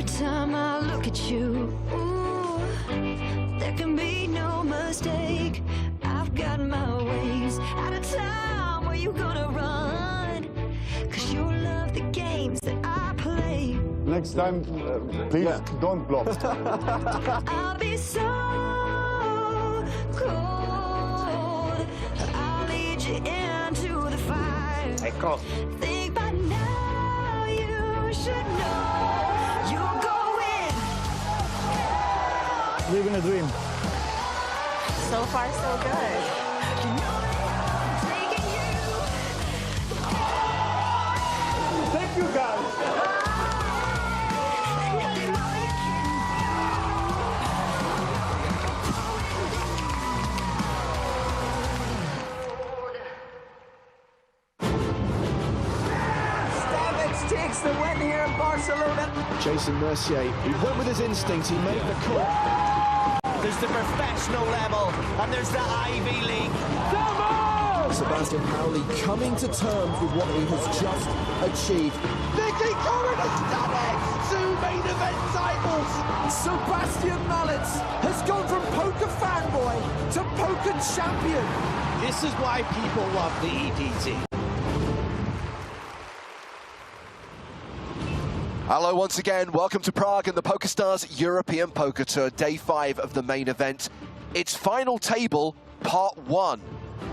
time I look at you, ooh, there can be no mistake. I've got my ways out of time. Where you gonna run? 'Cause you love the games that I play. Next time, please don't block. I'll be so cold. I'll lead you into the fire. Ecco. Think by now you should know you're going. Living a dream. So far, so good. You know that I'm taking you. Thank you, guys. Nothing more you Stamets takes the win here in Barcelona. Jason Mercier, he went with his instinct, he made the call. There's the professional level, and there's the Ivy League. Sebastian Pauli coming to terms with what he has just achieved. Vicky Corrin has done it! 2 main event titles! Sebastian Mallets has gone from poker fanboy to poker champion. This is why people love the EPT. Hello once again, welcome to Prague and the PokerStars European Poker Tour, day 5 of the main event. It's final table, part 1.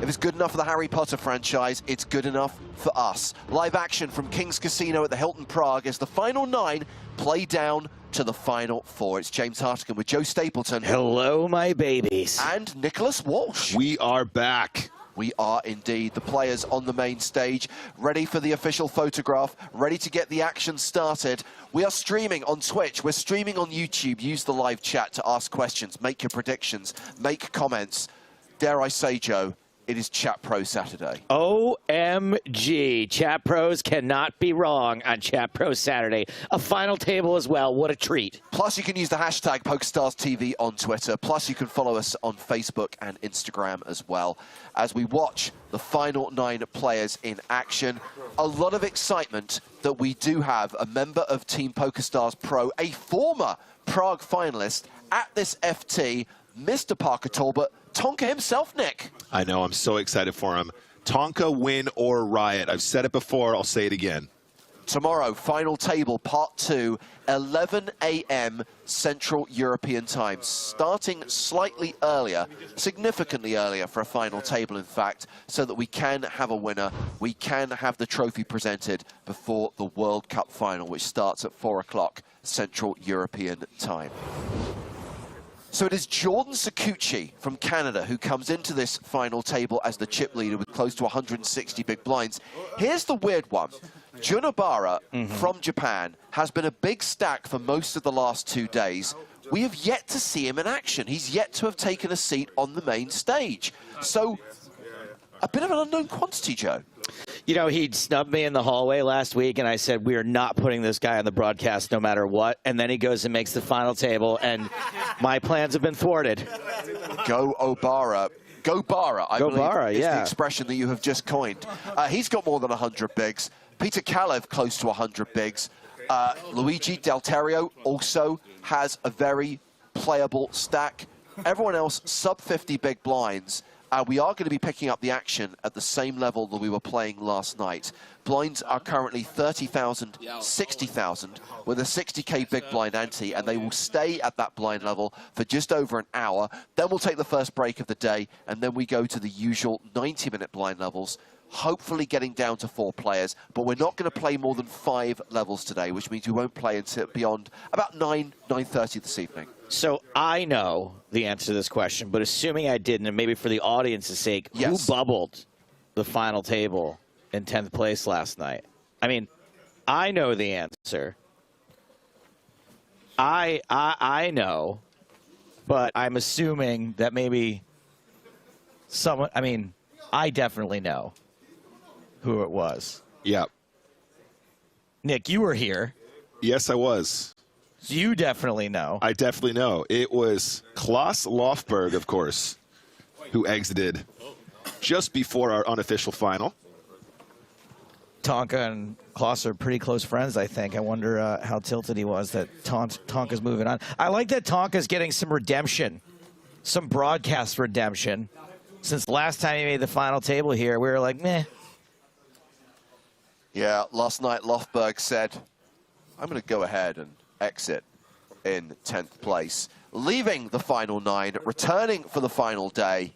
If it's good enough for the Harry Potter franchise, it's good enough for us. Live action from King's Casino at the Hilton Prague as the final 9 play down to the final 4. It's James Hartigan with Joe Stapleton. Hello, my babies. And Nicholas Walsh. We are back. We are indeed. The players on the main stage, ready for the official photograph, ready to get the action started. We are streaming on Twitch, we're streaming on YouTube. Use the live chat to ask questions, make your predictions, make comments. Dare I say, Joe, it is Chat Pro Saturday. OMG. Chat Pros cannot be wrong on Chat Pro Saturday. A final table as well. What a treat. Plus, you can use the hashtag PokerStarsTV on Twitter. Plus, you can follow us on Facebook and Instagram as well as we watch the final 9 players in action. A lot of excitement that we do have a member of Team PokerStars Pro, a former Prague finalist at this FT, Mr. Parker Talbot, Tonka himself, Nick. I know, I'm so excited for him. Tonka, win or riot. I've said it before, I'll say it again. Tomorrow, final table, part 2, 11 a.m. Central European time. Starting slightly earlier, significantly earlier for a final table, in fact, so that we can have a winner. We can have the trophy presented before the World Cup final, which starts at 4 o'clock Central European time. So it is Jordan Sakuchi from Canada who comes into this final table as the chip leader with close to 160 big blinds. Here's the weird one. Junobara from Japan has been a big stack for most of the last 2 days. We have yet to see him in action. He's yet to have taken a seat on the main stage. So a bit of an unknown quantity, Joe. You know, he snubbed me in the hallway last week, and I said, we are not putting this guy on the broadcast no matter what. And then he goes and makes the final table, and my plans have been thwarted. Go Obara. Go Bara, I believe, is the expression that you have just coined. He's got more than 100 bigs. Peter Kalev close to 100 bigs. Luigi Del Terrio also has a very playable stack. Everyone else sub 50 big blinds. We are going to be picking up the action at the same level that we were playing last night. Blinds are currently 30,000, 60,000 with a 60k big blind ante, and they will stay at that blind level for just over an hour. Then we'll take the first break of the day, and then we go to the usual 90-minute blind levels, hopefully getting down to 4 players. But we're not going to play more than 5 levels today, which means we won't play until beyond about 9:30 this evening. So I know the answer to this question, but assuming I didn't, and maybe for the audience's sake, who bubbled the final table in 10th place last night? I mean, I know the answer. I know, but I'm assuming that maybe someone, I mean, I definitely know who it was. Yeah. Nick, you were here. Yes, I was. You definitely know. I definitely know. It was Klaus Lofberg, of course, who exited just before our unofficial final. Tonka and Klaus are pretty close friends, I think. I wonder how tilted he was that Tonka's moving on. I like that Tonka's getting some redemption, some broadcast redemption. Since last time he made the final table here, we were like, meh. Yeah, last night Lofberg said, I'm going to go ahead and exit in 10th place, leaving the final 9, returning for the final day.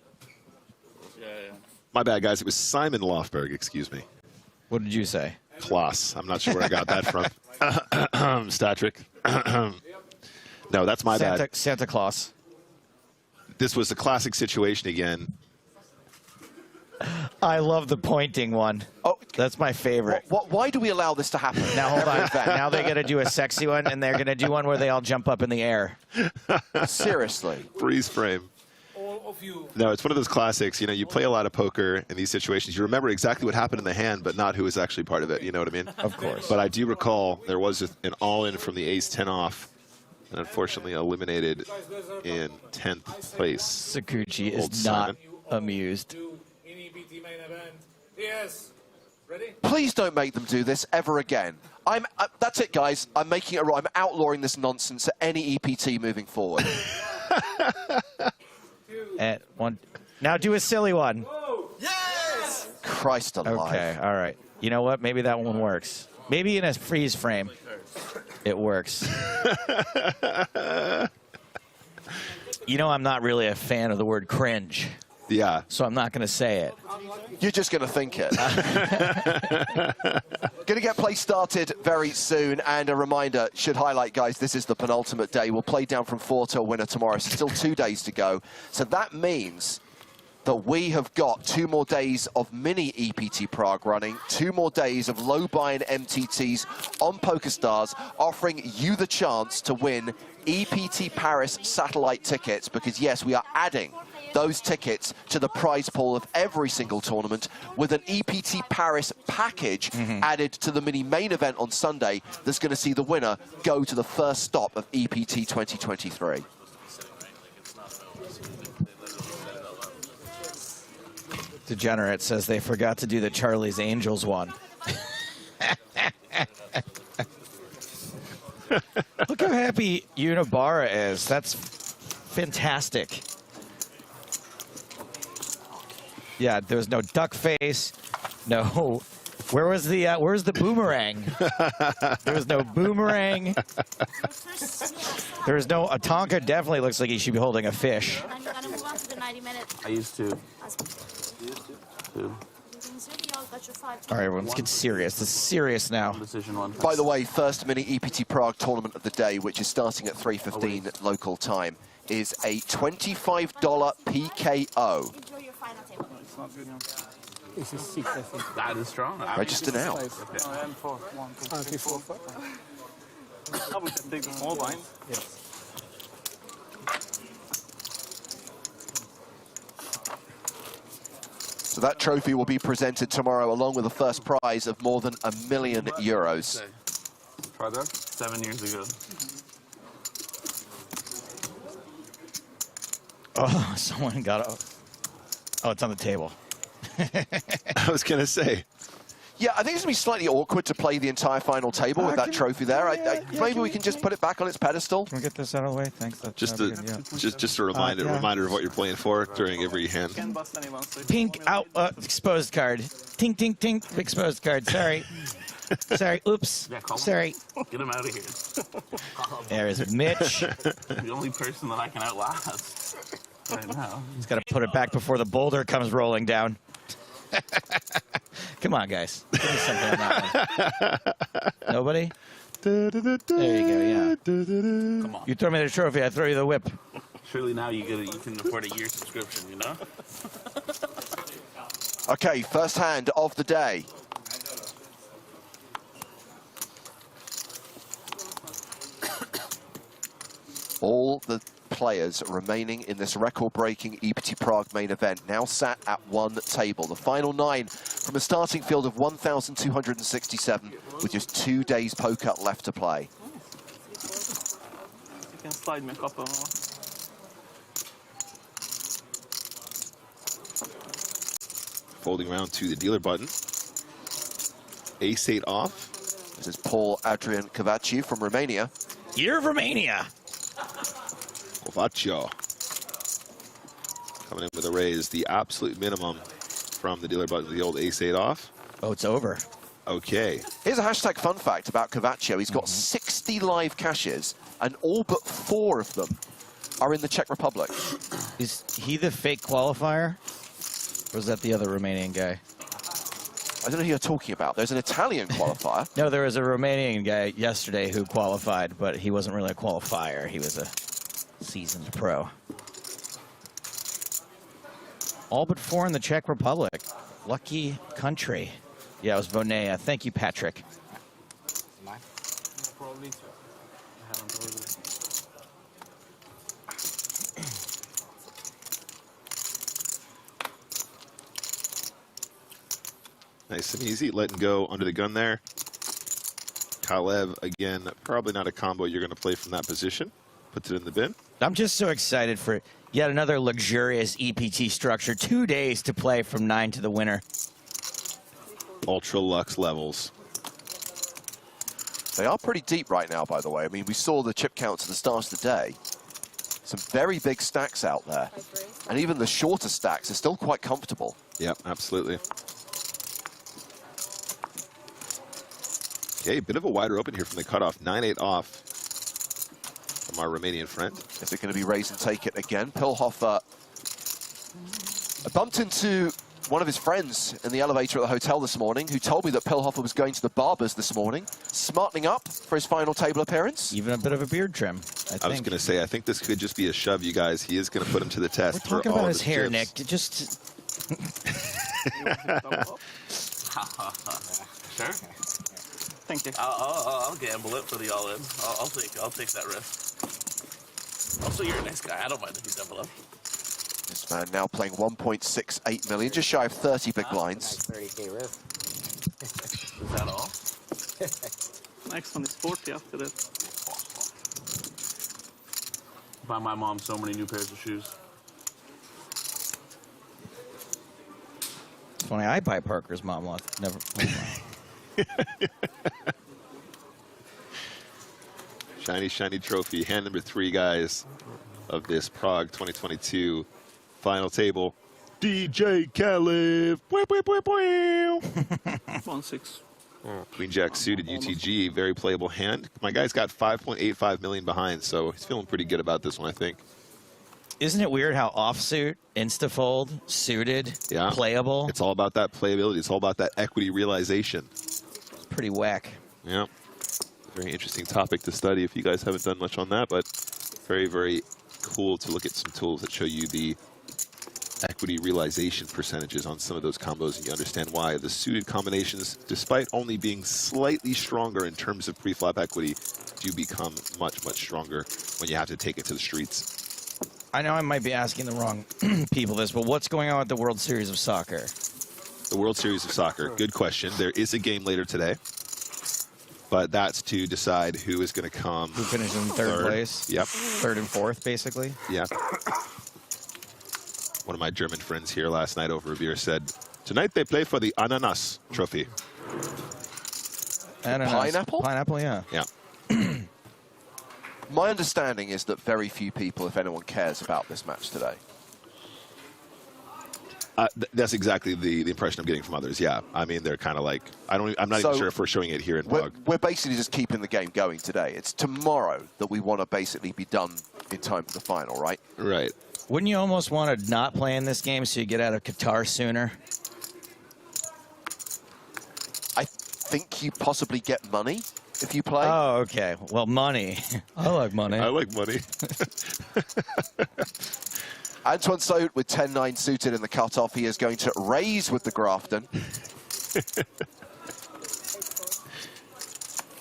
My bad, guys. It was Simon Lofberg, excuse me. What did you say? Klaus. I'm not sure where I got that from. Statrick. No, that's my bad. Santa Claus. This was a classic situation again. I love the pointing one. Oh, that's my favorite. Why do we allow this to happen? Now, hold on. Now they're going to do a sexy one, and they're going to do one where they all jump up in the air. Seriously. Freeze frame. No, it's one of those classics. You know, you play a lot of poker in these situations. You remember exactly what happened in the hand, but not who was actually part of it. You know what I mean? Of course. But I do recall there was an all-in from the ace-10 off, and unfortunately eliminated in 10th place. Sakuchi is not amused. Please don't make them do this ever again. That's it, guys. I'm making it right. I'm outlawing this nonsense at any EPT moving forward. And one. Now do a silly one. Yes! Christ alive. Okay, all right. You know what? Maybe that one works. Maybe in a freeze frame, it works. You know, I'm not really a fan of the word cringe. Yeah. So I'm not going to say it. You're just going to think it. Going to get play started very soon. And a reminder, should highlight, guys, this is the penultimate day. We'll play down from 4 to a winner tomorrow. Still 2 days to go. So that means that we have got 2 more days of mini EPT Prague running, 2 more days of low buy-in MTTs on PokerStars, offering you the chance to win EPT Paris satellite tickets, because yes, we are adding those tickets to the prize pool of every single tournament with an EPT Paris package added to the mini main event on Sunday that's going to see the winner go to the first stop of EPT 2023. Degenerate says they forgot to do the Charlie's Angels one. Look how happy Unibara is. That's fantastic. Yeah, there was no duck face. No. Where's the boomerang? There was no boomerang. There was no. Tonka definitely looks like he should be holding a fish. I used to. All right, everyone, let's get serious. This is serious now. By the way, first mini EPT Prague tournament of the day, which is starting at 3:15 local time, is a $25 PKO. That is strong. Register now. I would take the small blind. Yes. So that trophy will be presented tomorrow along with the first prize of more than €1 million. Try that? 7 years ago. Oh, someone got a... Oh, it's on the table. I was going to say. Yeah, I think it's going to be slightly awkward to play the entire final table with that trophy there. Maybe we can just put it back on its pedestal. Can we get this out of the way? Thanks. Just a reminder of what you're playing for during every hand. Pink out, exposed card. Tink, tink, tink, exposed card. Sorry. Sorry. Oops. Yeah, sorry. Get him out of here. There's Mitch. The only person that I can outlast right now. He's got to put it back before the boulder comes rolling down. Come on, guys. Give me something on that one. Nobody? There you go, yeah. Come on. You throw me the trophy, I throw you the whip. Surely now you can afford a year subscription, you know? Okay, first hand of the day. All the players remaining in this record-breaking EPT Prague main event now sat at one table. The final 9 from a starting field of 1,267 with just 2 days poker left to play. You can slide me a couple more. Folding around to the dealer button. Ace-8 off. This is Paul Adrian Kovaciu from Romania. You're Romania. Kovaciu coming in with a raise, the absolute minimum from the dealer button, the old Ace-8 off. Oh, it's over. Okay. Here's a hashtag fun fact about Kovaciu. He's got 60 live caches, and all but 4 of them are in the Czech Republic. Is he the fake qualifier? Or was that the other Romanian guy? I don't know who you're talking about. There's an Italian qualifier. No, there was a Romanian guy yesterday who qualified, but he wasn't really a qualifier. He was a seasoned pro. All but 4 in the Czech Republic. Lucky country. Yeah, it was Bonea. Thank you, Patrick. Mine? Probably. I haven't ordered. Nice and easy, letting go under the gun there. Kalev, again, probably not a combo you're going to play from that position. Puts it in the bin. I'm just so excited for yet another luxurious EPT structure. 2 days to play from 9 to the winner. Ultra Lux levels. They are pretty deep right now, by the way. I mean, we saw the chip counts at the start of the day. Some very big stacks out there. And even the shorter stacks are still quite comfortable. Yep, absolutely. Okay, a bit of a wider open here from the cutoff. 9-8 off from our Romanian friend. Is it going to be raise and take it again? Pilhofer bumped into one of his friends in the elevator at the hotel this morning, who told me that Pilhofer was going to the barbers this morning, smartening up for his final table appearance. Even a bit of a beard trim, I was going to say, I think this could just be a shove, you guys. He is going to put him to the test. We're talking about his hair, Nick. Just... Sure. Thank you. I'll gamble it for the all-in. I'll take that risk. Also, you're a nice guy. I don't mind if you double up. This man now playing 1.68 million, just shy of 30 big blinds. 30K risk. Is that all? Next one is 40 after that. Buy my mom so many new pairs of shoes. It's funny, I buy Parker's mom lots. Never. Shiny, shiny trophy. Hand number 3, guys, of this Prague 2022 final table. DJ Kalev. 1-6. Queen Jack suited UTG. Very playable hand. My guy's got 5.85 million behind, so he's feeling pretty good about this one, I think. Isn't it weird how offsuit, instafold, suited, playable? It's all about that playability. It's all about that equity realization. It's pretty whack. Yeah. Very interesting topic to study if you guys haven't done much on that, but very, very cool to look at some tools that show you the equity realization percentages on some of those combos, and you understand why the suited combinations, despite only being slightly stronger in terms of pre-flop equity, do become much, much stronger when you have to take it to the streets. I know I might be asking the wrong people this, but what's going on with the World Series of Soccer? The World Series of Soccer, good question. There is a game later today, but that's to decide who is going to come. Who finishes in third place? Yep. 3rd and 4th, basically? Yep. One of my German friends here last night over a beer said, tonight they play for the Ananas Trophy. Ananas. Pineapple? Pineapple, yeah. Yeah. My understanding is that very few people, if anyone, cares about this match today. That's exactly the impression I'm getting from others. Yeah, I mean they're kind of like I'm not even sure if we're showing it here in Prague. We're basically just keeping the game going today. It's tomorrow that we want to basically be done in time for the final, right? Right. Wouldn't you almost want to not play in this game so you get out of Qatar sooner? I think you possibly get money if you play. Oh, okay. Well, money. I like money. I like money. Antoine Saut with 10-9 suited in the cutoff. He is going to raise with the Grafton.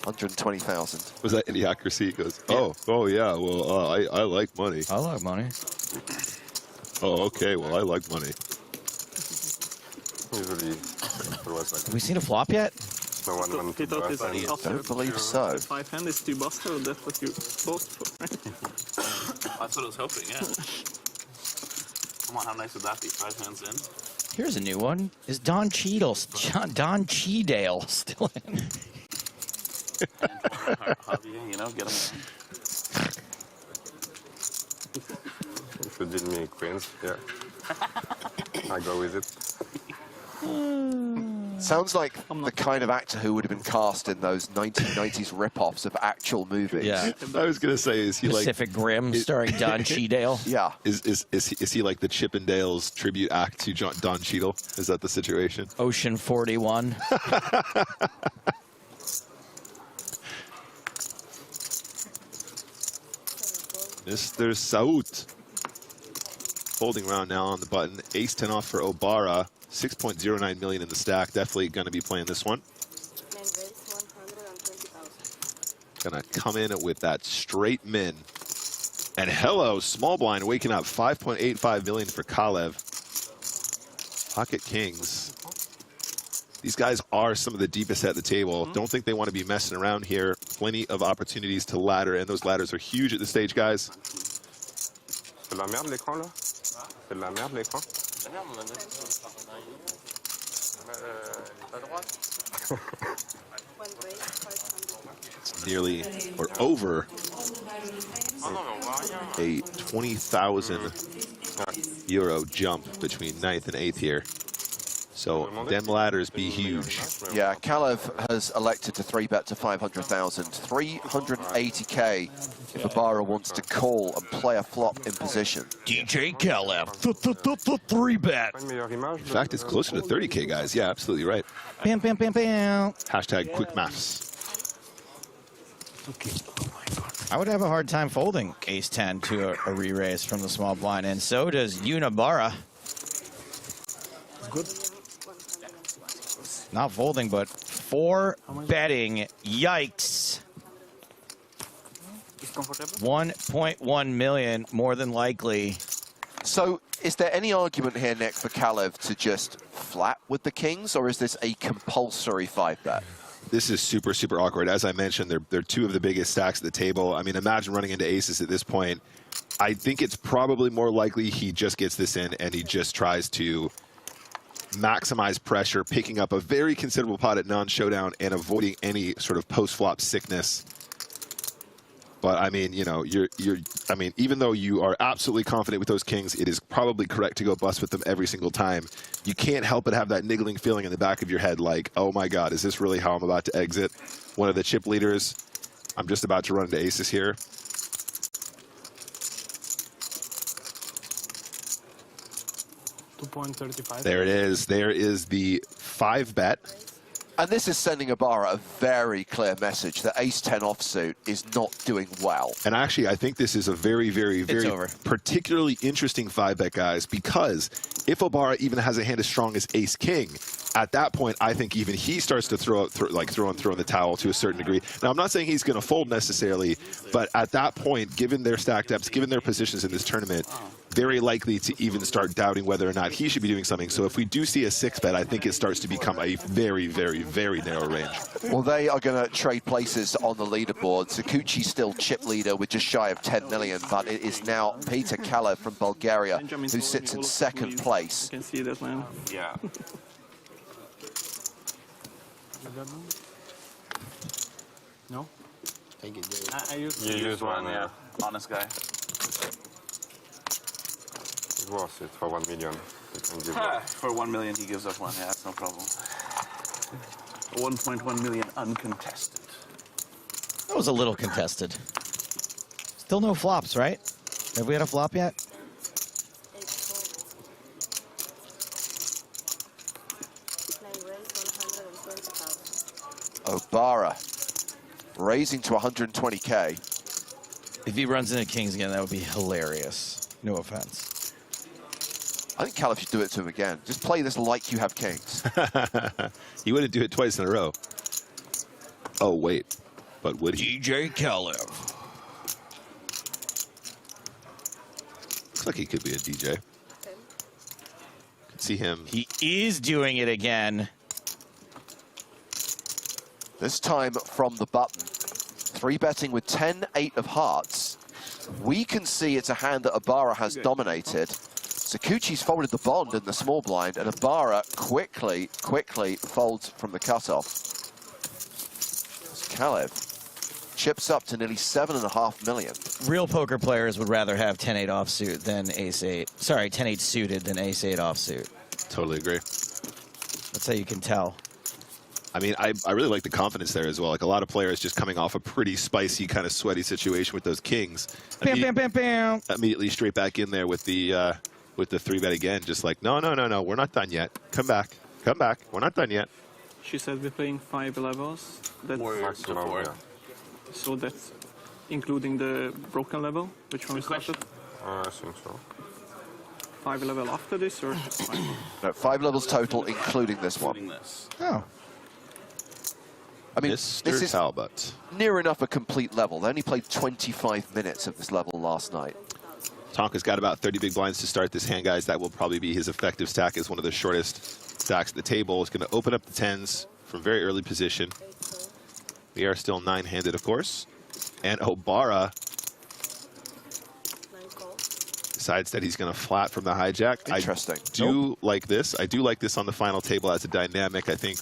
120,000. Was that Idiocracy? He goes, oh yeah, well, I like money. I like money. Oh, okay, well, I like money. Have we seen a flop yet? I don't believe so. 5-hand is 2 buster, that's what you bought for, right? That's what I was hoping, yeah. Come on, how nice would that be? 5 hands in. Here's a new one. Is Don Cheadle still in? You know, get him. If you did me queens, yeah. I go with it. Sounds like the kind of actor who would have been cast in those 1990s rip-offs of actual movies. Yeah. I was gonna say, is he Pacific like Rim starring Don Cheadle? Yeah. Is he like the Chippendales tribute act to Don Cheadle? Is that the situation? Ocean 41. Mr. Saut. Folding around now on the button. Ace 10 off for Obara. 6.09 million in the stack. Definitely going to be playing this one. Going to come in with that straight min. And hello, small blind waking up. 5.85 million for Kalev. Pocket Kings. These guys are some of the deepest at the table. Don't think they want to be messing around here. Plenty of opportunities to ladder, and those ladders are huge at this stage, guys. C'est de la merde l'écran là? C'est de la merde l'écran? It's nearly or over a 20,000 euro jump between 9th and 8th here. So them ladders be huge. Yeah, Kalev has elected to 3-bet to 500,000. 380k if Obara wants to call and play a flop in position. DJ Kalev, 3-bet. In fact, it's closer to 30k, guys. Yeah, absolutely right. Bam, bam, bam, bam. Hashtag quick maths. I would have a hard time folding Ace-10 to a re-raise from the small blind, and so does Unibara. Good. Not folding, but 4-betting. Yikes. 1.1 million, more than likely. So, is there any argument here, Nick, for Kalev to just flat with the kings, or is this a compulsory 5-bet? This is super, super awkward. As I mentioned, they're two of the biggest stacks at the table. I mean, imagine running into aces at this point. I think it's probably more likely he just gets this in and he just tries to maximize pressure, picking up a very considerable pot at non-showdown and avoiding any sort of post-flop sickness. But I mean, you know, I mean, even though you are absolutely confident with those kings, it is probably correct to go bust with them every single time. You can't help but have that niggling feeling in the back of your head, like, oh my God, is this really how I'm about to exit one of the chip leaders? I'm just about to run into aces here. There it is. There is the 5-bet. And this is sending Obara a very clear message that Ace-10 offsuit is not doing well. And actually, I think this is a very, very, very particularly interesting 5-bet, guys, because if Obara even has a hand as strong as Ace-King, at that point, I think even he starts to throw in the towel to a certain degree. Now, I'm not saying he's going to fold necessarily, but at that point, given their stack depths, given their positions in this tournament, very likely to even start doubting whether or not he should be doing something. So if we do see a 6-bet, I think it starts to become a very, very, very narrow range. Well, they are going to trade places on the leaderboard. Sakuchi still chip leader with just shy of 10 million, but it is now Peter Kalev from Bulgaria who sits in second place. You can see that, man. Yeah. No? I use one, yeah. Honest guy. It's worth it for 1 million. You can give For 1 million, he gives up one. Yeah, that's no problem. 1.1 million uncontested. That was a little contested. Still no flops, right? Have we had a flop yet? Obara raising to 120k. If he runs into kings again, that would be hilarious. No offense. I think Kalev should do it to him again. Just play this like you have kings. He wouldn't do it twice in a row. Oh, wait. But would he? DJ Kalev. Looks like he could be a DJ. Could see him. He is doing it again. This time from the button. 3-betting with 10-8 of hearts. We can see it's a hand that Obara has dominated. Sakuchi's folded the bond in the small blind, and Ibarra quickly folds from the cutoff. Kalev chips up to nearly 7.5 million. Real poker players would rather have 10-8 offsuit than ace-8. Sorry, 10-8 suited than ace-8 offsuit. Totally agree. That's how you can tell. I mean, I really like the confidence there as well. Like a lot of players just coming off a pretty spicy, kind of sweaty situation with those kings. Bam, bam, bam, bam. Immediately straight back in there with the 3-bet again. Just like, no, we're not done yet. Come back. We're not done yet. She said we're playing 5 levels. That's Maximum, yeah. so that's including the broken level, which one we started? I think so. 5 level after this, or just 5? No, 5 levels total, including this one. Oh. I mean, Mr. this is Talbot. near enough a complete level. They only played 25 minutes of this level last night. Tonka's got about 30 big blinds to start this hand, guys. That will probably be his effective stack as one of the shortest stacks at the table. It's going to open up the 10s from very early position. We are still 9-handed, of course. And Obara decides that he's going to flat from the hijack. Interesting. I do like this. I do like this on the final table as a dynamic. I think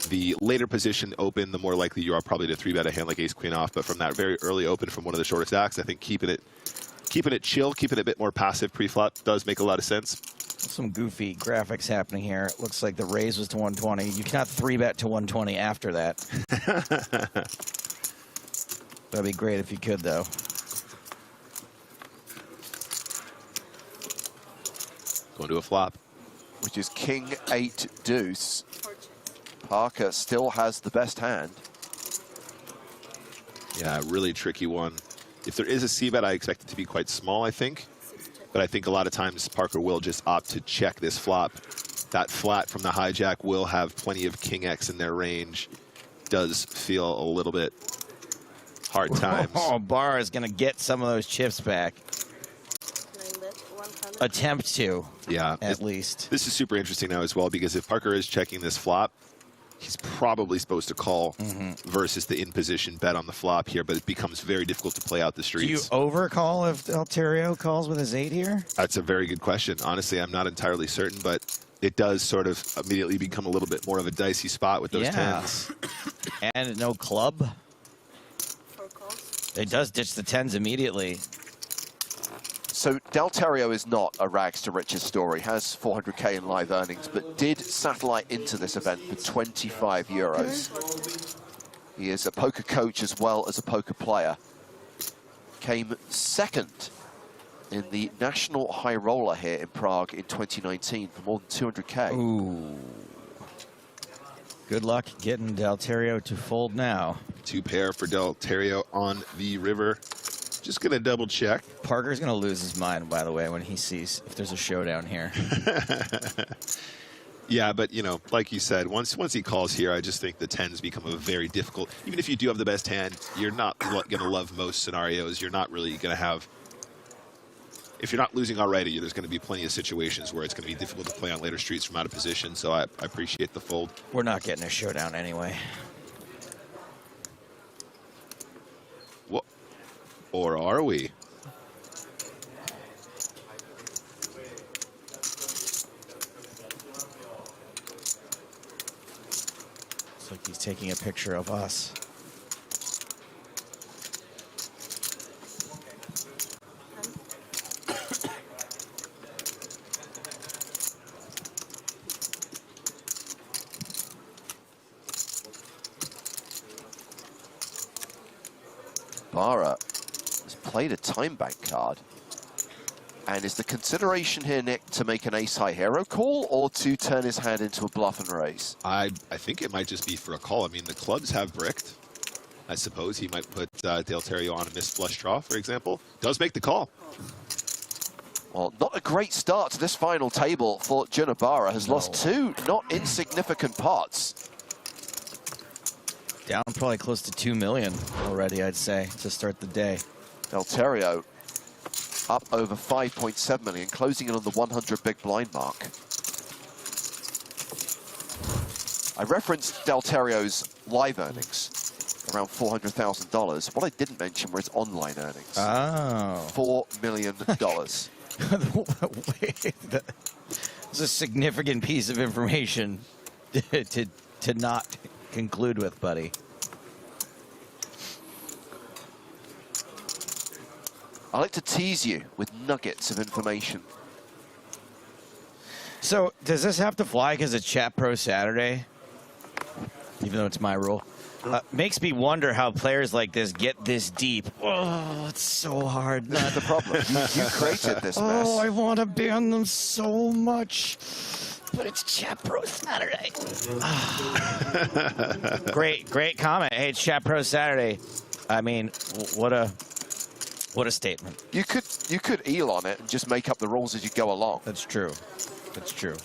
the later position open, the more likely you are probably to 3-bet a hand like ace-queen off. But from that very early open from one of the shortest stacks, I think keeping it chill, keeping it a bit more passive pre-flop does make a lot of sense. Some goofy graphics happening here. It looks like the raise was to 120. You cannot 3-bet to 120 after that. That'd be great if you could, though. Going to a flop. Which is king 8 deuce. Parker still has the best hand. Yeah, really tricky one. If there is a c-bet, I expect it to be quite small, I think. But I think a lot of times Parker will just opt to check this flop. That flat from the hijack will have plenty of king X in their range. Does feel a little bit hard times. Oh, Barr is going to get some of those chips back. Attempt to, yeah, at least. This is super interesting now as well, because if Parker is checking this flop, he's probably supposed to call versus the in-position bet on the flop here, but it becomes very difficult to play out the streets. Do you overcall if Delterio calls with his 8 here? That's a very good question. Honestly, I'm not entirely certain, but it does sort of immediately become a little bit more of a dicey spot with those 10s. And no club. It does ditch the 10s immediately. So Delterio is not a rags to riches story, has 400k in live earnings, but did satellite into this event for 25 euros. He is a poker coach as well as a poker player. Came second in the National High Roller here in Prague in 2019 for more than 200k. Ooh. Good luck getting Delterio to fold now. 2 pair for Delterio on the river. Just going to double check. Parker's going to lose his mind, by the way, when he sees if there's a showdown here. Yeah, but, you know, like you said, once he calls here, I just think the 10s become a very difficult. Even if you do have the best hand, you're not going to love most scenarios. You're not really going to have. If you're not losing already, there's going to be plenty of situations where it's going to be difficult to play on later streets from out of position. So I appreciate the fold. We're not getting a showdown anyway. What? Or are we? Looks like he's taking a picture of us. Barra has played a time bank card. And is the consideration here, Nick, to make an ace-high hero call or to turn his hand into a bluff and raise? I think it might just be for a call. I mean, the clubs have bricked. I suppose he might put Delterio on a missed flush draw, for example. Does make the call. Well, not a great start to this final table for Jun Ibarra. Has lost 2 not insignificant pots. Down probably close to 2 million already, I'd say, to start the day. Delterio up over 5.7 million, closing in on the 100 big blind mark. I referenced Delterio's live earnings, around $400,000. What I didn't mention were his online earnings. Oh. $4 million. It's a significant piece of information to not conclude with, buddy. I like to tease you with nuggets of information. So, does this have to fly because it's Chat Pro Saturday? Even though it's my rule. Makes me wonder how players like this get this deep. Oh, it's so hard. That's the problem. You created this mess. Oh, I want to ban them so much. But it's Chat Pro Saturday. Great comment. Hey, it's Chat Pro Saturday. I mean, what a statement. You could Elon it and just make up the rules as you go along. That's true. That's true.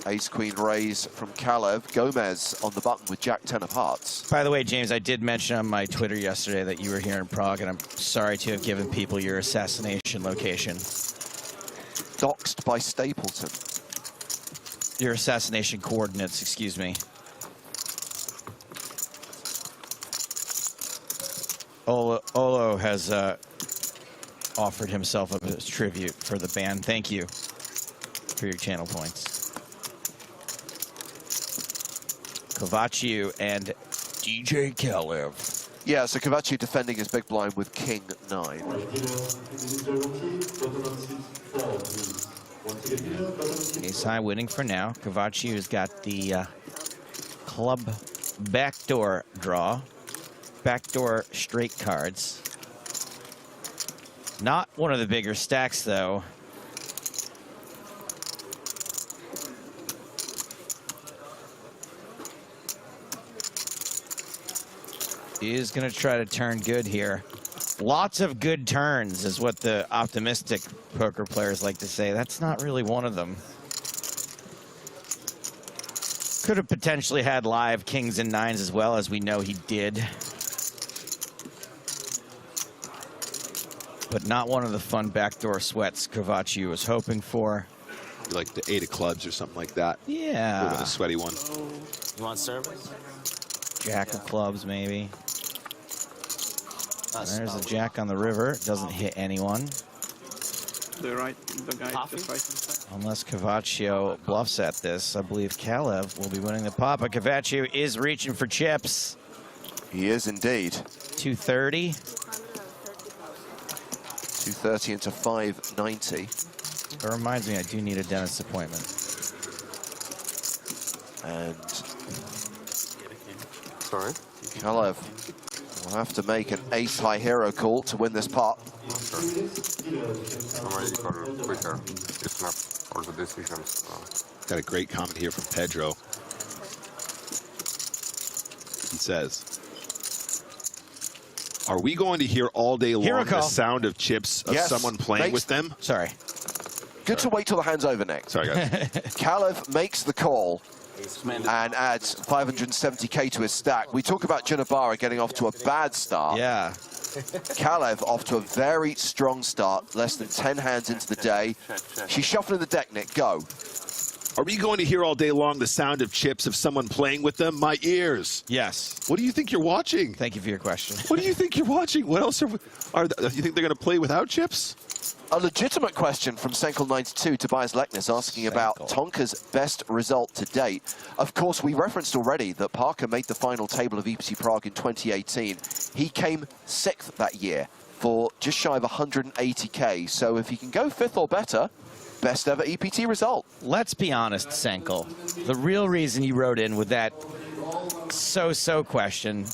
Ace Queen raise from Kalev. Gomez on the button with Jack 10 of hearts. By the way, James, I did mention on my Twitter yesterday that you were here in Prague, and I'm sorry to have given people your assassination location. Doxed by Stapleton. Your assassination coordinates, excuse me. Olo has offered himself up as tribute for the ban. Thank you for your channel points. Kovaciu and DJ Kalev. Yeah, so Kovaciu defending his big blind with King 9. Ace high winning for now. Kovaciu's got the club backdoor draw. Backdoor straight cards. Not one of the bigger stacks, though. He is going to try to turn good here. Lots of good turns is what the optimistic poker players like to say. That's not really one of them. Could have potentially had live kings and nines as well, as we know he did. But not one of the fun backdoor sweats Kovaciu was hoping for. Like the 8 of clubs or something like that. Yeah. A little bit of a sweaty one. You want service? Jack of clubs, maybe. There's a jack on the river. Doesn't hit anyone. The guy just right inside. Unless Kovaciu bluffs at this, I believe Kalev will be winning the pot. But Kovaciu is reaching for chips. He is indeed. 230. 230 into 590. That reminds me, I do need a dentist appointment. And Sorry? Kalev will have to make an ace high hero call to win this pot. Sure. I'm ready for quicker. It's not all the decisions. Got a great comment here from Pedro. He says, are we going to hear all day long the sound of chips of someone playing with them? Sorry. Good to wait till the hand's over next. Sorry, guys. Kalev makes the call and adds 570k to his stack. We talk about Junabara getting off to a bad start. Yeah. Kalev off to a very strong start, less than 10 hands into the day. She's shuffling the deck, Nick. Go. Are we going to hear all day long the sound of chips of someone playing with them? My ears. Yes. What do you think you're watching? Thank you for your question. What do you think you're watching? What else do you think they're going to play without chips? A legitimate question from Senkel92, Tobias Leknes, asking about Tonka's best result to date. Of course, we referenced already that Parker made the final table of EPT Prague in 2018. He came 6th that year for just shy of 180k. So if he can go 5th or better, best ever EPT result. Let's be honest, Senkel. The real reason you wrote in with that so-so question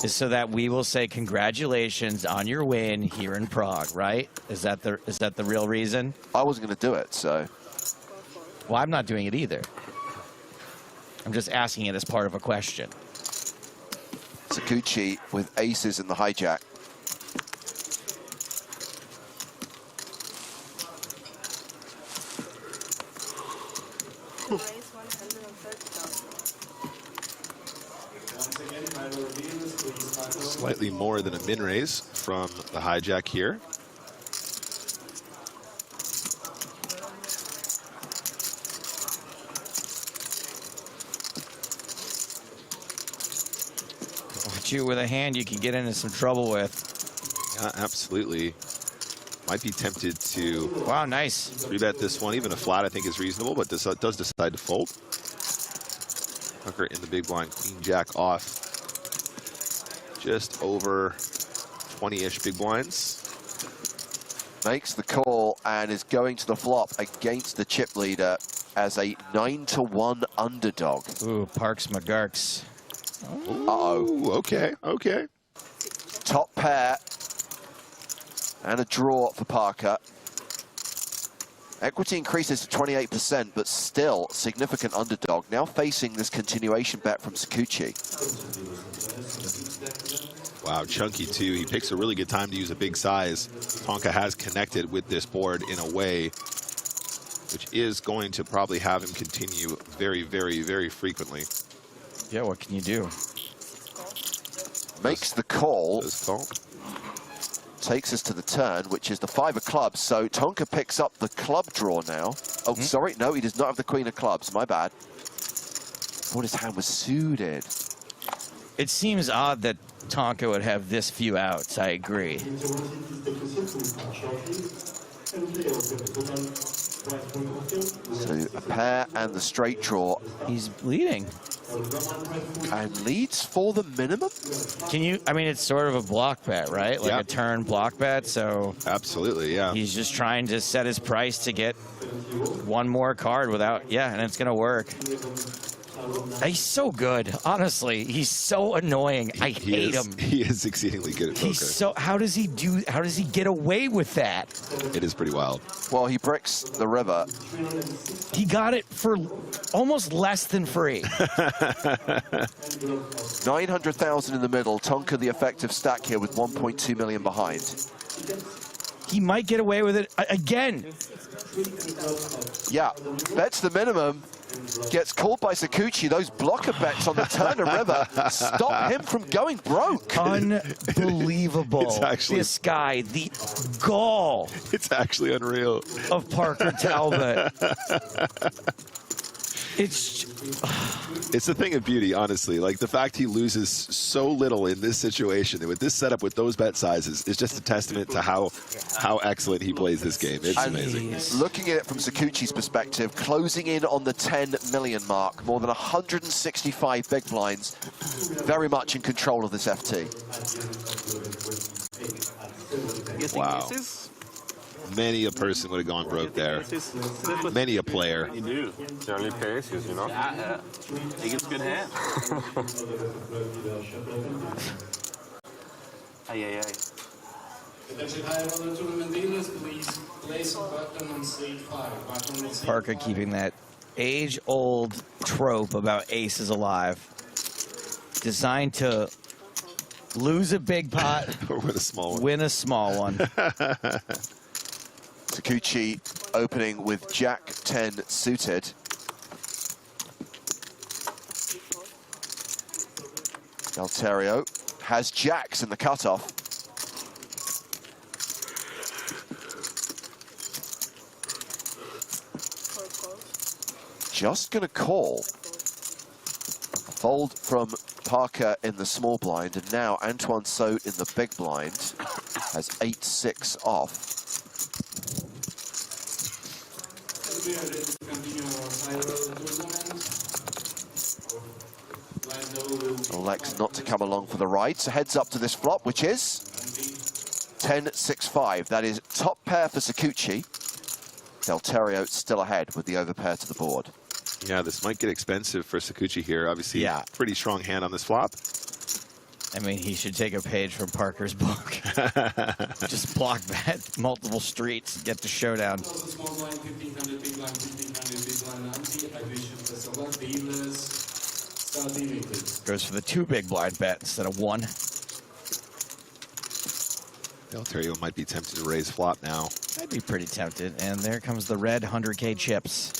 is so that we will say congratulations on your win here in Prague, right? Is that the real reason? I wasn't going to do it, so. Well, I'm not doing it either. I'm just asking it as part of a question. Sakuchi with aces in the hijack. Slightly more than a min raise from the hijack here. left you with a hand you can get into some trouble with. Yeah, absolutely. Might be tempted to... Wow, nice. 3-bet this one. Even a flat, I think, is reasonable, but does decide to fold. Tucker in the big blind, queen jack off. Just over 20-ish big blinds. Makes the call and is going to the flop against the chip leader as a 9-1 underdog. Ooh, Parks McGurks. Uh-oh. Okay, okay. Top pair and a draw for Parker. Equity increases to 28%, but still significant underdog. Now facing this continuation bet from Sakuchi. Wow, chunky too. He picks a really good time to use a big size. Tonka has connected with this board in a way which is going to probably have him continue very, very, very frequently. Yeah, what can you do? Makes the call. Does call. Takes us to the turn, which is the 5 of clubs. So Tonka picks up the club draw now. Oh, sorry, no, he does not have the queen of clubs. My bad. Thought his hand was suited. It seems odd that Tonka would have this few outs. I agree. So a pair and the straight draw. He's leading. And leads for the minimum? Can you, I mean, it's sort of a block bet, right? Like a turn block bet, so. Absolutely, yeah. He's just trying to set his price to get one more card without, and it's going to work. He's so good, honestly. He's so annoying. I hate him. He is exceedingly good at poker. He's so, how does he get away with that? It is pretty wild. Well, he bricks the river. He got it for almost less than free. 900,000 in the middle. Tonka the effective stack here with 1.2 million behind. He might get away with it again. Yeah, bets the minimum. Gets called by Sakuchi. Those blocker bets on the turn and river stop him from going broke. Unbelievable. It's actually, this guy, the gall. It's actually unreal. Of Parker Talbot. It's a thing of beauty, honestly. Like the fact he loses so little in this situation with this setup with those bet sizes is just a testament to how excellent he plays this game. It's amazing. Looking at it from Sakuchi's perspective, closing in on the 10 million mark, more than 165 big blinds, very much in control of this FT. Wow. Many a person would have gone broke there. Many a player. You do. You only pay aces, you know? Yeah. He gets good hand. Aye. Parker keeping that age-old trope about aces alive. Designed to lose a big pot, or win a small one. Win a small one. Sakuchi opening with Jack 10 suited. Dalterio has jacks in the cutoff. Just gonna call. Fold from Parker in the small blind, and now Antoine Saut in the big blind has 8-6 off. Elects not to come along for the ride, so heads up to this flop, which is 10-6-5. That is top pair for Sakuchi. Dalterio still ahead with the overpair to the board. Yeah, this might get expensive for Sakuchi here. Obviously, pretty strong hand on this flop. I mean, he should take a page from Parker's book. Just block bet multiple streets, get the showdown. Goes for the 2 big blind bet instead of 1. Dalterio might be tempted to raise flop now. I'd be pretty tempted. And there comes the red 100K chips.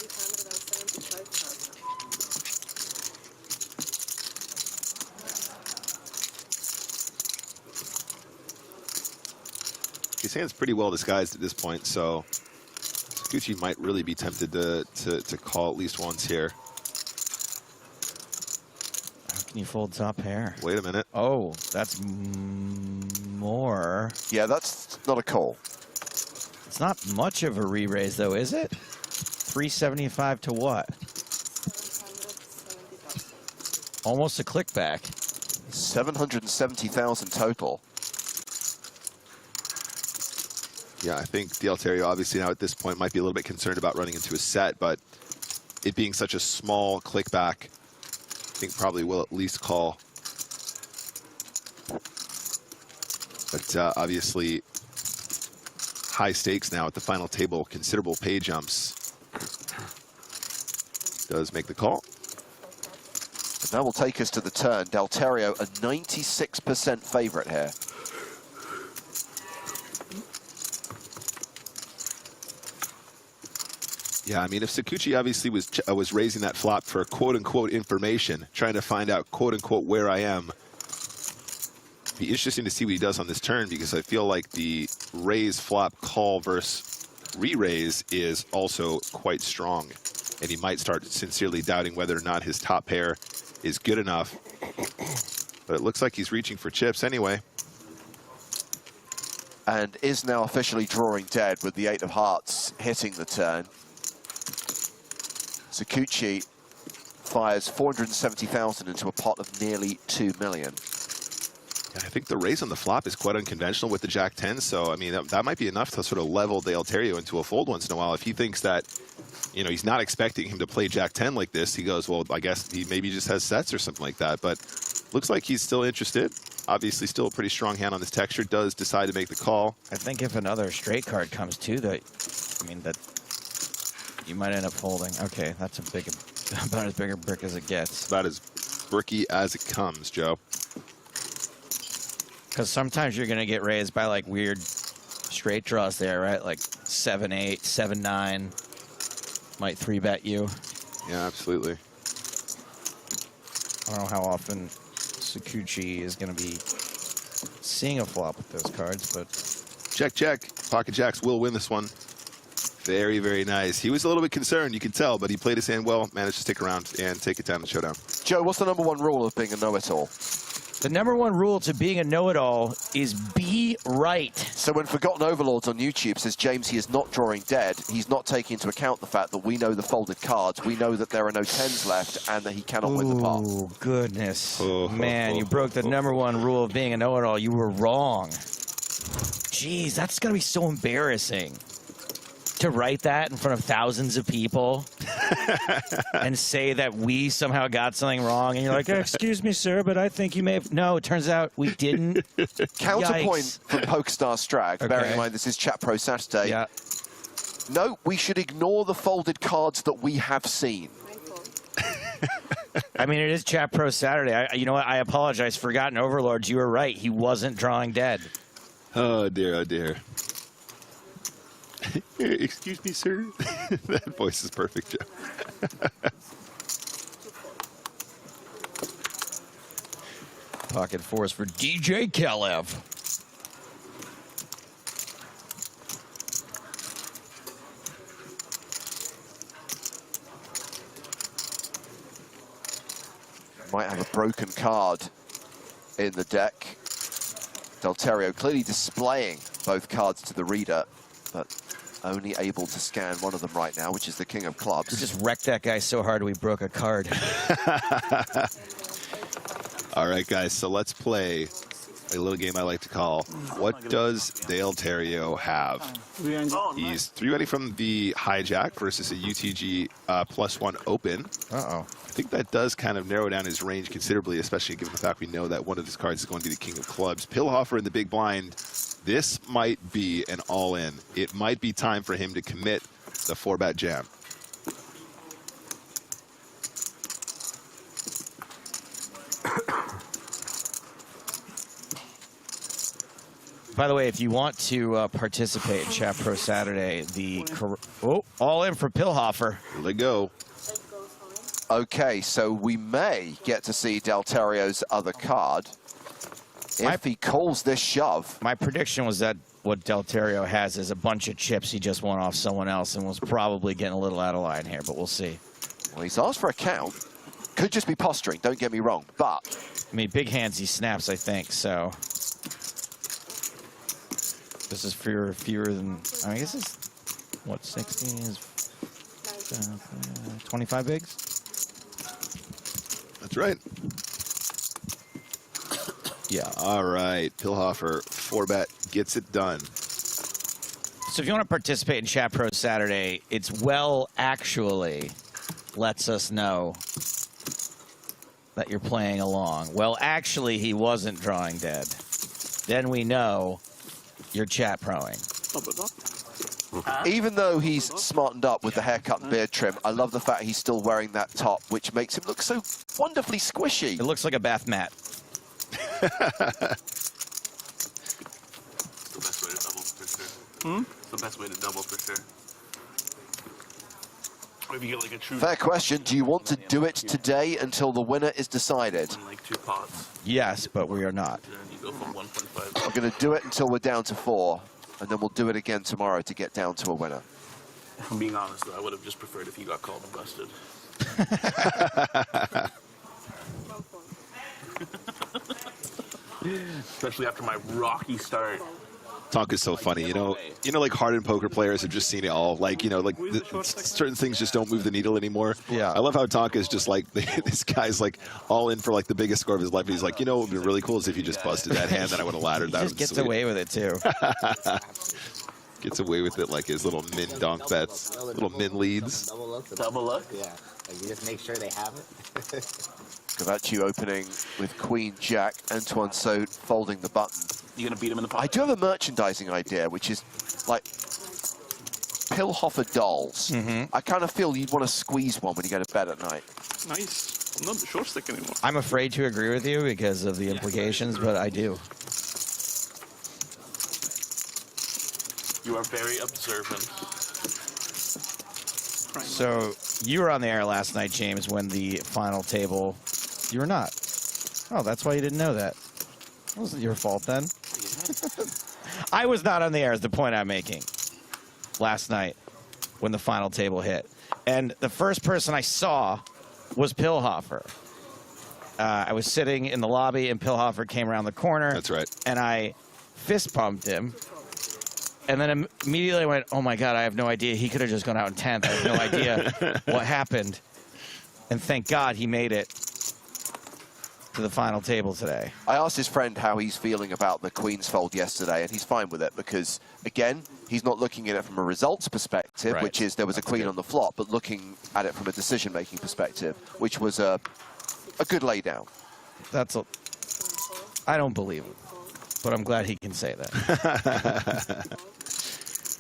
His hand's pretty well disguised at this point, so Sakuchi might really be tempted to call at least once here. Can you fold top pair? Wait a minute. Oh, that's more. Yeah, that's not a call. It's not much of a re-raise, though, is it? 375 to what? Almost a click back. 770,000 total. Yeah, I think Del Terrio obviously now at this point might be a little bit concerned about running into a set, but it being such a small click back, I think probably will at least call. But obviously, high stakes now at the final table, considerable pay jumps. Does make the call. And that will take us to the turn. Del Terrio, a 96% favorite here. Yeah, I mean, if Sakuchi obviously was raising that flop for quote-unquote information, trying to find out quote-unquote where I am, it'd be interesting to see what he does on this turn, because I feel like the raise flop call versus re-raise is also quite strong, and he might start sincerely doubting whether or not his top pair is good enough. But it looks like he's reaching for chips anyway. And is now officially drawing dead with the 8 of hearts hitting the turn. Sakuchi fires 470,000 into a pot of nearly 2 million. Yeah, I think the raise on the flop is quite unconventional with the Jack-10, so I mean that might be enough to sort of level Del Terrio into a fold once in a while. If he thinks that, you know, he's not expecting him to play Jack-10 like this, he goes, well, I guess he maybe just has sets or something like that. But looks like he's still interested. Obviously, still a pretty strong hand on this texture. Does decide to make the call. I think if another straight card comes too, that you might end up folding. Okay, that's about as big a brick as it gets. About as bricky as it comes, Joe. Because sometimes you're going to get raised by like weird straight draws there, right? Like 7-8, 7-9 might 3-bet you. Yeah, absolutely. I don't know how often Sakuchi is going to be seeing a flop with those cards, but check, check. Pocket jacks will win this one. Very, very nice. He was a little bit concerned, you can tell, but he played his hand well, managed to stick around and take it down in showdown. Joe, what's the #1 rule of being a know-it-all? The #1 rule to being a know-it-all is be right. So when Forgotten Overlords on YouTube says James, he is not drawing dead, he's not taking into account the fact that we know the folded cards, we know that there are no 10s left, and that he cannot win the pot. Oh, goodness. Man, you broke the #1 rule of being a know-it-all. You were wrong. Jeez, that's going to be so embarrassing. To write that in front of thousands of people and say that we somehow got something wrong, and you're like, excuse me, sir, but I think you may have... No, it turns out we didn't. Counterpoint Yikes. from PokerStar Strag, Okay. bearing in mind this is Chat Pro Saturday. Yeah. No, we should ignore the folded cards that we have seen. I mean, it is Chat Pro Saturday. You know what? I apologize. Forgotten Overlords, you were right. He wasn't drawing dead. Oh, dear, oh, dear. Excuse me, sir. That voice is perfect, Joe. Pocket fours for DJ Kalev. Might have a broken card in the deck. Del Terrio clearly displaying both cards to the reader, but only able to scan one of them right now, which is the King of Clubs. We just wrecked that guy so hard we broke a card. All right, guys, so let's play a little game I like to call, what does Del Terrio have? He's 3-betting from the hijack versus a UTG +1 open. Uh-oh. I think that does kind of narrow down his range considerably, especially given the fact we know that one of his cards is going to be the King of Clubs. Pillhofer in the big blind. This might be an all-in. It might be time for him to commit the 4-bet jam. By the way, if you want to participate in Chat Pro Saturday, all in for Pillhofer. Let go. Okay, so we may get to see Del Terrio's other card if he calls this shove. My prediction was that what Del Terrio has is a bunch of chips he just won off someone else and was probably getting a little out of line here, but we'll see. Well, he's asked for a count. Could just be posturing, don't get me wrong, but... I mean, big hands, he snaps, I think, so... This is fewer than... I mean, I guess it's... What, 16 is... 25 bigs? That's right. Yeah. All right. Pilhofer, 4-bet, gets it done. So if you want to participate in Chat Pro Saturday, it's well actually lets us know that you're playing along. Well, actually, he wasn't drawing dead. Then we know you're chat proing. Even though he's smartened up with the haircut and beard trim, I love the fact he's still wearing that top, which makes him look so wonderfully squishy. It looks like a bath mat. The best way to double for sure. It's the best way to double for sure. Or if you get like a true... Fair question. Do you want to do it today until the winner is decided? Like 2 pots. Yes, but we are not. Then you go from 1.5. We're going to do it until we're down to 4, and then we'll do it again tomorrow to get down to a winner. If I'm being honest, though, I would have just preferred if you got called and busted. Especially after my rocky start. Tonk is so funny, you know, like hardened poker players have just seen it all. Like, you know, like certain things just don't move the needle anymore. Yeah. I love how Tonk is just like, this guy's like all in for like the biggest score of his life. He's like, you know, what would be really cool is if you just busted that hand, then I would have laddered that. He just gets away with it too. Gets away with it like his little min donk bets, little min leads. Double luck? Yeah, like you just make sure they have it. Cavaccio opening with Queen Jack, Antoine Saut folding the button. You're going to beat him in the pocket? I do have a merchandising idea, which is like Pilhofer dolls. I kind of feel you'd want to squeeze one when you go to bed at night. Nice. I'm not the short stick anymore. I'm afraid to agree with you because of the implications, but I do. You are very observant. So you were on the air last night, James, when the final table... You were not. Oh, that's why you didn't know that. It wasn't your fault then. I was not on the air is the point I'm making last night when the final table hit. And the first person I saw was Pilhofer. I was sitting in the lobby and Pilhofer came around the corner. That's right. And I fist pumped him. And then immediately I went, oh my God, I have no idea. He could have just gone out in 10th. I have no idea what happened. And thank God he made it to the final table today. I asked his friend how he's feeling about the Queen's fold yesterday, and he's fine with it because, again, he's not looking at it from a results perspective, Right. which is there was a Queen on the flop, but looking at it from a decision-making perspective, which was a good laydown. I don't believe it, but I'm glad he can say that.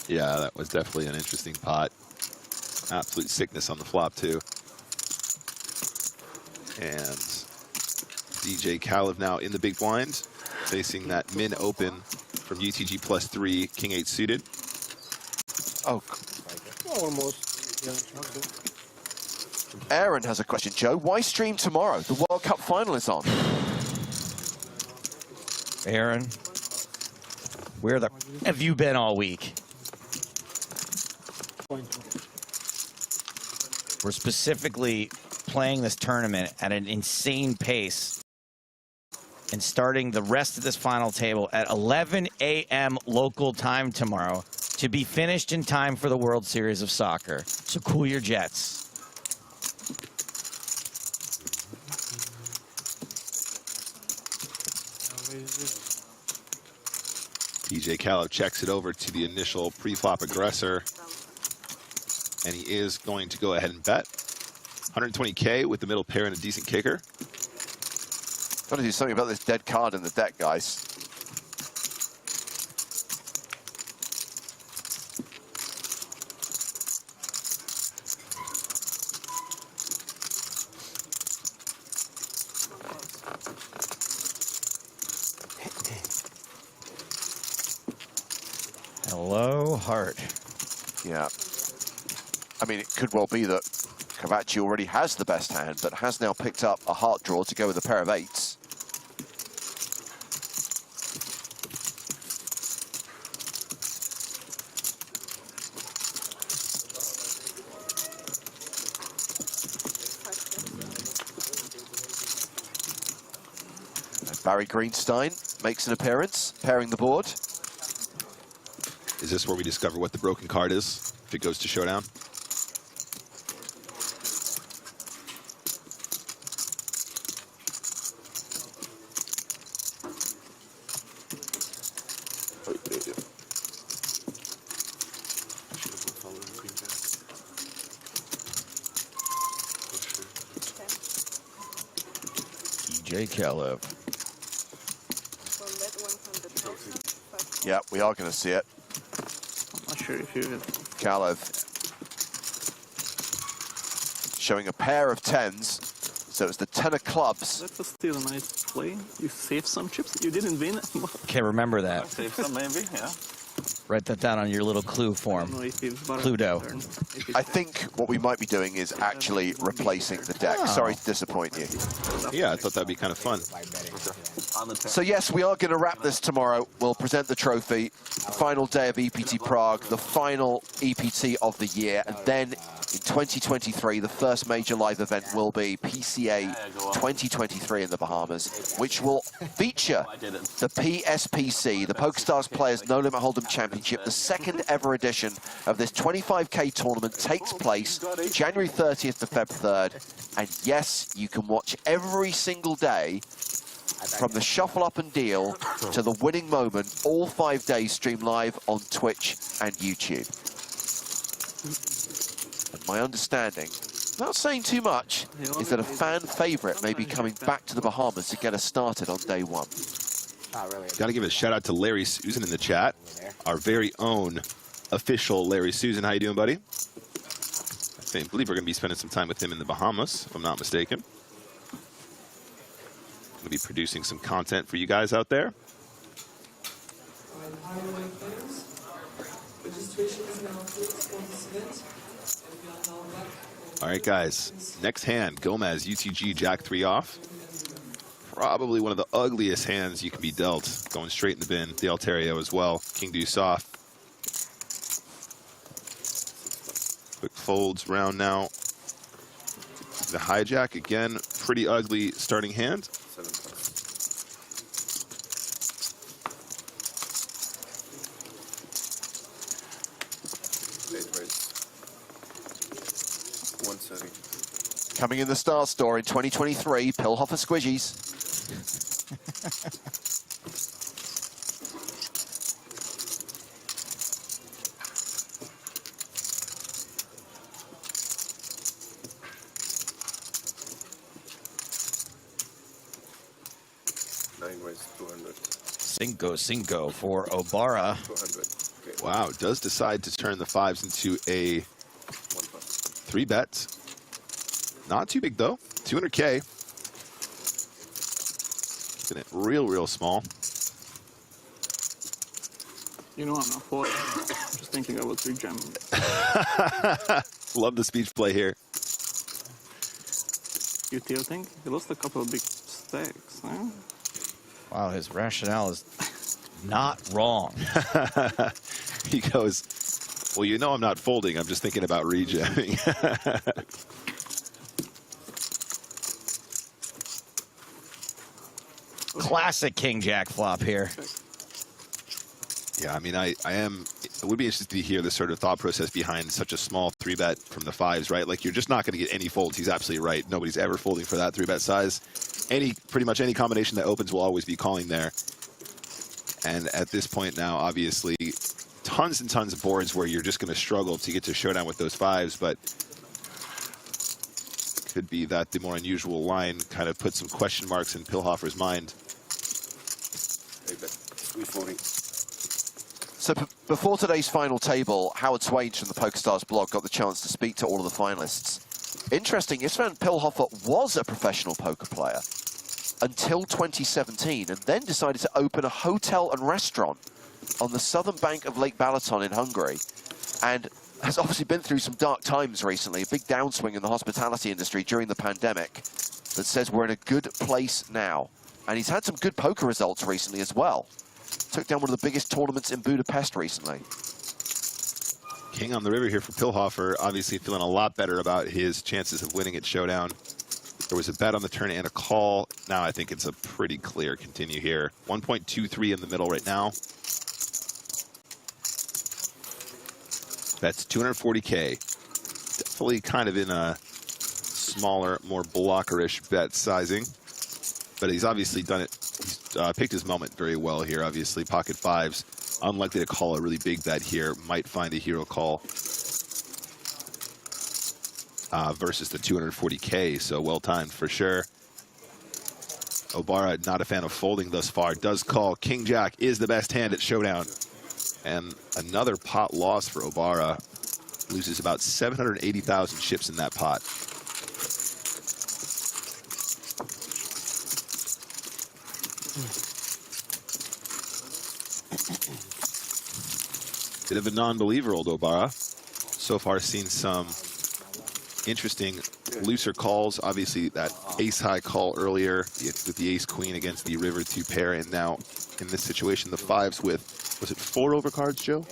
Yeah, that was definitely an interesting pot. Absolute sickness on the flop, too. And DJ Kalev now in the big blind, facing that min open from UTG +3, King 8 suited. Oh, Almost. Yeah. Aaron has a question, Joe. Why stream tomorrow? The World Cup final is on. Aaron, where the have you been all week? We're specifically playing this tournament at an insane pace and starting the rest of this final table at 11 a.m. local time tomorrow to be finished in time for the World Series of Soccer. So cool your jets. DJ Kalev checks it over to the initial pre-flop aggressor. And he is going to go ahead and bet. 120K with the middle pair and a decent kicker. Got to do something about this dead card in the deck, guys. Hello, heart. Yeah. I mean, it could well be that Cavaccio already has the best hand, but has now picked up a heart draw to go with a pair of 8s. Barry Greenstein makes an appearance, pairing the board. Is this where we discover what the broken card is if it goes to showdown? TJ Kalev. Yeah, we are going to see it. I'm not sure if you... Kalev showing a pair of 10s. So it's the 10 of clubs. That was still a nice play. You saved some chips. You didn't win. Okay, remember that. Save some maybe, yeah. Write that down on your little clue form. Cluedo. I think what we might be doing is actually replacing the deck. Oh. Sorry to disappoint you. Yeah, I thought that'd be kind of fun. So yes, we are going to wrap this tomorrow. We'll present the trophy. Final day of EPT Prague, the final EPT of the year. And then in 2023, the first major live event will be PCA 2023 in the Bahamas, which will feature the PSPC, the PokerStars Players No Limit Hold'em Championship. The second ever edition of this 25K tournament takes place January 30th to Feb 3rd. And yes, you can watch every single day from the shuffle up and deal to the winning moment, all 5 days stream live on Twitch and YouTube. And my understanding, not saying too much, is that a fan favorite may be coming back to the Bahamas to get us started on day one. Got to give a shout out to Larry Susan in the chat, our very own official Larry Susan. How you doing, buddy? I believe we're going to be spending some time with him in the Bahamas, if I'm not mistaken. Going to be producing some content for you guys out there. All right, guys. Next hand, Gomez, UTG, Jack 3 off. Probably one of the ugliest hands you can be dealt. Going straight in the bin. The Alterio as well. King Deuce off. Quick folds round now. The hijack, again, pretty ugly starting hand. Coming in the Star Store in 2023, Pillhofer Squishies. Cinco for Obara. Wow, does decide to turn the 5s into a 3-bet. Not too big though, 200K. Keeping it real small. You know I'm not for it. Just thinking I was rejamming. Love the speech play here. You tilting? He lost a couple of big stacks, huh? Wow, his rationale is not wrong. He goes, well, you know I'm not folding. I'm just thinking about rejamming. Classic King Jack flop here. Yeah, I mean, I would be interested to hear the sort of thought process behind such a small 3-bet from the 5s, right? Like, you're just not going to get any folds. He's absolutely right. Nobody's ever folding for that 3-bet size. Pretty much any combination that opens will always be calling there. And at this point now, obviously, tons and tons of boards where you're just going to struggle to get to showdown with those 5s, but could be that the more unusual line kind of put some question marks in Pillhofer's mind. So before today's final table, Howard Swains from the PokerStars blog got the chance to speak to all of the finalists. Interesting, Istvan Pillhofer was a professional poker player until 2017 and then decided to open a hotel and restaurant on the southern bank of Lake Balaton in Hungary, and has obviously been through some dark times recently, a big downswing in the hospitality industry during the pandemic that says we're in a good place now. And he's had some good poker results recently as well. Took down one of the biggest tournaments in Budapest recently. King on the river here for Pillhofer, obviously feeling a lot better about his chances of winning at showdown. There was a bet on the turn and a call. Now I think it's a pretty clear continue here. 1.23 in the middle right now. That's 240K. Definitely kind of in a smaller, more blockerish bet sizing. But he's obviously done it. He's picked his moment very well here, obviously. Pocket fives. Unlikely to call a really big bet here. Might find a hero call versus the 240K. So well timed for sure. Obara, not a fan of folding thus far. Does call. King Jack is the best hand at Showdown. And another pot loss for Obara. Loses about 780,000 chips in that pot. Bit of a non-believer, old Obara. So far seen some interesting looser calls. Obviously that ace-high call earlier with the ace-queen against the river 2 pair. And now in this situation, the fives with, was it 4 overcards, Joe?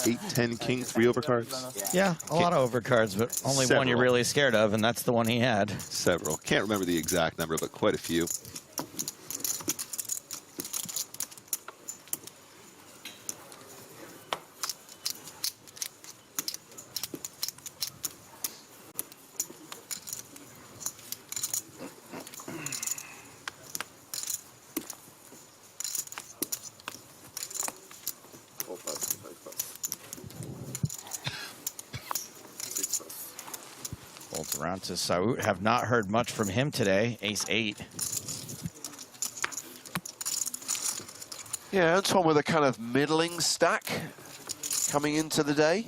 8, 10, king, 3 overcards? Yeah, a lot of overcards, but only Several. one you're really scared of, and that's the one he had. Several. Can't remember the exact number, but quite a few. Folds around to Saout. Have not heard much from him today. Ace-8. Yeah, Antoine with a kind of middling stack coming into the day.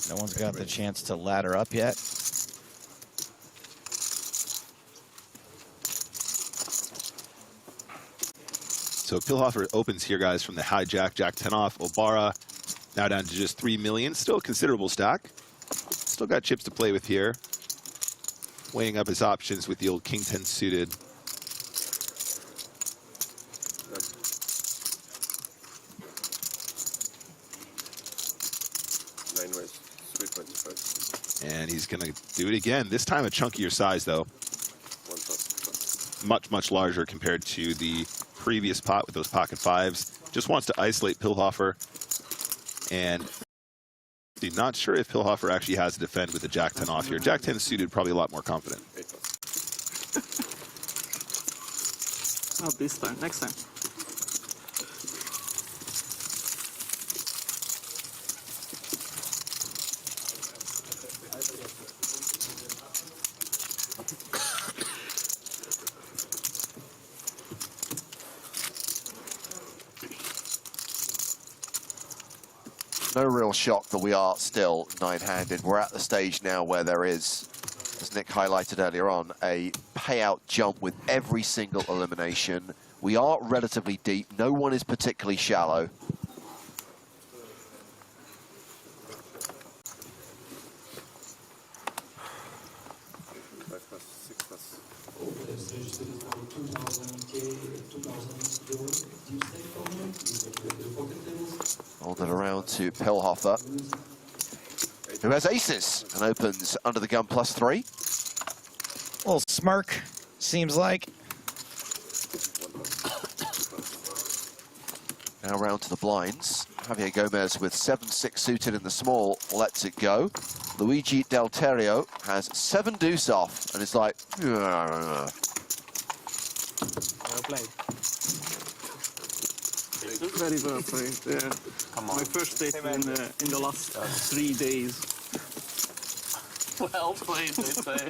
No one's got the chance to ladder up yet. So Pilhofer opens here, guys, from the high jack, jack 10 off. Obara now down to just 3 million. Still a considerable stack. Still got chips to play with here. Weighing up his options with the old king 10 suited. And he's going to do it again. This time a chunkier size, though. Much, much larger compared to the previous pot with those pocket fives. Just wants to isolate Pilhofer. And not sure if Pilhofer actually has to defend with the jack 10 off here. Jack 10 suited, probably a lot more confident. Not this time, next time. No real shock that we are still 9-handed. We're at the stage now where there is, as Nick highlighted earlier on, a payout jump with every single elimination. We are relatively deep. No one is particularly shallow. Hold it around to Pilhofer, who has aces and opens under the gun +3. Little smirk, seems like. Now round to the blinds. Javier Gomez with 7-6 suited in the small lets it go. Luigi Del Terrio has 7 deuce off and it's like, Well played. Very well played. Yeah. Come on. My first date in the last 3 days. Well played, they say.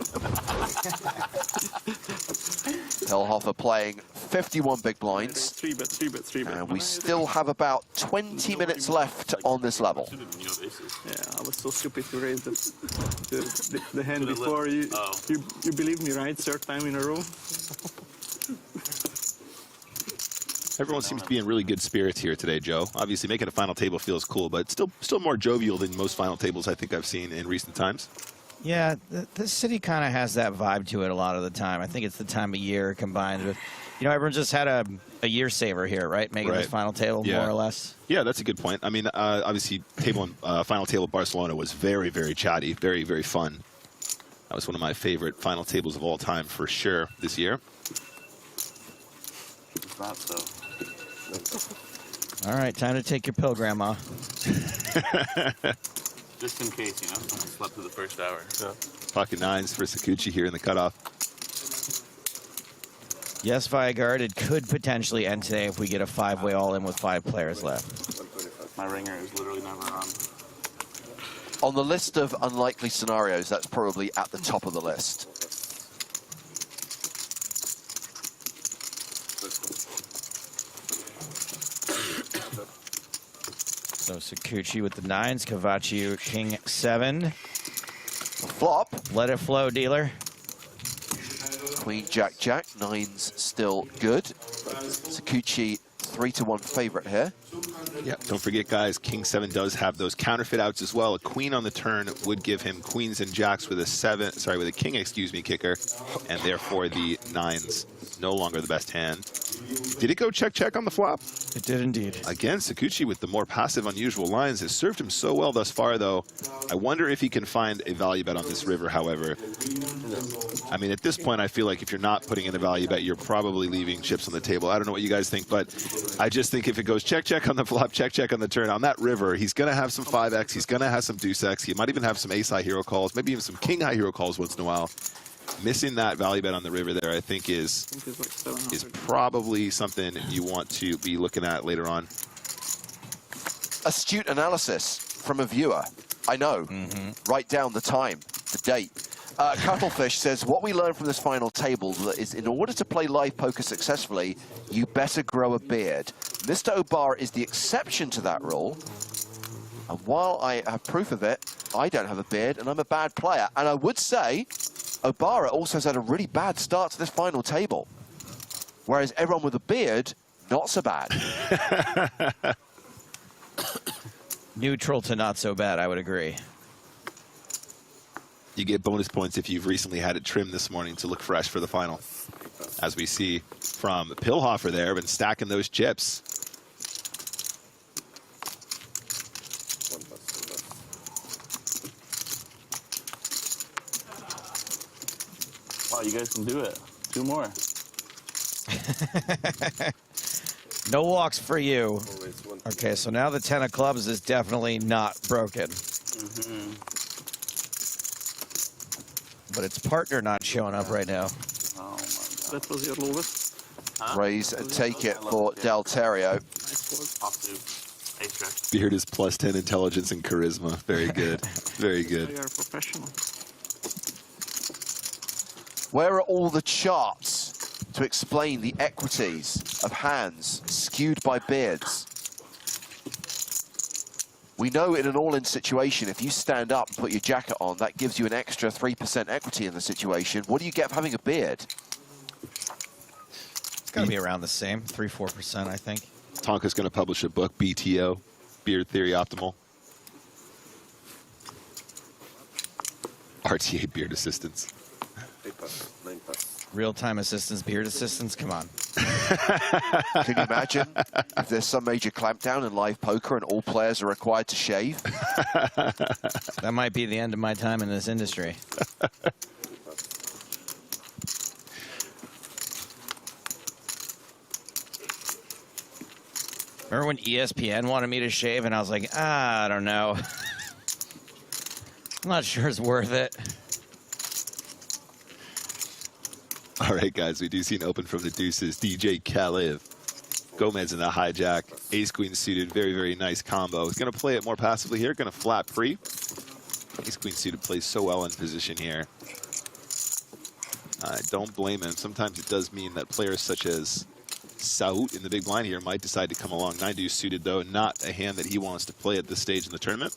Pilhofer playing 51 big blinds. 3 bet. And we still have about 20 minutes left on this level. Yeah, I was so stupid to raise the hand before. You believe me, right? 3rd time in a row. Everyone seems to be in really good spirits here today, Joe. Obviously, making a final table feels cool, but still more jovial than most final tables I think I've seen in recent times. Yeah, this city kind of has that vibe to it a lot of the time. I think it's the time of year combined with, you know, everyone just had a year saver here, right? Making this final table, more or less. Yeah, that's a good point. I mean, obviously, final table Barcelona was very, very chatty, very, very fun. That was one of my favorite final tables of all time for sure this year. Not so. All right, time to take your pill, Grandma. Just in case, you know, someone slept through the first hour. Yeah. Pocket nines for Sakuchi here in the cutoff. Yes, Viagard, it could potentially end today if we get a 5-way all-in with 5 players left. My ringer is literally never on. On the list of unlikely scenarios, that's probably at the top of the list. So Sakuchi with the 9s, Cavachi King 7. Flop. Let it flow, dealer. Queen, Jack, Jack. 9's still good. Sakuchi 3-1 favorite here. Yeah, don't forget, guys, King 7 does have those counterfeit outs as well. A queen on the turn would give him queens and jacks with a king, kicker, and therefore the 9's no longer the best hand. Did it go check on the flop? It did indeed. Again, Sakuchi with the more passive, unusual lines has served him so well thus far, though. I wonder if he can find a value bet on this river, however. I mean, at this point, I feel like if you're not putting in a value bet, you're probably leaving chips on the table. I don't know what you guys think, but I just think if it goes check on the flop, check on the turn, on that river, he's going to have some 5x, he's going to have some deuce x, he might even have some ace high hero calls, maybe even some king high hero calls once in a while. Missing that value bet on the river there, I think is probably something you want to be looking at later on. Astute analysis from a viewer. I know. Write down the time, the date. Cuttlefish says, what we learned from this final table is in order to play live poker successfully, you better grow a beard. Mr. O'Barr is the exception to that rule. And while I have proof of it, I don't have a beard and I'm a bad player. And I would say, O'Barr also has had a really bad start to this final table. Whereas everyone with a beard, not so bad. Neutral to not so bad, I would agree. You get bonus points if you've recently had it trimmed this morning to look fresh for the final. As we see from Pillhofer there, been stacking those chips. Wow, you guys can do it. 2 more. No walks for you. Okay, so now the 10 of clubs is definitely not broken. But its partner not showing up right now. Oh my God. That was your lowest. Raise and take it for Delterio. Beard is +10 intelligence and charisma. Very good. Very good. They are professional. Where are all the charts to explain the equities of hands skewed by beards? We know in an all-in situation, if you stand up and put your jacket on, that gives you an extra 3% equity in the situation. What do you get for having a beard? It's got to be around the same, 3-4%, I think. Tonka's going to publish a book, BTO, Beard Theory Optimal. RTA Beard Assistance. Real-time assistance, beard assistance, come on. Can you imagine if there's some major clampdown in live poker and all players are required to shave? That might be the end of my time in this industry. Remember when ESPN wanted me to shave and I was like, I don't know. I'm not sure it's worth it. All right, guys, we do see an open from the deuces. DJ Kalev. Gomez in the hijack. Ace-Queen suited. Very, very nice combo. He's going to play it more passively here. Going to flat free. Ace-Queen suited plays so well in position here. I don't blame him. Sometimes it does mean that players such as Saut in the big blind here might decide to come along. 9-deuce suited, though, not a hand that he wants to play at this stage in the tournament.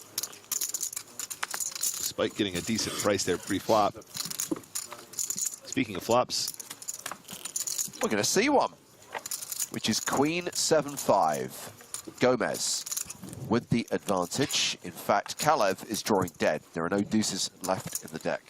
Despite getting a decent price there pre-flop. Speaking of flops, we're going to see one, which is Queen 7-5. Gomez. with the advantage. In fact, Kalev is drawing dead. There are no deuces left in the deck.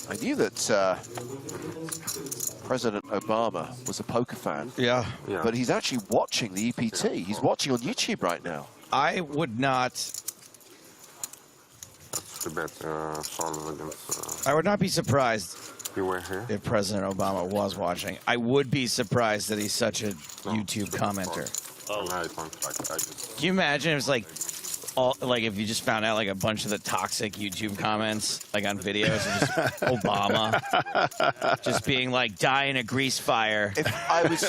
I knew that President Obama was a poker fan. Yeah. But he's actually watching the EPT. He's watching on YouTube right now. I would not... I would not be surprised if President Obama was watching. I would be surprised that he's such a YouTube commenter. Can you imagine if it's like... if you just found out like a bunch of the toxic YouTube comments like on videos of just Obama just being like die in a grease fire. If I was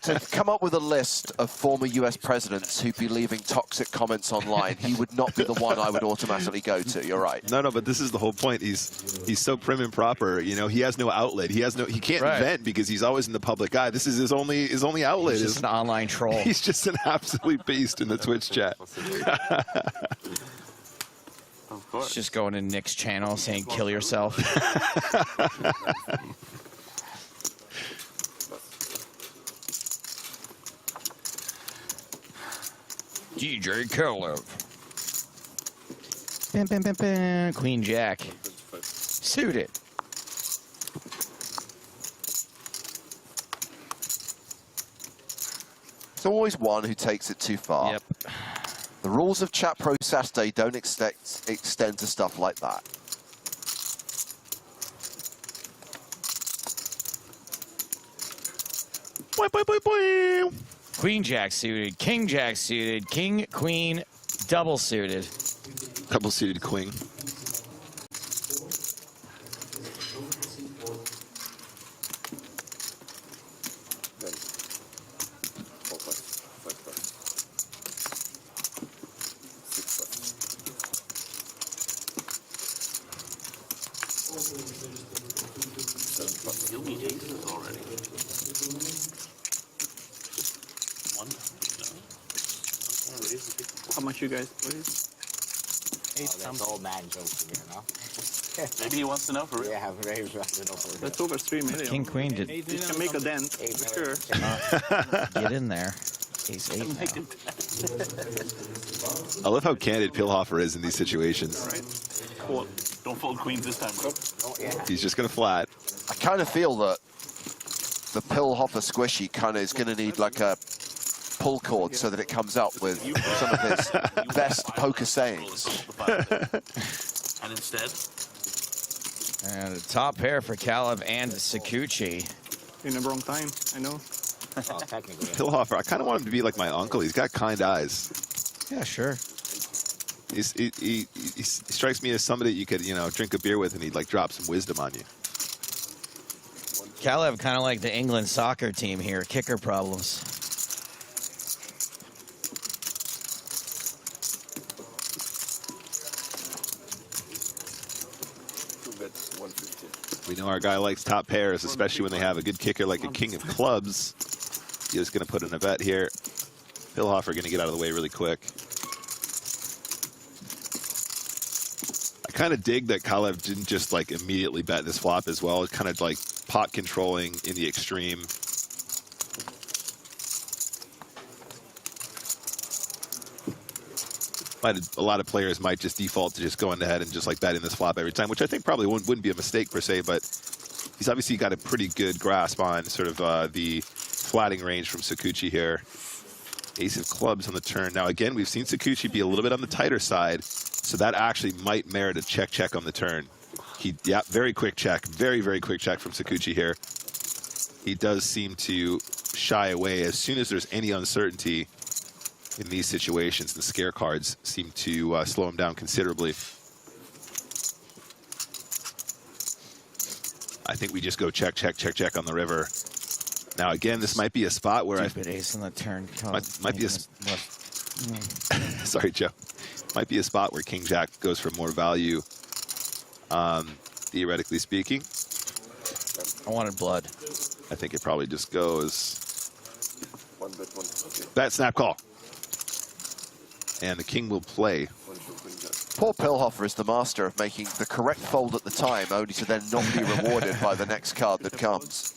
to come up with a list of former US presidents who'd be leaving toxic comments online, he would not be the one I would automatically go to. You're right. No, but this is the whole point. He's so prim and proper. You know, he has no outlet. He can't vent because he's always in the public eye. This is his only outlet. He's just an online troll. He's just an absolute beast in the Twitch chat. It's just going to Nick's channel saying kill yourself. DJ Kalev. Bam, bam, bam, bam. Queen Jack. Suited. There's always one who takes it too far. Yep. The rules of Chat Pro Saturday don't extend to stuff like that. Queen Jack suited, King Jack suited, King, Queen, double suited. Double suited Queen. You'll be aces already. How much you guys play? That's old man jokes here, no? Maybe he wants to know for real. Yeah, very wants to know for real. That's over 3 million. King Queen did. You can make a dent, for sure. Get in there. Ace 8 now. I love how candid Pilhofer is in these situations. Right. Cool. Don't fold queens this time, bro. He's just going to flat. I kind of feel that the Pilhofer squishy kind of is going to need like a pull cord so that it comes up with some of his best poker sayings. And instead? And a top pair for Kalev and Sakuchi. In the wrong time, I know. Pilhofer, I kind of want him to be like my uncle. He's got kind eyes. Yeah, sure. He strikes me as somebody you could, drink a beer with and he'd like drop some wisdom on you. Kalev kind of like the England soccer team here, kicker problems. We know our guy likes top pairs, especially when they have a good kicker like a king of clubs. He's just going to put in a bet here. Pilhofer going to get out of the way really quick. I kind of dig that Kalev didn't just like immediately bet this flop as well. It's kind of like pot controlling in the extreme. A lot of players might just default to just going ahead and just like betting this flop every time, which I think probably wouldn't be a mistake per se, but he's obviously got a pretty good grasp on sort of the flatting range from Sakuchi here. Ace of clubs on the turn. Now again, we've seen Sakuchi be a little bit on the tighter side, so that actually might merit a check on the turn. Yeah, very quick check, very quick check from Sakuchi here. He does seem to shy away as soon as there's any uncertainty in these situations. The scare cards seem to slow him down considerably. I think we just go check on the river. Now again, this might be a spot where ace on the turn. Might be a sorry, Joe. Might be a spot where King Jack goes for more value, theoretically speaking. I wanted blood. I think it probably just goes That snap call. And the king will play. Poor Pilhofer is the master of making the correct fold at the time, only to then not be rewarded by the next card that comes.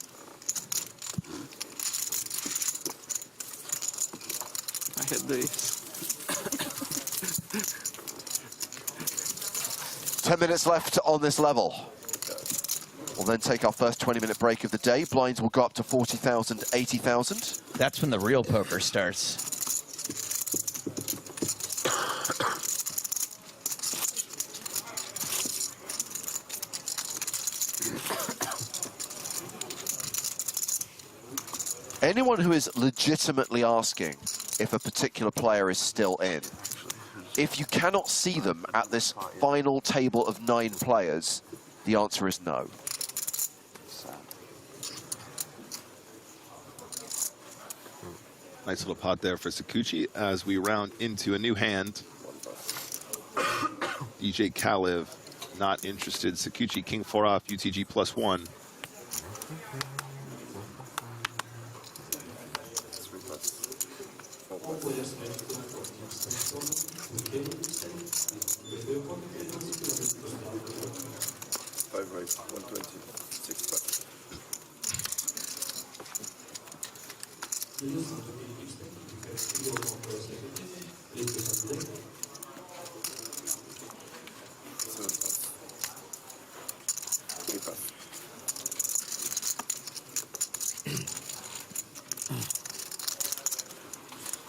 I had this. 10 minutes left on this level. We'll then take our first 20-minute break of the day. Blinds will go up to 40,000, 80,000. That's when the real poker starts. Anyone who is legitimately asking if a particular player is still in, if you cannot see them at this final table of 9 players, the answer is no. Nice little pot there for Sakuchi as we round into a new hand. EJ Kalev not interested. Sakuchi, king 4 off, UTG +1.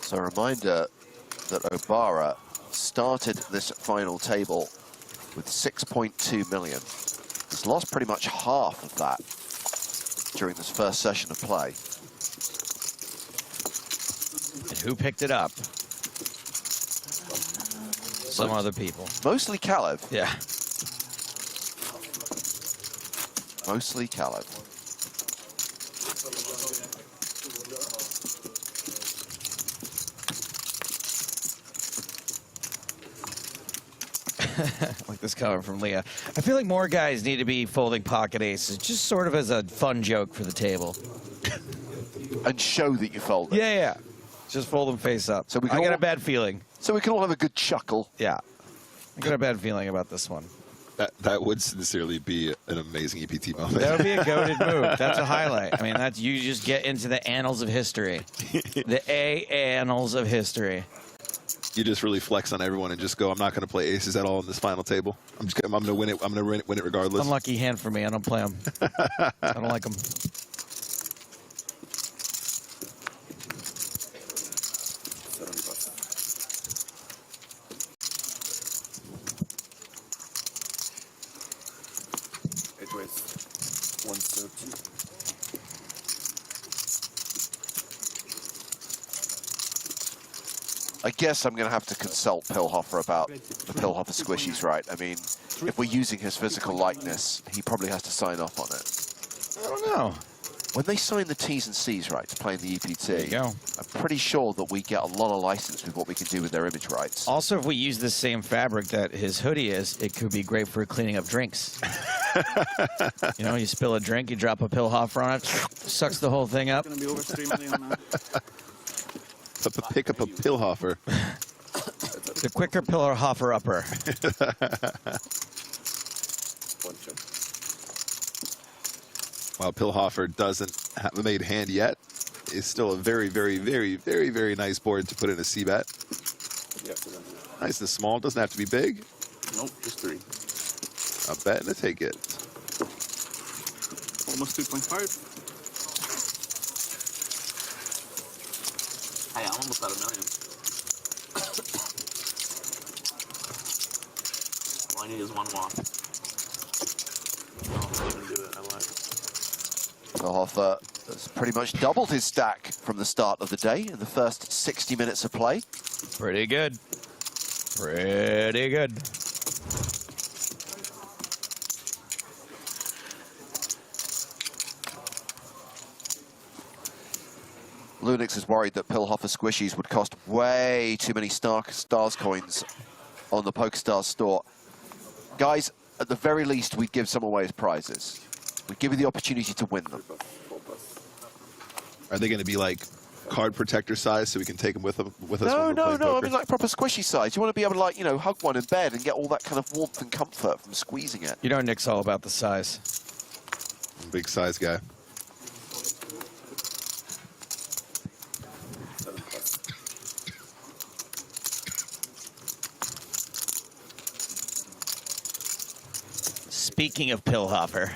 So a reminder that Obara started this final table with 6.2 million. He's lost pretty much half of that during this first session of play. And who picked it up? Some other people. Mostly Kalev. Yeah. Mostly Kalev. Like this comment from Leah. I feel like more guys need to be folding pocket aces, just sort of as a fun joke for the table. And show that you fold it. Yeah, yeah. Just fold them face up. So I got a bad feeling. So we can all have a good chuckle. Yeah. I got a bad feeling about this one. That would sincerely be an amazing EPT moment. That would be a goated move. That's a highlight. I mean, that's you just get into the annals of history. The annals of history. You just really flex on everyone and just go, I'm not going to play aces at all in this final table. I'm going to win it. I'm going to win it regardless. Unlucky hand for me. I don't play them. I don't like them. It was 130. I guess I'm going to have to consult Pilhofer about the Pilhofer squishies, right? I mean, if we're using his physical likeness, he probably has to sign off on it. I don't know. When they sign the T's and C's, right, to play in the EPT, there you go. I'm pretty sure that we get a lot of license with what we can do with their image rights. Also, if we use the same fabric that his hoodie is, it could be great for cleaning up drinks. You know, you spill a drink, you drop a Pilhofer on it, sucks the whole thing up. It's going to be over 3 million now. Pick up a Pilhofer. The quicker Pilhofer upper. While Pilhofer doesn't have a made hand yet, it's still a very, very, very, very, very nice board to put in a C-bet. Nice and small. Doesn't have to be big. Nope, just 3. A bet and a take it. Almost 2.5. Hey, I'm almost at 1 million. All I need is 1 walk. I'll even do it. I lied. Pilhofer has pretty much doubled his stack from the start of the day in the first 60 minutes of play. Pretty good. Pretty good. Lunix is worried that Pilhofer squishies would cost way too many Stars coins on the PokerStars store. Guys, at the very least, we'd give some away as prizes. We'd give you the opportunity to win them. Are they going to be like card protector size so we can take them with us No, when we're playing no. I poker? mean, like proper squishy size. You want to be able to, like, you know, hug one in bed and get all that kind of warmth and comfort from squeezing it. You know, Nick's all about the size. I'm a big size guy. Speaking of Pillhopper.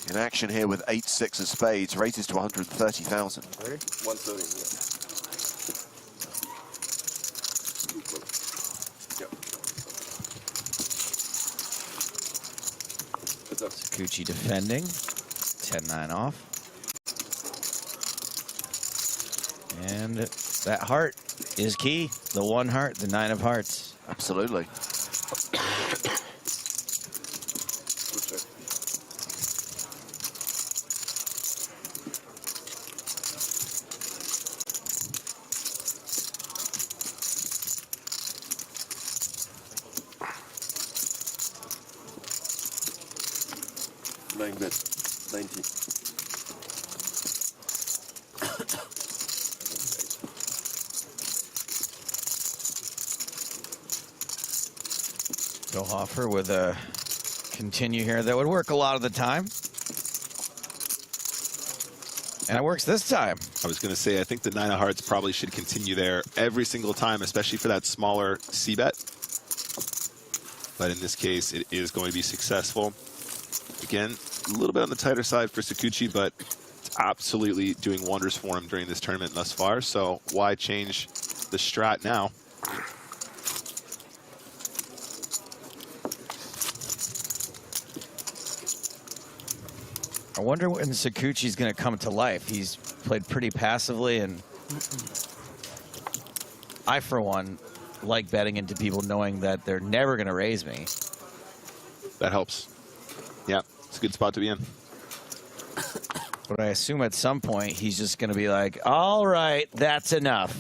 In action here with 8-6 of spades, raises to 130,000. 130, yeah. Sakuchi defending. 10-9 off. And that heart is key. The one heart, the 9 of hearts. Absolutely. Nine bet, 90. Pillhopper with a continue here. That would work a lot of the time. And it works this time. I was going to say, I think the 9 of hearts probably should continue there every single time, especially for that smaller C-bet. But in this case, it is going to be successful. Again, a little bit on the tighter side for Sakuchi, but it's absolutely doing wonders for him during this tournament thus far. So why change the strat now? I wonder when Sakuchi's going to come to life. He's played pretty passively, and I, for one, like betting into people knowing that they're never going to raise me. That helps. Yeah, it's a good spot to be in. But I assume at some point he's just going to be like, all right, that's enough.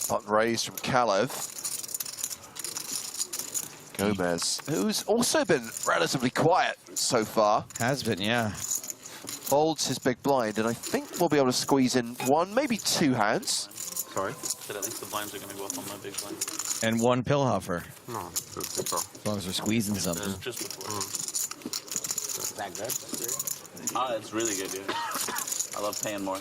Button raised from Kalev. Gomez, who's also been relatively quiet so far. Has been, yeah. Folds his big blind, and I think we'll be able to squeeze in one, maybe 2 hands. Sorry? But at least the blinds are going to go up on my big blind. And one Pillhopper. No, As long as we're squeezing something. Just before. Is that good? Ah, it's really good, dude. I love paying more.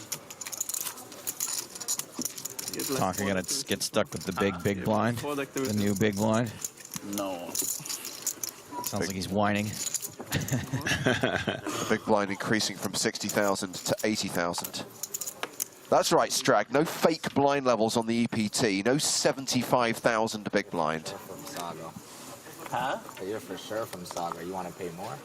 Tonka gonna get stuck with the big blind, the new big blind. No. Sounds like he's whining. Big blind increasing from 60,000 to 80,000. That's right, Strag. No fake blind levels on the EPT. No 75,000 big blind. From Saga. Huh? You're for sure from Saga. You want to pay more?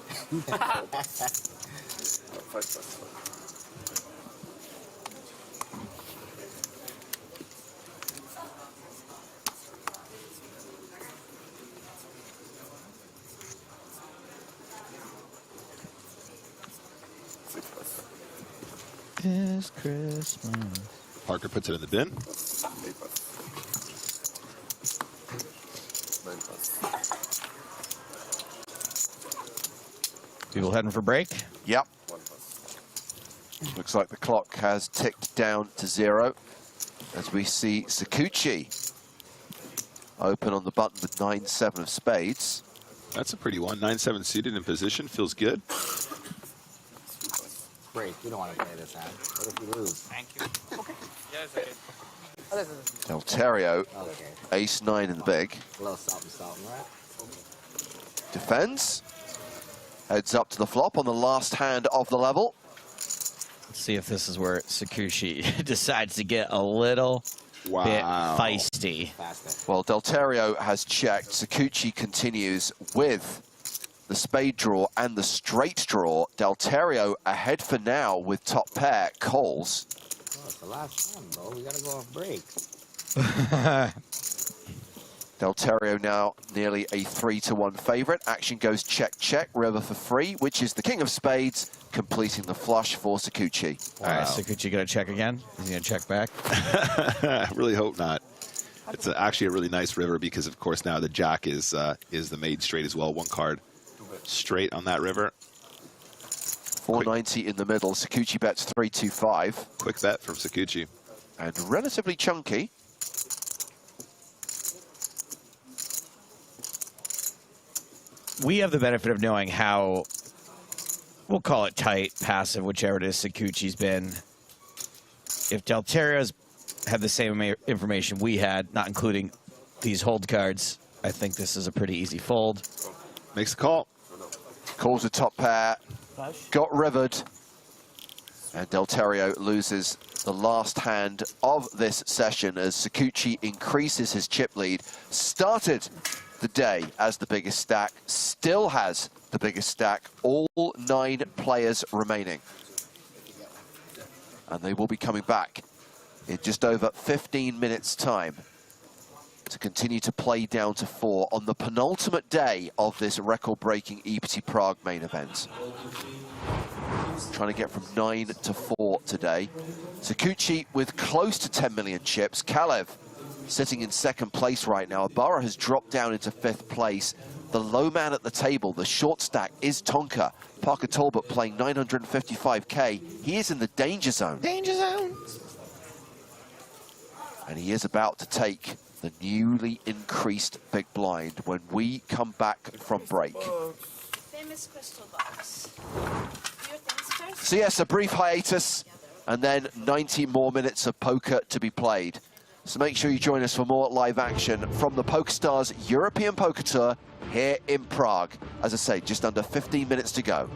It's Christmas. Parker puts it in the bin. People heading for break? Yep. Looks like the clock has ticked down to 0 as we see Sakuchi open on the button with 9-7 of spades. That's a pretty one. 9-7 suited in position. Feels good. Break. You don't want to play this hand. What if you lose? Thank you. Okay. Yes, I did. Delterio, Okay. ace-9 in the big. A little something, right? Defends. Heads up to the flop on the last hand of the level. Let's see if this is where Sakuchi decides to get a little bit feisty. Well, Delterio has checked. Sakuchi continues with the spade draw and the straight draw. Delterio ahead for now with top pair. Coles. Oh, it's the last time, bro. We gotta go off break. Delterio now nearly a 3-1 favorite. Action goes check, check, river for free, which is the king of spades, completing the flush for Sakuchi. Wow. All right, Sakuchi gonna check again? Is he gonna check back? I really hope not. It's actually a really nice river because, of course, now the jack is the made straight as well. One card straight on that river. 490 in the middle. Sakuchi bets 325. Quick bet from Sakuchi. And relatively chunky. We have the benefit of knowing how, we'll call it tight, passive, whichever it is Sakuchi's been. If Delterio's had the same information we had, not including these hold cards, I think this is a pretty easy fold. Makes a call. Calls a top pair. Got rivered. And Delterio loses the last hand of this session as Sakuchi increases his chip lead. Started the day as the biggest stack, still has the biggest stack, all 9 players remaining. And they will be coming back in just over 15 minutes time to continue to play down to 4 on the penultimate day of this record-breaking EPT Prague main event. Trying to get from 9 to 4 today. Sakuchi with close to 10 million chips. Kalev sitting in second place right now. Ibarra has dropped down into 5th place. The low man at the table, the short stack, is Tonka. Parker Talbot playing 955k. He is in the danger zone. Danger zone! And he is about to take the newly increased big blind when we come back from break. Famous crystal box. So yes, a brief hiatus and then 90 more minutes of poker to be played. So make sure you join us for more live action from the PokerStars European Poker Tour here in Prague. As I say, just under 15 minutes to go.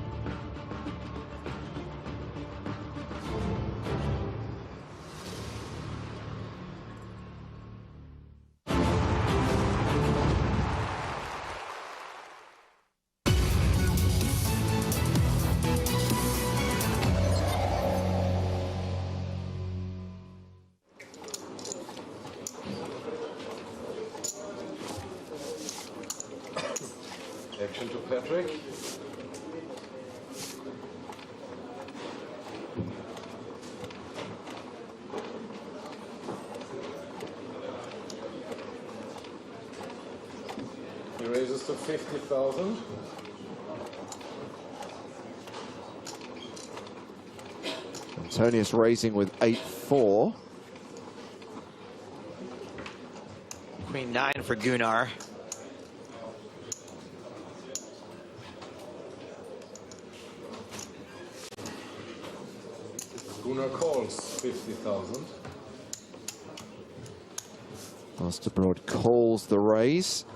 Action to Patrick. He raises to 50,000. Antonius raising with 8-4. Queen 9 for Gunnar. Gunnar calls 50,000. Osterbroad calls the raise.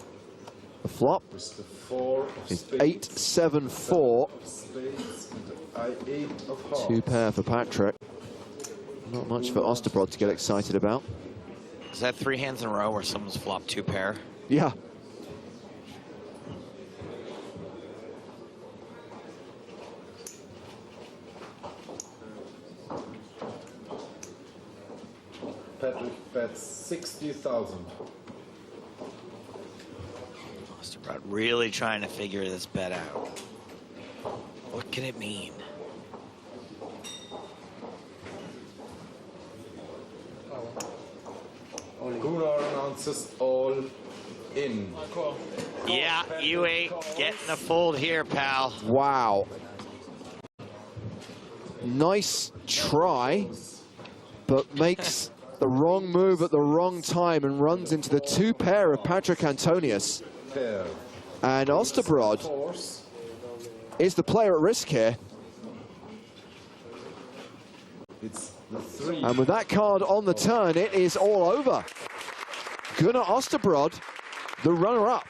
The flop With the 4 of is spades, 8-7-4. spades, and the 8 of hearts. 2 pair for Patrick. Not much for Osterbroad to get excited about. Is that 3 hands in a row where someone's flopped 2 pair? Yeah. Patrick bets 60,000. Osterbroad really trying to figure this bet out. What can it mean? Gunnar announces all in. Yeah, you ain't getting a fold here, pal. Wow. Nice try, but makes the wrong move at the wrong time and runs into the 2 pair of Patrick Antonius. Pair. And Osterbroad is the player at risk here. It's the 3. And with that card on the turn, it is all over. Gunnar Osterbroad, the runner-up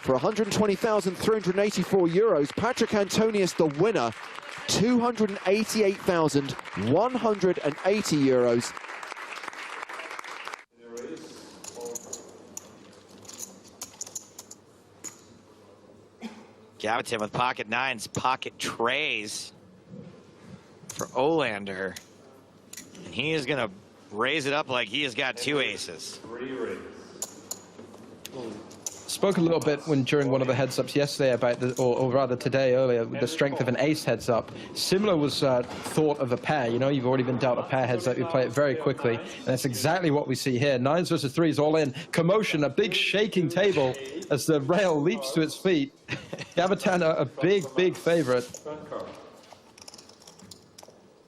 for 120,384 euros. Patrick Antonius, the winner, 288,180 euros. Gavitan with pocket nines, pocket trays for Olander. And he is going to raise it up like he has got two aces. Spoke a little bit during one of the heads-ups yesterday about, or rather today earlier, with the strength of an ace heads-up. Similar was thought of a pair. You know, you've already been dealt a pair heads-up, you play it very quickly, and that's exactly what we see here. Nines versus threes, all in. Commotion, a big shaking table as the rail leaps to its feet. Gavitan, a big favorite.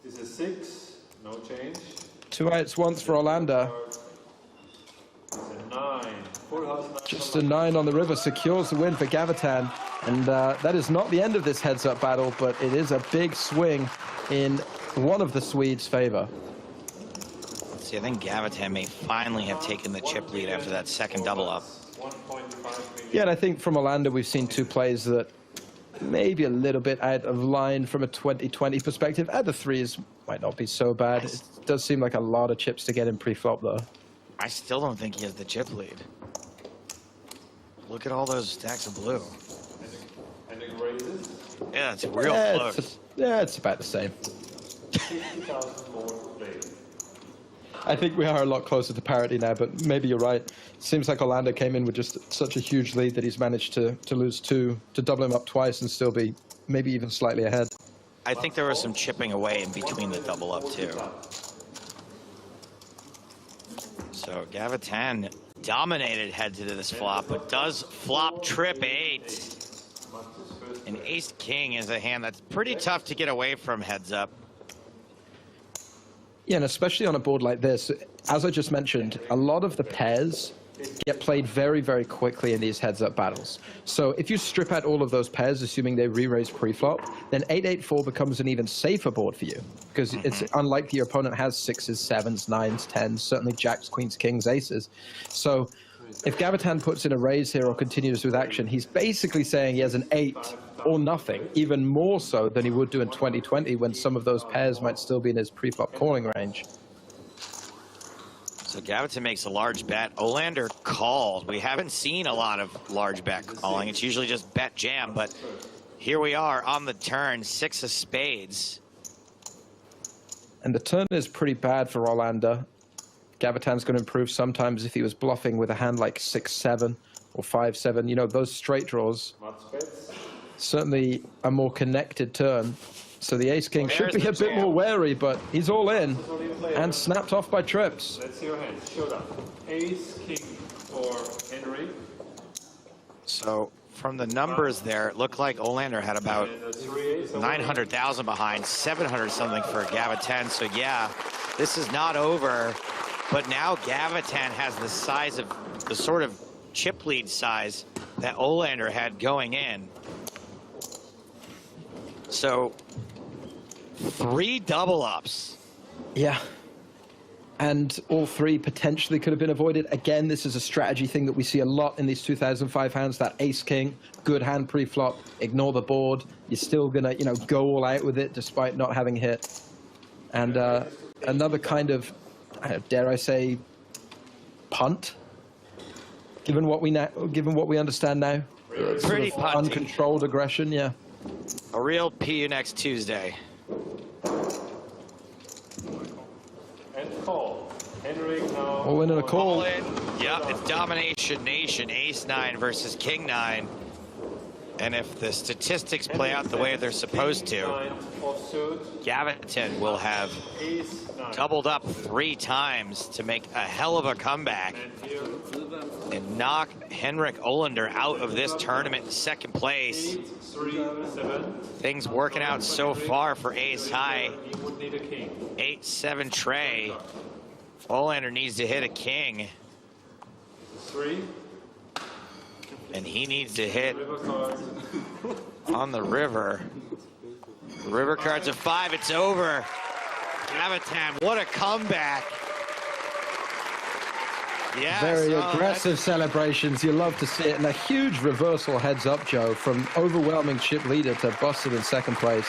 This is 6, no change. 2 outs once for Olander. It's a 9. Just a 9 on the river secures the win for Gavitan. And that is not the end of this heads-up battle, but it is a big swing in one of the Swedes' favor. See, I think Gavitan may finally have taken the chip lead after that second double up. Yeah, and I think from Olander, we've seen two plays that maybe a little bit out of line from a 2020 perspective. At the threes might not be so bad. It does seem like a lot of chips to get in pre-flop, though. I still don't think he has the chip lead. Look at all those stacks of blue. And it raises? Yeah, it's real close. It's about the same. 50,000 more to play. I think we are a lot closer to parity now, but maybe you're right. Seems like Olander came in with just such a huge lead that he's managed to lose 2, to double him up twice and still be maybe even slightly ahead. I think there was some chipping away in between the double up, too. So Gavitan dominated heads into this flop, but does flop trip 8. And ace king is a hand that's pretty tough to get away from heads up. Yeah, and especially on a board like this, as I just mentioned, a lot of the pairs get played very, very quickly in these heads-up battles. So if you strip out all of those pairs, assuming they re-raise pre-flop, then 8-8-4 becomes an even safer board for you, because it's unlikely your opponent has 6s, 7s, 9s, 10s, certainly jacks, queens, kings, aces. So if Gavitan puts in a raise here or continues with action, he's basically saying he has an 8 or nothing, even more so than he would do in 2020 when some of those pairs might still be in his pre-flop calling range. So Gavitan makes a large bet. Olander calls. We haven't seen a lot of large bet calling. It's usually just bet jam, but here we are on the turn, 6 of spades. And the turn is pretty bad for Olander. Gavitan's going to improve sometimes if he was bluffing with a hand like 6-7 or 5-7. You know, those straight draws, certainly a more connected turn. So the ace-king should be a bit more wary, but he's all in and snapped off by trips. Let's see your hand. Showdown. Ace-king for Henry. So from the numbers there, it looked like Olander had about 900,000 behind, 700 something for Gavitan. So yeah, this is not over. But now Gavitan has the size of the sort of chip lead size that Olander had going in. So 3 double ups. Yeah. And all 3 potentially could have been avoided. Again, this is a strategy thing that we see a lot in these 2005 hands, that ace-king, good hand pre-flop, ignore the board. You're still going to, you know, go all out with it despite not having hit. And another kind of, dare I say, punt, given what we understand now. Pretty sort of uncontrolled aggression, yeah. A real PU next Tuesday. And call. Henry now. All in and a call. All in. Yep, it's Domination Nation, ace-9 versus king-9. And if the statistics play out the way they're supposed to, Gavitan will have doubled up 3 times to make a hell of a comeback and knock Henrik Olander out of this tournament in second place. Things working out so far for ace high. 8-7 tray. Olander needs to hit a king. 3. And he needs to hit on the river. River cards of 5, it's over. Gavitan, what a comeback. Yeah, Very aggressive celebrations. You love to see it. And a huge reversal heads up, Joe, from overwhelming chip leader to busted in second place.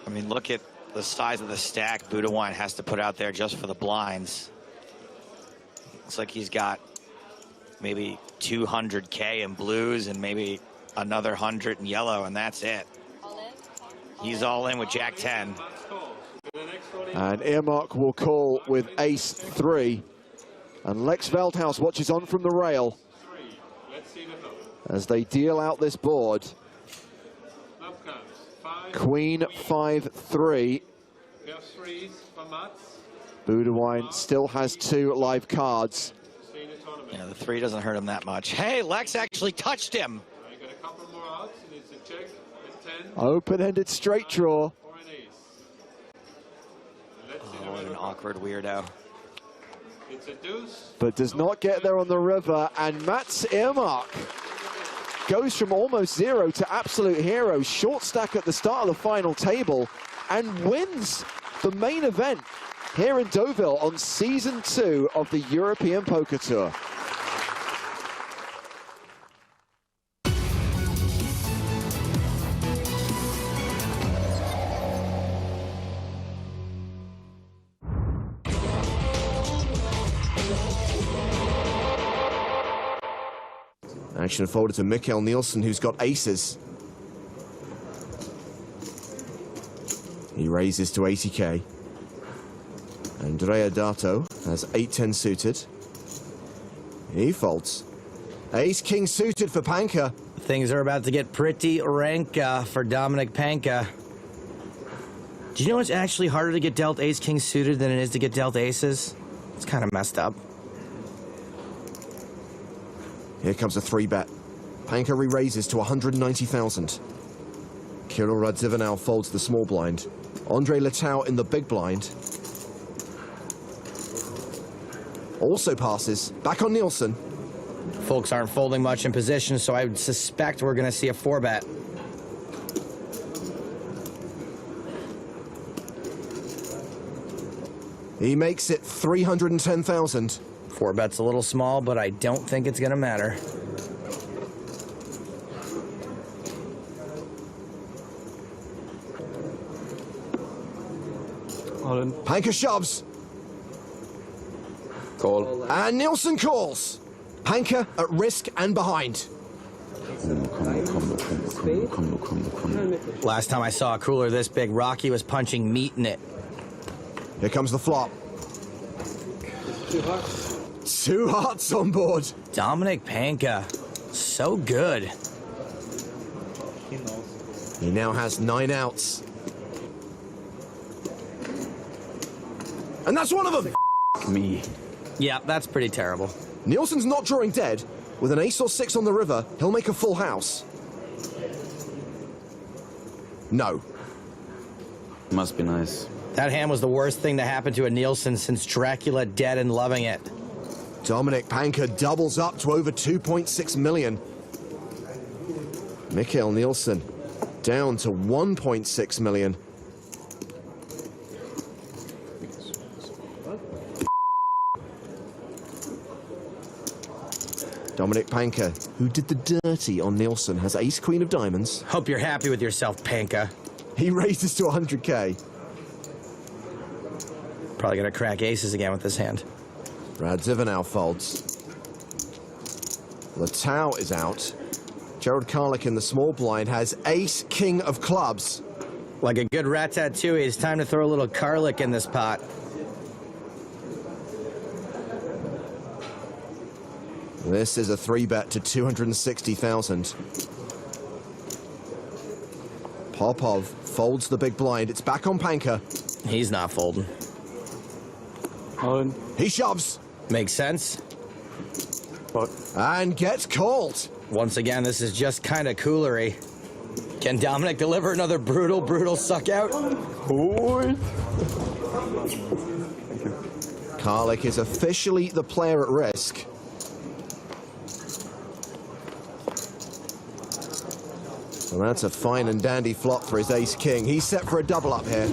I mean, look at the size of the stack Budawine has to put out there just for the blinds. Looks like he's got maybe 200K in blues and maybe another 100 in yellow, and that's it. He's all in with Jack 10. And Earmark will call with ace 3. And Lex Veldhuis watches on from the rail as they deal out this board. Queen 5-3. Budawine still has 2 live cards. Yeah, the 3 doesn't hurt him that much. Hey, Lex actually touched him. Open-ended straight draw. Oh, what an awkward weirdo. But does not get there on the river, and Mats Earmark goes from almost 0 to absolute hero, short stack at the start of the final table, and wins the main event here in Deauville on season 2 of the European Poker Tour. Action folded to Mikkel Nielsen, who's got aces. He raises to 80K. Andrea Dato has 8-10 suited. He folds. Ace-king suited for Panka. Things are about to get pretty ranka for Dominic Panka. Do you know it's actually harder to get dealt ace-king suited than it is to get dealt aces? It's kind of messed up. Here comes a 3-bet. Panka re-raises to 190,000. Kirill Radzivill folds the small blind. Andre Letau in the big blind. Also passes. Back on Nielsen. Folks aren't folding much in position, so I would suspect we're going to see a 4-bet. He makes it 310,000. 4-bet's a little small, but I don't think it's going to matter. Panka shoves. Call. And Nielsen calls. Panka at risk and behind. Last time I saw a cooler this big, Rocky was punching meat in it. Here comes the flop. 2 hearts on board. Dominic Panka, so good. He now has 9 outs. And that's one of them! Me. Yeah, that's pretty terrible. Nielsen's not drawing dead. With an ace or 6 on the river, he'll make a full house. No. Must be nice. That hand was the worst thing to happen to a Nielsen since Dracula Dead and Loving It. Dominic Panka doubles up to over 2.6 million. Mikkel Nielsen down to 1.6 million. Dominic Panka, who did the dirty on Nielsen, has ace-queen of diamonds. Hope you're happy with yourself, Panka. He raises to 100K. Probably gonna crack aces again with this hand. Radzivill folds. Letau is out. Gerald Karlik in the small blind has ace-king of clubs. Like a good ratatouille, it's time to throw a little Karlik in this pot. This is a 3-bet to 260,000. Popov folds the big blind. It's back on Panka. He's not folding. He shoves. Makes sense. And gets called. Once again, this is just kind of coolery. Can Dominic deliver another brutal suck out? Karlik is officially the player at risk. Well, that's a fine and dandy flop for his ace-king. He's set for a double up here.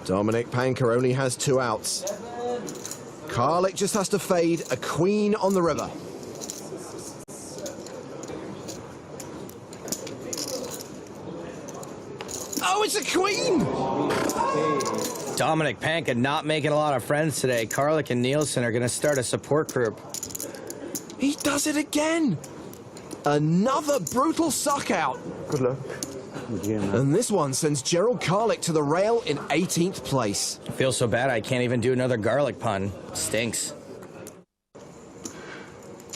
Dominic Panka only has 2 outs. Karlik just has to fade a queen on the river. Oh, it's a queen! Dominic Panka not making a lot of friends today. Karlik and Nielsen are going to start a support group. He does it again. Another brutal suck out. Good luck. And this one sends Gerald Karlik to the rail in 18th place. I feel so bad I can't even do another garlic pun. Stinks.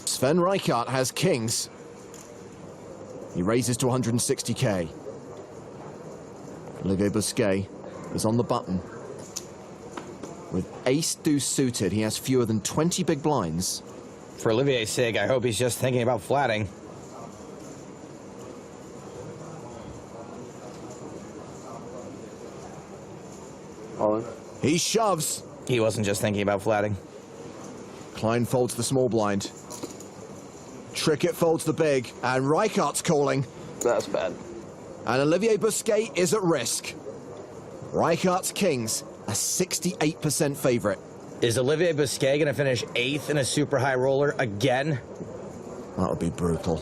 Sven Reichardt has kings. He raises to 160k. Olivier Busquet is on the button. With ace-deuce suited, he has fewer than 20 big blinds. For Olivier's sake, I hope he's just thinking about flatting. He shoves. He wasn't just thinking about flatting. Klein folds the small blind. Trickett folds the big, and Reichardt's calling. That's bad. And Olivier Busquet is at risk. Reichardt's kings, a 68% favorite. Is Olivier Busquet going to finish 8th in a super high roller again? That would be brutal.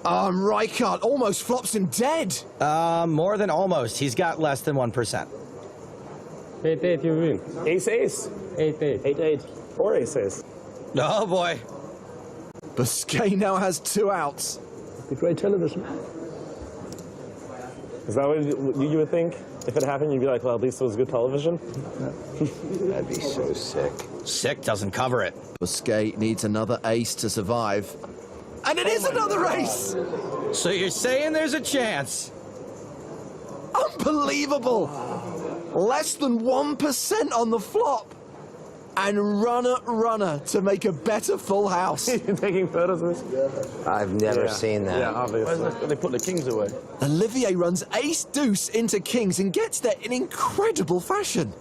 Reichardt almost flops him dead. More than almost. He's got less than 1%. 8-8, you win. Ace-ace. 8-8. 8-8. Or ace-ace. Oh, boy. Busquet now has 2 outs. Great television. Is that what you would think? If it happened, you'd be like, well, at least it was good television? That'd be so sick. Sick doesn't cover it. Busquet needs another ace to survive. And it is another ace! So you're saying there's a chance? Unbelievable! Less than 1% on the flop. And runner to make a better full house. You're taking photos of this? I've never seen that. Yeah, obviously. They put the kings away. Olivier runs ace-deuce into kings and gets there in incredible fashion.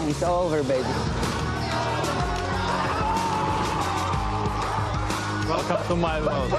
It's over, baby. Welcome to my world.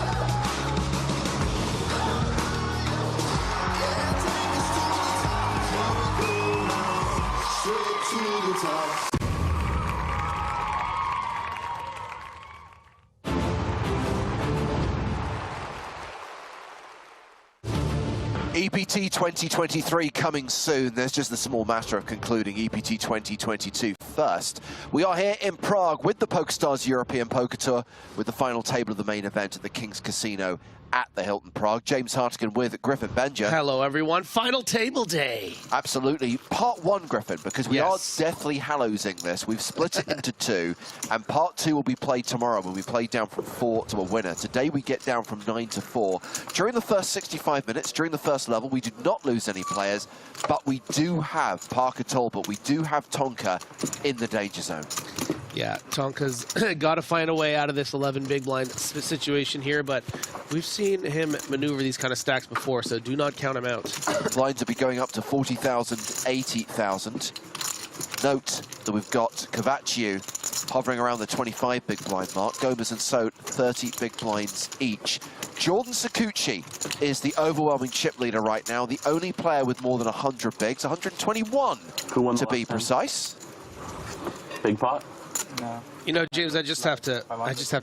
EPT 2023 coming soon. There's just the small matter of concluding EPT 2022 first. We are here in Prague with the PokerStars European Poker Tour, with the final table of the main event at the King's Casino at the Hilton Prague. James Hartigan with Griffin Benja. Hello, everyone. Final table day. Absolutely. Part 1, Griffin, because we are Deathly Hallowsing this. We've split it into 2, and part 2 will be played tomorrow when we play down from 4 to a winner. Today we get down from 9 to 4. During the first 65 minutes, during the first level, we do not lose any players, but we do have Parker Talbot, we do have Tonka in the danger zone. Yeah, Tonka's got to find a way out of this 11 big blind situation here, but we've seen him maneuver these kind of stacks before, so do not count him out. Blinds will be going up to 40,000, 80,000. Note that we've got Cavaccio hovering around the 25 big blind mark. Gomez and Sote, 30 big blinds each. Jordan Sakuchi is the overwhelming chip leader right now, the only player with more than 100 bigs, 121 to be precise. Big pot? No. You know, James, I just have to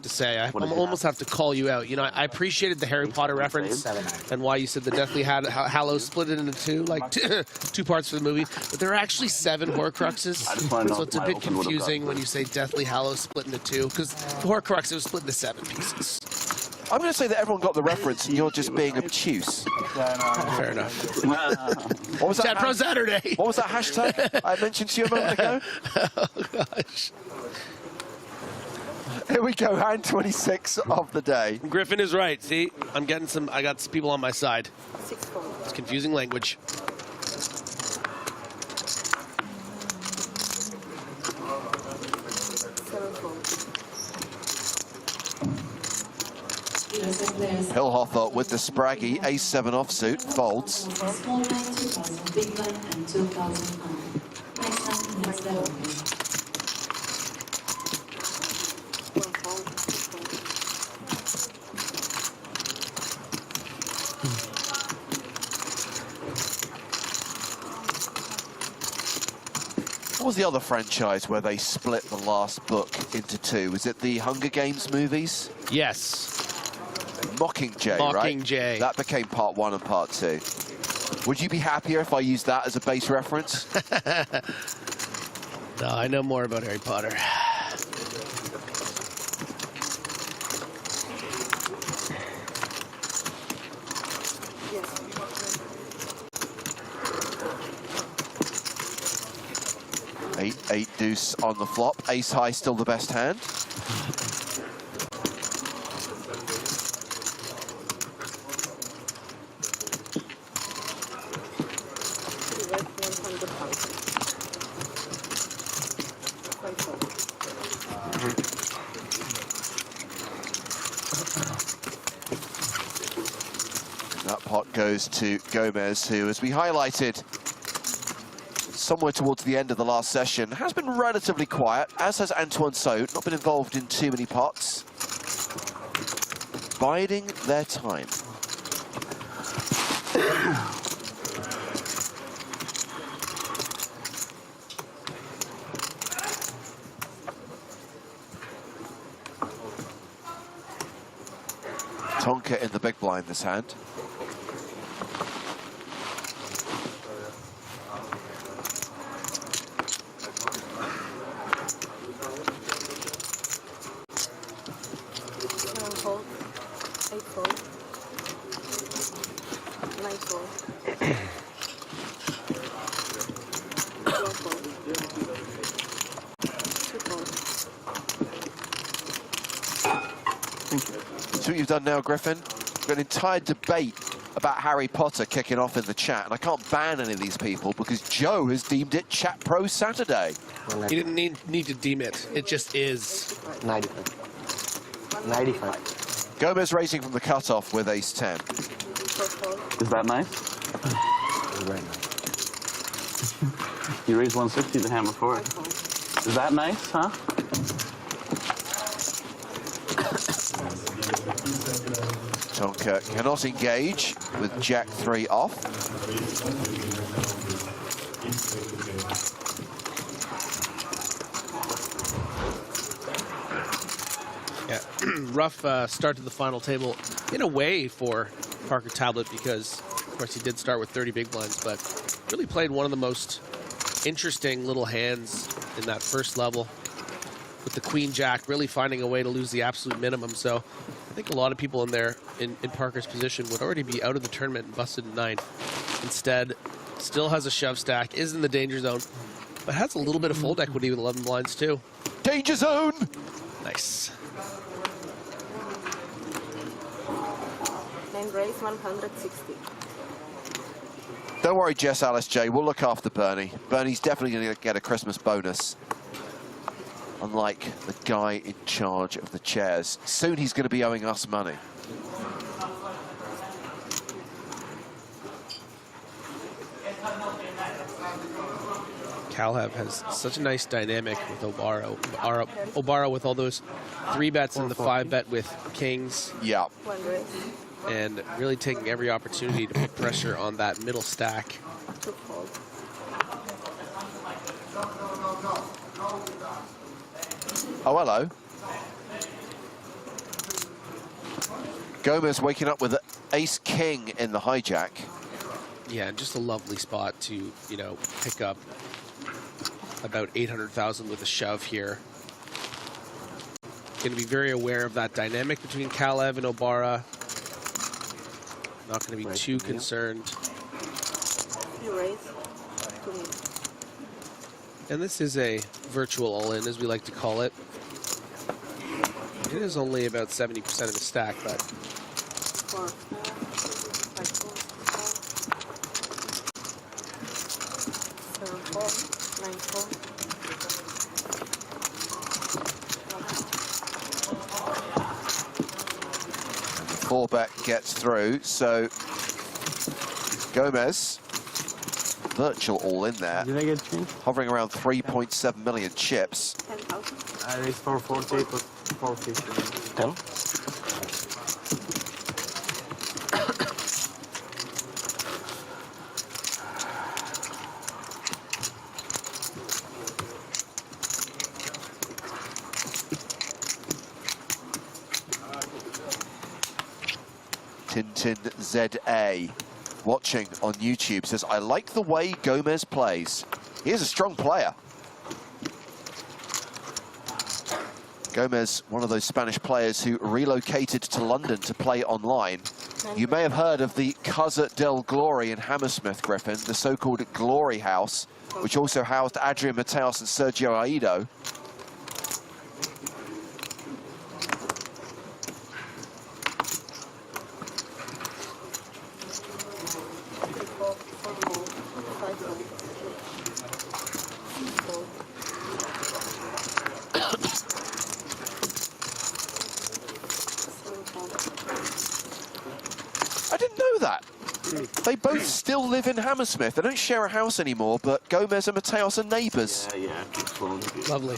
say, I almost have to call you out. You know, I appreciated the Harry Potter reference and why you said the Deathly Hallows split it into 2, like 2 parts for the movie. But there are actually 7 Horcruxes, so it's a bit confusing when you say Deathly Hallows split into 2, because the Horcrux was split into 7 pieces. I'm going to say that everyone got the reference and you're just being obtuse. Fair enough. What was that? Chat Pro Saturday. What was that hashtag I mentioned to you a moment ago? Oh, gosh. Here we go, hand 26 of the day. Griffin is right. See, I got some people on my side. It's confusing language. Hillhoffer with the Spraggy, ace-7 offsuit, folds. Small blind 2,000, big blind and 2,000 pound. Next time, next level. What was the other franchise where they split the last book into two? Was it the Hunger Games movies? Yes. Mockingjay, right? Mockingjay. That became part 1 and part 2. Would you be happier if I used that as a base reference? No, I know more about Harry Potter. Eight deuce on the flop. Ace high still the best hand. That pot goes to Gomez, who, as we highlighted somewhere towards the end of the last session, has been relatively quiet, as has Antoine Saut, not been involved in too many pots. Biding their time. Tonka in the big blind this hand. See what you've done now, Griffin? We've got an entire debate about Harry Potter kicking off in the chat, and I can't ban any of these people because Joe has deemed it Chat Pro Saturday. You didn't need to deem it. It just is. 95. 95. Gomez raising from the cutoff with ace-10. Is that nice? Very nice. You raised 160 the hand before. Is that nice, huh? Tonka cannot engage with Jack-3 off. Yeah, rough start to the final table in a way for Parker Tablet because, of course, he did start with 30 big blinds, but really played one of the most interesting little hands in that first level with the Queen Jack, really finding a way to lose the absolute minimum. So I think a lot of people in there in Parker's position would already be out of the tournament and busted in 9th. Instead, still has a shove stack, is in the danger zone, but has a little bit of fold equity with 11 blinds too. Danger zone! Nice. Then raise 160. Don't worry, Jess Alice J. We'll look after Bernie. Bernie's definitely going to get a Christmas bonus. Unlike the guy in charge of the chairs. Soon he's going to be owing us money. Calhev has such a nice dynamic with Obara. Obara with all those 3-bets and the 5-bet with kings. Yeah. And really taking every opportunity to put pressure on that middle stack. Oh, hello. Gomez waking up with ace-king in the hijack. Yeah, just a lovely spot to, you know, pick up about 800,000 with a shove here. Going to be very aware of that dynamic between Kalev and Obara. Not going to be too concerned. And this is a virtual all-in, as we like to call it. It is only about 70% of the stack, but... 4-bet gets through, so Gomez, virtual all in there. Did I get changed? Hovering around 3.7 million chips. 10,000. It's 440 plus 450. 10? Tintin ZA, watching on YouTube, says, I like the way Gomez plays. He is a strong player. Gomez, one of those Spanish players who relocated to London to play online. You may have heard of the Casa del Glory in Hammersmith, Griffin, the so-called Glory House, which also housed Adrian Mateos and Sergio Aido. I didn't know that. They both still live in Hammersmith. They don't share a house anymore, but Gomez and Mateos are neighbours. Yeah. Lovely.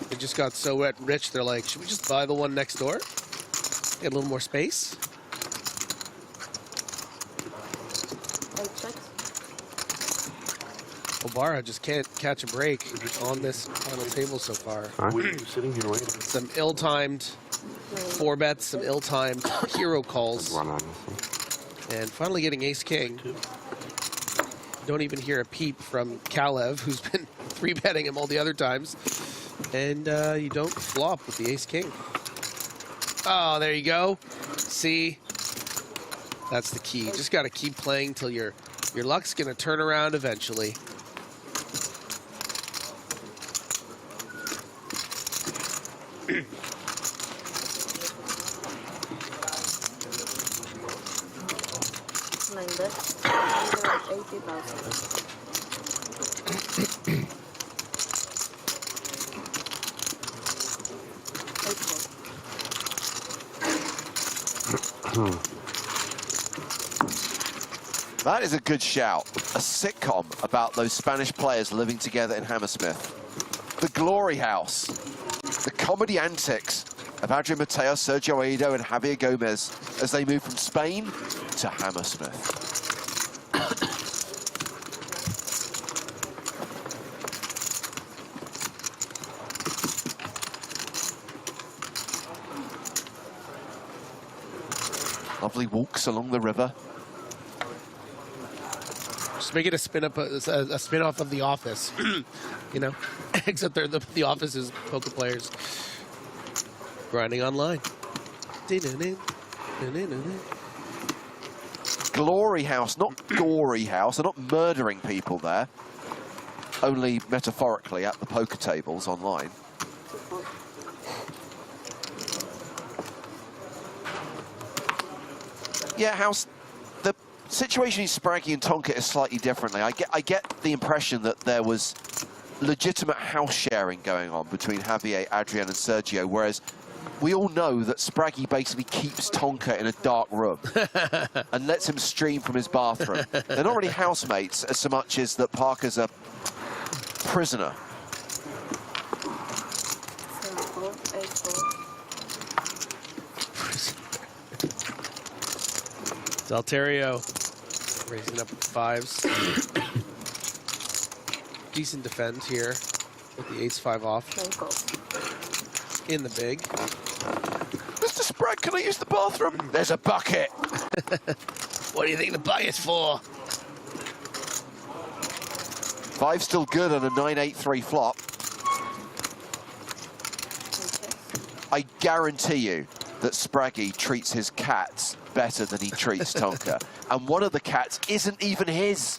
They just got so rich, they're like, should we just buy the one next door? Get a little more space? Obara just can't catch a break on this final table so far. Sitting here waiting. Some ill-timed 4-bets, some ill-timed hero calls. And finally getting ace-king. Don't even hear a peep from Kalev, who's been 3-betting him all the other times. And you don't flop with the ace-king. Oh, there you go. See? That's the key. Just got to keep playing till your luck's going to turn around eventually. That is a good shout. A sitcom about those Spanish players living together in Hammersmith. The Glory House. The comedy antics of Adrian Mateos, Sergio Aido, and Javier Gomez as they move from Spain to Hammersmith. Lovely walks along the river. Just make it a spin-off of The Office, you know? Except the Office is poker players grinding online. Glory House, not Gory House. They're not murdering people there. Only metaphorically at the poker tables online. Yeah, House. The situation in Spraggy and Tonka is slightly differently. I get the impression that there was legitimate house sharing going on between Javier, Adrian, and Sergio, whereas we all know that Spraggy basically keeps Tonka in a dark room and lets him stream from his bathroom. They're not really housemates as so much as that Parker's a prisoner. Zalterio raising up 5s. Decent defend here with the ace-5 off. In the big. Mr. Sprague, can I use the bathroom? There's a bucket. What do you think the bucket's for? 5 still good on a 9-8-3 flop. I guarantee you that Spraggy treats his cats better than he treats Tonka. And one of the cats isn't even his.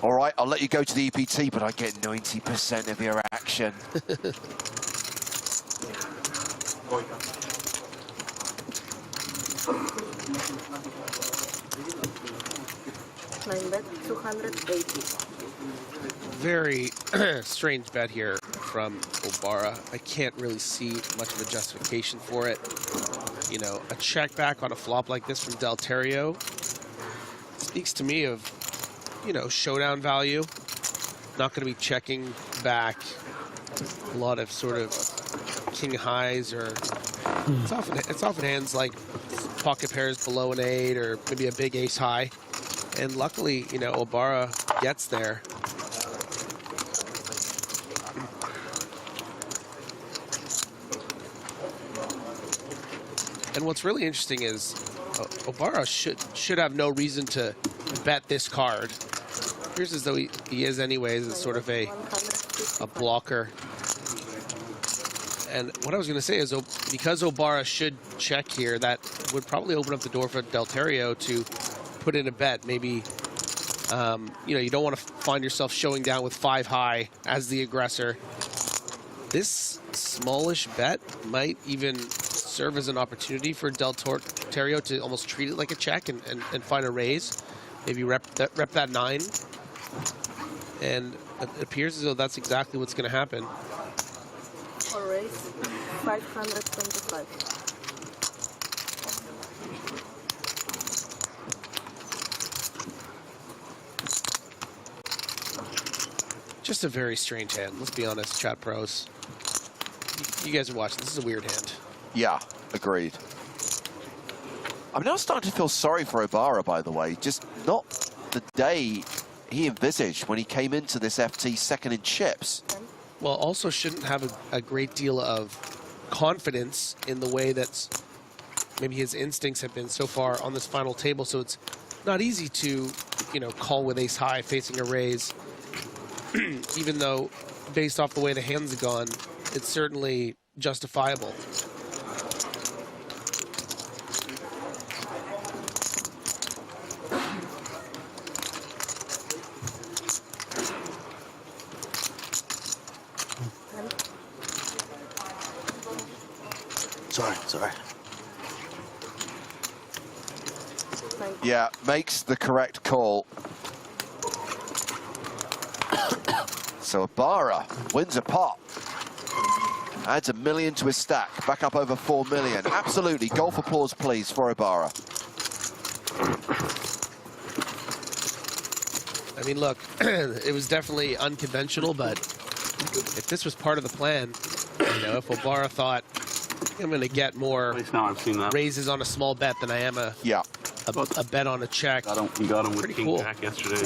All right, I'll let you go to the EPT, but I get 90% of your action. 9 bet, 280. Very strange bet here from Obara. I can't really see much of a justification for it. You know, a check back on a flop like this from Delterio speaks to me of, you know, showdown value. Not going to be checking back a lot of sort of king highs, or it's often hands like pocket pairs below an 8 or maybe a big ace high. And luckily, you know, Obara gets there. And what's really interesting is Obara should have no reason to bet this card. It appears as though he is anyways, as sort of a blocker. And what I was going to say is, because Obara should check here, that would probably open up the door for Delterio to put in a bet. Maybe, you know, you don't want to find yourself showing down with 5 high as the aggressor. This smallish bet might even serve as an opportunity for Delterio to almost treat it like a check and find a raise. Maybe rep that 9. And it appears as though that's exactly what's going to happen. Or raise 525. Just a very strange hand. Let's be honest, chat pros. You guys are watching. This is a weird hand. Yeah, agreed. I'm now starting to feel sorry for Obara, by the way. Just not the day he envisaged when he came into this FT second in chips. Well, also shouldn't have a great deal of confidence in the way that maybe his instincts have been so far on this final table. So it's not easy to, you know, call with ace high facing a raise. Even though, based off the way the hands have gone, it's certainly justifiable. Sorry. Yeah, makes the correct call. So Obara wins a pot. Adds $1 million to his stack. Back up over 4 million. Absolutely. Golf applause, please, for Obara. I mean, look, it was definitely unconventional, but if this was part of the plan, you know, if Obara thought, I'm going to get more raises on a small bet than I am a bet on a check. You got him with Pretty King cool. Jack yesterday.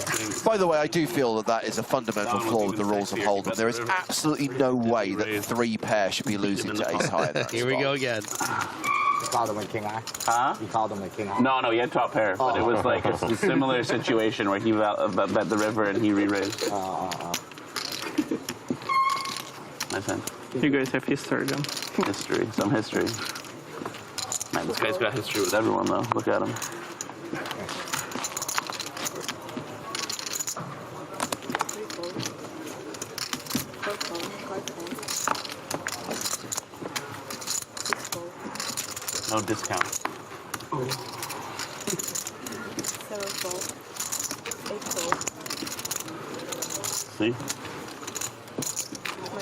By the way, I do feel that that is a fundamental flaw with the rules of Hold'em. There is absolutely no way that 3 pair should be losing to ace high in that Here we go again. You called him a king eye? Huh? You called him a king eye? No, he had top pair, but it was like a similar situation where he bet the river and he re-raised. Nice hand. You guys have history then. History, some history. Man, this guy's got history with everyone though. Look at him. No discount. 7 fold, 8 fold, See? 9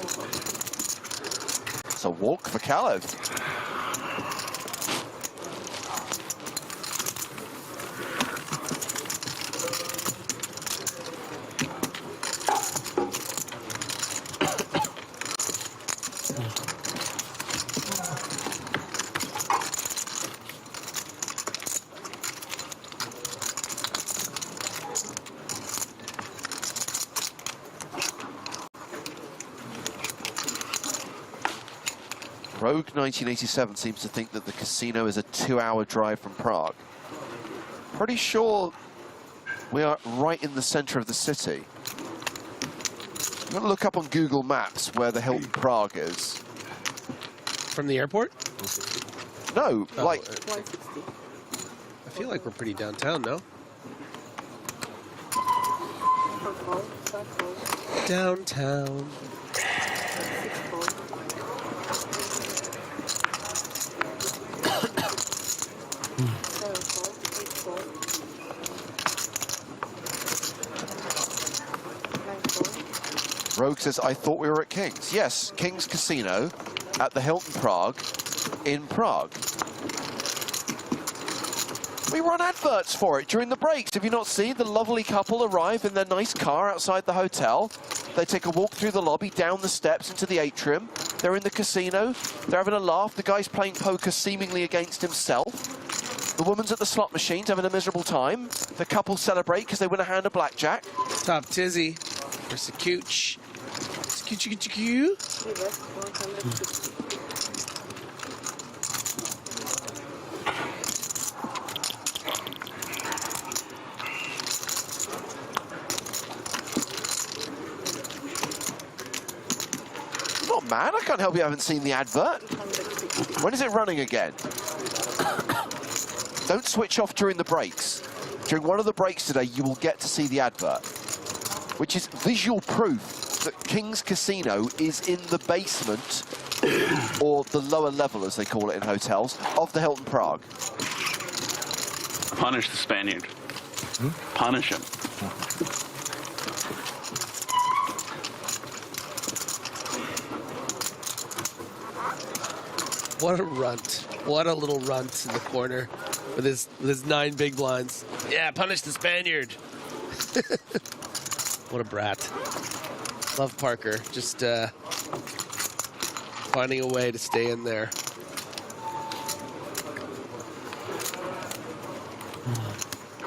fold. It's a walk for Kalev. Rogue 1987 seems to think that the casino is a 2-hour drive from Prague. Pretty sure we are right in the center of the city. I'm going to look up on Google Maps where the Hilton Prague is. From the airport? No, like... 160. I feel like we're pretty downtown, no? 4 fold, 5 fold, Downtown. 6 fold. Rogue says, I thought we were at King's. Yes, King's Casino at the Hilton Prague in Prague. We run adverts for it during the breaks. Have you not seen the lovely couple arrive in their nice car outside the hotel? They take a walk through the lobby, down the steps into the atrium. They're in the casino. They're having a laugh. The guy's playing poker seemingly against himself. The woman's at the slot machines having a miserable time. The couple celebrate because they win a hand of blackjack. Top tizzy. There's a cooch. Not mad. I can't help you haven't seen the advert. When is it running again? Don't switch off during the breaks. During one of the breaks today, you will get to see the advert, which is visual proof that King's Casino is in the basement, or the lower level, as they call it in hotels, of the Hilton Prague. Punish the Spaniard. Punish him. What a runt. What a little runt in the corner with his 9 big blinds. Yeah, punish the Spaniard. What a brat. Love Parker. Just finding a way to stay in there.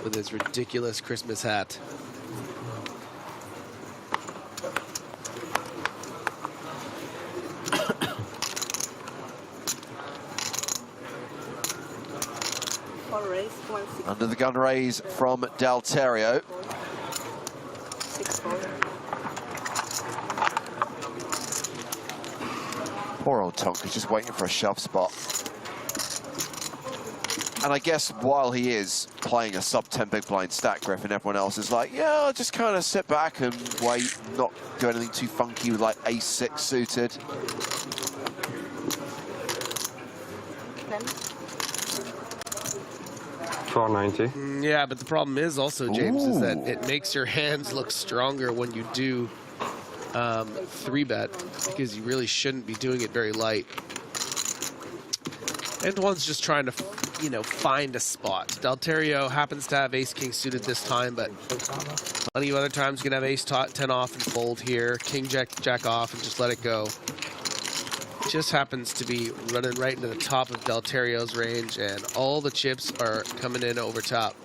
With his ridiculous Christmas hat. Under the gun raise from Dalterio. Poor old Tonka's just waiting for a shove spot. And I guess while he is playing a sub-10 big blind stack, Griffin, everyone else is like, yeah, I'll just kind of sit back and wait, not do anything too funky with like ace-6 suited. $4.90. Yeah, but the problem is also, James, is that it makes your hands look stronger when you do 3-bet, because you really shouldn't be doing it very light. And one's just trying to, you know, find a spot. Dalterio happens to have ace-king suited this time, but plenty of other times you can have ace-10 off and fold here, king-jack off and just let it go. Just happens to be running right into the top of Dalterio's range, and all the chips are coming in over top.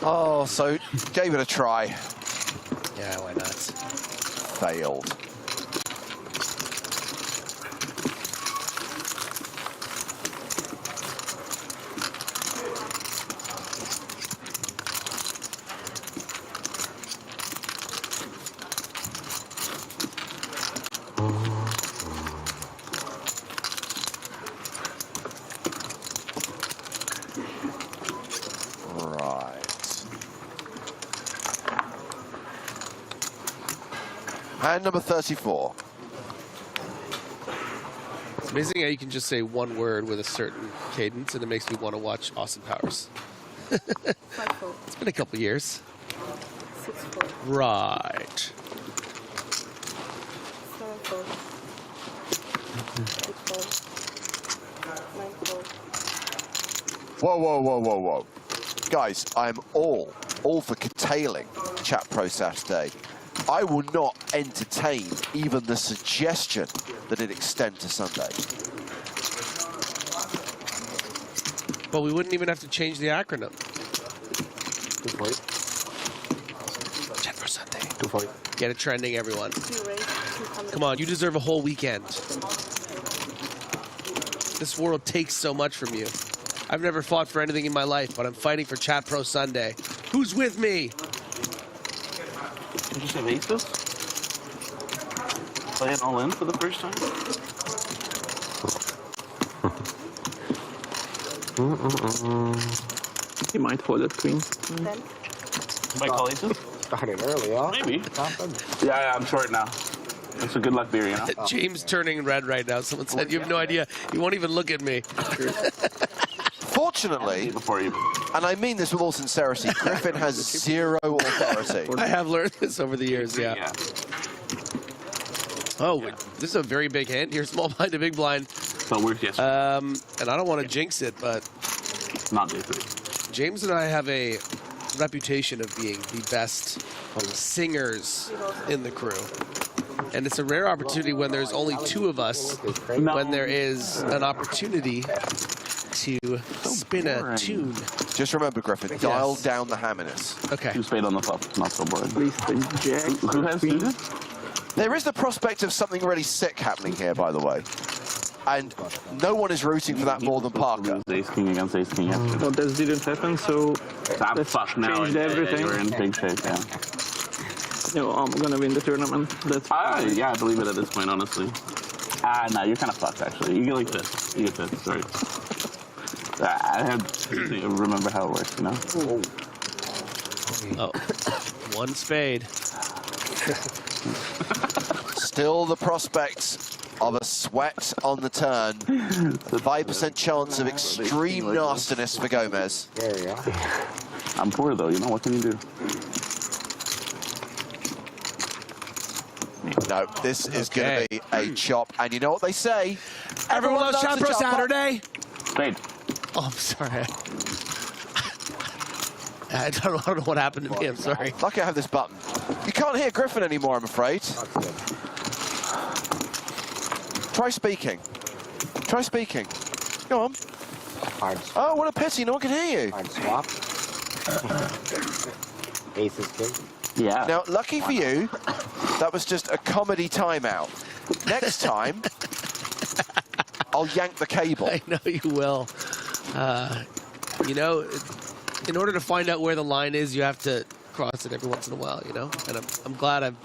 Oh, so gave it a try. Yeah, why not? Failed. And number 34. It's amazing how you can just say one word with a certain cadence, and it makes me want to watch Austin Powers. It's been a couple years. Right. Whoa, whoa, whoa, whoa, whoa. Guys, I'm all for curtailing Chat Pro Saturday. I will not entertain even the suggestion that it extend to Sunday. But we wouldn't even have to change the acronym. Chat Pro Sunday. Get it trending, everyone. Come on, you deserve a whole weekend. This world takes so much from you. I've never fought for anything in my life, but I'm fighting for Chat Pro Sunday. Who's with me? Did you just have aces? Play it all in for the first time? He might fold that queen. Might call aces? Started early, huh? Maybe. Yeah, I'm short now. That's a good luck beer, you know? James turning red right now. Someone said, you have no idea. You won't even look at me. Fortunately, and I mean this with all sincerity, Griffin has zero authority. I have learned this over the years, yeah. Oh, this is a very big hand. Here, small blind to big blind. So we're yes. And I don't want to jinx it, but not jinx it. James and I have a reputation of being the best singers in the crew. And it's a rare opportunity when there's only two of us, when there is an opportunity to spin a tune. Just remember, Griffin, dial down the hamminess. Okay. Two spade on the flop, not so boring. At least the jack. Who has suited? There is the prospect of something really sick happening here, by the way. And no one is rooting for that more than Parker. Ace king against ace king yesterday. Well, this didn't happen, so I'm fucked now. changed everything. You're in big shape, yeah. No, I'm gonna win the tournament. That's yeah, I believe it at this point, honestly. No, you're kind of fucked, actually. You get like this. You get this, sorry. I had to remember how it works, you know? Oh, one spade. Still the prospect of a sweat on the turn. 5% chance of extreme nastiness for Gomez. There you go. I'm poor, though. You know, what can you do? No, this is going to be a chop. And you know what they say? Everyone loves Chat Pro Saturday. Spade. Oh, I'm sorry. I don't know what happened to me. I'm sorry. Lucky I have this button. You can't hear Griffin anymore, I'm afraid. Try speaking. Try speaking. Go on. Oh, what a pity. No one can hear you. Hard swap. Ace is king. Yeah. Now, lucky for you, that was just a comedy timeout. Next time, I'll yank the cable. I know you will. You know, in order to find out where the line is, you have to cross it every once in a while, you know? And I'm glad I've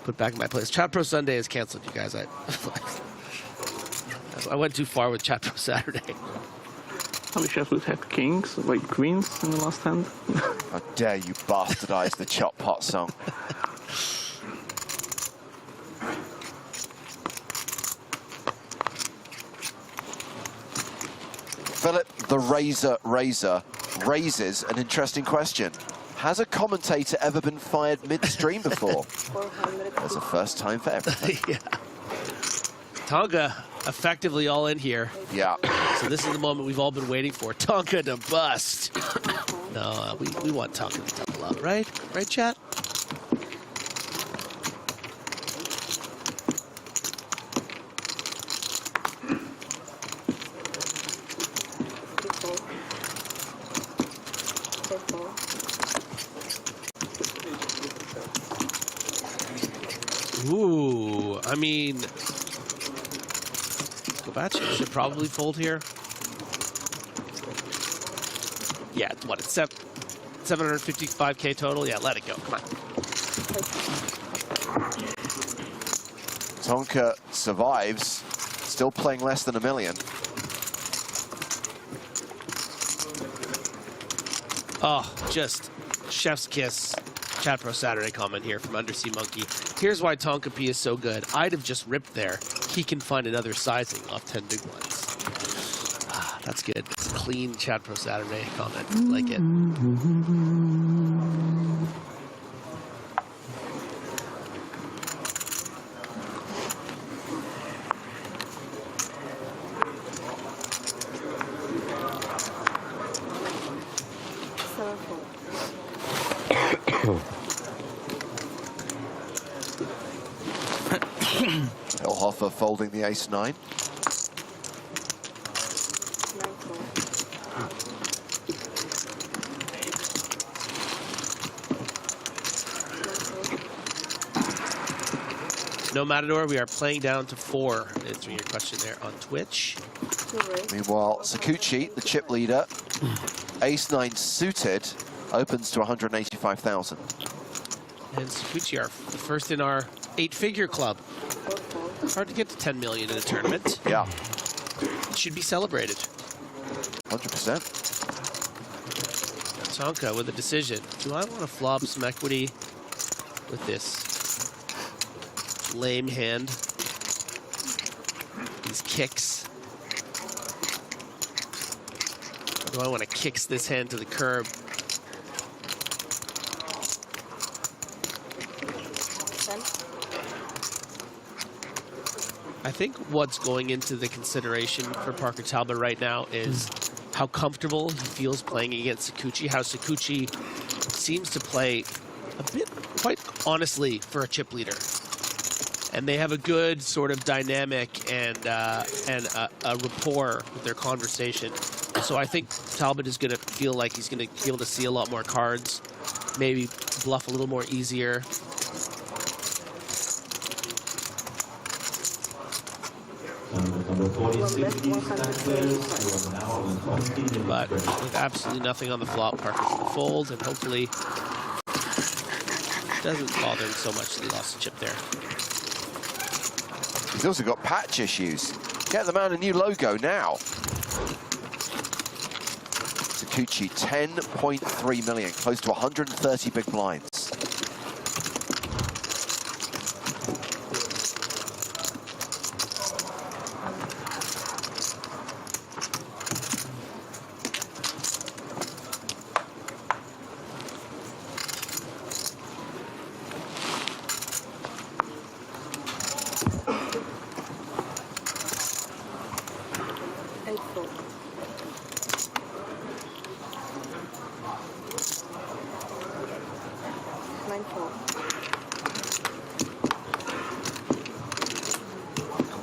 put back in my place. Chat Pro Sunday is canceled, you guys. I went too far with Chat Pro Saturday. How many chefs would have kings, like queens in the last hand? How dare you bastardize the Chop Pot song. Philip the Razor raises an interesting question. Has a commentator ever been fired mid-stream before? There's a first time for everything. Yeah. Tonga effectively all in here. Yeah. So this is the moment we've all been waiting for. Tonga to bust. No, we want Tonga to double up, right? Right, chat? Ooh, I mean, Kovacic should probably fold here. Yeah, what, it's 755K total? Yeah, let it go, come on. Tonka survives, still playing less than $1 million. Oh, just chef's kiss. Chat Pro Saturday comment here from Undersea Monkey. Here's why Tonka P is so good. I'd have just ripped there. He can find another sizing off 10 big ones. Ah, that's good. It's a clean Chat Pro Saturday comment. I like it. Hoffer folding the ace-9. No Matador, we are playing down to 4. Answering your question there on Twitch. Meanwhile, Sakuchi, the chip leader, ace-9 suited, opens to 185,000. And Sakuchi are the first in our 8-figure club. Hard to get to 10 million in a tournament. Yeah. should be celebrated. 100%. Tonka with a decision. Do I want to flop some equity with this lame hand? These kicks. Or do I want to kicks this hand to the curb? I think what's going into the consideration for Parker Talbot right now is how comfortable he feels playing against Sakuchi, how Sakuchi seems to play a bit, quite honestly, for a chip leader. And they have a good sort of dynamic and a rapport with their conversation. So I think Talbot is going to feel like he's going to be able to see a lot more cards, maybe bluff a little more easier. But with absolutely nothing on the flop, Parker's going to fold, and hopefully it doesn't bother him so much that he lost a chip there. He's also got patch issues. Get the man a new logo now. Sakuchi, 10.3 million, close to 130 big blinds.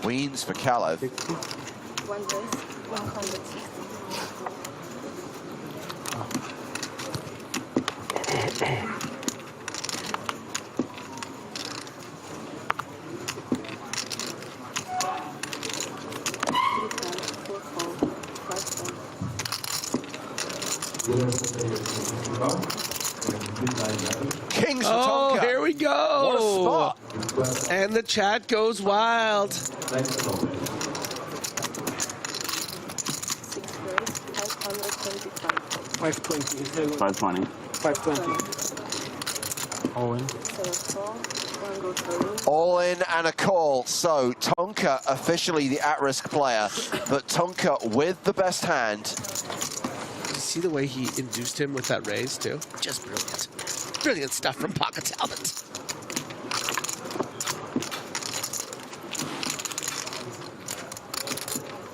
Queens for Kalev. One race, 160. Kings for Oh, Tonka. here we go. What a spot. And the chat goes wild. 520. 520. 520. All in. All in and a call. So Tonka officially the at-risk player, but Tonka with the best hand. Did you see the way he induced him with that raise too? Just brilliant. Brilliant stuff from Parker Talbot.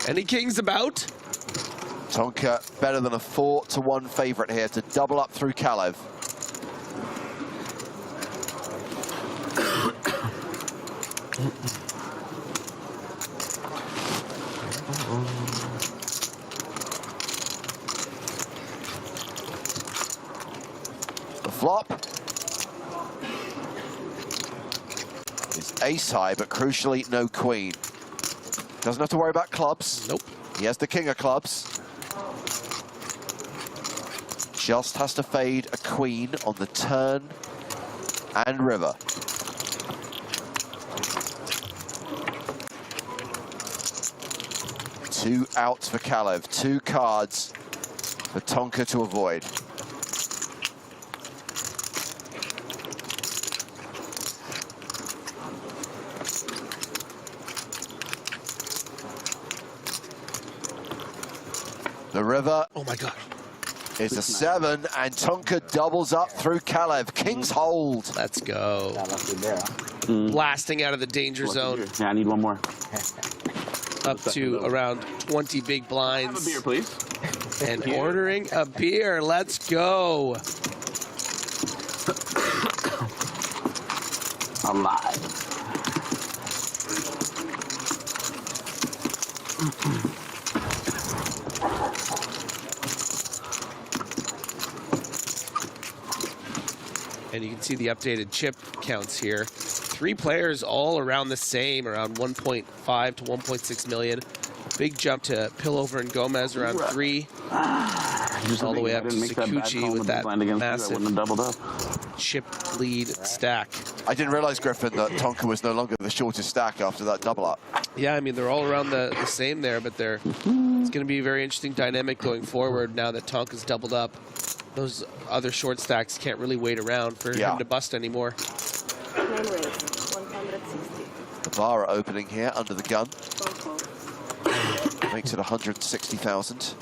Any kings about? Tonka better than a 4-1 favorite here to double up through Kalev. The flop is ace high, but crucially no queen. Doesn't have to worry about clubs. Nope. He has the king of clubs. Just has to fade a queen on the turn and river. Two outs for Kalev, 2 cards for Tonka to avoid. The river. Oh my God. Is a 7, and Tonka doubles up through Kalev. King's hold. Let's go. Blasting out of the danger zone. Yeah, I need one more. Up to around 20 big blinds. Have a beer, please. And ordering a beer. Let's go. Alive. And you can see the updated chip counts here. 3 players all around the same, around 1.5 to 1.6 million. Big jump to Pillover and Gomez around 3. All the way up to Sakuchi with that massive doubled up. chip lead stack. I didn't realize, Griffin, that Tonka was no longer the shortest stack after that double up. Yeah, I mean, they're all around the same there, but it's going to be a very interesting dynamic going forward now that Tonka's doubled up. Those other short stacks can't really wait around for him to bust anymore. Ibarra opening here under the gun. Makes it 160,000.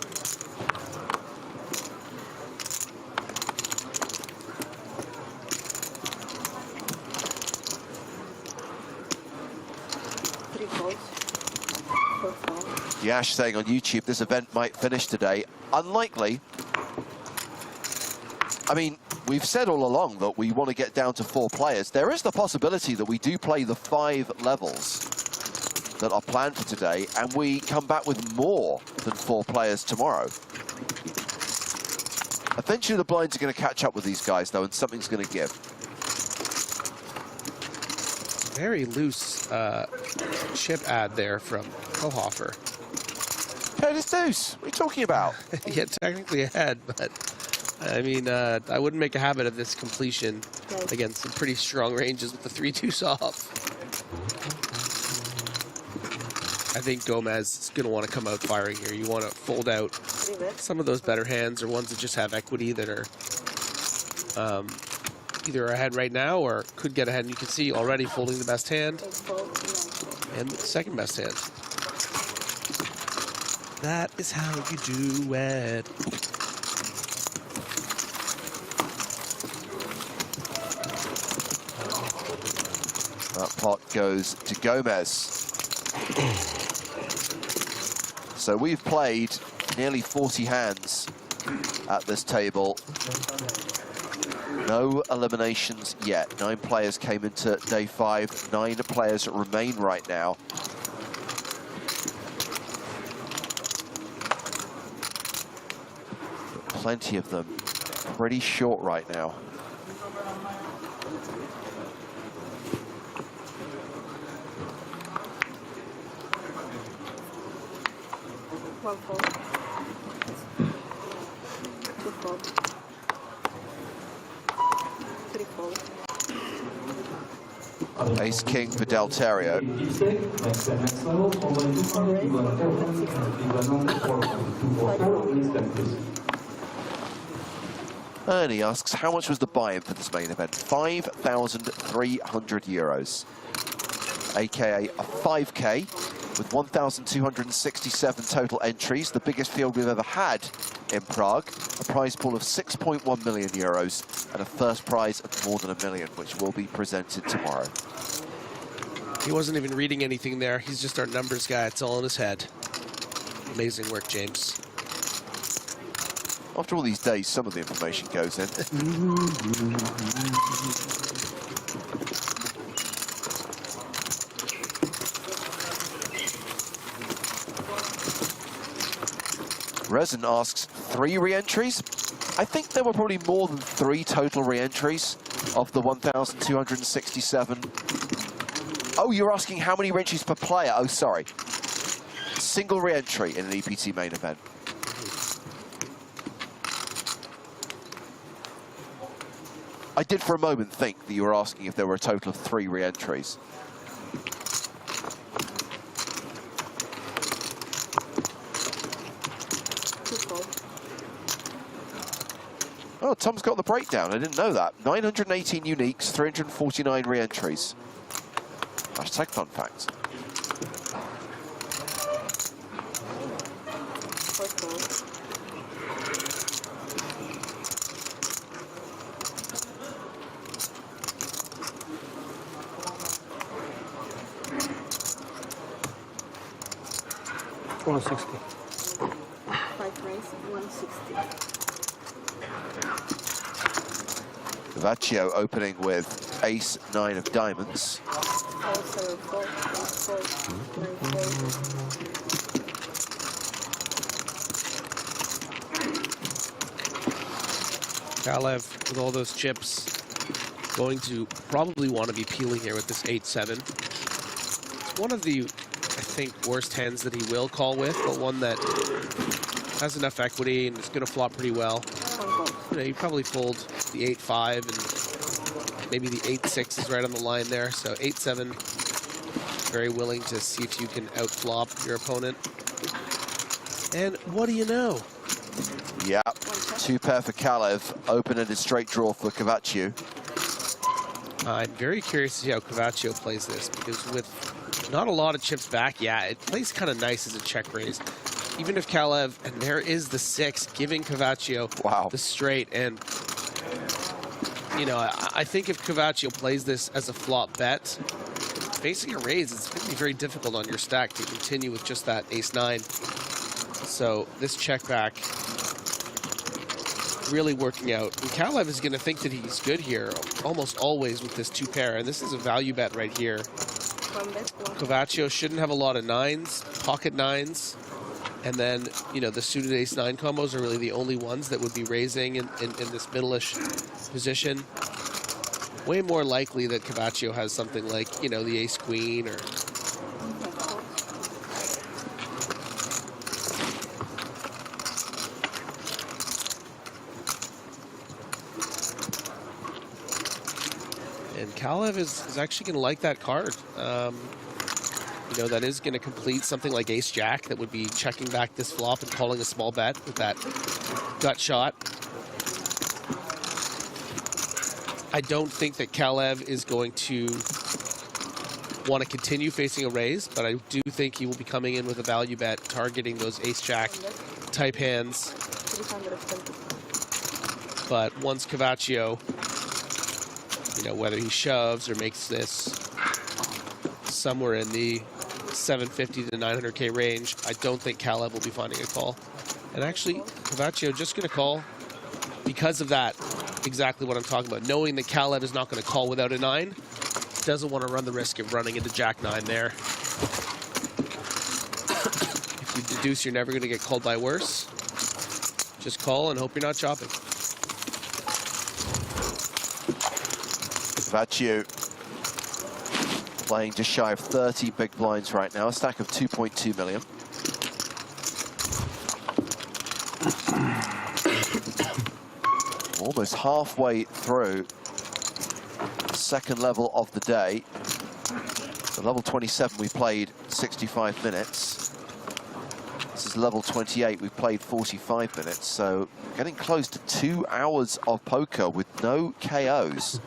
Yash saying on YouTube this event might finish today. Unlikely. I mean, we've said all along that we want to get down to 4 players. There is the possibility that we do play the 5 levels that are planned for today, and we come back with more than 4 players tomorrow. Eventually the blinds are going to catch up with these guys, though, and something's going to give. Very loose chip ad there from Kohofer. Paid his deuce. What are you talking about? Yeah, technically ahead, but I mean, I wouldn't make a habit of this completion against some pretty strong ranges with the 3-2 off. I think Gomez is going to want to come out firing here. You want to fold out some of those better hands or ones that just have equity that are either ahead right now or could get ahead. And you can see already folding the best hand and the second best hand. That is how you do it. That pot goes to Gomez. So we've played nearly 40 hands at this table. No eliminations yet. 9 players came into day 5. 9 players remain right now. Plenty of them pretty short right now. One fold. 2 fold. 3 fold. Ace King for Delterio. And he asks, how much was the buy-in for this main event? 5,300 euros, aka a 5K with 1,267 total entries, the biggest field we've ever had in Prague, a prize pool of 6.1 million euros, and a first prize of more than $1 million, which will be presented tomorrow. He wasn't even reading anything there. He's just our numbers guy. It's all in his head. Amazing work, James. After all these days, some of the information goes in. Resin asks, 3 re-entries? I think there were probably more than 3 total re-entries of the 1,267. Oh, you're asking how many re-entries per player? Oh, sorry. Single re-entry in an EPT main event. I did for a moment think that you were asking if there were a total of 3 re-entries. Oh, Tom's got the breakdown. I didn't know that. 918 uniques, 349 re-entries. Hashtag fun facts. $160. 5 raise, 160. Vaccio opening with ace 9 of diamonds. Kalev, with all those chips, going to probably want to be peeling here with this 8-7. It's one of the, I think, worst hands that he will call with, but one that has enough equity and is going to flop pretty well. You know, you probably fold the 8-5 and maybe the 8-6 is right on the line there. So 8-7 very willing to see if you can outflop your opponent. And what do you know? Yeah, 2-pair for Kalev, open-ended straight draw for Cavaccio. I'm very curious to see how Cavaccio plays this, because with not a lot of chips back, yeah, it plays kind of nice as a check raise. Even if Kalev, and there is the 6, giving Cavaccio the straight. And, you know, I think if Cavaccio plays this as a flop bet, facing a raise, it's going to be very difficult on your stack to continue with just that ace-9. So this check back really working out. And Kalev is going to think that he's good here almost always with this 2-pair, and this is a value bet right here. Cavaccio shouldn't have a lot of 9s, pocket 9s, and then, you know, the suited ace-9 combos are really the only ones that would be raising in this middle-ish position. Way more likely that Cavaccio has something like, you know, the ace-queen or... And Kalev is actually going to like that card. You know, that is going to complete something like ace-jack that would be checking back this flop and calling a small bet with that gut shot. I don't think that Kalev is going to want to continue facing a raise, but I do think he will be coming in with a value bet targeting those ace-jack type hands. But once Cavaccio, you know, whether he shoves or makes this somewhere in the 750 to 900K range, I don't think Kalev will be finding a call. And actually, Cavaccio just going to call because of that, exactly what I'm talking about. Knowing that Kalev is not going to call without a 9, doesn't want to run the risk of running into Jack-9 there. If you deduce you're never going to get called by worse, just call and hope you're not chopping. Cavaccio playing just shy of 30 big blinds right now, a stack of 2.2 million. Almost halfway through the second level of the day. So level 27, we played 65 minutes. This is level 28, we've played 45 minutes. So getting close to 2 hours of poker with no KOs.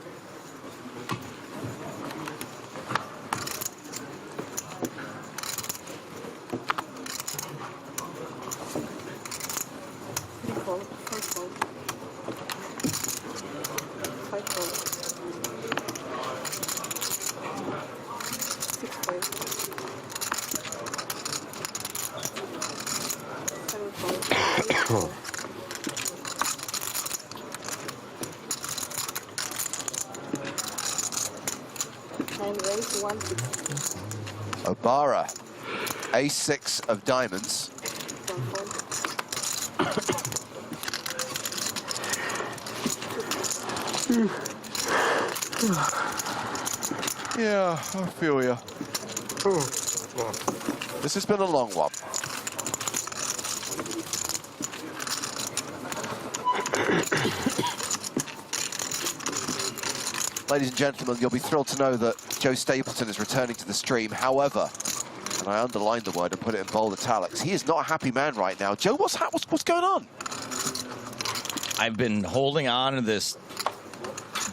Obara, ace-6 of diamonds. Yeah, I feel you. This has been a long one. Ladies and gentlemen, you'll be thrilled to know that Joe Stapleton is returning to the stream. However, and I underlined the word and put it in bold italics, he is not a happy man right now. Joe, what's going on? I've been holding on to this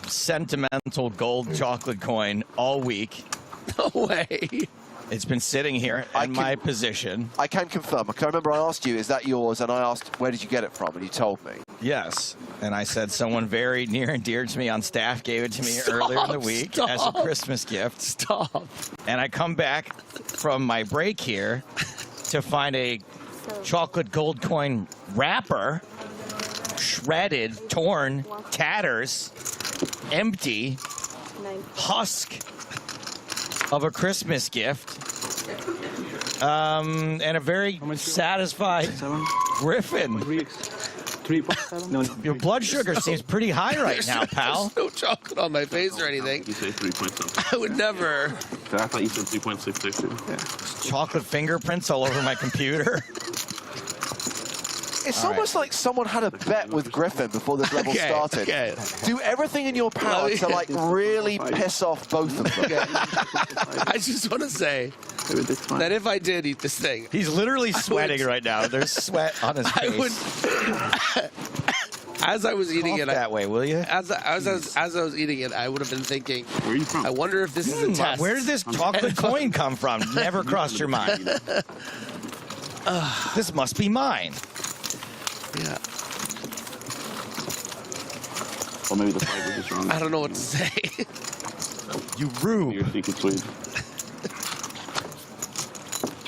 sentimental gold chocolate coin all week. No way. It's been sitting here in my position. I can confirm, because I remember I asked you, is that yours? And I asked, where did you get it from? And you told me. Yes. And I said someone very near and dear to me on staff gave it to me earlier in the week as a Christmas gift. Stop. And I come back from my break here to find a chocolate gold coin wrapper, shredded, torn, tatters, empty, husk of a Christmas gift, and a very satisfied Griffin. No, your blood sugar seems pretty high right now, pal. There's no chocolate on my face or anything. You say 3.6. I would never. I thought you said 3.66. Chocolate fingerprints all over my computer. It's almost like someone had a bet with Griffin before this level started. Okay. Do everything in your power to like really piss off both of them. I just want to say that if I did eat this thing, he's literally sweating right now. There's sweat on his face. As I was eating it, that way, will you? As I was eating it, I would have been thinking, where are you from? I wonder if this is a test. Where does this chocolate coin come from? Never crossed your mind. This must be mine. Yeah. Or maybe the flavor is wrong. I don't know what to say. You rube. Your secret sweet.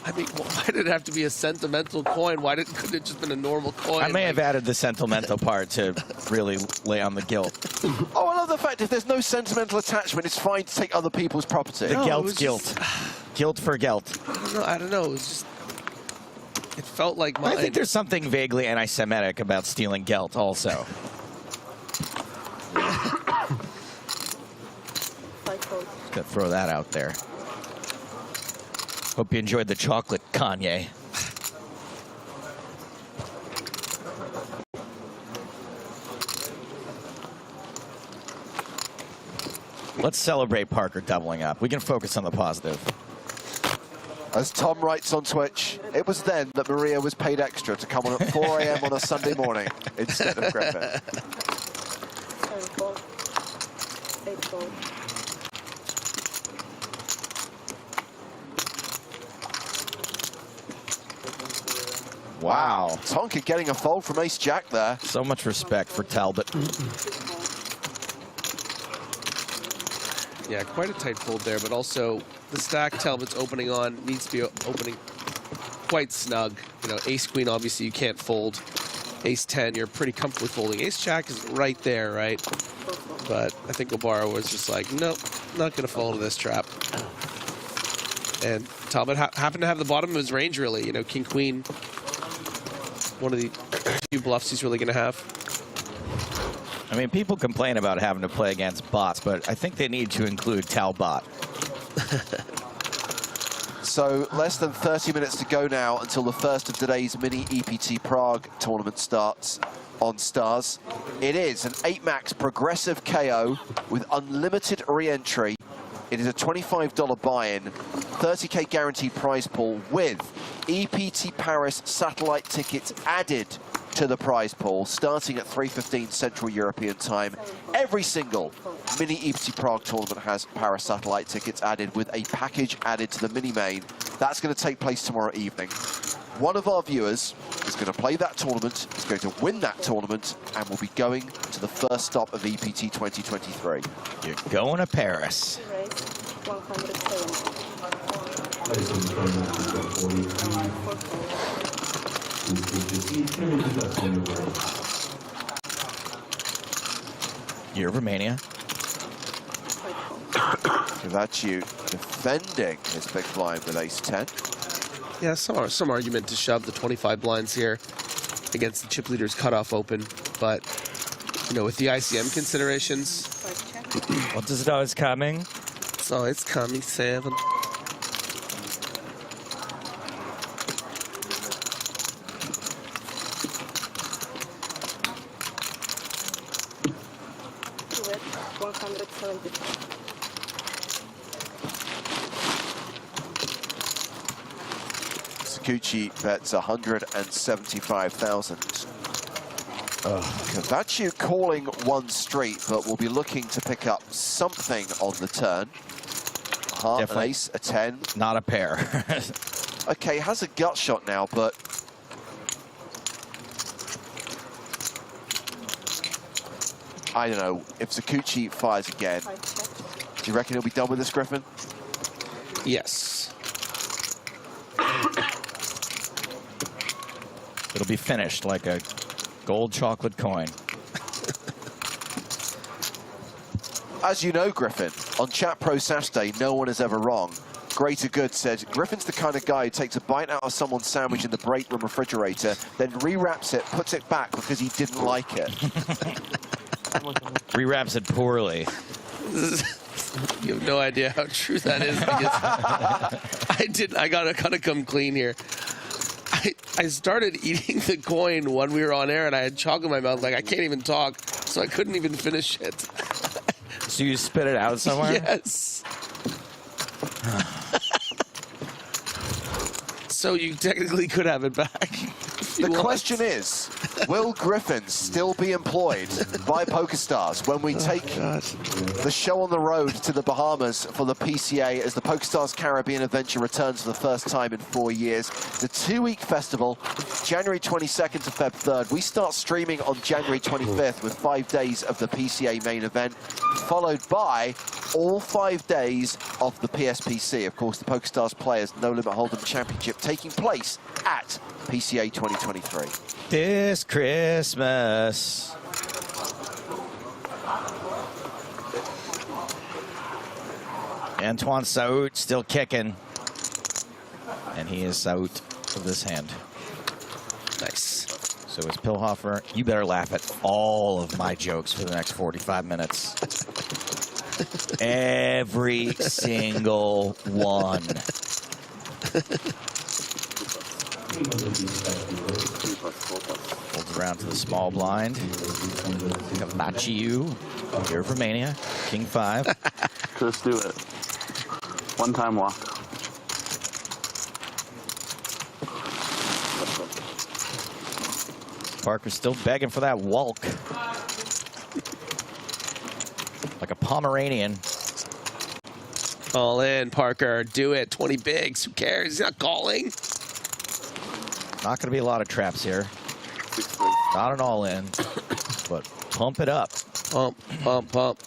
I mean, why did it have to be a sentimental coin? Couldn't it just been a normal coin? I may have added the sentimental part to really lay on the guilt. Oh, I love the fact if there's no sentimental attachment, it's fine to take other people's property. The gelt's guilt. Guilt for gelt. I don't know. It was just... It felt like mine. I think there's something vaguely anti-Semitic about stealing gelt also. Just gonna throw that out there. Hope you enjoyed the chocolate, Kanye. Let's celebrate Parker doubling up. We can focus on the positive. As Tom writes on Twitch, it was then that Maria was paid extra to come on at 4 a.m. on a Sunday morning instead of Griffin. Wow. Tonka getting a fold from Ace Jack there. So much respect for Talbot. Yeah, quite a tight fold there, but also the stack Talbot's opening on needs to be opening quite snug. You know, ace queen, obviously you can't fold. Ace 10, you're pretty comfortably folding. Ace jack is right there, right? But I think Obara was just like, nope, not going to fall into this trap. And Talbot happened to have the bottom of his range, really. You know, king queen, one of the few bluffs he's really going to have. I mean, people complain about having to play against bots, but I think they need to include Talbot. So less than 30 minutes to go now until the first of today's mini EPT Prague tournament starts on Stars. It is an 8-max progressive KO with unlimited re-entry. It is a $25 buy-in, 30K guaranteed prize pool with EPT Paris satellite tickets added to the prize pool, starting at 3:15 Central European time. Every single mini EPT Prague tournament has Paris satellite tickets added with a package added to the mini main. That's going to take place tomorrow evening. One of our viewers is going to play that tournament, is going to win that tournament, and will be going to the first stop of EPT 2023. You're going to Paris. You're Romania. That's you defending his big blind with ace 10. Yeah, some argument to shove the 25 blinds here against the chip leader's cutoff open, but you know, with the ICM considerations, what does it always coming? So it's coming 7. Sakuchi bets 175,000. Kavachu calling one straight, but will be looking to pick up something on the turn. Heart, an ace, a 10. Not a pair. Okay, has a gut shot now, but I don't know. If Sakuchi fires again, do you reckon he'll be done with this, Griffin? Yes. It'll be finished like a gold chocolate coin. As you know, Griffin, on Chat Pro Saturday, no one is ever wrong. Greater Good said, Griffin's the kind of guy who takes a bite out of someone's sandwich in the break room refrigerator, then rewraps it, puts it back because he didn't like it. Rewraps it poorly. You have no idea how true that is, because I gotta come clean here. I started eating the coin when we were on air, and I had chalk in my mouth. Like, I can't even talk, so I couldn't even finish it. So you spit it out somewhere? Yes. So you technically could have it back. The question is, will Griffins still be employed by PokerStars when we take the show on the road to the Bahamas for the PCA as the PokerStars Caribbean Adventure returns for the first time in 4 years? The 2-week festival, January 22nd to Feb 3rd. We start streaming on January 25th with 5 days of the PCA main event, followed by all 5 days of the PSPC. Of course, the PokerStars Players No Limit Hold'em Championship taking place at PCA 2023. This Christmas. Antoine Saout still kicking. And he is out of this hand. Nice. So is Pilhofer. You better laugh at all of my jokes for the next 45 minutes. Every single one. Holds around to the small blind. Cavaciu, here of Romania, King 5. Just do it. One time walk. Parker's still begging for that walk. Like a Pomeranian. All in, Parker. Do it. 20 bigs. Who cares? He's not calling. Not going to be a lot of traps here. Not an all-in, but pump it up. Pump, pump, pump.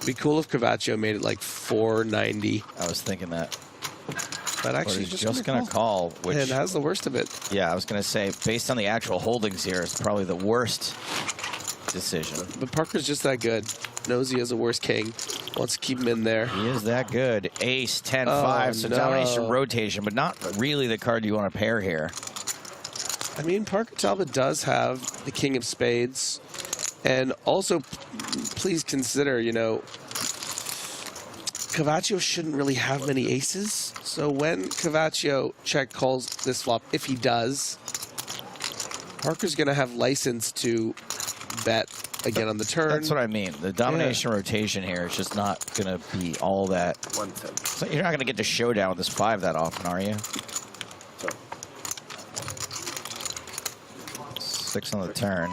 Be cool if Cavacio made it like 490. I was thinking that. But actually, he's just going to call. Which, and has the worst of it. Yeah, I was going to say, based on the actual holdings here, it's probably the worst decision. But Parker's just that good. Knows he has a worse king. Wants to keep him in there. He is that good. Ace, 10, 5. So domination rotation, but not really the card you want to pair here. I mean, Parker Talbot does have the king of spades. And also, please consider, you know, Cavacio shouldn't really have many aces. So when Cavacio check calls this flop, if he does, Parker's going to have license to bet again on the turn. That's what I mean. The domination rotation here is just not going to be all that. 110. So you're not going to get to showdown with this 5 that often, are you? 6 on the turn.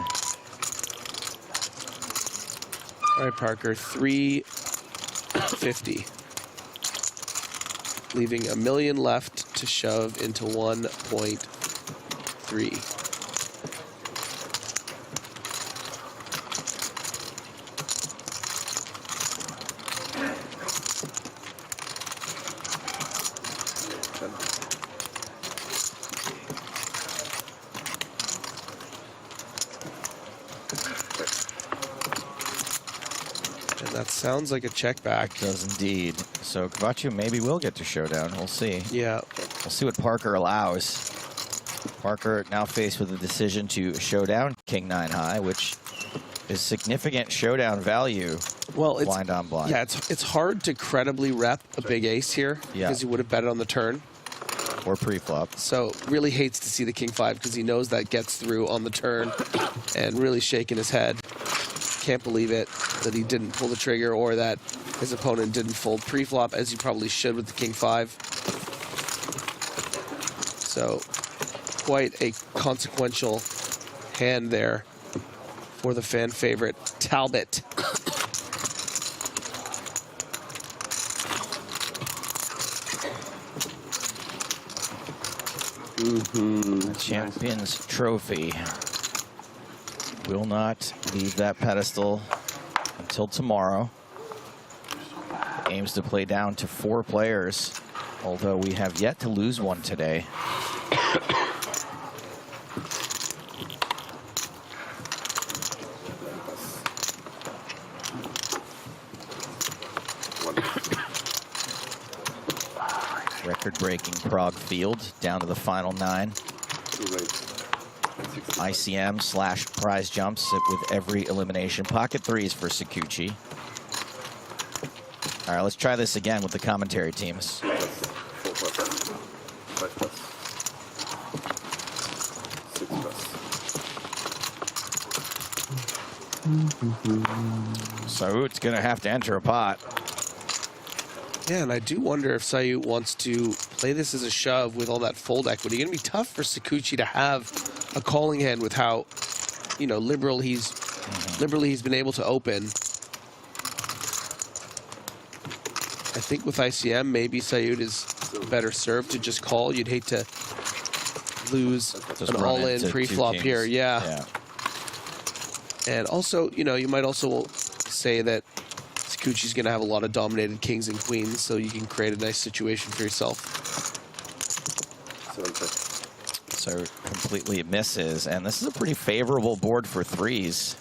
All right, Parker, 350. Leaving $1 million left to shove into 1.3. Sounds like a check back. It does indeed. So Cavacio maybe will get to showdown. We'll see. Yeah. We'll see what Parker allows. Parker now faced with a decision to showdown King 9 high, which is significant showdown value. Well, it's blind on blind. Yeah, it's hard to credibly rep a big ace here because he would have bet it on the turn. Or pre-flop. So really hates to see the King 5 because he knows that gets through on the turn and really shaking his head. Can't believe it that he didn't pull the trigger or that his opponent didn't fold pre-flop as he probably should with the King 5. So quite a consequential hand there for the fan favorite Talbot. The Champions Trophy will not leave that pedestal until tomorrow. Aims to play down to 4 players, although we have yet to lose one today. Record-breaking Prague field down to the final 9. ICM/prize jumps with every elimination. Pocket threes for Sakuchi. All right, let's try this again with the commentary teams. So it's going to have to enter a pot. Yeah, and I do wonder if Sayut wants to play this as a shove with all that fold equity. Going to be tough for Sakuchi to have a calling hand with how, you know, liberally he's been able to open. I think with ICM, maybe Sayut is better served to just call. You'd hate to lose an all-in pre-flop here. Yeah. And also, you know, you might also say that Sakuchi's going to have a lot of dominated kings and queens, so you can create a nice situation for yourself. So completely misses, and this is a pretty favorable board for threes.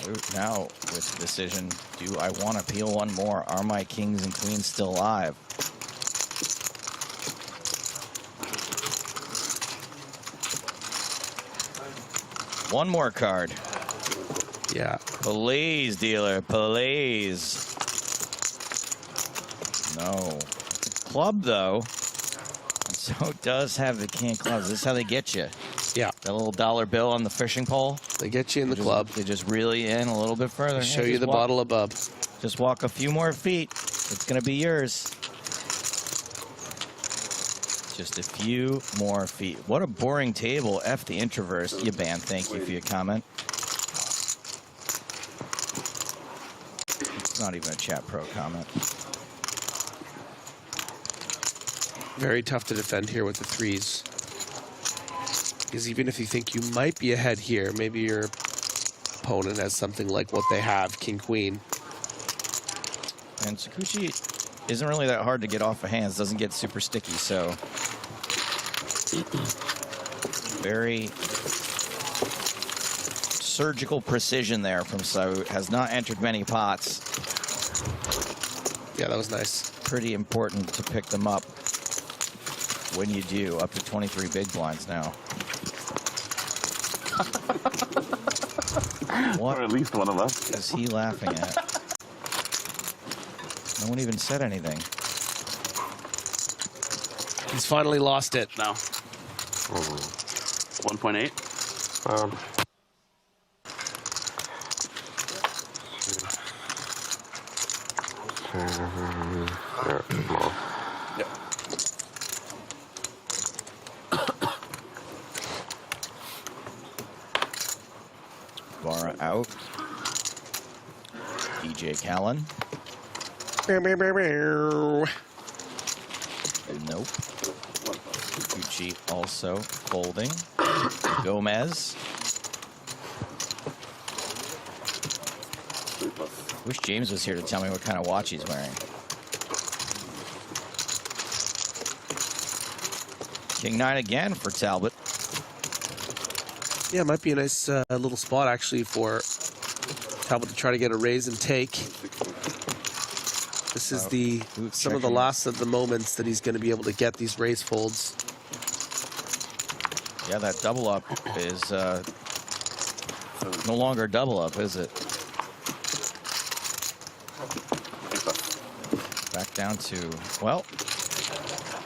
So now with the decision, do I want to peel one more? Are my kings and queens still alive? One more card. Yeah. Please, dealer, please. No. It's a club, though. So it does have the king of clubs. This is how they get you. Yeah. That little dollar bill on the fishing pole. They get you in the club. They just reel you in a little bit further. They show you the bottle of bub. Just walk a few more feet. It's going to be yours. Just a few more feet. What a boring table. F the introverse. You ban. Thank you for your comment. It's not even a chat pro comment. Very tough to defend here with the threes. Because even if you think you might be ahead here, maybe your opponent has something like what they have, king, queen. And Sakuchi isn't really that hard to get off of hands. Doesn't get super sticky, so very surgical precision there from Sayut. Has not entered many pots. Yeah, that was nice. Pretty important to pick them up when you do. Up to 23 big blinds now. What? Or at least one of us. Is he laughing at? No one even said anything. He's finally lost it. No. 1.8? Yeah. Vara out. DJ Callan. Nope. Gucci also folding. Gomez. Wish James was here to tell me what kind of watch he's wearing. King 9 again for Talbot. Yeah, it might be a nice little spot actually for Talbot to try to get a raise and take. This is some of the last of the moments that he's going to be able to get these raise folds. Yeah, that double up is no longer double up, is it? Back down to, well,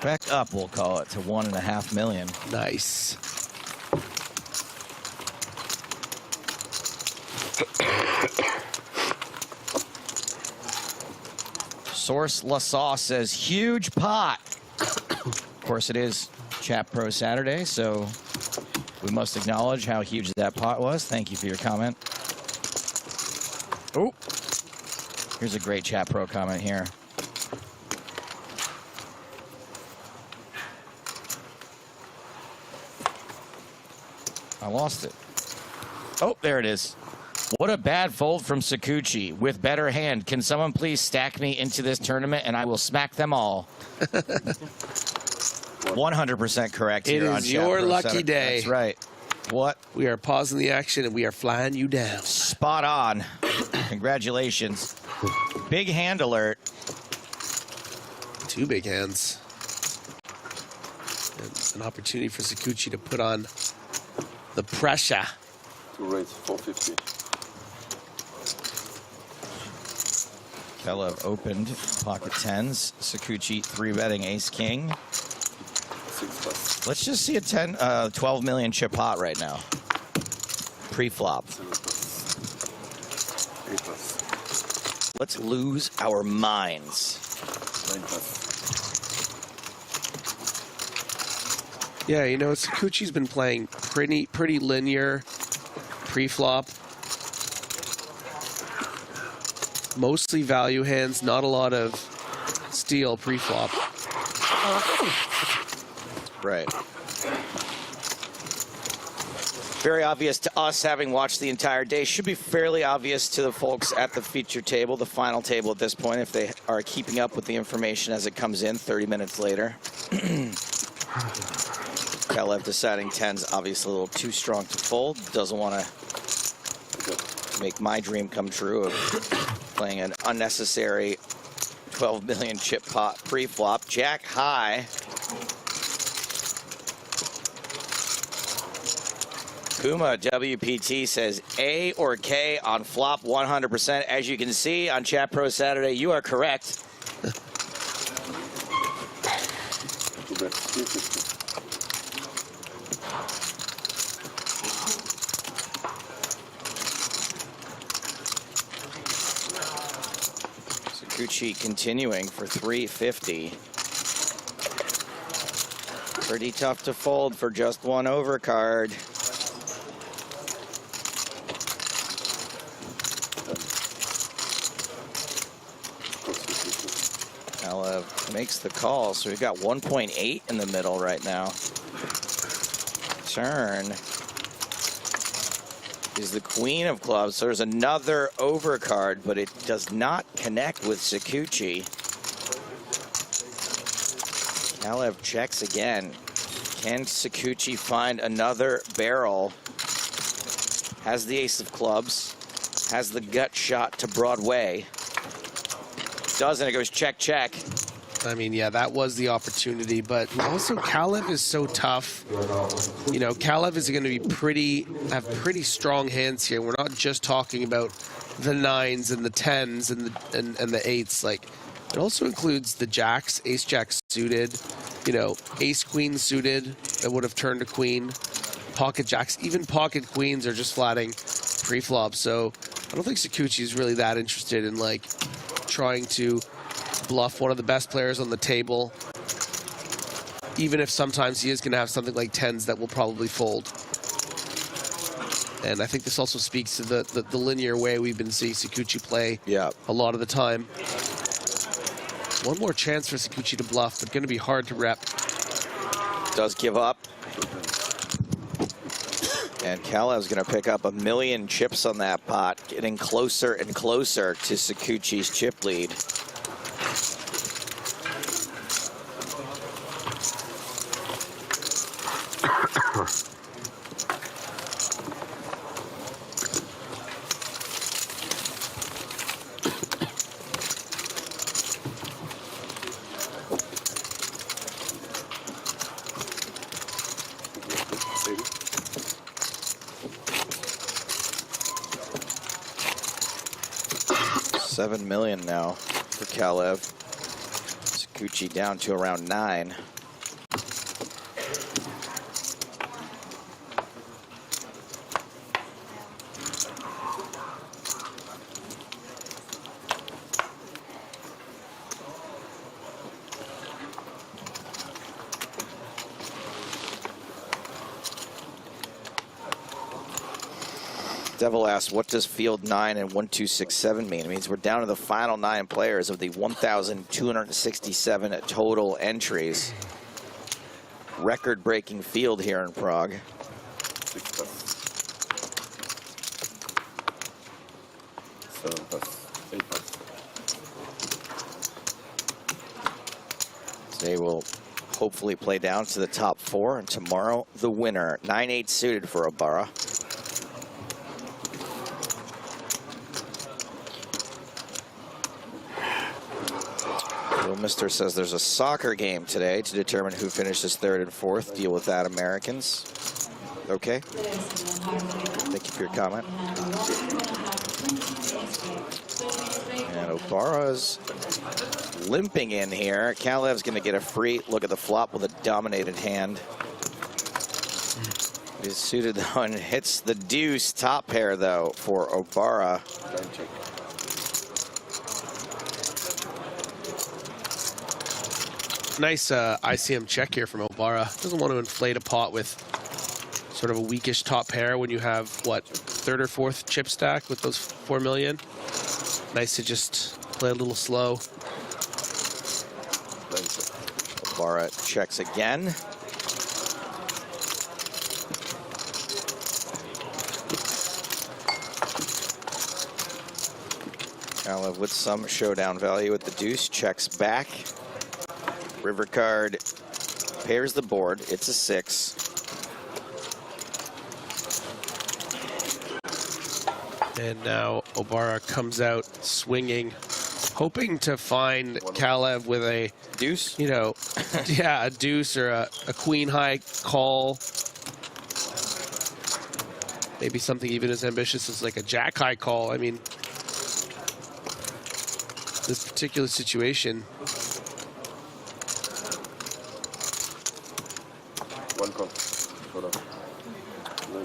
back up, we'll call it, to 1.5 million. Nice. Source La Sauce says, huge pot. Of course, it is Chat Pro Saturday, so we must acknowledge how huge that pot was. Thank you for your comment. Oh, here's a great Chat Pro comment here. I lost it. Oh, there it is. What a bad fold from Sakuchi. With better hand, can someone please stack me into this tournament and I will smack them all? 100% correct here on Chat Pro. It is your lucky day. That's right. What? We are pausing the action and we are flying you down. Spot on. Congratulations. Big hand alert. 2 big hands. And an opportunity for Sakuchi to put on the pressure. To raise 450. Kalev opened pocket tens. Sakuchi 3-betting ace king. 6+. Let's just see a 12 million chip pot right now. Pre-flop. 8+. Let's lose our minds. 9+. Yeah, you know, Sakuchi's been playing pretty linear pre-flop. Mostly value hands, not a lot of steal pre-flop. Right. Very obvious to us, having watched the entire day. Should be fairly obvious to the folks at the feature table, the final table at this point, if they are keeping up with the information as it comes in 30 minutes later. Kalev deciding 10's obviously a little too strong to fold. Doesn't want to make my dream come true of playing an unnecessary 12 million chip pot pre-flop. Jack high. Kuma WPT says A or K on flop 100%. As you can see on Chat Pro Saturday, you are correct. Sakuchi continuing for 350. Pretty tough to fold for just one overcard. Kalev makes the call, so we've got 1.8 in the middle right now. Turn is the queen of clubs, so there's another overcard, but it does not connect with Sakuchi. Kalev checks again. Can Sakuchi find another barrel? Has the ace of clubs, has the gut shot to Broadway. Doesn't, it goes check, check. I mean, yeah, that was the opportunity, but also Kalev is so tough. You know, Kalev is going to be have pretty strong hands here. We're not just talking about the 9s and the 10s and the 8s. Like, it also includes the jacks, ace jack suited, you know, ace queen suited that would have turned a queen, pocket jacks, even pocket queens are just flatting pre-flop. So I don't think Sakuchi is really that interested in like trying to bluff one of the best players on the table, even if sometimes he is going to have something like 10s that will probably fold. And I think this also speaks to the linear way we've been seeing Sakuchi play a lot of the time. One more chance for Sakuchi to bluff, but going to be hard to rep. Does give up. And Kalev's going to pick up 1 million chips on that pot, getting closer and closer to Sakuchi's chip lead. $7 million now for Kalev. Sakuchi down to around 9. Devil asks, what does field 9 and 1, 2, 6, 7 mean? It means we're down to the final 9 players of the 1,267 total entries. Record-breaking field here in Prague. 6+. 7+. 8+. Today will hopefully play down to the top 4, and tomorrow the winner. 9-8 suited for Ibarra. Mister says there's a soccer game today to determine who finishes third and fourth. Deal with that, Americans. Okay. Thank you for your comment. And Obara's limping in here. Kalev's going to get a free look at the flop with a dominated hand. He's suited though and hits the deuce. Top pair though for Obara. Nice ICM check here from Obara. Doesn't want to inflate a pot with sort of a weakish top pair when you have, what, third or fourth chip stack with those 4 million. Nice to just play a little slow. Obara checks again. Kalev with some showdown value with the deuce, checks back. River card pairs the board. It's a 6. And now Obara comes out swinging, hoping to find Kalev with a deuce. You know, yeah, a deuce or a queen high call. Maybe something even as ambitious as like a jack high call. I mean, this particular situation.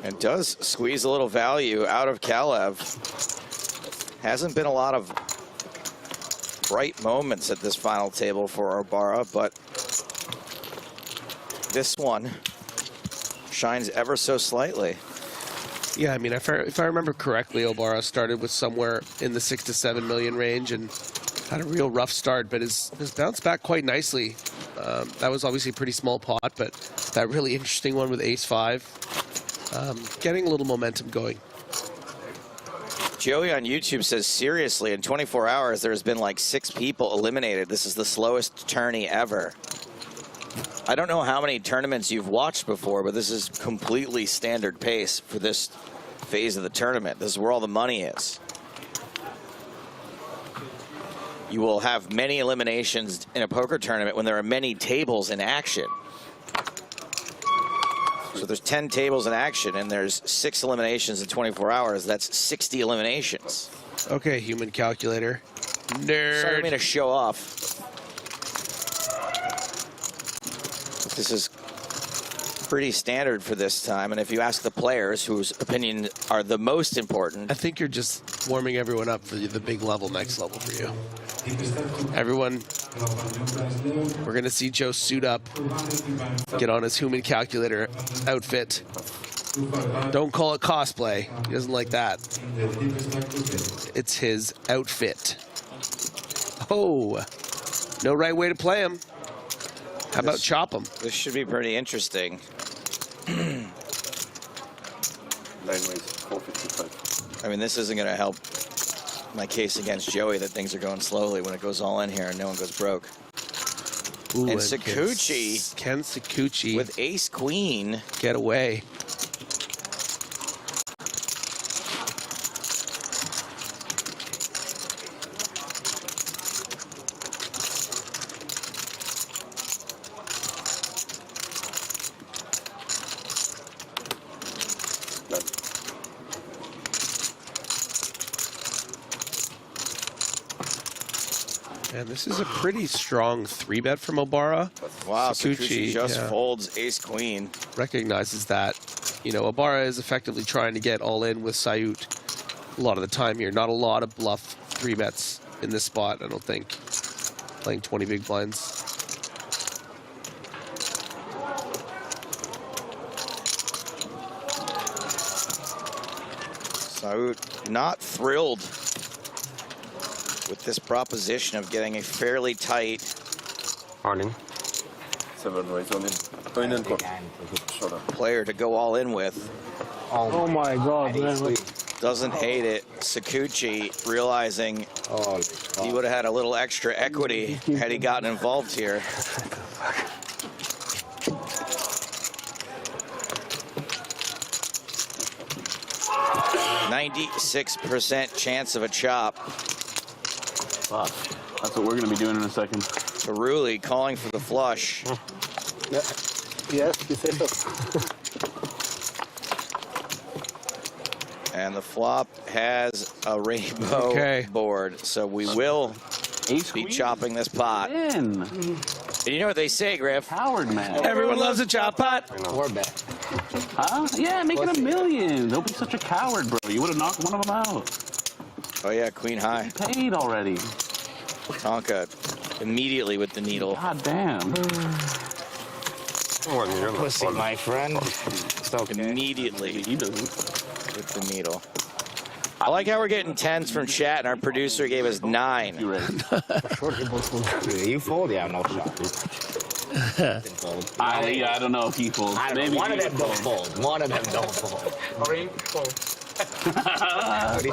And does squeeze a little value out of Kalev. Hasn't been a lot of bright moments at this final table for Obara, but this one shines ever so slightly. Yeah, I mean, if I remember correctly, Obara started with somewhere in the 6 to 7 million range and had a real rough start, but has bounced back quite nicely. That was obviously a pretty small pot, but that really interesting one with ace-5, getting a little momentum going. Joey on YouTube says, seriously, in 24 hours, there's been like 6 people eliminated. This is the slowest tourney ever. I don't know how many tournaments you've watched before, but this is completely standard pace for this phase of the tournament. This is where all the money is. You will have many eliminations in a poker tournament when there are many tables in action. So there's 10 tables in action and there's 6 eliminations in 24 hours. That's 60 eliminations. Okay, human calculator. Nerd. Sorry, I didn't mean to show off. This is pretty standard for this time. And if you ask the players whose opinion are the most important. I think you're just warming everyone up for the big level, next level for you. Everyone, we're going to see Joe suit up, get on his human calculator outfit. Don't call it cosplay. He doesn't like that. It's his outfit. Oh, no right way to play him. How about chop him? This should be pretty interesting. I mean, this isn't going to help my case against Joey that things are going slowly when it goes all in here and no one goes broke. Ooh, and Sakuchi. Can Sakuchi with ace queen get away? And this is a pretty strong 3-bet from Obara. Wow, Sakuchi just folds ace queen. Recognizes that. You know, Obara is effectively trying to get all in with Sayut a lot of the time here. Not a lot of bluff 3-bets in this spot, I don't think. Playing 20 big blinds. Sayut not thrilled with this proposition of getting a fairly tight player to go all in with. Oh my God, man. Doesn't hate it. Sakuchi realizing he would have had a little extra equity had he gotten involved here. .96% chance of a chop. That's what we're going to be doing in a second. Cerulli calling for the flush. Yes, you say so. And the flop has a rainbow board, so we will be chopping this pot. And you know what they say, Griff? Howard, man. Everyone loves a chop pot. Or bet. Huh? Yeah, make it a million. Don't be such a coward, bro. You would have knocked one of them out. Oh, yeah, queen high. Paid already. Tonka immediately with the needle. God damn. Pussy, my friend. So immediately with the needle. I like how we're getting 10s from chat, and our producer gave us 9. You fold? Yeah, no shot. I don't know if he folds. Maybe one of them don't fold. One of them don't fold.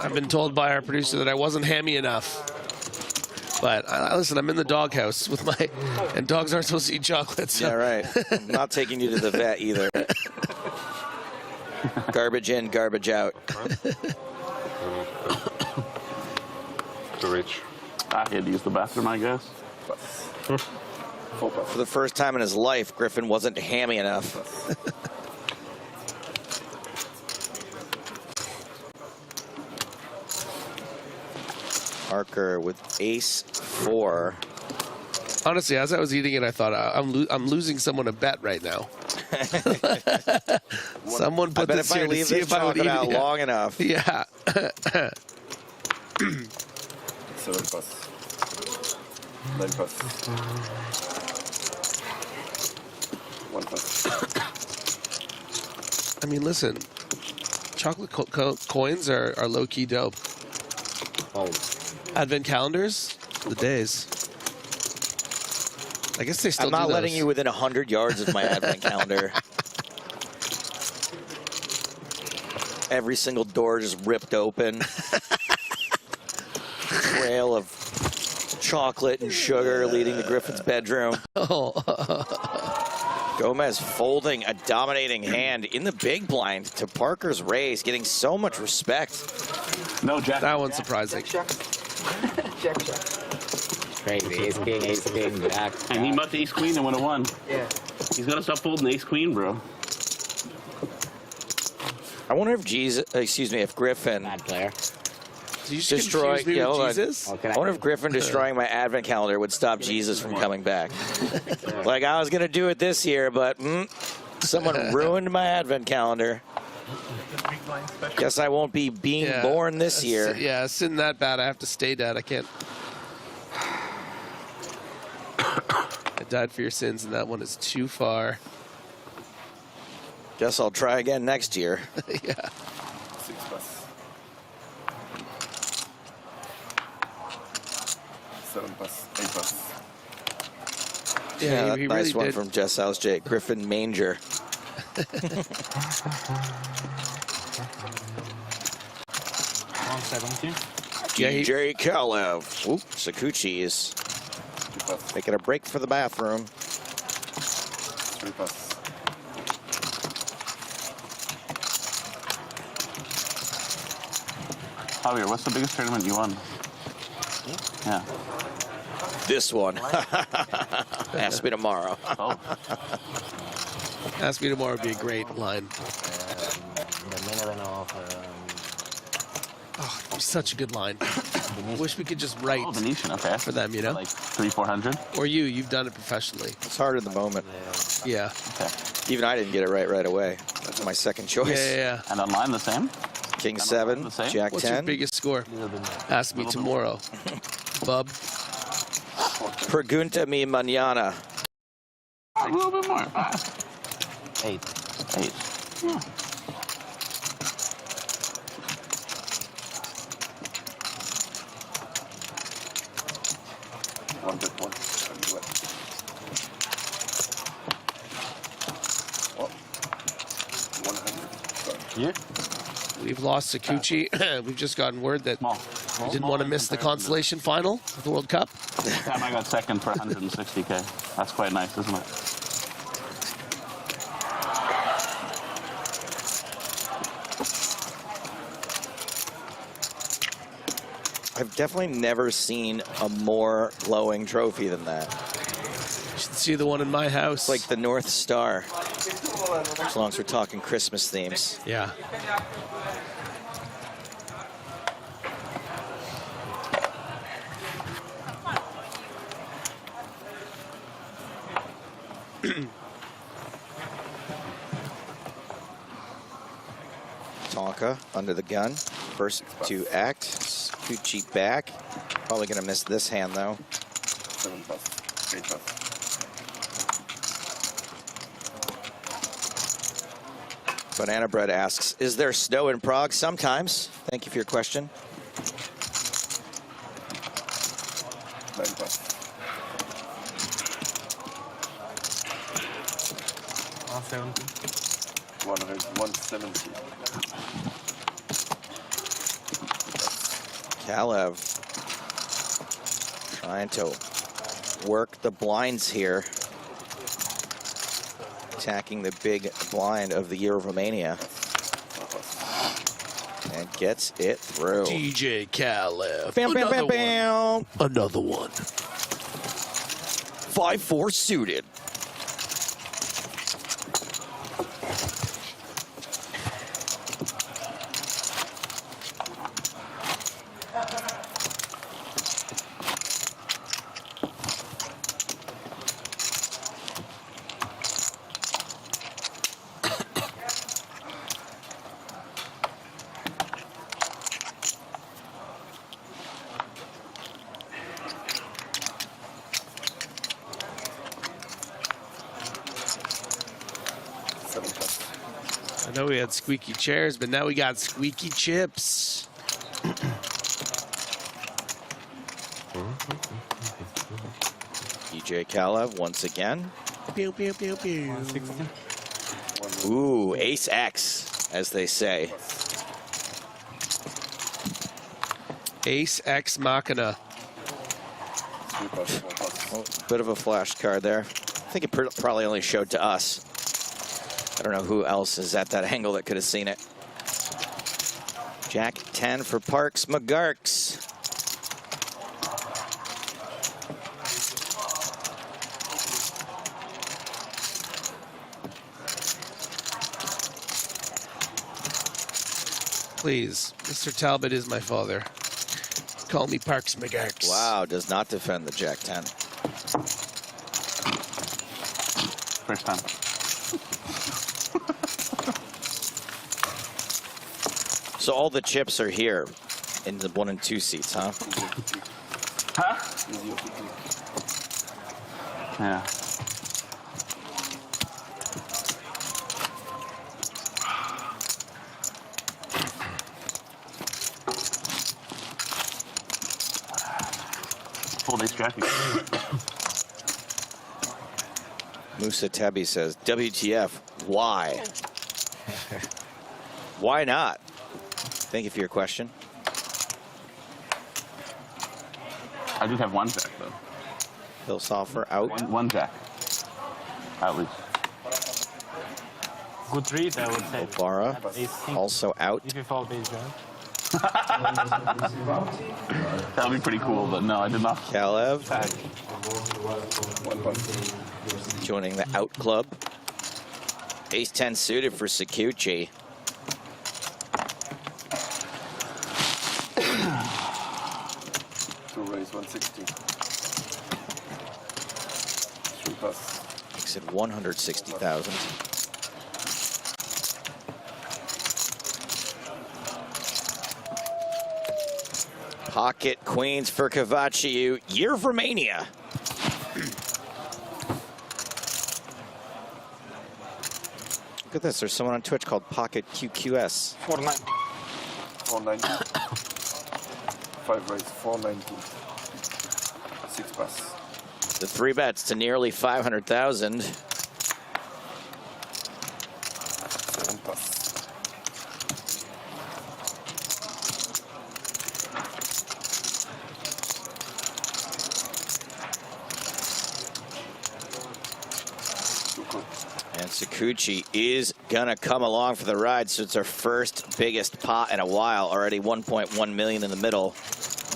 I've been told by our producer that I wasn't hammy enough. But listen, I'm in the doghouse with my, and dogs aren't supposed to eat chocolate. So. Yeah, right. I'm not taking you to the vet either. Garbage in, garbage out. To reach. I had to use the bathroom, I guess. For the first time in his life, Griffin wasn't hammy enough. Parker with ace-4. Honestly, as I was eating it, I thought I'm losing someone a bet right now. Someone put this here to see if I would eat it long enough. Yeah. 7 pass. 9 pass. 1 pass. I mean, listen, chocolate coins are low-key dope. Oh. Advent calendars, the days. I guess they still I'm do not those. letting you within 100 yards of my advent calendar. Every single door just ripped open. Trail of chocolate and sugar leading to Griffin's bedroom. Oh. Gomez folding a dominating hand in the big blind to Parker's raise, getting so much respect. No, Jack. That one's surprising. Check. Crazy. Ace king, jack. And he mucked ace queen and would have won. Yeah. He's got to stop folding ace queen, bro. I wonder if if Griffin Bad player. destroy Jesus? I wonder if Griffin destroying my advent calendar would stop Jesus from coming back. Like I was gonna do it this year, but someone ruined my advent calendar. Guess I won't be being born this year. Yeah, it's in that bad. I have to stay dead. I can't. I died for your sins, and that one is too far. Guess I'll try again next year. Yeah. 6 pass. 7 pass. 8 pass. Yeah, he nice really one did. from Jess House Jake. Griffin Manger. 170. DJ Kalev. Oop, Sakuchi's making a break for the bathroom. 3 pass. Javier, what's the biggest tournament you won? Yeah. This one. Ask me tomorrow. Oh. Ask me tomorrow would be a great line. The main event of Oh, such a good line. Wish we could just write Venetian, okay. for them, you know? Like 300-400? Or you've done it professionally. It's hard in the moment. Yeah. Okay. Even I didn't get it right away. That's my second choice. Yeah. And online the same? King 7, the same? Jack What's 10. your biggest score? Ask me tomorrow. Bub. Pregunta mi mañana. A little bit more. 8. 8. Yeah. Yeah. We've lost Sakuchi. We've just gotten word that we didn't want to miss the consolation final of the World Cup. This time I got second for 160K. That's quite nice, isn't it? I've definitely never seen a more glowing trophy than that. You should see the one in my house. It's like the North Star. As long as we're talking Christmas themes. Yeah. Tonka under the gun. First to act. Gucci back. Probably going to miss this hand, though. 7 plus, 8 plus. Banana Bread asks, is there snow in Prague? Sometimes. Thank you for your question. 9 plus. 170. 170. Kalev trying to work the blinds here. Attacking the big blind of the year of Romania. And gets it through. DJ Kalev. Bam, bam, bam, bam. Another one. 5-4 suited. I know we had squeaky chairs, but now we got squeaky chips. DJ Kalev once again. Pew, pew, pew, pew. Ooh, Ace X, as they say. Ace X Machina. Oh, bit of a flash card there. I think it probably only showed to us. I don't know who else is at that angle that could have seen it. Jack 10 for Parks McGarks. Please, Mr. Talbot is my father. Call me Parks McGarks. Wow, does not defend the Jack 10. First time. So all the chips are here in the 1 and 2 seats, huh? Huh? Yeah. Full day's traffic. Musa Tabi says, WTF, why? Why not? Thank you for your question. I just have one jack, though. Hillsoffer out. One jack. At least. Good read, I would say. Obara also out. If you fall base jump. That would be pretty cool, but no, I did not. Kalev joining the out club. Ace 10 suited for Sakuchi. Two raise 160. 3 plus. Makes it 160,000. Pocket queens for Kavachiu. Year of Romania. Look at this. There's someone on Twitch called Pocket QQS. 490. 490. 5 raise 490. 6 plus. The 3 bets to nearly 500,000. 7 plus. And Sakuchi is gonna come along for the ride, so it's our first biggest pot in a while. Already 1.1 million in the middle.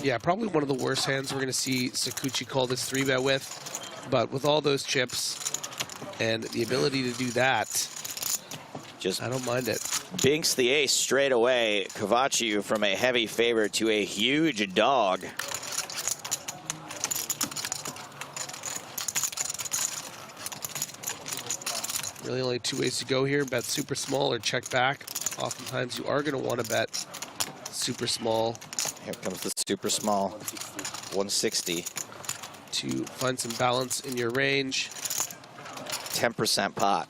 Yeah, probably one of the worst hands we're going to see Sakuchi call this 3-bet with. But with all those chips and the ability to do that, I don't mind it. Binks the ace straight away. Kovacic from a heavy favorite to a huge dog. Really only 2 ways to go here. Bet super small or check back. Oftentimes you are going to want to bet super small. Here comes the super small. 160. To find some balance in your range. 10% pot.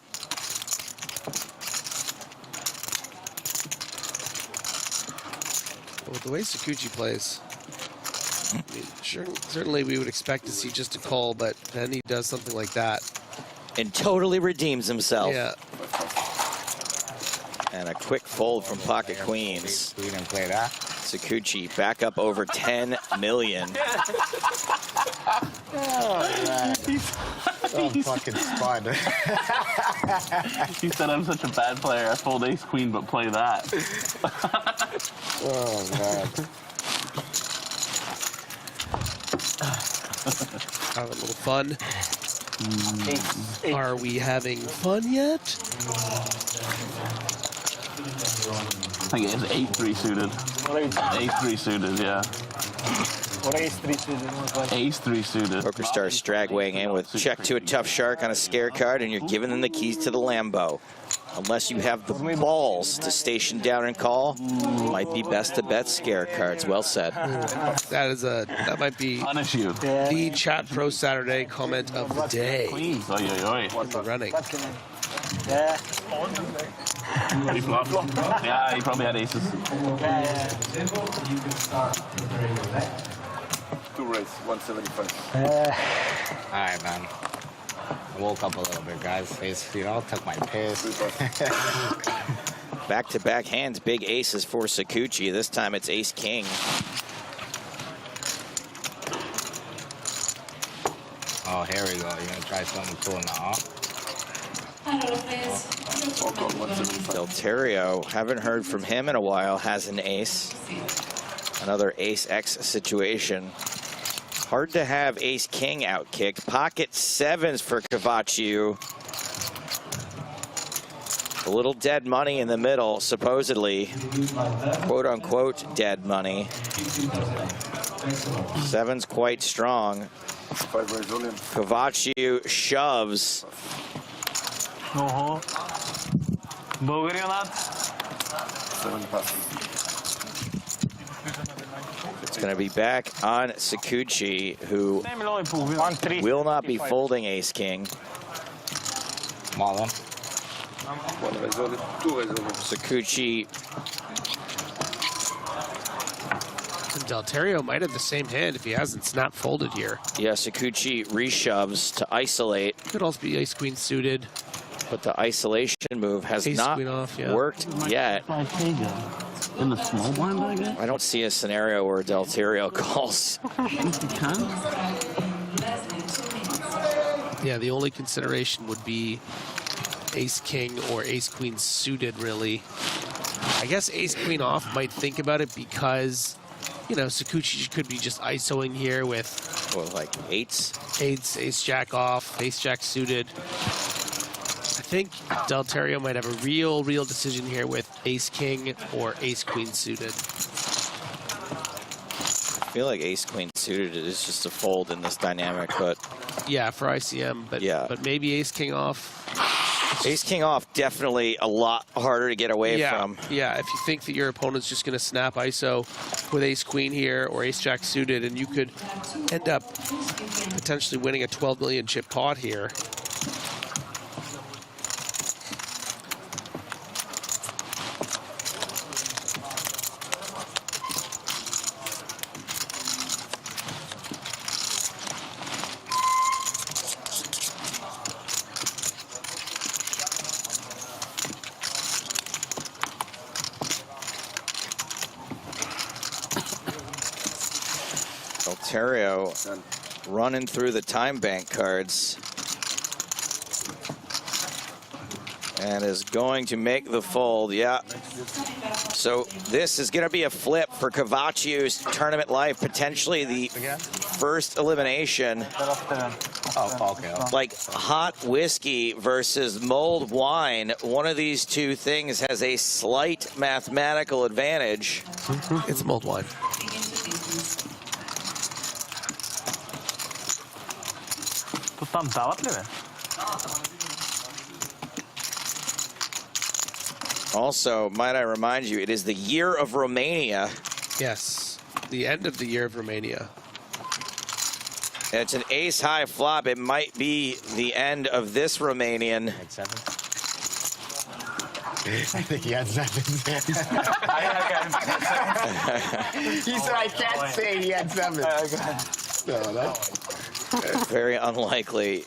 But with the way Sakuchi plays, I mean, certainly we would expect to see just a call, but then he does something like that. And totally redeems himself. Yeah. And a quick fold from pocket queens. We didn't play that. Sakuchi back up over 10 million. Oh, man. He's fucking fun. He said I'm such a bad player. I fold ace queen, but play that. Oh, man. Have a little fun. Are we having fun yet? I think it is ace-3 suited. Ace-3 suited, yeah. What ace-3 suited? Ace-3 suited. PokerStar Strag weighing in with check to a tough shark on a scare card, and you're giving them the keys to the Lambo. Unless you have the balls to station down and call, might be best to bet scare cards. Well said. That might be the Chat Pro Saturday comment of the day. Running. Yeah. He flopped. Yeah, he probably had aces. Two race, 175. All right, man. I woke up a little bit, guys. Took my piss. Back-to-back hands, big aces for Sakuchi. This time it's ace-king. Oh, here we go. You're going to try something cool now, Delterio, haven't heard from him in a while, has an ace. Another ace-X situation. Hard to have ace-king outkicked. Pocket sevens for Kovacic. A little dead money in the middle, supposedly. Quote-unquote dead money. Seven's quite strong. Kovacic shoves. Bulgari on that? 7 passes. It's going to be back on Sakuchi, who will not be folding ace-king. Sakuchi. Delterio might have the same hand if he hasn't snap folded here. Yeah, Sakuchi reshoves to isolate. Could also be ace-queen suited. But the isolation move has not worked yet. In the small blind, I guess? I don't see a scenario where Delterio calls. Yeah, the only consideration would be ace-king or ace-queen suited, really. I guess ace-queen off might think about it because, you know, Sakuchi could be just ISOing here with... Well, like eights? Eights, ace-jack off, ace-jack suited. I think Delterio might have a real decision here with ace-king or ace-queen suited. I feel like ace-queen suited is just a fold in this dynamic, but... Yeah, for ICM, but, yeah. But maybe ace-king off. Ace-king off, definitely a lot harder to get away from. Yeah, if you think that your opponent's just going to snap ISO with ace-queen here or ace-jack suited, and you could end up potentially winning a 12 million chip pot here. Delterio running through the time bank cards. And is going to make the fold, yeah. So this is going to be a flip for Cavacciu's tournament life, potentially the first elimination. Oh, okay. Like hot whiskey versus mulled wine, one of these two things has a slight mathematical advantage. It's mulled wine. Also, might I remind you, it is the year of Romania. Yes, the end of the year of Romania. And it's an ace high flop. It might be the end of this Romanian. I think he had 7. He said, I can't say he had 7. No, that's... Very unlikely.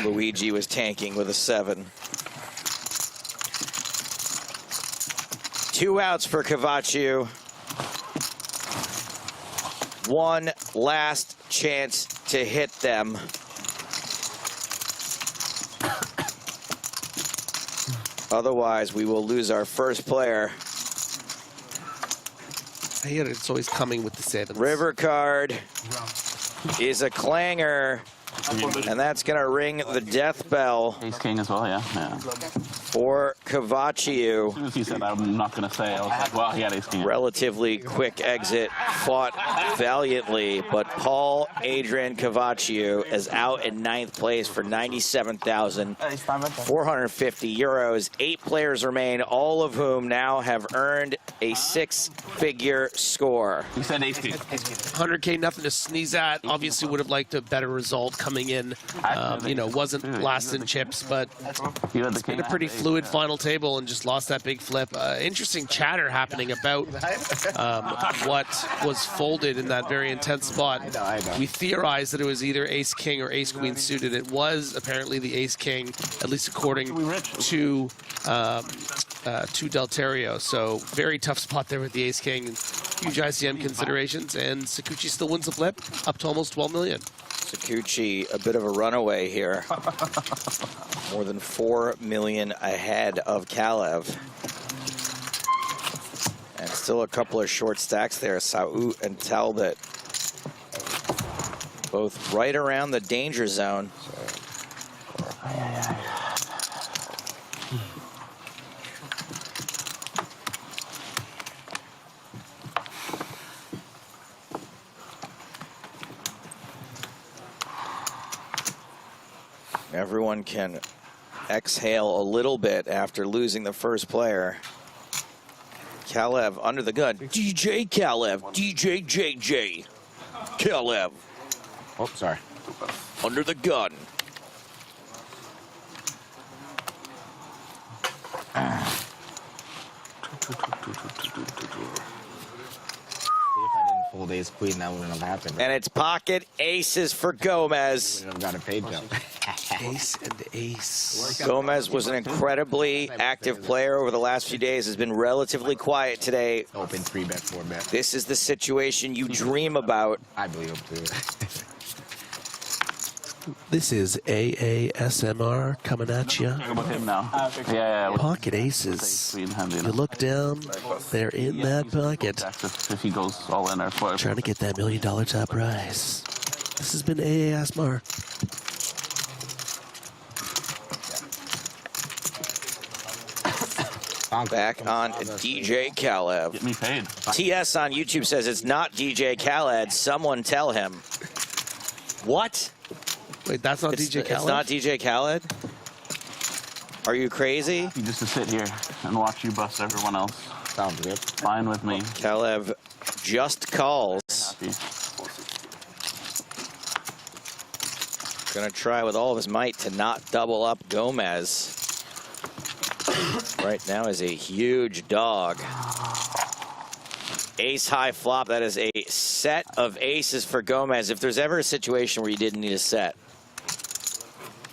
Luigi was tanking with a 7. 2 outs for Cavacciu. One last chance to hit them. Otherwise, we will lose our first player. I hear it's always coming with the 7s. River card is a clanger, and that's going to ring the death bell. Ace king as well, yeah. For Cavacciu. As soon as he said I'm not going to say, I was like, well, he had ace king. Relatively quick exit, fought valiantly, but Paul Adrian Cavacciu is out in 9th place for 97,450 euros. 8 players remain, all of whom now have earned a 6-figure score. He said ace king. 100K, nothing to sneeze at. Obviously would have liked a better result coming in. You know, wasn't last in chips, but it's been a pretty fluid final table and just lost that big flip. Interesting chatter happening about what was folded in that very intense spot. We theorized that it was either ace king or ace queen suited. It was apparently the ace king, at least according to Delterio. So very tough spot there with the ace king. Huge ICM considerations, and Sakuchi still wins the flip, up to almost 12 million. Sakuchi, a bit of a runaway here. More than 4 million ahead of Kalev. And still a couple of short stacks there. Saud and Talbot. Both right around the danger zone. Everyone can exhale a little bit after losing the first player. Kalev under the gun. DJ Kalev. DJ JJ. Kalev. Oh, sorry. Under the gun. Fold ace queen, that wouldn't have happened. And it's pocket aces for Gomez. Would have got a paid jump. Ace and ace. Gomez was an incredibly active player over the last few days, has been relatively quiet today. Open 3-bet, 4-bet. This is the situation you dream about. I believe him too. This is AASMR coming at you. Talk about him now. Yeah. Pocket aces. You look down, they're in that pocket. If he goes all in or whatever. Trying to get that $1 million top prize. This has been AASMR. Back on DJ Kalev. Get me paid. TS on YouTube says it's not DJ Khaled. Someone tell him. What? Wait, that's not DJ Khaled? It's not DJ Khaled? Are you crazy? Just to sit here and watch you bust everyone else. Sounds good. Fine with me. Kalev just calls. Gonna try with all of his might to not double up Gomez. Right now is a huge dog. Ace high flop. That is a set of aces for Gomez. If there's ever a situation where you didn't need a set.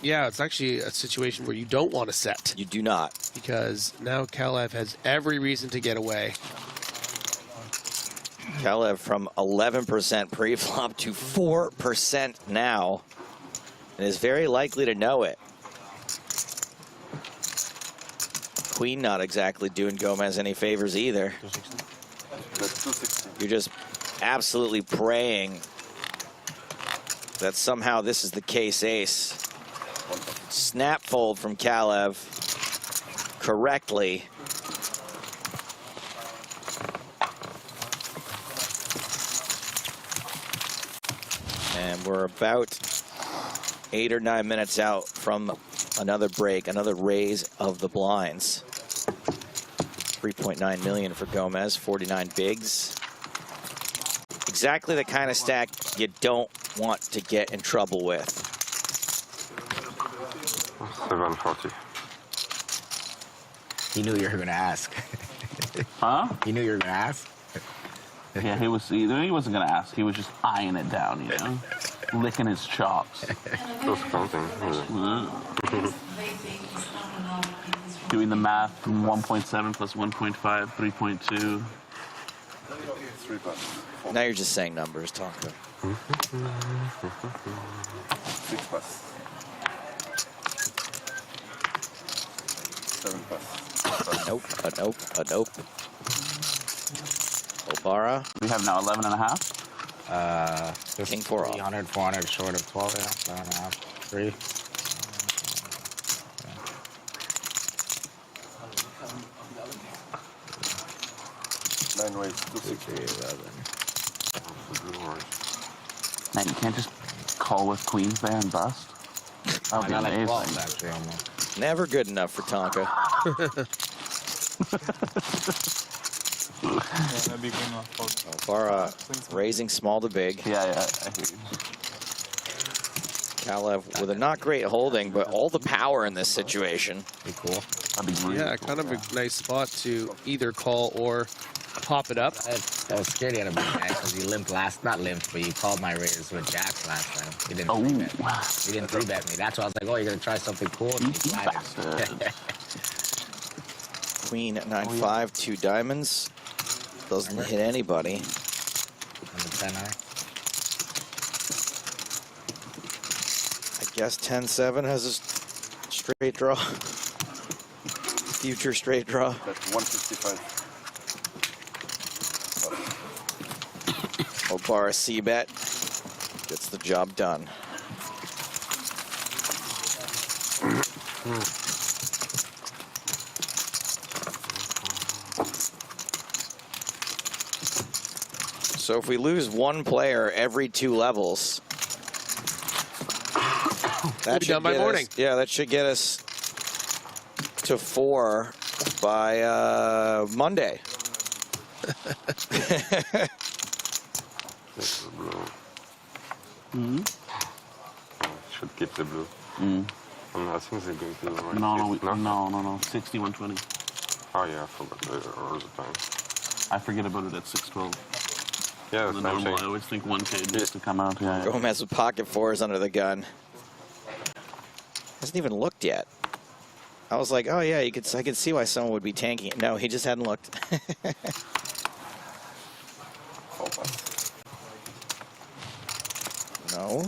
Yeah, it's actually a situation where you don't want to set. You do not. Because now Kalev has every reason to get away. Kalev from 11% pre-flop to 4% now. And is very likely to know it. queen not exactly doing Gomez any favors either. You're just absolutely praying that somehow this is the case ace. Snap fold from Kalev correctly. And we're about 8 or 9 minutes out from another break, another raise of the blinds. 3.9 million for Gomez, 49 bigs. Exactly the kind of stack you don't want to get in trouble with. 740. He knew you were going to ask. Huh? He knew you were going to ask? Yeah, he wasn't going to ask. He was just eyeing it down, you know? Licking his chops. Close counting. Doing the math from 1.7 plus 1.5, 3.2. Now you're just saying numbers, Tonka. 6 plus. 7 plus. Nope, a nope, a nope. Obara. We have now 11 and a half. King 4 off. 300, 400 short of 12, yeah. 7 and a half. 3. Nine ways, 260. 11. Man, you can't just call with queens there and bust. That would be amazing. 12, actually, almost. Never good enough for Tonka. Obara raising small to big. Yeah, I hear you. Kalev with a not great holding, but all the power in this situation. Be cool. Yeah, kind of a nice spot to either call or pop it up. I was scared he had a big guy because he limped not limped, but he called my raise with jacks last time. He didn't 3-bet me. He didn't 3-bet me. That's why I was like, oh, you're going to try something cool? And he Queen at 9-5, 2 diamonds. Doesn't hit anybody. On the 10-eye. I guess 10-7 has a straight draw. Future straight draw. That's 155. Obara C-bet gets the job done. So if we lose one player every 2 levels, that should by morning. Yeah, that should get us to 4 by Monday. This is blue. Mm-hmm. Should keep the blue. Mm. I think they're going to do right. No. 60, 120. Oh yeah, I forgot all the time. I forget about it at 612. Yeah, the normal, I always think 1K needs to come out. Yeah. Gomez with pocket 4s under the gun. Hasn't even looked yet. I was like, oh yeah, I could see why someone would be tanking it. No, he just hadn't looked. No.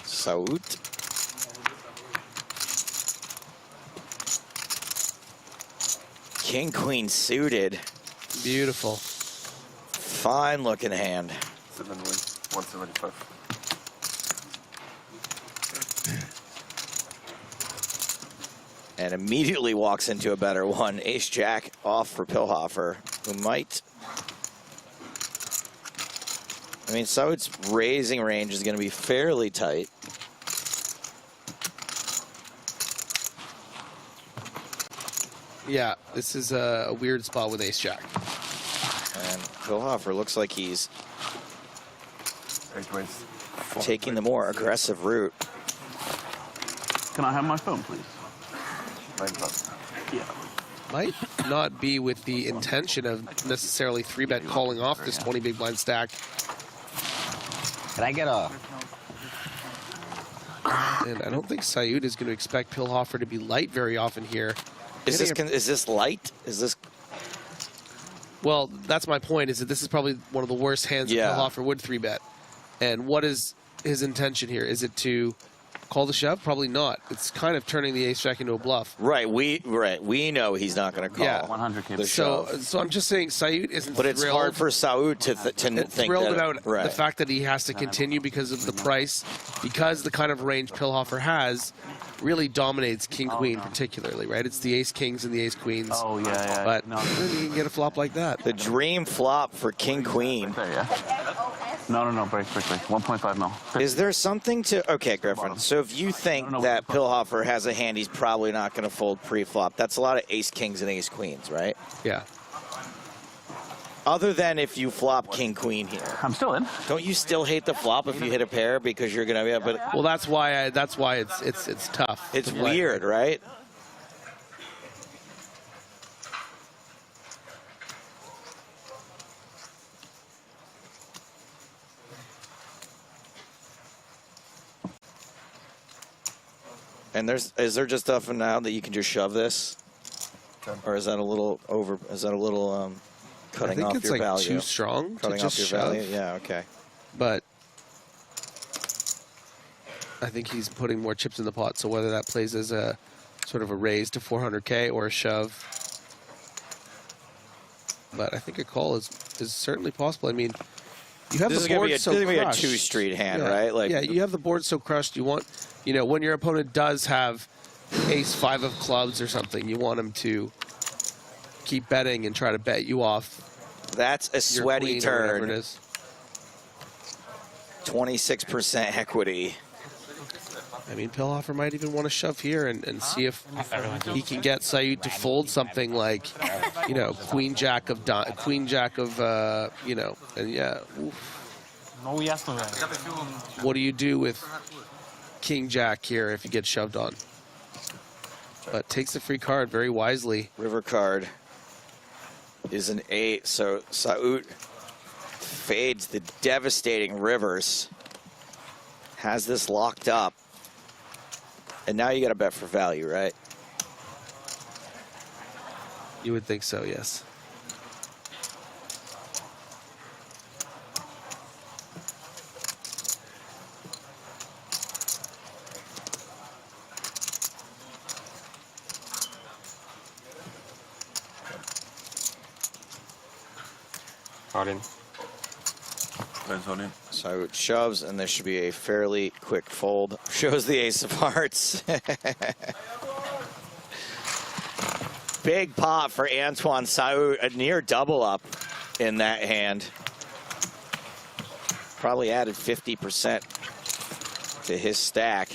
Saud. King Queen suited. Beautiful. Fine looking hand. 7 wins, 175. And immediately walks into a better one. Ace Jack off for Pilhofer, who might. I mean, Saud's raising range is going to be fairly tight. Yeah, this is a weird spot with Ace Jack. And Pilhofer looks like he's taking the more aggressive route. Can I have my phone, please? Yeah. Might not be with the intention of necessarily 3-bet calling off this 20 big blind stack. Can I get a... And I don't think Saud is going to expect Pilhofer to be light very often here. Is this light? Is this? Well, that's my point, is that this is probably one of the worst hands that Pilhofer would 3-bet. And what is his intention here? Is it to Call the shove? Probably not. It's kind of turning the ace jack into a bluff. Right. We know he's not going to call. Yeah. 100K. The shove. So I'm just saying Saud isn't But it's hard for Saud to think thrilled that, about right. the fact that he has to continue because of the price, because the kind of range Pilhofer has really dominates king-queen particularly, right? It's the ace-kings and the ace-queens. Oh, yeah. But you can get a flop like that. The dream flop for king-queen. No, break. 1.5 mil. Is there something to... Okay, Griffin. So if you think that Pilhofer has a hand he's probably not going to fold pre-flop, that's a lot of ace-kings and ace-queens, right? Yeah. Other than if you flop king-queen here. I'm still in. Don't you still hate the flop if you hit a pair because you're going to be able to... Well, that's why it's tough. It's weird, right? And is there just stuff now that you can just shove this? Or is that a little over, is that a little cutting off your value? I think it's like too strong cutting to just off your shove. value? Yeah, okay. But I think he's putting more chips in the pot, so whether that plays as a sort of a raise to 400K or a shove. But I think a call is certainly possible. I mean, you have This the board is so going to be a crushed. two-street hand, Yeah. right? Like, yeah, you have the board so crushed. You want, when your opponent does have ace-5 of clubs or something, you want him to keep betting and try to bet you off. That's a sweaty turn. It is. 26% equity. I mean, Pilhofer might even want to shove here and see if he can get Saud to fold something like, queen jack of, and yeah. Oof. What do you do with king jack here if you get shoved on? But takes the free card very wisely. River card is an 8, so Saud fades the devastating rivers. Has this locked up. And now you got to bet for value, right? You would think so, yes. All in. So it shoves, and this should be a fairly quick fold. Shows the ace of hearts. Big pot for Antoine Saud, a near double up in that hand. Probably added 50% to his stack.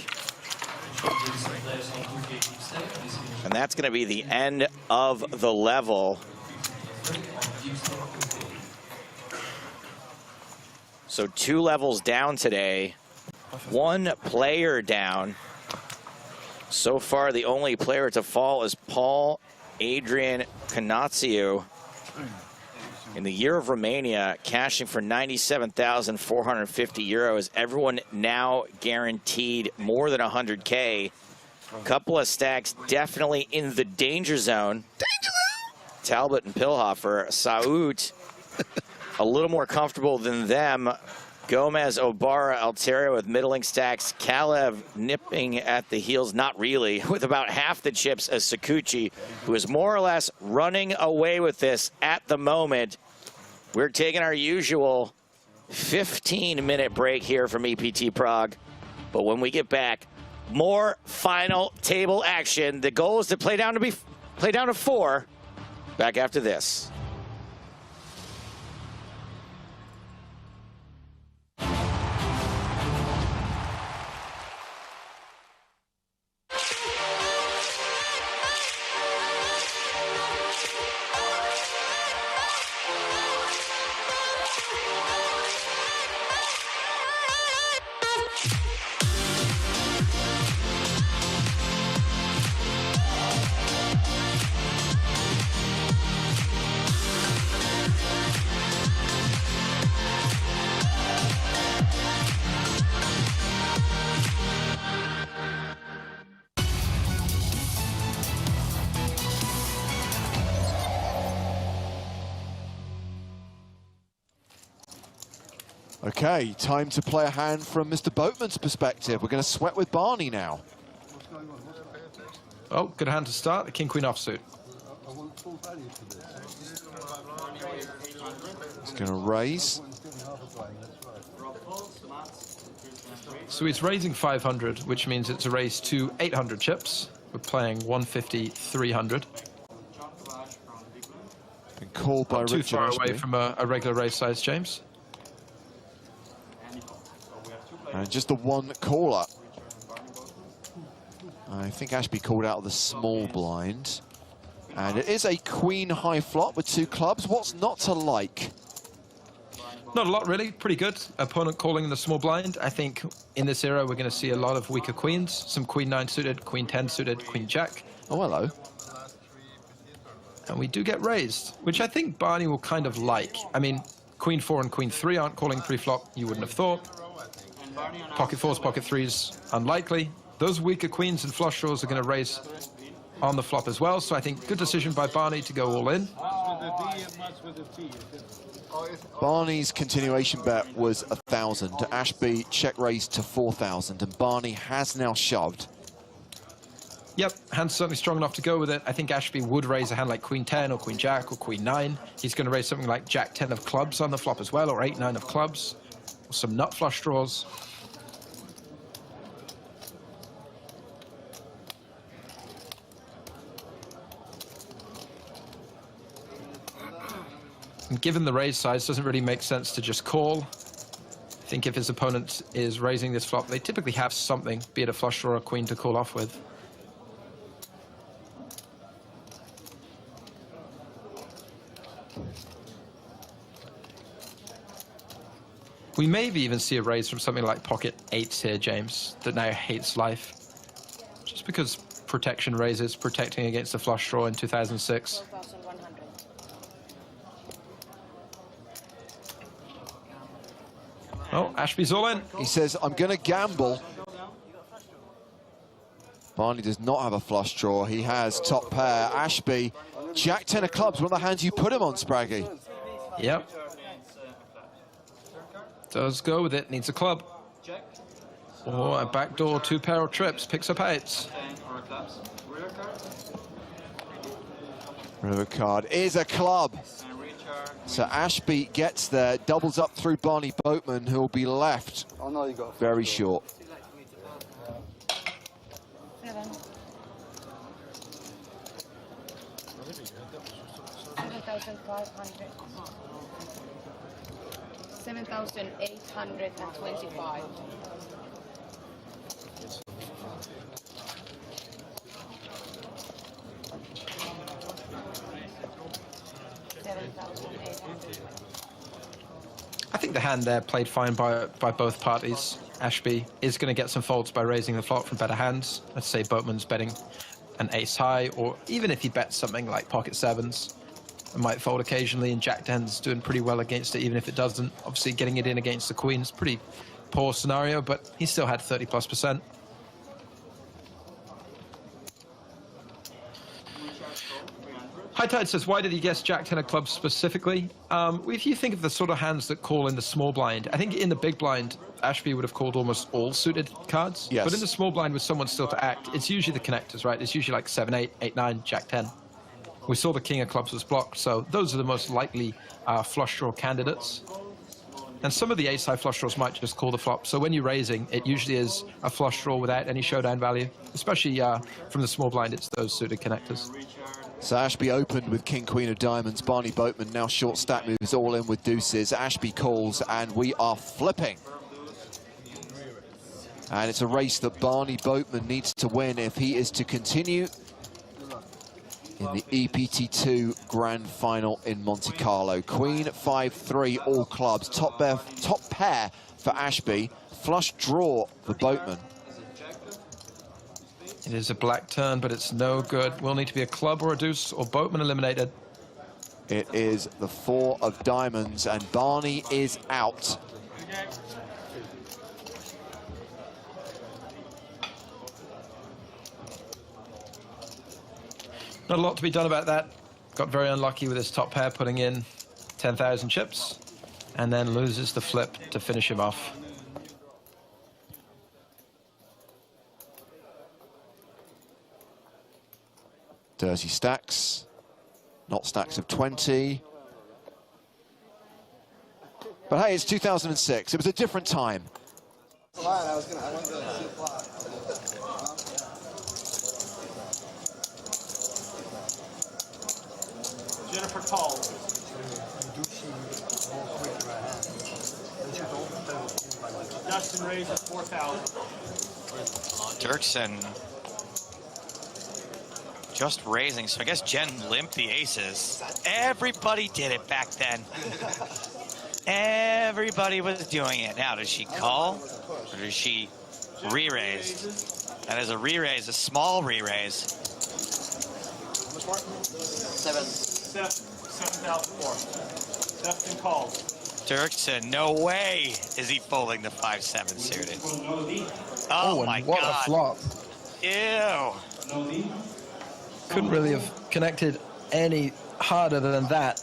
And that's going to be the end of the level. So 2 levels down today, 1 player down. So far, the only player to fall is Paul Adrian Canazio in the year of Romania, cashing for 97,450 euros. Everyone now guaranteed more than 100K. Couple of stacks definitely in the danger zone. Talbot and Pilhofer. Saud a little more comfortable than them. Gomez, Obara, Alterio with middling stacks. Kalev nipping at the heels, not really, with about half the chips as Sakuchi, who is more or less running away with this at the moment. We're taking our usual 15-minute break here from EPT Prague. But when we get back, more final table action. The goal is to play down to 4. Back after this. Okay, time to play a hand from Mr. Boatman's perspective. We're going to sweat with Barney now. Oh, good hand to start. The king-queen offsuit. He's going to raise. So he's raising 500, which means it's a raise to 800 chips. We're playing 150, 300. Been called by Not too Richard far Ashby. away from a regular raise size, James. And just the one caller. I think Ashby called out of the small blind. And it is a queen high flop with 2 clubs. What's not to like? Not a lot, really. Pretty good. Opponent calling in the small blind. I think in this era, we're going to see a lot of weaker queens. Some queen 9 suited, queen 10 suited, queen jack. Oh, hello. And we do get raised, which I think Barney will kind of like. I mean, queen 4 and queen 3 aren't calling pre-flop. You wouldn't have thought. Pocket 4s, pocket 3s, unlikely. Those weaker queens and flush draws are going to raise on the flop as well. So I think good decision by Barney to go all in. Barney's continuation bet was 1,000. Ashby check raised to 4,000, and Barney has now shoved. Yep, hand's certainly strong enough to go with it. I think Ashby would raise a hand like queen 10 or queen jack or queen 9. He's going to raise something like jack 10 of clubs on the flop as well, or 8, 9 of clubs, or some nut flush draws. And given the raise size, doesn't really make sense to just call. I think if his opponent is raising this flop, they typically have something, be it a flush draw or a queen, to call off with. We maybe even see a raise from something like pocket 8s here, James, that now hates life. Just because protection raises, protecting against the flush draw in 2006. Oh, Ashby's all in. He says, I'm going to gamble. Barney does not have a flush draw. He has top pair. Ashby, jack 10 of clubs, one of the hands you put him on, Spraggy. Yep. Does go with it, needs a club. Or a backdoor 2 pair of trips, picks up 8s. River card is a club. So Ashby gets there, doubles up through Barney Boatman, who will be left very short. $7,825. I think the hand there played fine by both parties. Ashby is going to get some folds by raising the flop from better hands. Let's say Boatman's betting an ace high, or even if he bets something like pocket 7s, it might fold occasionally, and jack 10's doing pretty well against it, even if it doesn't. Obviously, getting it in against the queen is pretty poor scenario, but he still had 30+%. High Tide says, why did he guess jack 10 of clubs specifically? If you think of the sort of hands that call in the small blind, I think in the big blind, Ashby would have called almost all suited cards. Yes. But in the small blind with someone still to act, it's usually the connectors, right? It's usually like 7, 8, 8, 9, jack 10. We saw the king of clubs was blocked, so those are the most likely flush draw candidates. And some of the ace high flush draws might just call the flop. So when you're raising, it usually is a flush draw without any showdown value, especially from the small blind, it's those suited connectors. So Ashby opened with king, queen of diamonds. Barney Boatman now short stack moves all in with deuces. Ashby calls, and we are flipping. And it's a race that Barney Boatman needs to win if he is to continue in the EPT2 Grand Final in Monte Carlo. Queen, 5-3, all clubs. Top pair for Ashby. Flush draw for Boatman. It is a black turn, but it's no good. Will need to be a club or a deuce, or Boatman eliminated. It is the 4 of diamonds, and Barney is out. Not a lot to be done about that. Got very unlucky with his top pair putting in 10,000 chips. and then loses the flip to finish him off. Dirty stacks, not stacks of 20. But hey, it's 2006. It was a different time. Jennifer Call. Dustin raises 4,000. Dirksen just raising, so I guess Jen limped the aces. Everybody did it back then. Everybody was doing it. Now, does she call or does she re-raise? That is a re-raise, a small re-raise. How much more? 7,004. Dustin calls. Dirksen, no way is he folding the 5-7 suited. Oh my what God. a flop. Ew. Couldn't really have connected any harder than that.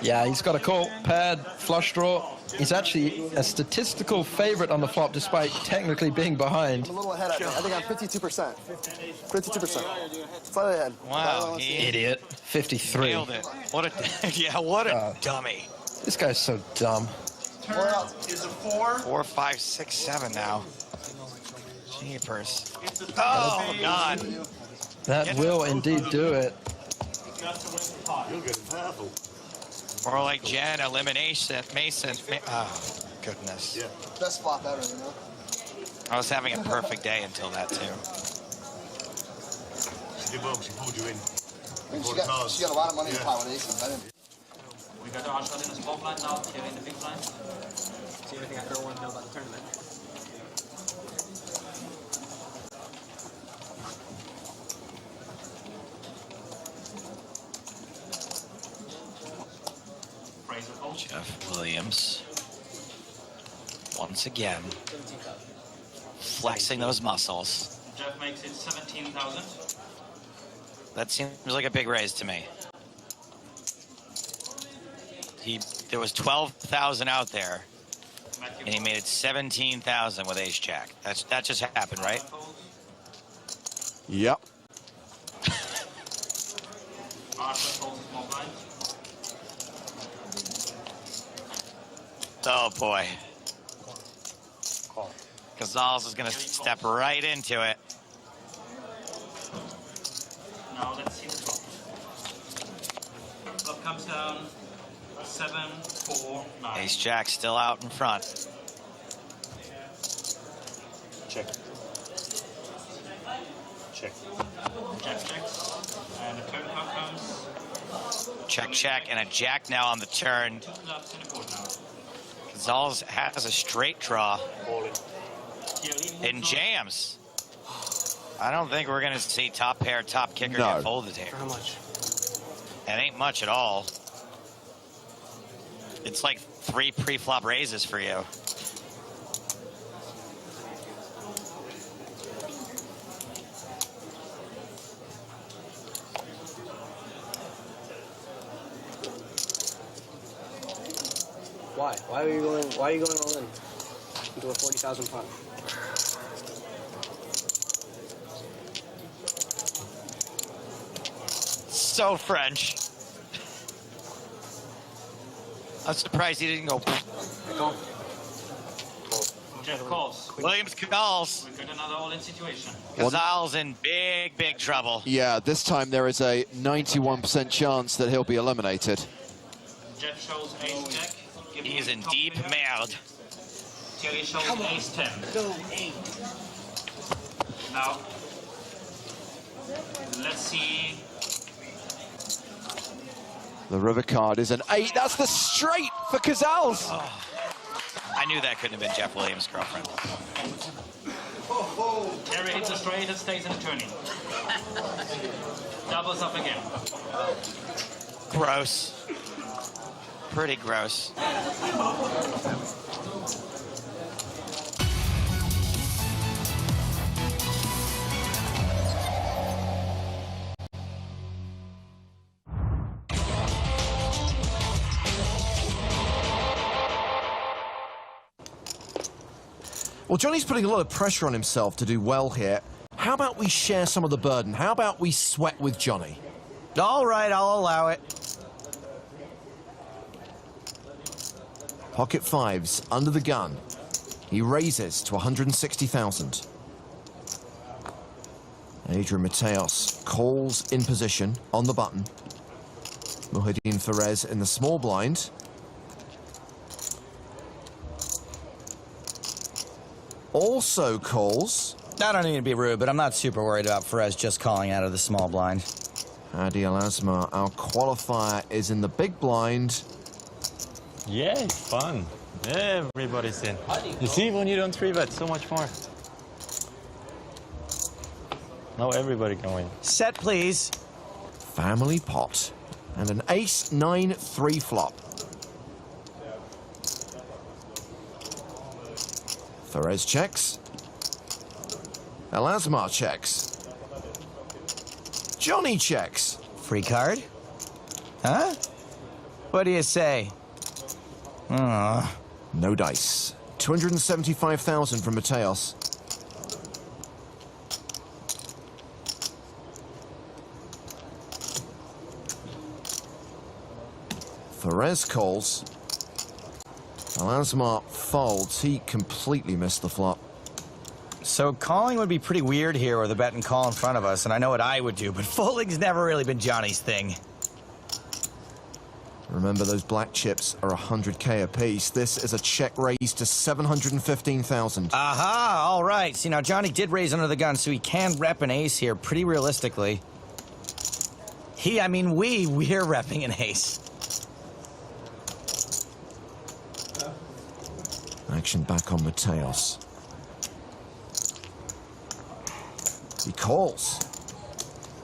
Yeah, he's got a call, paired, flush draw. He's actually a statistical favorite on the flop despite technically being behind. I'm a little ahead, I think I'm 52%. 52%. Slightly ahead. Wow, Idiot. 53. Nailed it. What a, yeah, what a dummy. This guy's so dumb. Turn is a 4. 4, 5, 6, 7 now. Jeepers. Oh, God. That will indeed do it. More like Jen, elimination, Mason. Oh, goodness. Yeah. Best flop ever, you know? I was having a perfect day until that, too. She did well, she pulled you in. I mean, she got a lot of money in the pot with aces. I didn't. We got our shot in the small blind now, here in the big blind. See anything I don't want to know about the tournament. Jeff Williams, once again, flexing those muscles. Jeff makes it 17,000. That seems like a big raise to me. There was 12,000 out there, and he made it 17,000 with ace jack. That just happened, right? Yep. Oh boy. Gonzalez is going to step right into it. Now let's see the flop. Flop comes down 7, 4, 9. Ace jack still out in front. Check. Check. Jack checks. And the turn card comes. Check, check, and a jack now on the turn. Gonzalez has a straight draw. In jams. I don't think we're going to see top pair, top kicker get folded here. How much? It ain't much at all. It's like 3 pre-flop raises for you. Why? Why are you going all in into a 40,000 pot? So French. I'm surprised he didn't go. Jeff calls. Williams calls. We got another all-in situation. Gonzalez in big, big trouble. Yeah, this time there is a 91% chance that he'll be eliminated. Jeff shows ace jack. He's in deep merde. Thierry shows ace 10. Go 8. Now, let's see. The river card is an 8. That's the straight for Gonzalez. Oh, I knew that couldn't have been Jeff Williams' girlfriend. Thierry hits a straight and stays in the turning. Doubles up again. Gross. Pretty gross. Well, Johnny's putting a lot of pressure on himself to do well here. How about we share some of the burden? How about we sweat with Johnny? All right, I'll allow it. Pocket fives under the gun. He raises to 160,000. Adrian Mateos calls in position on the button. Muhyiddin Ferez in the small blind. Also calls. I don't need to be rude, but I'm not super worried about Ferez just calling out of the small blind. Hadi Al-Azma, our qualifier, is in the big blind. Yeah, it's fun. Everybody's in. You see, when you don't 3-bet, so much more. Now everybody can win. Set, please. Family pot. And an ace-9-3 flop. Ferez checks. Al-Azma checks. Johnny checks. Free card? Huh? What do you say? No dice. 275,000 from Mateos. Ferez calls. Al-Azma folds. He completely missed the flop. So calling would be pretty weird here with a bet and call in front of us, and I know what I would do, but folding's never really been Johnny's thing. Remember, those black chips are 100K apiece. This is a check raise to 715,000. Aha, all right. See, now Johnny did raise under the gun, so he can rep an ace here pretty realistically. We're repping an ace. Action back on Mateos. He calls.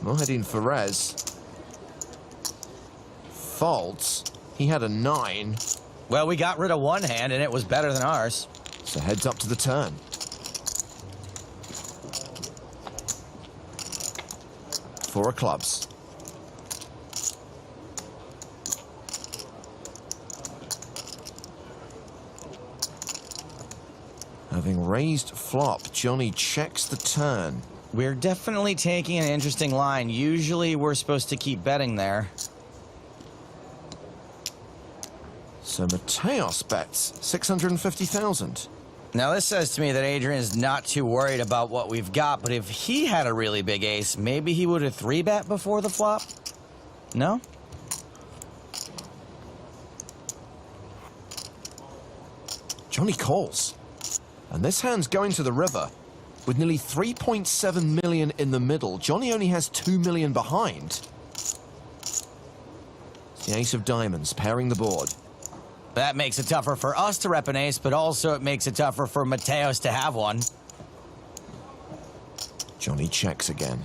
Muhyiddin Ferez folds. He had a 9. Well, we got rid of one hand, and it was better than ours. So heads up to the turn. Four of clubs. Having raised flop, Johnny checks the turn. We're definitely taking an interesting line. Usually we're supposed to keep betting there. So Mateos bets 650,000. Now this says to me that Adrian's not too worried about what we've got, but if he had a really big ace, maybe he would have 3-bet before the flop? No? Johnny calls. And this hand's going to the river. With nearly 3.7 million in the middle, Johnny only has 2 million behind. The ace of diamonds pairing the board. That makes it tougher for us to rep an ace, but also it makes it tougher for Mateos to have one. Johnny checks again.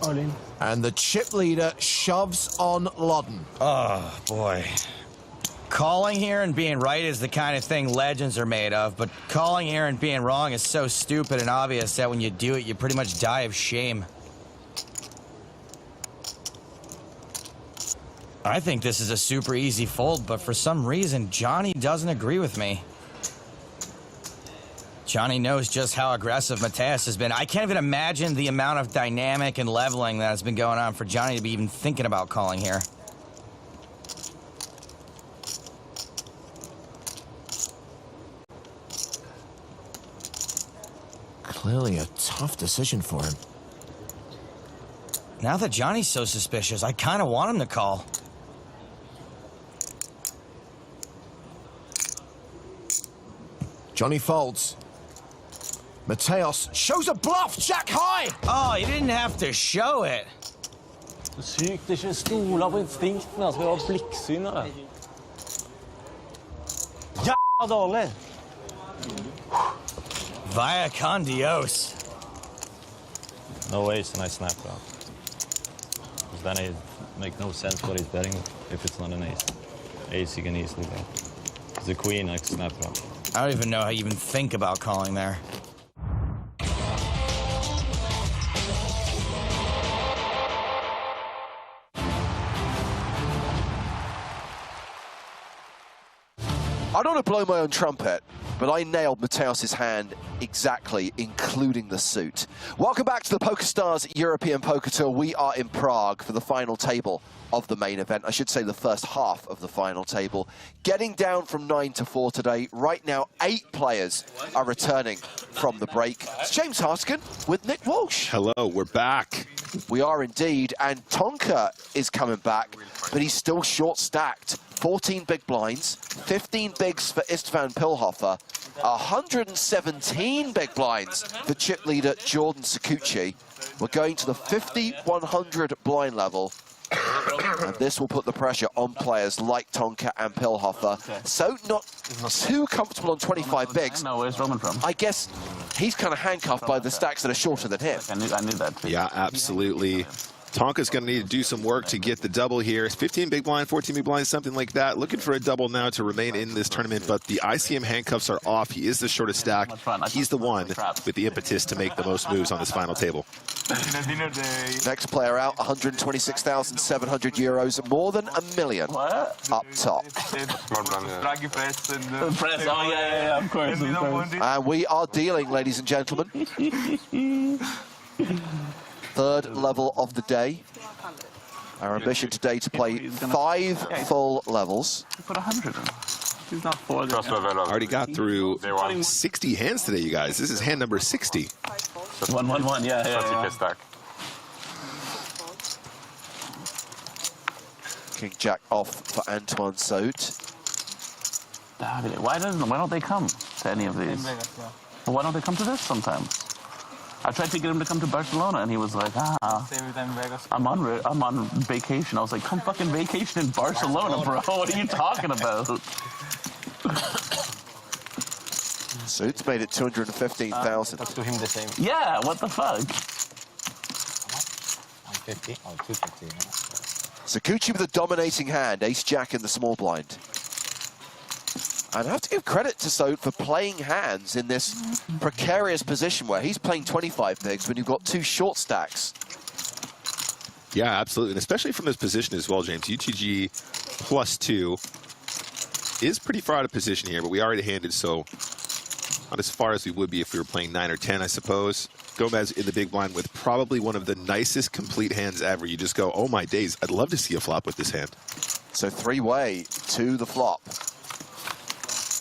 All in. And the chip leader shoves on Loddon. Oh, boy. Calling here and being right is the kind of thing legends are made of, but calling here and being wrong is so stupid and obvious that when you do it, you pretty much die of shame. I think this is a super easy fold, but for some reason, Johnny doesn't agree with me. Johnny knows just how aggressive Mateos has been. I can't even imagine the amount of dynamic and leveling that has been going on for Johnny to be even thinking about calling here. Clearly a tough decision for him. Now that Johnny's so suspicious, I kind of want him to call. Johnny folds. Mateos shows a bluff, jack high! Oh, you didn't have to show it. Sykt ikke stola på instinktene, skal ha blikksyn av det. Jævla dårlig! Via con Dios. No ace and I snap out. Because then it makes no sense what he's betting if it's not an ace. Ace you can easily bet. It's a queen, I snap out. I don't even know how you even think about calling there. I don't want to blow my own trumpet, but I nailed Mateus's hand exactly, including the suit. Welcome back to the PokerStars European Poker Tour. We are in Prague for the final table of the main event. I should say the first half of the final table. Getting down from 9 to 4 today. Right now, 8 players are returning from the break. It's James Harskin with Nick Walsh. Hello, we're back. We are indeed, and Tonka is coming back, but he's still short-stacked. 14 big blinds, 15 bigs for Istvan Pilhofer, 117 big blinds for chip leader Jordan Sakuchi. We're going to the 50-100 blind level, and this will put the pressure on players like Tonka and Pilhofer. So not too comfortable on 25 bigs. No, where's Roman from? I guess he's kind of handcuffed by the stacks that are shorter than him. I knew that too. Yeah, absolutely. Tonka's going to need to do some work to get the double here. It's 15 big blind, 14 big blind, something like that. Looking for a double now to remain in this tournament, but the ICM handcuffs are off. He is the shortest stack. He's the one with the impetus to make the most moves on this final table. Next player out, 126,700 euros, more than $1 million up top. Press, oh yeah, of course. And we are dealing, ladies and gentlemen. Third level of the day. Our ambition today to play 5 full levels. Put 100 in. He's not for this. Already got through 60 hands today, you guys. This is hand number 60. 1-1-1, yeah. Stack. King Jack off for Antoine Saut. Why don't they come to any of these? Well, why don't they come to this sometimes? I tried to get him to come to Barcelona, and he was like, I'm on vacation. I was like, come fucking vacation in Barcelona, bro. What are you talking about? Saut's made it 215,000. Let's do him the same. Yeah, what the fuck? 150? Oh, 250. Sakuchi with a dominating hand, ace-jack in the small blind. And I have to give credit to Saut for playing hands in this precarious position where he's playing 25 bigs when you've got 2 short stacks. Yeah, absolutely. And especially from this position as well, James. UTG +2 is pretty far out of position here, but we already handed, so not as far as we would be if we were playing 9 or 10, I suppose. Gomez in the big blind with probably one of the nicest complete hands ever. You just go, oh my days, I'd love to see a flop with this hand. So 3-way to the flop,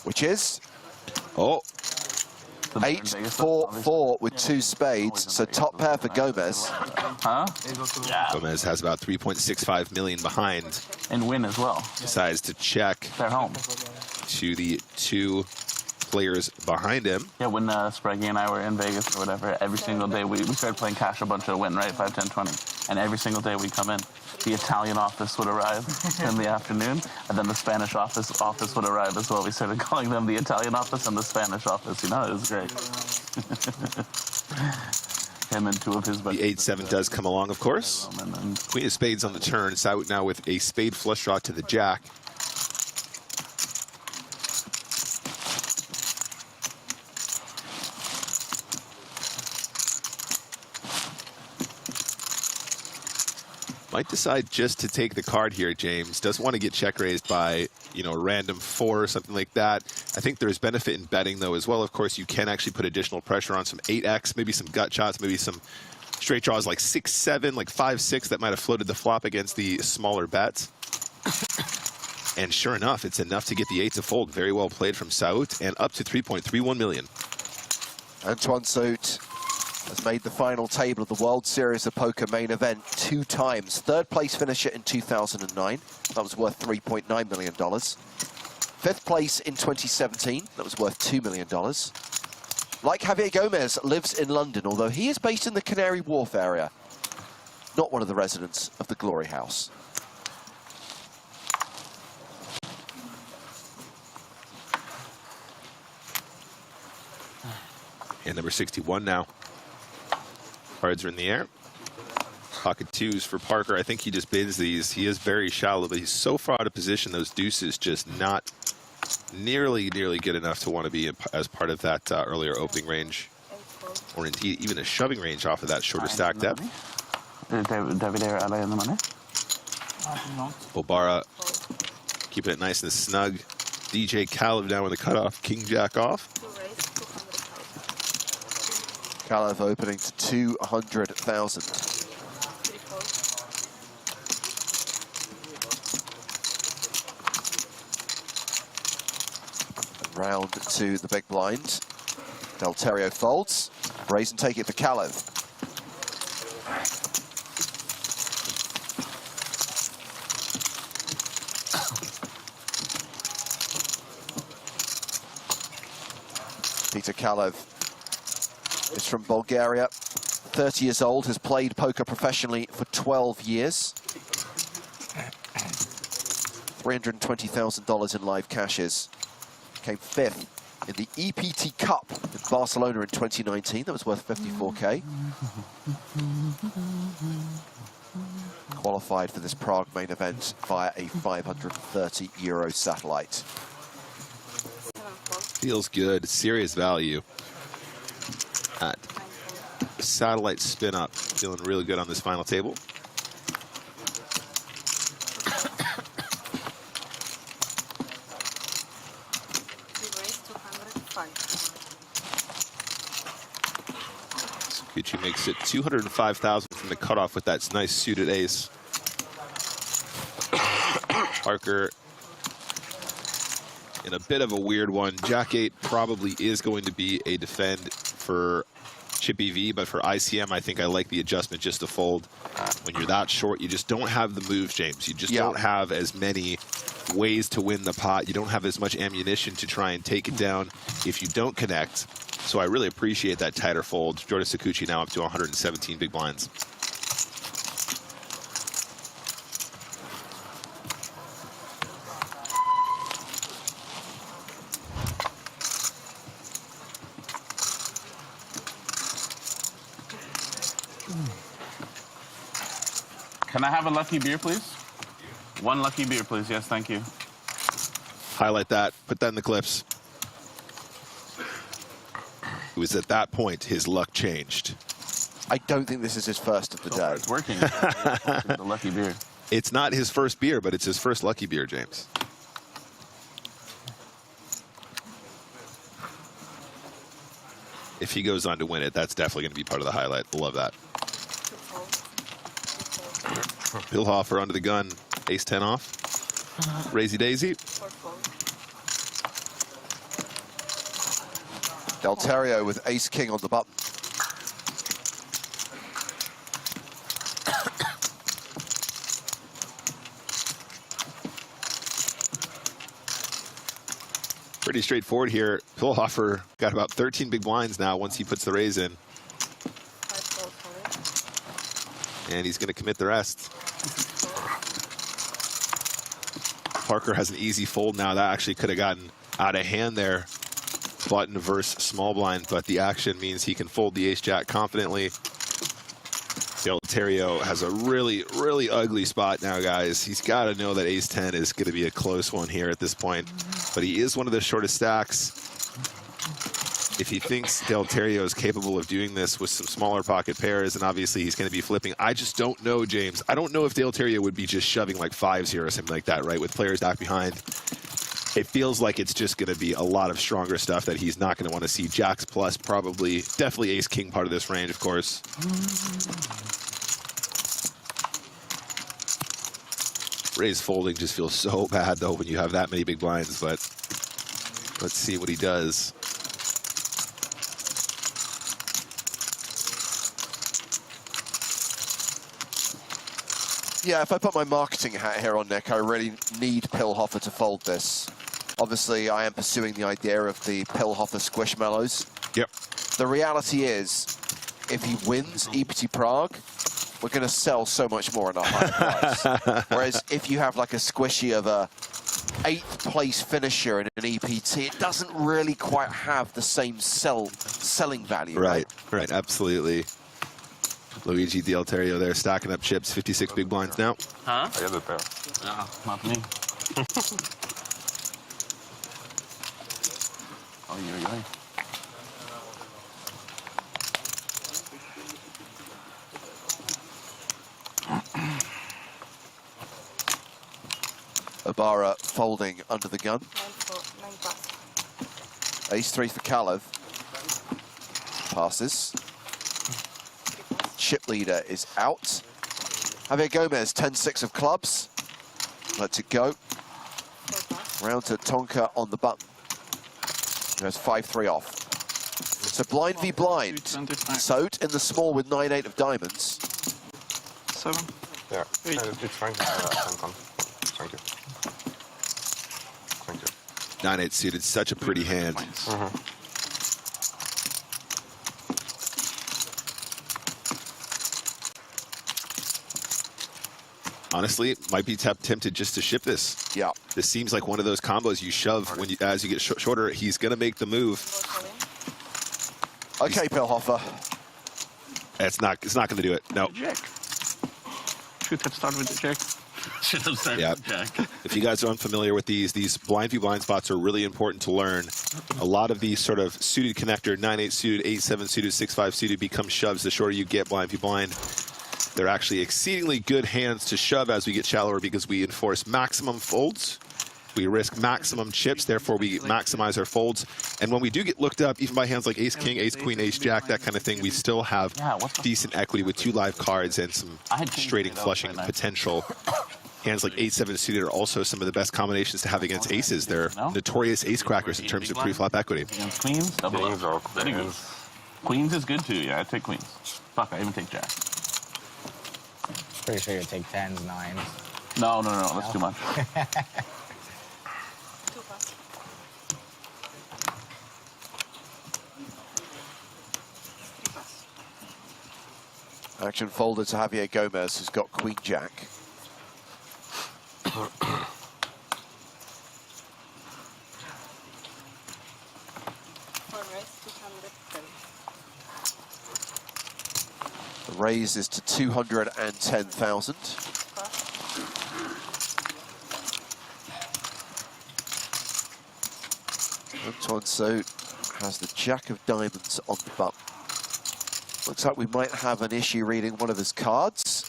which is 8-4-4 with 2 spades. So top pair for Gomez. Huh? Yeah. Gomez has about 3.65 million behind. And win as well. Decides to check. They're home. To the 2 players behind him. Yeah, when Spraggy and I were in Vegas or whatever, every single day we started playing cash a bunch of win, right? 5, 10, 20. And every single day we come in, the Italian office would arrive in the afternoon, and then the Spanish office would arrive as well. We started calling them the Italian office and the Spanish office. You know, it was great. Him and 2 of his buddies. The 8-7 does come along, of course. Queen of spades on the turn. Saut now with a spade flush draw to the jack. Might decide just to take the card here, James. Doesn't want to get check raised by, you know, a random 4 or something like that. I think there's benefit in betting, though, as well. Of course, you can actually put additional pressure on some 8x, maybe some gut shots, maybe some straight draws like 6-7, like 5-6 that might have floated the flop against the smaller bets. And sure enough, it's enough to get the 8 to fold. Very well played from Saut, and up to 3.31 million. Antoine Saut has made the final table of the World Series of Poker main event 2 times. 3rd place finisher in 2009. That was worth $3.9 million. 5th place in 2017. That was worth $2 million. Like Javier Gomez, lives in London, although he is based in the Canary Wharf area. Not one of the residents of the Glory House. And number 61 now. Cards are in the air. Pocket 2s for Parker. I think he just bids these. He is very shallow, but he's so far out of position. Those deuces just not nearly good enough to want to be as part of that earlier opening range, or indeed even a shoving range off of that shorter stack depth. David, Obara keeping it nice and snug. DJ Kalev now in the cutoff. King Jack off. Kalev opening to 200,000. Round to the big blind. Delterio folds. Raise and take it for Kalev. Peter Kalev is from Bulgaria, 30 years old, has played poker professionally for 12 years. $320,000 in live cashes. Came 5th in the EPT Cup in Barcelona in 2019. That was worth 54K. Qualified for this Prague main event via a €530 satellite. Feels good. Serious value. At satellite spin up. Feeling really good on this final table. Gucci makes it 205,000 from the cutoff with that nice suited ace. Parker in a bit of a weird one. Jack 8 probably is going to be a defend for Chippy V, but for ICM, I think I like the adjustment just to fold. When you're that short, you just don't have the moves, James. You just don't have as many ways to win the pot. You don't have as much ammunition to try and take it down if you don't connect. So I really appreciate that tighter fold. Jordan Sakuchi now up to 117 big blinds. Can I have a lucky beer, please? One lucky beer, please. Yes, thank you. Highlight that. Put that in the clips. It was at that point his luck changed. I don't think this is his first of the day. It's working. The lucky beer. It's not his first beer, but it's his first lucky beer, James. If he goes on to win it, that's definitely going to be part of the highlight. I love that. Bill Hoffer under the gun. Ace-10 off. Raisy Daisy. Delterio with ace-king on the button. Pretty straightforward here. Pillhofer got about 13 big blinds now once he puts the raise in. And he's going to commit the rest. Parker has an easy fold now. That actually could have gotten out of hand there. Button versus small blind, but the action means he can fold the ace-jack confidently. Delterio has a really, really ugly spot now, guys. He's got to know that ace-10 is going to be a close one here at this point, but he is one of the shortest stacks. If he thinks Delterio is capable of doing this with some smaller pocket pairs, and obviously he's going to be flipping, I just don't know, James. I don't know if Delterio would be just shoving like fives here or something like that, right, with players back behind. It feels like it's just going to be a lot of stronger stuff that he's not going to want to see. Jacks plus, probably, definitely ace-king part of this range, of course. Raise folding just feels so bad, though, when you have that many big blinds, but let's see what he does. Yeah, if I put my marketing hat here on, Nick, I really need Pillhofer to fold this. Obviously, I am pursuing the idea of the Pillhofer Squishmallows. Yep. The reality is, if he wins EPT Prague, we're going to sell so much more in a higher price. Whereas if you have like a squishy of a 8th place finisher in an EPT, it doesn't really quite have the same selling value. Right, absolutely. Luigi Delterio there stacking up chips, 56 big blinds now. Huh? No, not me. Oh, Ibarra folding under the gun. Ace-3 for Kalev. Passes. Chip leader is out. Javier Gomez, 10-6 of clubs. Lets it go. Round to Tonka on the button. He has 5-3 off. So blind v blind. Soat in the small with 9-8 of diamonds. 7. Yeah, it's fine. Thank you. Thank you. 9-8 suited, such a pretty hand. Honestly, might be tempted just to ship this. Yeah. This seems like one of those combos you shove when you, as you get shorter. He's going to make the move. Okay, Pilhofer. It's not going to do it. No. Jack. Should have started with the jack. Should have started with the jack. If you guys are unfamiliar with these blind v blind spots are really important to learn. A lot of these sort of suited connector, 9-8 suited, 8-7 suited, 6-5 suited become shoves the shorter you get blind v blind. They're actually exceedingly good hands to shove as we get shallower because we enforce maximum folds. We risk maximum chips, therefore we maximize our folds. And when we do get looked up, even by hands like Ace King, Ace Queen, Ace Jack, that kind of thing, we still have decent equity with 2 live cards and some straighting flushing potential. Hands like 8-7 suited are also some of the best combinations to have against aces. They're notorious ace crackers in terms of pre-flop equity. Against queens, double up. Very good. Queens is good too, yeah, I take queens. Fuck, I even take jack. Pretty sure you take 10s, 9s. No, that's too much. Action folder to Javier Gomez, who's got Queen Jack. The raise is to 210,000. Antoine Soat has the Jack of Diamonds on the button. Looks like we might have an issue reading one of his cards.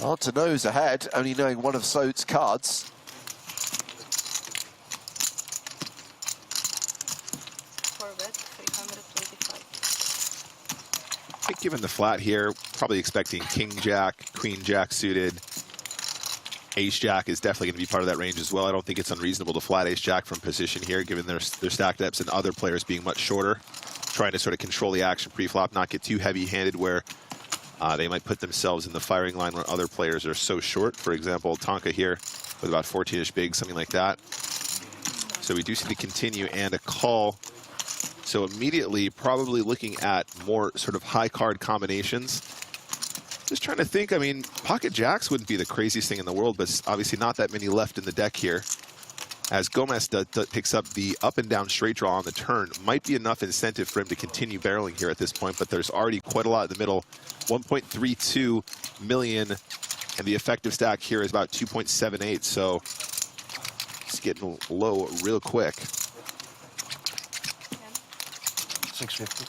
Hard to nose ahead, only knowing one of Soat's cards. I think given the flat here, probably expecting King Jack, Queen Jack suited. Ace Jack is definitely going to be part of that range as well. I don't think it's unreasonable to flat Ace Jack from position here, given their stack depths and other players being much shorter. Trying to sort of control the action pre-flop, not get too heavy-handed where they might put themselves in the firing line where other players are so short. For example, Tonka here with about 14-ish big, something like that. So we do see the continue and a call. So immediately probably looking at more sort of high card combinations. Just trying to think, I mean, pocket jacks wouldn't be the craziest thing in the world, but obviously not that many left in the deck here. As Gomez picks up the up and down straight draw on the turn, might be enough incentive for him to continue barreling here at this point, but there's already quite a lot in the middle. 1.32 million, and the effective stack here is about 2.78, so it's getting low real quick. 650.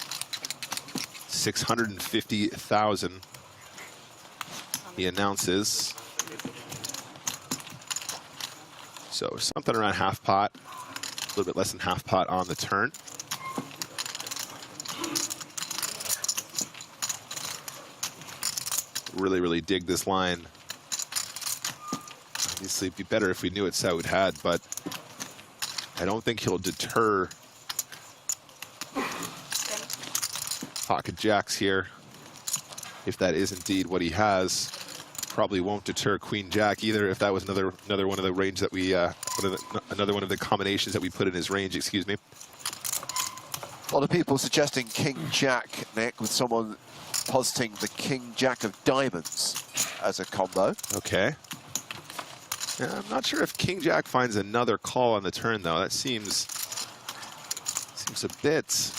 650,000. He announces. So something around half pot, a little bit less than half pot on the turn. Really, really dig this line. Obviously, it'd be better if we knew what Saud had, but I don't think he'll deter pocket jacks here. If that is indeed what he has, probably won't deter Queen Jack either. If that was another one of the range that we, another one of the combinations that we put in his range. Excuse me. A lot of people suggesting King Jack, Nick, with someone positing the King Jack of diamonds as a combo. Okay. Yeah, I'm not sure if King Jack finds another call on the turn, though. That seems a bit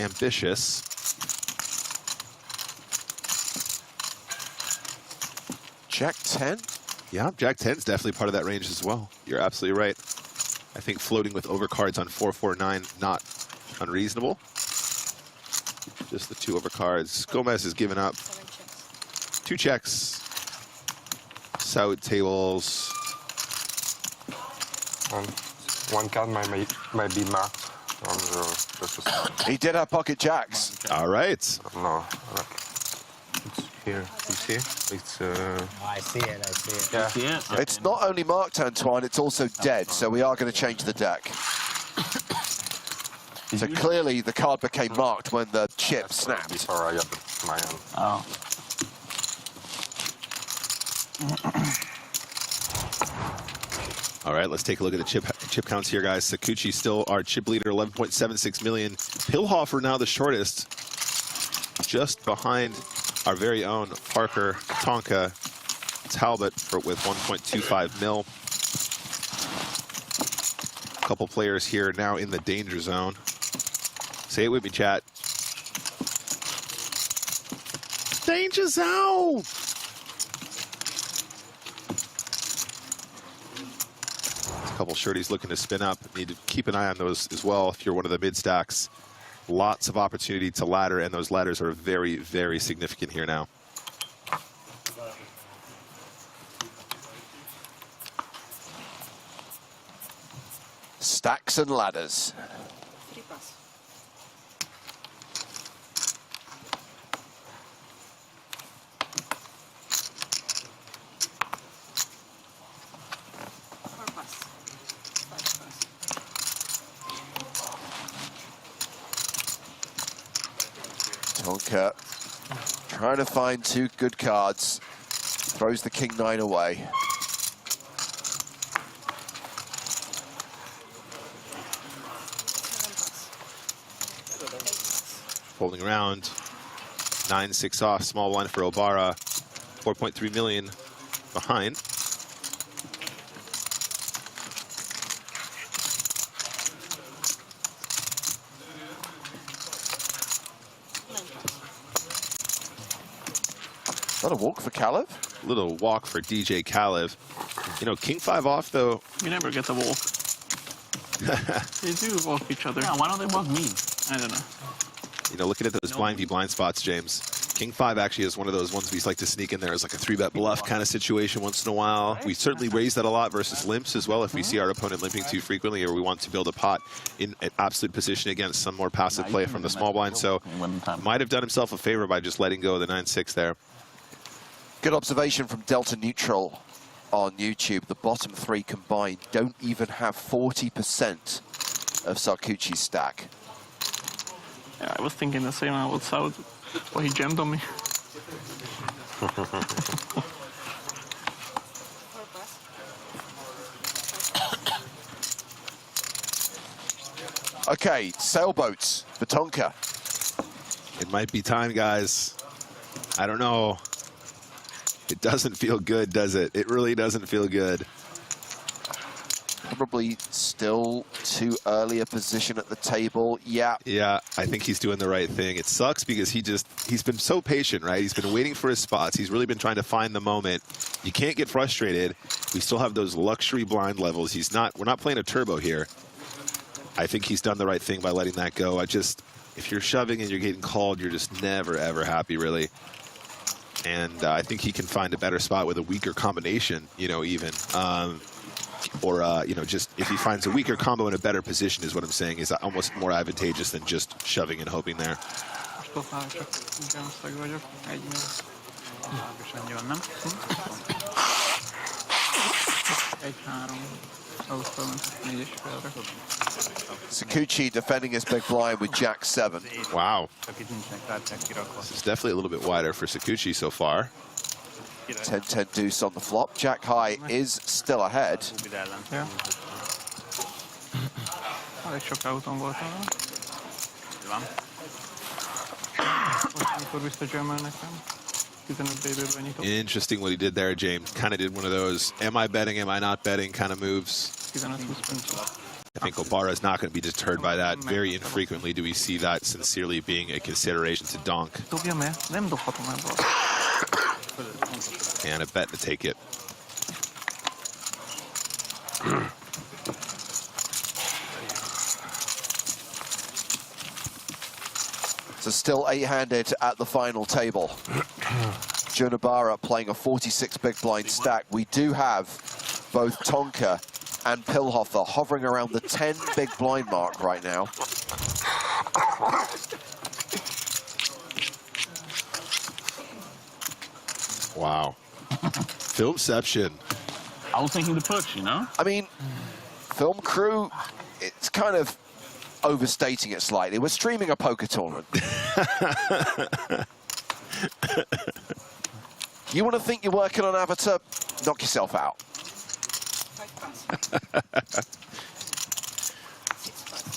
ambitious. Jack 10? Yeah, Jack 10 is definitely part of that range as well. You're absolutely right. I think floating with overcards on 4-4-9, not unreasonable. Just the 2 overcards. Gomez has given up 2 checks. South tables. One card might be marked on the He did have pocket jacks. All right. No, like it's here. You see? It's Oh, I see it. I see it. Yeah. It's not only marked, Antoine, it's also dead, so we are going to change the deck. So clearly the card became marked when the chip snapped. Before I got my own. Oh. All right, let's take a look at the chip counts here, guys. Sakuchi still our chip leader, 11.76 million. Pilhofer now the shortest, just behind our very own Parker Tonka Talbot with 1.25 mil. A couple players here now in the danger zone. Say it with me, chat. Danger zone! A couple shirties looking to spin up. Need to keep an eye on those as well if you're one of the mid stacks. Lots of opportunity to ladder, and those ladders are very, very significant here now. Stacks and ladders. Tonka trying to find 2 good cards. Throws the King 9 away. Folding around. 9-6 off. Small blind for Obara. 4.3 million behind. Not a walk for Kalev? Little walk for DJ Kalev. You know, King 5 off, though. You never get a walk. They do walk each other. Yeah, why don't they walk me? I don't know. You know, looking at those blind v blind spots, James. King 5 actually is one of those ones we like to sneak in there as like a 3-bet bluff kind of situation once in a while. We certainly raise that a lot versus limps as well if we see our opponent limping too frequently or we want to build a pot in an absolute position against some more passive play from the small blind. So might have done himself a favor by just letting go of the 9-6 there. Good observation from Delta Neutral on YouTube. The bottom 3 combined don't even have 40% of Sarkuchi's stack. Yeah, I was thinking the same about South, but he jammed on me. Okay, sailboats for Tonka. It might be time, guys. I don't know. It doesn't feel good, does it? It really doesn't feel good. Probably still too early a position at the table. Yeah. Yeah, I think he's doing the right thing. It sucks because he's been so patient, right? He's been waiting for his spots. He's really been trying to find the moment. You can't get frustrated. We still have those luxury blind levels. We're not playing a turbo here. I think he's done the right thing by letting that go. If you're shoving and you're getting called, you're just never, ever happy, really. And I think he can find a better spot with a weaker combination, you know, even. You know, just if he finds a weaker combo in a better position is what I'm saying is almost more advantageous than just shoving and hoping there. Sakuchi defending his big blind with Jack 7. Wow. This is definitely a little bit wider for Sakuchi so far. 10-10 deuce on the flop. Jack high is still ahead. Yeah. Elég sok autón voltam. Van. Most amikor visszajammel nekem. 15 BB-ből nyitott. Interesting what he did there, James. Kind of did one of those, am I betting, am I not betting kind of moves. 15-20 percent. I think Obara is not going to be deterred by that. Very infrequently do we see that sincerely being a consideration to donk. Dobjam el? Nem dobhatom el valahogy. And a bet to take it. So still 8-handed at the final table. Junibara playing a 46 big blind stack. We do have both Tonka and Pilhofer hovering around the 10 big blind mark right now. Wow. Filmception. I was thinking the push, you know? I mean, film crew, it's kind of overstating it slightly. We're streaming a poker tournament. You want to think you're working on Avatar? Knock yourself out.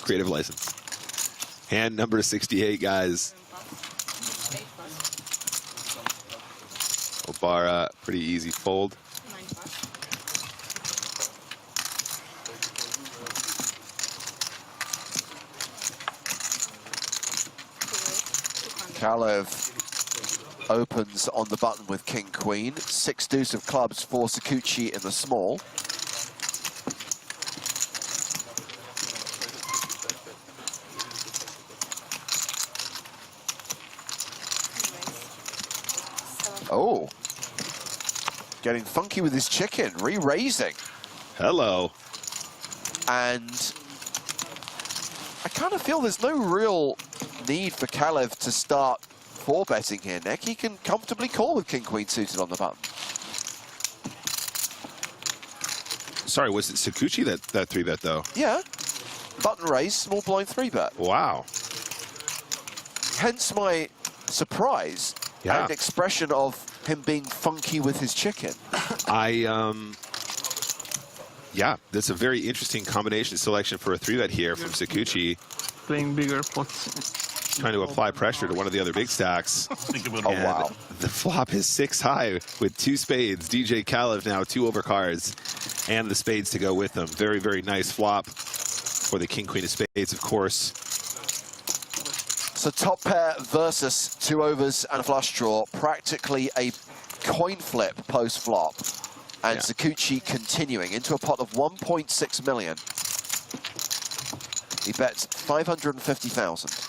Creative license. Hand number 68, guys. Obara, pretty easy fold. Kalev opens on the button with King Queen. 6 deuce of clubs for Sakuchi in the small. Oh, getting funky with his chicken, re-raising. Hello. And I kind of feel there's no real need for Kalev to start 4-betting here, Nick. He can comfortably call with King Queen suited on the button. Sorry, was it Sakuchi that 3-bet though? Yeah. Button raise, small blind 3-bet. Wow. Hence my surprise and expression of him being funky with his chicken. Yeah, that's a very interesting combination selection for a 3-bet here from Sakuchi. Playing bigger pots. Trying to apply pressure to one of the other big stacks. Oh, wow. The flop is 6 high with 2 spades. DJ Kalev now 2 overcards and the spades to go with them. Very, very nice flop for the King Queen of spades, of course. So top pair versus 2 overs and a flush draw. Practically a coin flip post flop. And Sakuchi continuing into a pot of 1.6 million. He bets 550,000.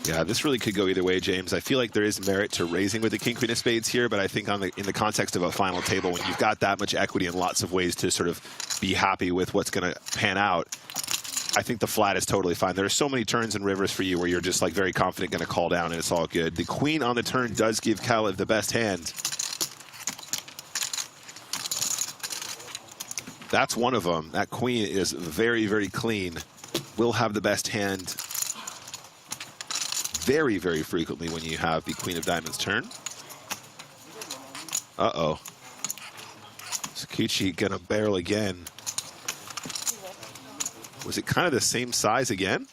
Yeah, this really could go either way, James. I feel like there is merit to raising with the King Queen of spades here, but I think in the context of a final table, when you've got that much equity and lots of ways to sort of be happy with what's going to pan out, I think the flat is totally fine. There are so many turns and rivers for you where you're just like very confident going to call down and it's all good. The Queen on the turn does give Kalev the best hand. That's one of them. That Queen is very, very clean. Will have the best hand very, very frequently when you have the Queen of Diamonds turn. Uh-oh. Sakuchi gonna barrel again. Was it kind of the same size again?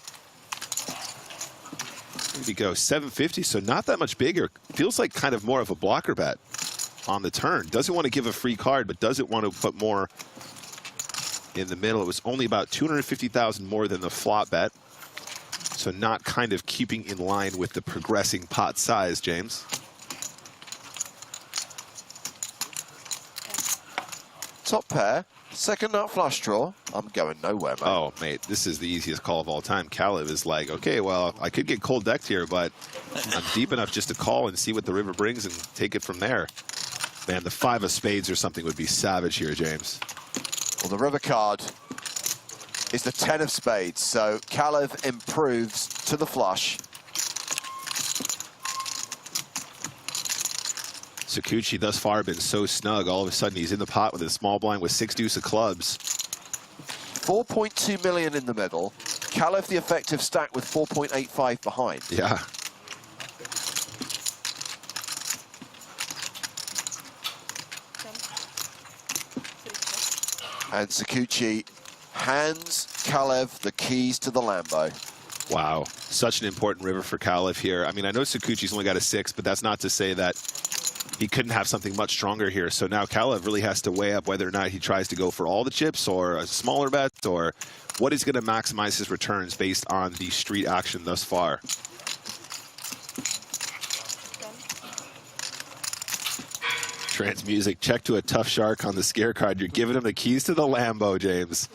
Here we go, 750, so not that much bigger. Feels like kind of more of a blocker bet on the turn. Doesn't want to give a free card, but doesn't want to put more in the middle. It was only about 250,000 more than the flop bet. So not kind of keeping in line with the progressing pot size, James. Top pair, second nut flush draw. I'm going nowhere, mate. Oh, mate, this is the easiest call of all time. Kalev is like, okay, well, I could get cold decked here, but I'm deep enough just to call and see what the river brings and take it from there. Man, the 5 of spades or something would be savage here, James. Well, the river card is the 10 of spades, so Kalev improves to the flush. Sakuchi thus far been so snug. All of a sudden he's in the pot with a small blind with 6 deuce of clubs. 4.2 million in the middle. Kalev the effective stack with 4.85 behind. Yeah. And Sakuchi hands Kalev the keys to the Lambo. Wow, such an important river for Kalev here. I mean, I know Sakuchi's only got a 6, but that's not to say that he couldn't have something much stronger here. So now Kalev really has to weigh up whether or not he tries to go for all the chips or a smaller bet, or what is going to maximize his returns based on the street action thus far. Trans music, check to a tough shark on the scare card. You're giving him the keys to the Lambo, James.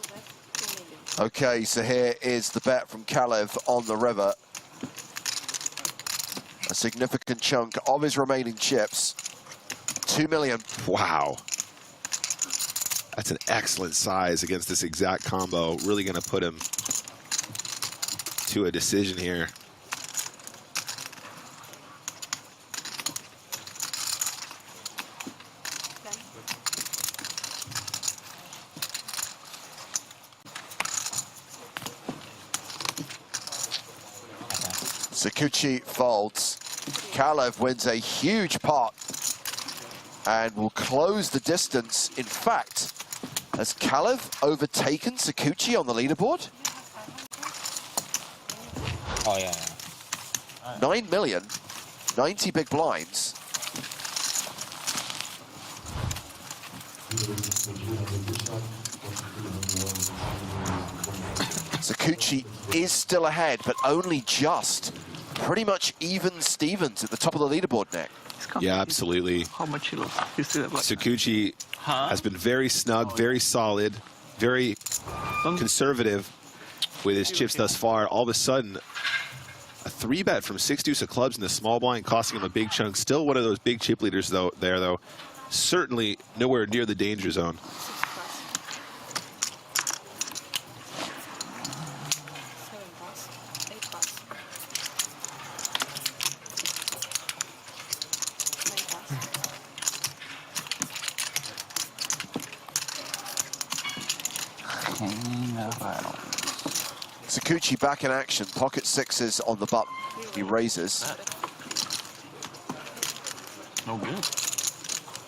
Okay, so here is the bet from Kalev on the river. A significant chunk of his remaining chips. 2 million. Wow. That's an excellent size against this exact combo. Really going to put him to a decision here. Sakuchi folds. Kalev wins a huge pot and will close the distance. In fact, has Kalev overtaken Sakuchi on the leaderboard? Oh, yeah. 9 million, 90 big blinds. Sakuchi is still ahead, but only just. Pretty much even Stevens at the top of the leaderboard, Nick. Yeah, absolutely. How much you see that? Like, Sakuchi has been very snug, very solid, very conservative with his chips thus far. All of a sudden, a 3-bet from 6 deuce of clubs in the small blind, costing him a big chunk. Still one of those big chip leaders though. Certainly nowhere near the danger zone. Sakuchi back in action, pocket sixes on the button. He raises. No good.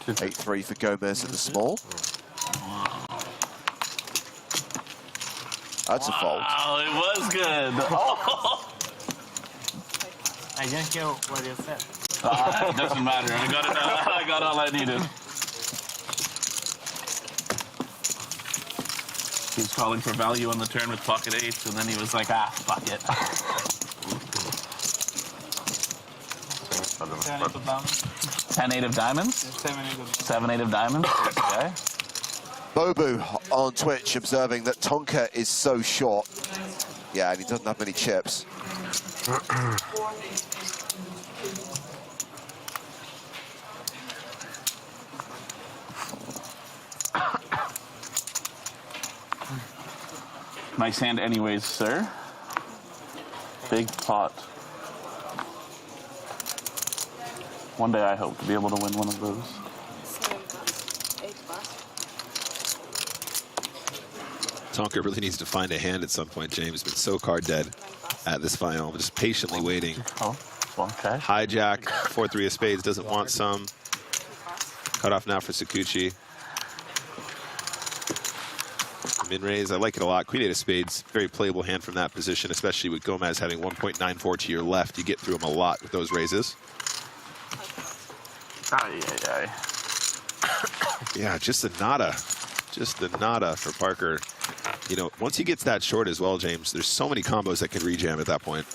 8-3 for Gomez at the small. That's a fold. Oh, it was good. Oh. I didn't hear what you said. It doesn't matter. I got it. I got all I needed. He was calling for value on the turn with pocket eights, and then he was like, ah, fuck it. 10-8 of diamonds? 7-8 of diamonds? Okay. Bobu on Twitch observing that Tonka is so short. Yeah, and he doesn't have many chips. Nice hand anyways, sir. Big pot. One day I hope to be able to win one of those. 7 bucks, 8 bucks. Tonka really needs to find a hand at some point. James been so card dead at this final, just patiently waiting. Oh, okay. Hijack, 4-3 of spades, doesn't want some. Cut off now for Sakuchi. Min raise, I like it a lot. Queen 8 of spades, very playable hand from that position, especially with Gomez having 1.94 to your left. You get through him a lot with those raises. Yeah, just the nada. Just the nada for Parker. You know, once he gets that short as well, James, there's so many combos that can rejam at that point.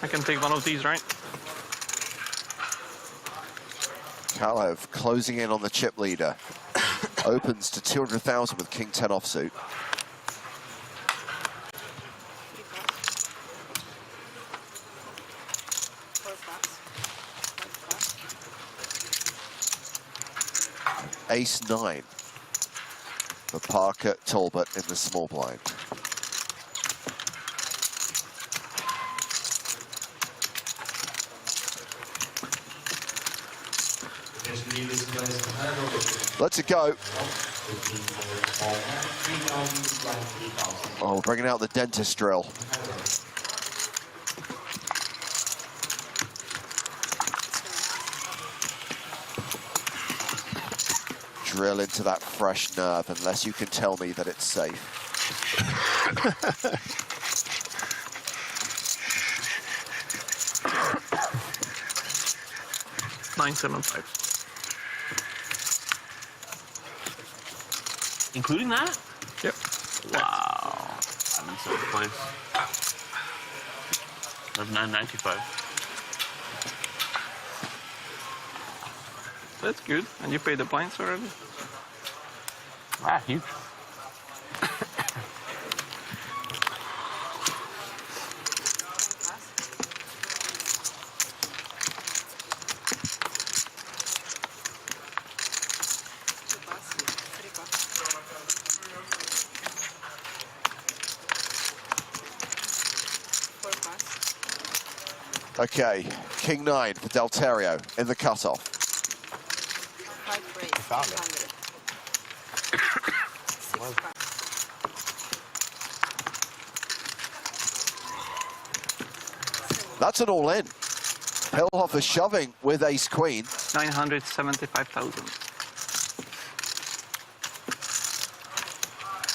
I can take one of these, right? Kalev closing in on the chip leader. Opens to 200,000 with King 10 offsuit. Ace-9 for Parker Talbot in the small blind. Let's it go. Oh, bringing out the dentist drill. Drill into that fresh nerve unless you can tell me that it's safe. 975. Including that? Yep. Wow. I'm in second place. I have 995. That's good. And you paid the blinds already? Ah, huge. Okay, King 9 for Delterio in the cutoff. You found it. That's an all-in. Hillhofer shoving with ace-queen. 975,000.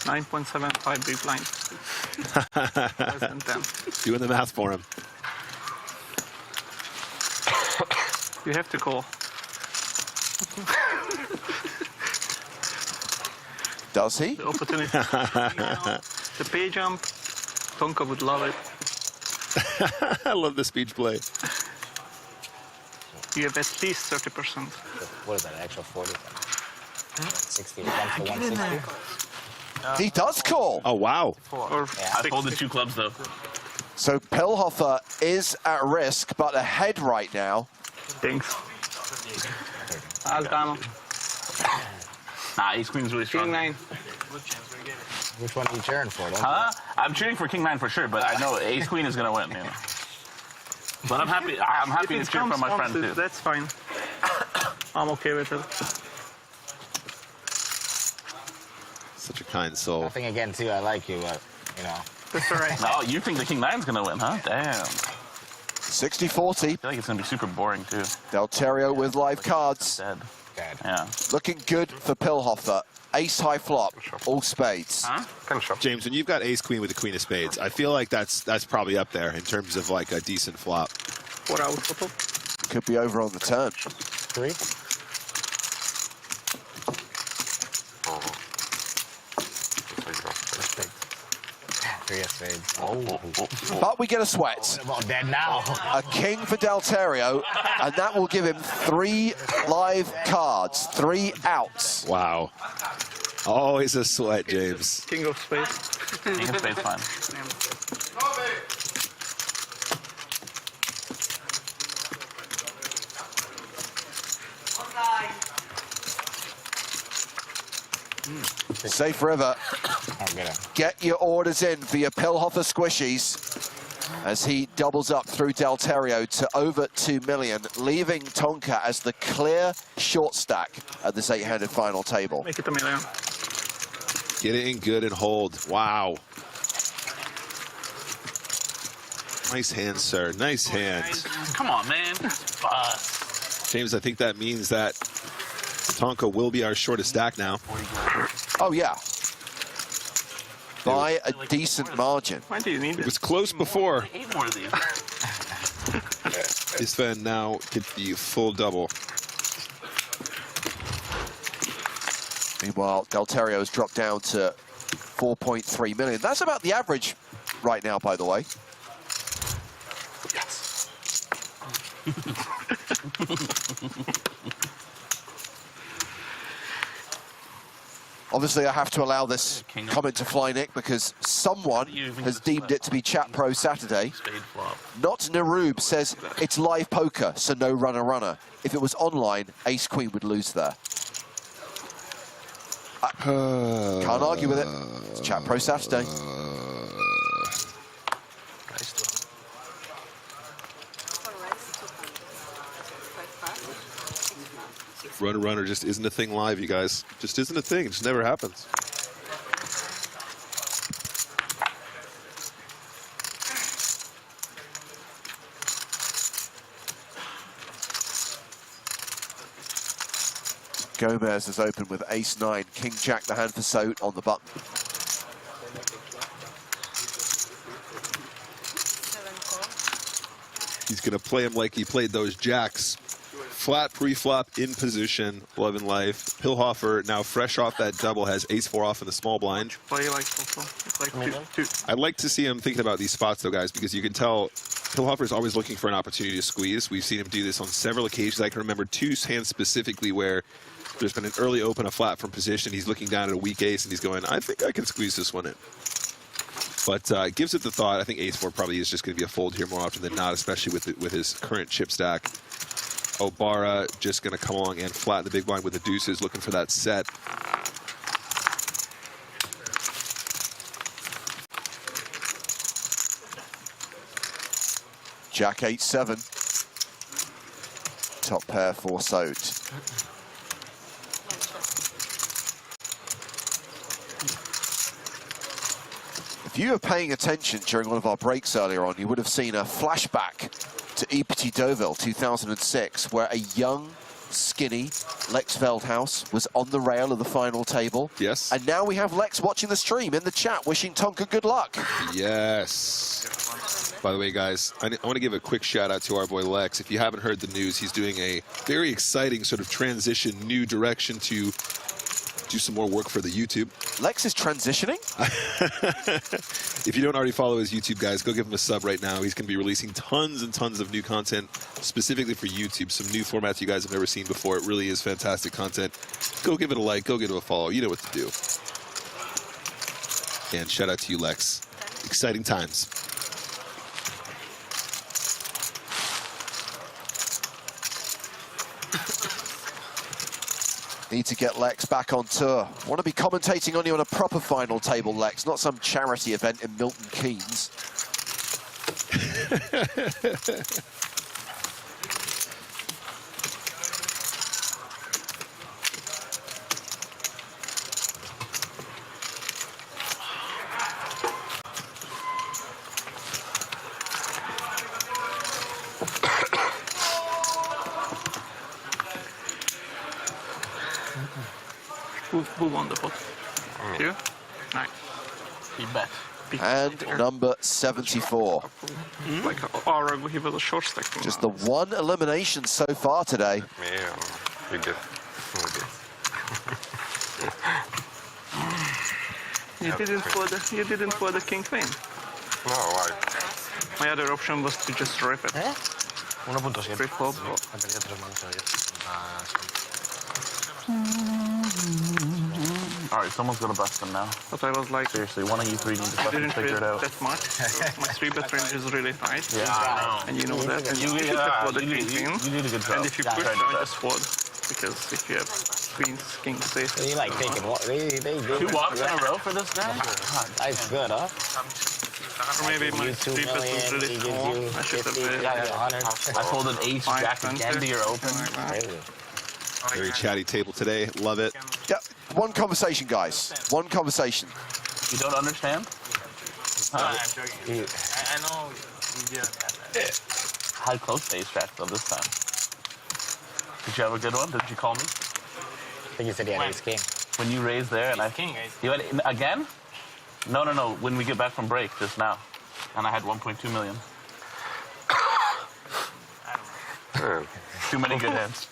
9.75 big blind. Less than 10. Doing the math for him. You have to call. Does he? The opportunity. The pay jump. Tonka would love it. I love the speech play. You have at least 30%. What is that, an extra 40? 60, 160? He does call. Oh, wow. Or I folded 2 clubs, though. So Hillhofer is at risk, but ahead right now. Thanks. As Dama. Nah, ace queen's really strong. King 9. Which one are you cheering for? Huh? I'm cheering for king 9 for sure, but I know ace queen is gonna win. You know. But I'm happy. I'm happy to cheer for my friend too. That's fine. I'm okay with it. Such a kind soul. I think again too. I like you, but you know. That's all right. Oh, you think the king 9's gonna win, huh? Damn. 60-40. I feel like it's gonna be super boring too. Delterio with live cards. Dead. Yeah. Looking good for Hillhofer. Ace high flop, all spades. Huh? James, when you've got ace queen with the queen of spades, I feel like that's probably up there in terms of like a decent flop. 4 out total. Could be over on the turn. 3. Three of spades. But we get a sweat. About dead now. A king for Delterio, and that will give him 3 live cards, 3 outs. Wow. Always a sweat, James. King of spades. King of spades, fine. Safe River. Get your orders in for your Hillhofer squishies as he doubles up through Delterio to over 2 million, leaving Tonka as the clear short stack at this 8-handed final table. Make it a million. Get it in good and hold. Wow. Nice hand, sir. Nice hand. Come on, man. Bust. James, I think that means that Tonka will be our shortest stack now. Oh, yeah. By a decent margin. Why do you need It was close before. 8 more of these. Isfan now get the full double. Meanwhile, Delterio has dropped down to 4.3 million. That's about the average right now, by the way. Yes. Obviously, I have to allow this comment to fly, Nick, because someone has deemed it to be Chat Pro Saturday. Not Naroob says it's live poker, so no runner-runner. If it was online, ace-queen would lose there. Can't argue with it. It's Chat Pro Saturday. Runner just isn't a thing live, you guys. Just isn't a thing. It just never happens. Gomez has opened with ace-9, king-jack the hand for Soat on the button. He's going to play him like he played those jacks. Flat pre-flop in position, 11 life. Pillhofer now fresh off that double has ace-4 off in the small blind. Play like also. It's like two. I'd like to see him thinking about these spots though, guys, because you can tell Pillhofer is always looking for an opportunity to squeeze. We've seen him do this on several occasions. I can remember 2 hands specifically where there's been an early open, a flat from position. He's looking down at a weak ace and he's going, I think I can squeeze this one in. But gives it the thought. I think ace-4 probably is just going to be a fold here more often than not, especially with his current chip stack. Obara just going to come along and flatten the big blind with the deuces, looking for that set. Jack 8-7. Top pair for Soat. If you were paying attention during one of our breaks earlier on, you would have seen a flashback to EPT Deauville 2006, where a young, skinny Lex Veldhuis was on the rail of the final table. Yes. And now we have Lex watching the stream in the chat, wishing Tonka good luck. Yes. By the way, guys, I want to give a quick shout out to our boy Lex. If you haven't heard the news, he's doing a very exciting sort of transition, new direction to do some more work for the YouTube. Lex is transitioning? If you don't already follow his YouTube, guys, go give him a sub right now. He's going to be releasing tons and tons of new content specifically for YouTube. Some new formats you guys have never seen before. It really is fantastic content. Go give it a like. Go give it a follow. You know what to do. And shout out to you, Lex. Exciting times. Need to get Lex back on tour. Want to be commentating on you on a proper final table, Lex, not some charity event in Milton Keynes. Who won the pot? You? Nice. He bet. And number 74. Like he was a short stack. Just the one elimination so far today. Yeah, we did. You didn't for the king queen. No, why? My other option was to just rip it. Free flop. Alright, someone's gonna bust him now. But I was like, seriously, one of you three need to fucking figure it out. That much. So my 3-bet range is really tight. Yeah, I know. And you know that. And you did a good job. And if you push, I just fold. Because if you have queens, kings, safe. You like taking what? They 2 walks in a row for this guy? That's good, huh? Or maybe my 3-bet was really small. I should have been. I folded ace, jack again to your open. Very chatty table today. Love it. Yeah, one conversation, guys. One conversation. You don't understand? No, I'm joking. I know you didn't have that. I had close to ace jack though this time. Did you have a good one? Did you call me? I think you said he had ace king. When you raised there and king, you had again? No. When we get back from break just now, and I had 1.2 million. Too many good hands.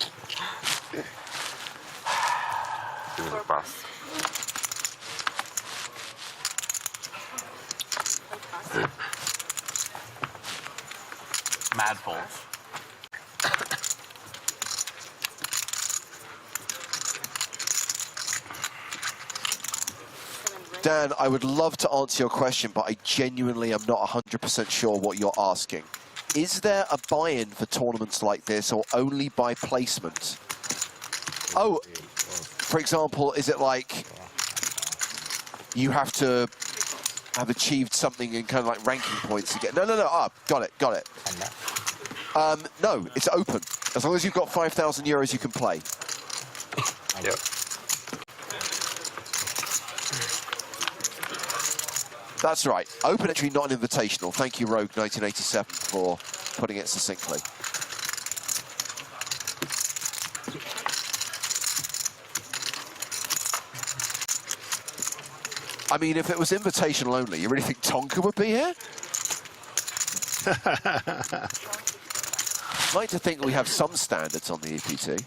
Give me the pass. Mad folds. Dan, I would love to answer your question, but I genuinely am not 100% sure what you're asking. Is there a buy-in for tournaments like this, or only by placement? Oh, for example, is it like you have to have achieved something in kind of like ranking points to get? No, got it. No, it's open. As long as you've got 5,000 euros, you can play. Yep. That's right. Open entry, not an invitational. Thank you, Rogue 1987, for putting it succinctly. I mean, if it was invitational only, you really think Tonka would be here? I'd like to think we have some standards on the EPT.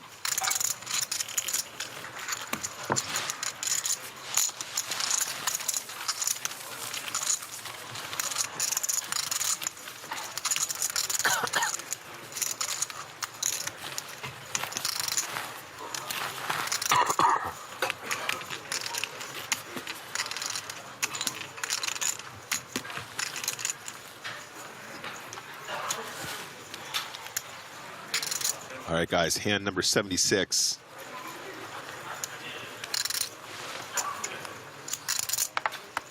All right, guys, hand number 76.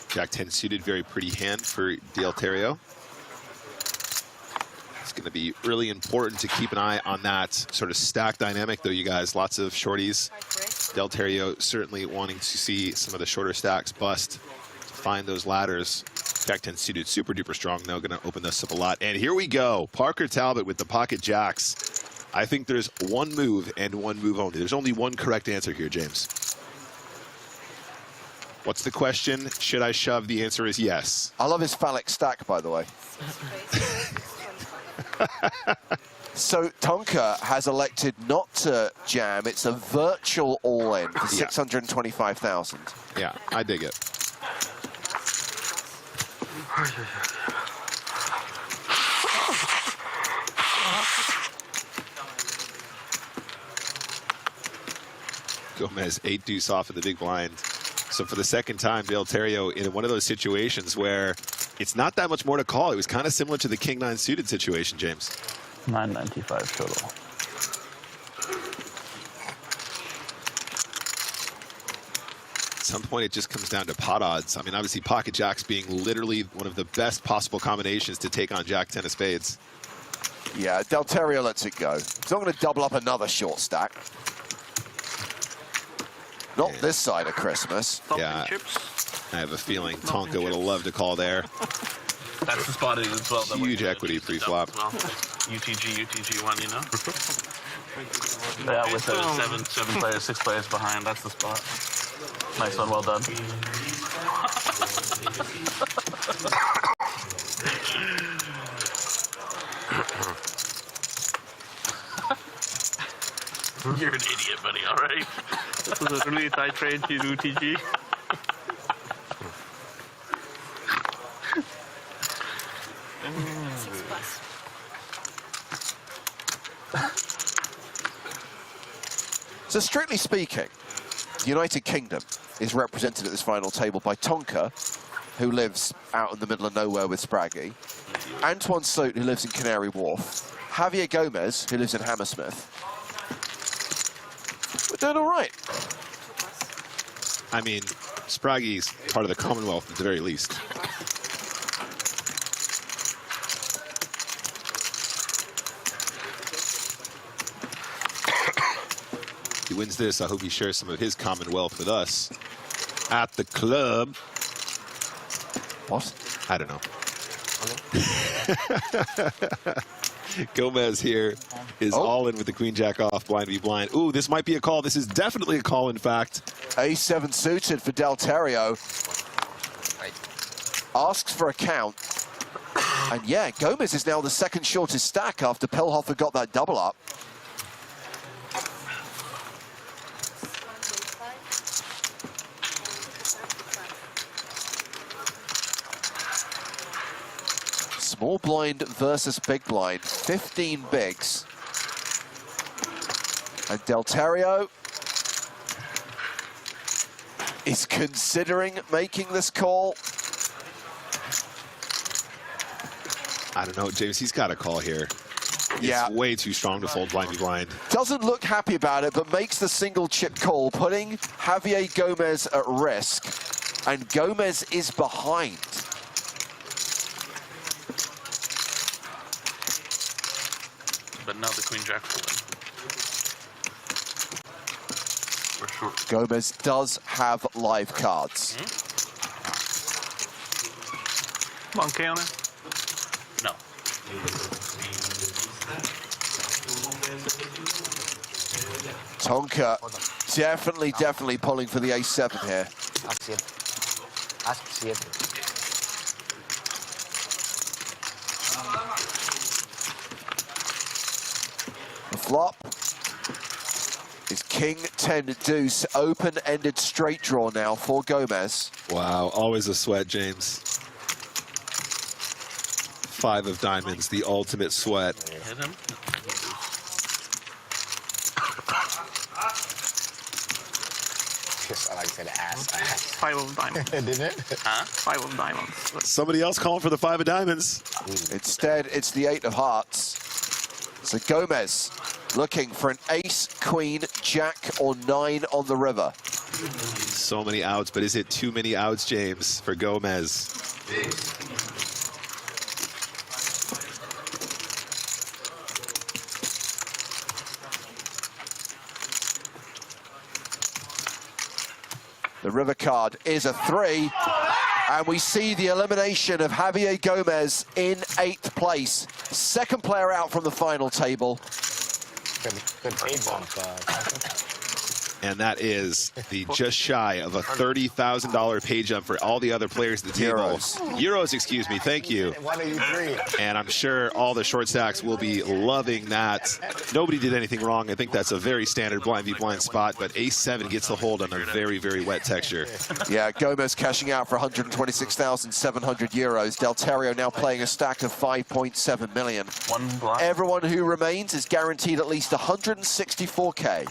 Jack 10 suited, very pretty hand for Del Terrio. It's going to be really important to keep an eye on that sort of stack dynamic, though, you guys. Lots of shorties. Del Terrio certainly wanting to see some of the shorter stacks bust to find those ladders. Jack 10 suited, super duper strong, though. Going to open this up a lot. And here we go. Parker Talbot with the pocket jacks. I think there's one move and one move only. There's only one correct answer here, James. What's the question? Should I shove? The answer is yes. I love his phallic stack, by the way. So Tonka has elected not to jam. It's a virtual all-in for 625,000. Yeah, I dig it. Gomez 8 deuce off of the big blind. So for the second time, Del Terrio in one of those situations where it's not that much more to call. It was kind of similar to the King 9 suited situation, James. 995 total. At some point, it just comes down to pot odds. I mean, obviously, pocket jacks being literally one of the best possible combinations to take on Jack 10 of spades. Yeah, Del Terrio lets it go. He's not going to double up another short stack. Not this side of Christmas. Yeah, I have a feeling Tonka would have loved to call there. That's the spot as well. Huge equity pre-flop. UTG1, you know? Yeah, with the seven players, 6 players behind, that's the spot. Nice one, well done. You're an idiot, buddy, all right? That was a really tight trade to UTG. So strictly speaking, the United Kingdom is represented at this final table by Tonka, who lives out in the middle of nowhere with Spraggy, Antoine Sote, who lives in Canary Wharf, Javier Gomez, who lives in Hammersmith. We're doing all right. I mean, Spraggy's part of the Commonwealth at the very least. He wins this, I hope he shares some of his Commonwealth with us at the club. What? I don't know. Gomez here is all in with the queen jack off, blind v blind. Ooh, this might be a call. This is definitely a call, in fact. A7 suited for Del Terrio. Asks for a count. And yeah, Gomez is now the second shortest stack after Pelhofer got that double up. Small blind versus big blind, 15 bigs. And Del Terrio is considering making this call. I don't know, James, he's got a call here. is way too strong to fold blind v blind. Doesn't look happy about it, but makes the single chip call, putting Javier Gomez at risk. And Gomez is behind. But now the queen jack folding. For sure. Gomez does have live cards. 1K on it? No. Tonka definitely pulling for the ace-7 here. The flop is king 10 deuce, open-ended straight draw now for Gomez. Wow, always a sweat, James. 5 of diamonds, the ultimate sweat. Hit him. I like to say the ass. 5 of diamonds. Didn't it? Huh? 5 of diamonds. Somebody else calling for the 5 of diamonds. Instead, it's the 8 of hearts. So Gomez looking for an ace, queen, jack, or 9 on the river. So many outs, but is it too many outs, James, for Gomez? The river card is a 3, and we see the elimination of Javier Gomez in 8th place. Second player out from the final table. Good page bump. And that is the just shy of a $30,000 pay jump for all the other players at the table. Euros, excuse me, thank you. 183. And I'm sure all the short stacks will be loving that. Nobody did anything wrong. I think that's a very standard blind v blind spot, but ace-7 gets the hold on a very, very wet texture. Yeah, Gomez cashing out for 126,700 euros. Deltario now playing a stack of 5.7 million. One blind. Everyone who remains is guaranteed at least 164K.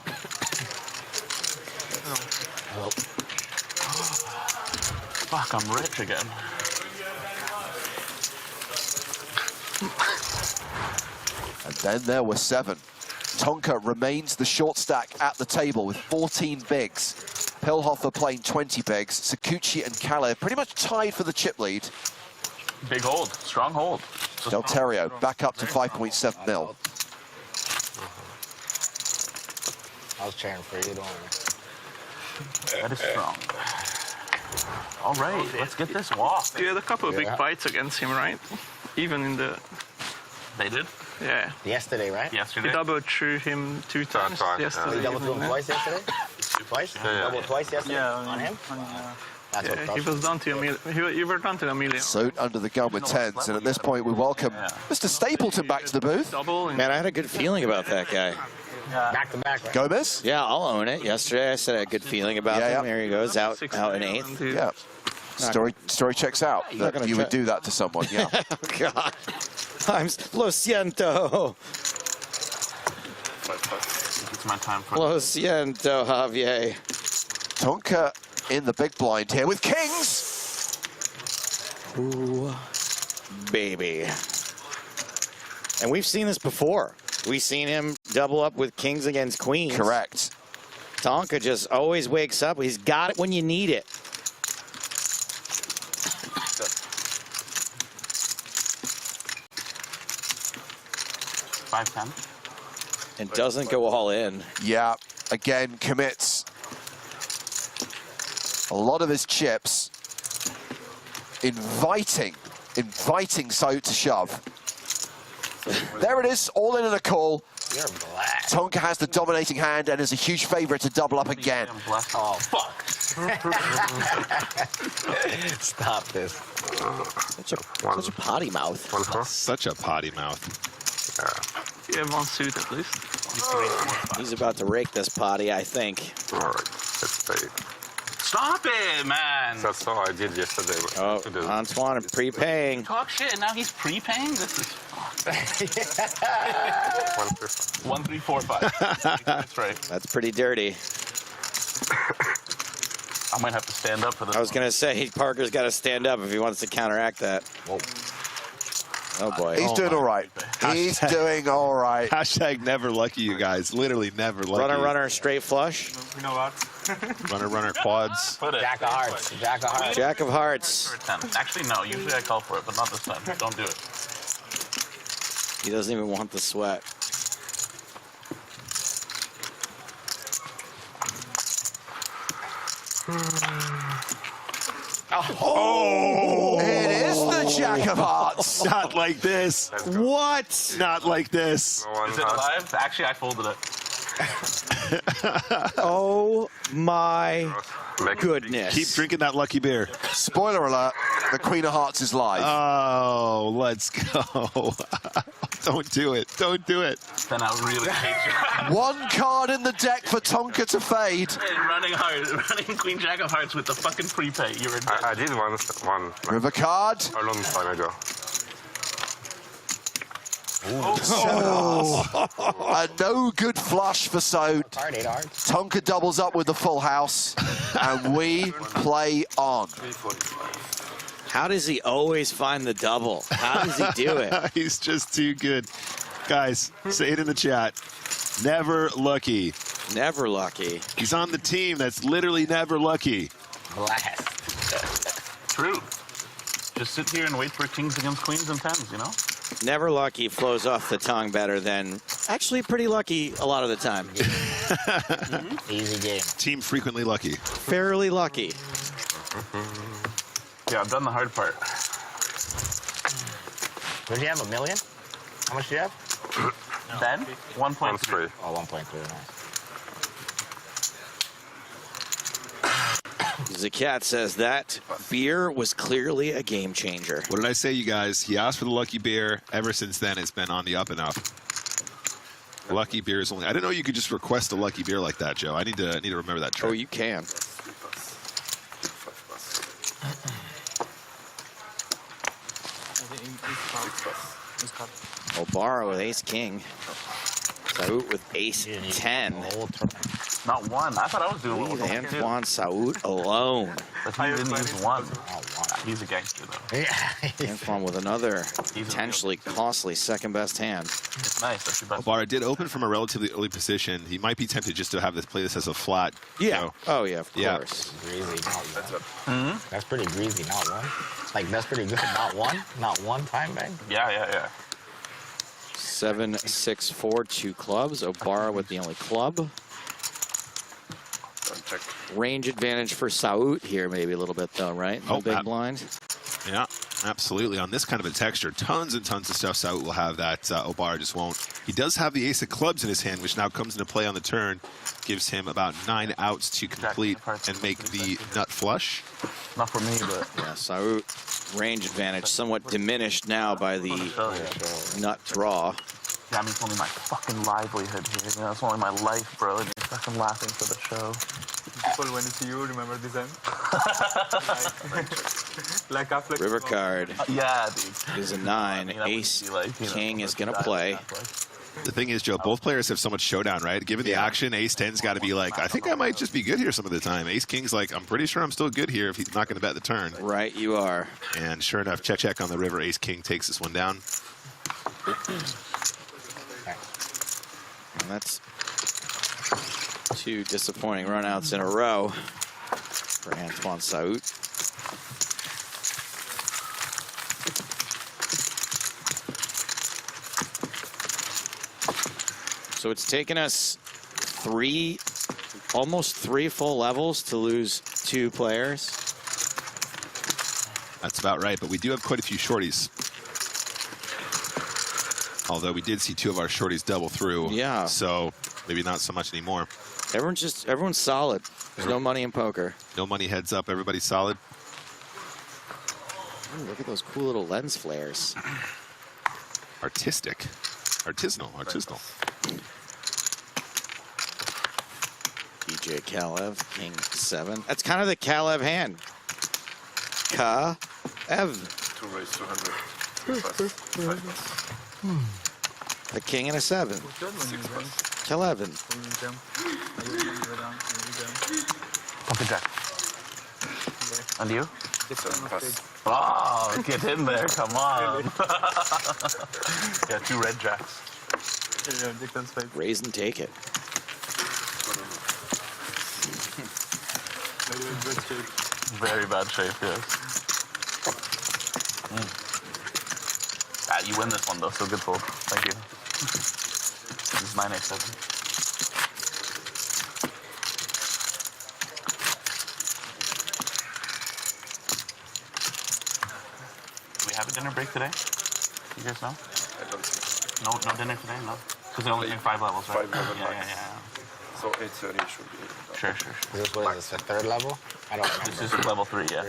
Fuck, I'm rich again. And then there were 7. Tonka remains the short stack at the table with 14 bigs. Pilhofer playing 20 bigs. Sakuchi and Kalev pretty much tied for the chip lead. Big hold, strong hold. Deltario back up to 5.7 mil. I was cheering for you, don't worry. That is strong. All right, let's get this walk. You had a couple of big fights against him, right? Even in the... They did? Yeah. Yesterday, right? Yesterday. You double threw him 2 times yesterday. You double threw him twice yesterday? Twice? Double twice yesterday? Yeah, on him? That's yeah, what he was done to a million. You were done to a million. So under the gun with 10s, and at this point we welcome Mr. Stapleton back to the booth. Man, I had a good feeling about that guy. Back to back, right? Gomez? Yeah, I'll own it. Yesterday I said I had a good feeling about him. Here he goes, out in 8th. Yeah. Story checks out that you would do that to someone, yeah. Oh, God. Lo siento. It's my time for Lo siento, Javier. Tonka in the big blind here with kings. Ooh, baby. And we've seen this before. We've seen him double up with kings against queens. Correct. Tonka just always wakes up. He's got it when you need it. $5-10. And doesn't go all in. Yeah, again, commits a lot of his chips, inviting Soat to shove. There it is, all in and a call. You're black. Tonka has the dominating hand and is a huge favorite to double up again. Oh, fuck. Stop this. Such a potty mouth. Such a potty mouth. You have 1 suit at least. He's about to rake this potty, I think. All right, let's play. Stop it, man. That's all I did yesterday. Oh, Antoine prepaying. Talk shit, and now he's prepaying? This is fucked. 1, 3, 4, 5. That's right. That's pretty dirty. I might have to stand up for this. I was going to say, Parker's got to stand up if he wants to counteract that. Whoa. Oh, boy. He's doing all right. He's doing all right. Hashtag never lucky, you guys. Literally never lucky. Runner, straight flush. You know what? Runner, quads. Put it. Jack of hearts. Jack of hearts. Jack of hearts. Actually, no. Usually I call for it, but not this time. Don't do it. He doesn't even want the sweat. Oh! It is the Jack of Hearts. Not like this. What? Not like this. Is it live? Actually, I folded it. Oh my goodness. Keep drinking that lucky beer. Spoiler alert, the Queen of Hearts is live. Oh, let's go. Don't do it. Don't do it. Then I really hate you. One card in the deck for Tonka to fade. Running Queen Jack of Hearts with the fucking prepay. You're a I did one River card. a long time ago. A no good flush for Saud. Tonka doubles up with the full house, and we play on. How does he always find the double? How does he do it? He's just too good. Guys, say it in the chat. Never lucky. Never lucky. He's on the team that's literally never lucky. blast. True. Just sit here and wait for kings against queens and tens, you know? Never lucky flows off the tongue better than actually pretty lucky a lot of the time. Easy game. Team frequently lucky. Fairly lucky. Yeah, I've done the hard part. Did you have $1 million? How much do you have? Ben? 1.3. Oh, 1.3. Nice. Zakat says that beer was clearly a game changer. What did I say, you guys? He asked for the lucky beer. Ever since then, it's been on the up and up. Lucky beer is only. I didn't know you could just request a lucky beer like that, Joe. I need to remember that trick. Oh, you can. Obara with ace king. Saud with ace 10. Not one. I thought I was doing Leave Antoine Saud alone. But he didn't use one. He's a gangster, though. Yeah. Antoine with another potentially costly second best hand. It's nice. That's your best. Obara did open from a relatively early position. He might be tempted just to have this play this as a flat. Yeah. So, oh, yeah, of course. Greasy, not one. That's pretty greasy, not one. Like, that's pretty good, not one? Not one time bang? Yeah. 7-6-4, 2 clubs. Obara with the only club. Range advantage for Saud here, maybe a little bit though, right? No big blind. Yeah, absolutely. On this kind of a texture, tons and tons of stuff Saud will have that Obara just won't. He does have the ace of clubs in his hand, which now comes into play on the turn. Gives him about 9 outs to complete and make the nut flush. Not for me, but... Yeah, Saud, range advantage somewhat diminished now by the nut draw. Yeah, I mean, it's only my fucking livelihood here. You know, it's only my life, bro. And you're fucking laughing for the show. People, when you see you, remember this end? like Affleck. River card. Yeah, dude. Is a 9. Ace king is going to play. The thing is, Joe, both players have so much showdown, right? Given the action, ace 10's got to be like, I think I might just be good here some of the time. Ace king's like, I'm pretty sure I'm still good here if he's not going to bet the turn. Right, you are. And sure enough, check on the river. Ace king takes this one down. And that's 2 disappointing runouts in a row for Antoine Saud. So it's taken us almost three full levels to lose 2 players. That's about right, but we do have quite a few shorties. Although we did see 2 of our shorties double through. Yeah. So maybe not so much anymore. Everyone's solid. There's no money in poker. No money heads up. Everybody's solid. Ooh, look at those cool little lens flares. Artistic. Artisanal. DJ Kalev, king 7. That's kind of the Kalev hand. Ka-ev. 2 raised 200. A king and a 7. Kaleven. Okay, Jack. And you? Oh, get in there, come on. Yeah, 2 red jacks. Raise and take it. Very bad shape, yes. You win this one though, so good fold. Thank you. This is 987. Do we have a dinner break today? You guys know? I don't think so. No dinner today, no? Because they're only doing 5 levels, right? 5 level yeah, max. yeah. So 8:30 should be. Sure. What is this, the 3rd level? I don't know. This is level 3, yeah.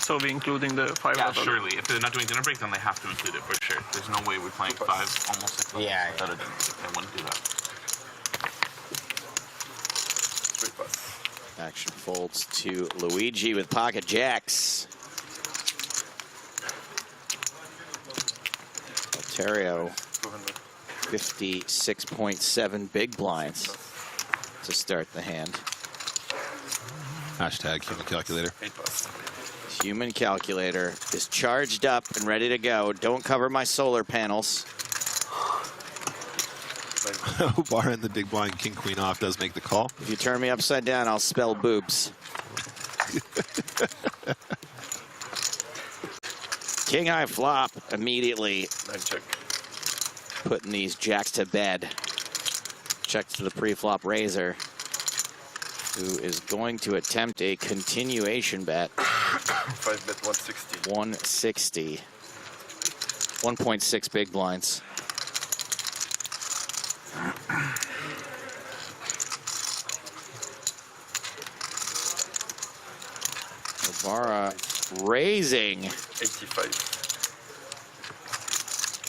So we including the 5 Yeah, level? surely. If they're not doing dinner break, then they have to include it for sure. There's no way we're playing 5, almost 6 levels without a dinner break. They wouldn't do that. Action folds to Luigi with pocket jacks. Ontario, 56.7 big blinds to start the hand. Hashtag human calculator. Human calculator is charged up and ready to go. Don't cover my solar panels. Bar in the big blind, king queen off does make the call. If you turn me upside down, I'll spell boobs. King high flop immediately. Putting these jacks to bed. Check to the pre-flop raiser, who is going to attempt a continuation bet. 5 bet 160. 160. 1.6 big blinds. Ibarra raising. 85.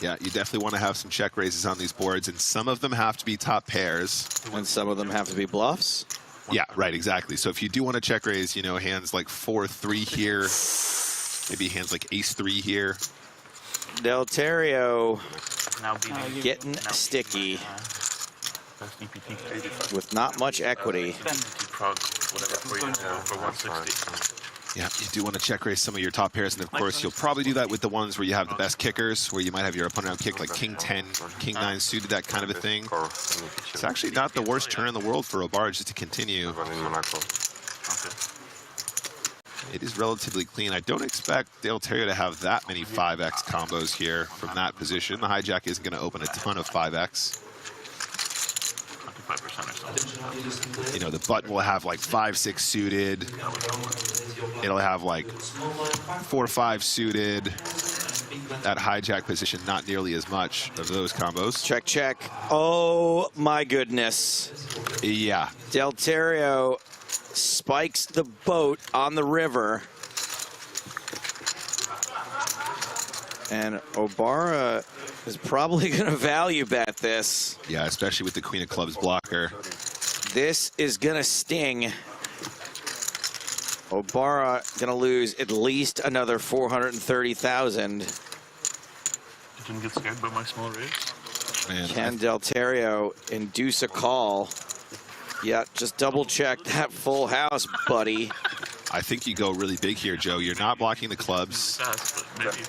Yeah, you definitely want to have some check raises on these boards, and some of them have to be top pairs. And some of them have to be bluffs? Yeah, right, exactly. So if you do want to check raise, you know, hands like 4-3 here, maybe hands like ace-3 here. Deltario Now getting sticky with not much equity. Prague, whatever, for 160. Yeah, you do want to check raise some of your top pairs, and of course you'll probably do that with the ones where you have the best kickers, where you might have your opponent kick like king 10, king 9 suited, that kind of a thing. It's actually not the worst turn in the world for Obar just to continue. It is relatively clean. I don't expect Deltario to have that many 5x combos here from that position. The hijack isn't going to open a ton of 5x. 25% or something. You know, the button will have like 5-6 suited. It'll have like 4-5 suited. That hijack position, not nearly as much of those combos. Check, check. Oh my goodness. Yeah. Deltario spikes the boat on the river. And Obarra is probably going to value bet this. Yeah, especially with the Queen of Clubs blocker. This is going to sting. Obarra going to lose at least another 430,000. Didn't get scared by my small raise. Man, Can Deltario induce a call? Yeah, just double check that full house, buddy. I think you go really big here, Joe. You're not blocking the clubs.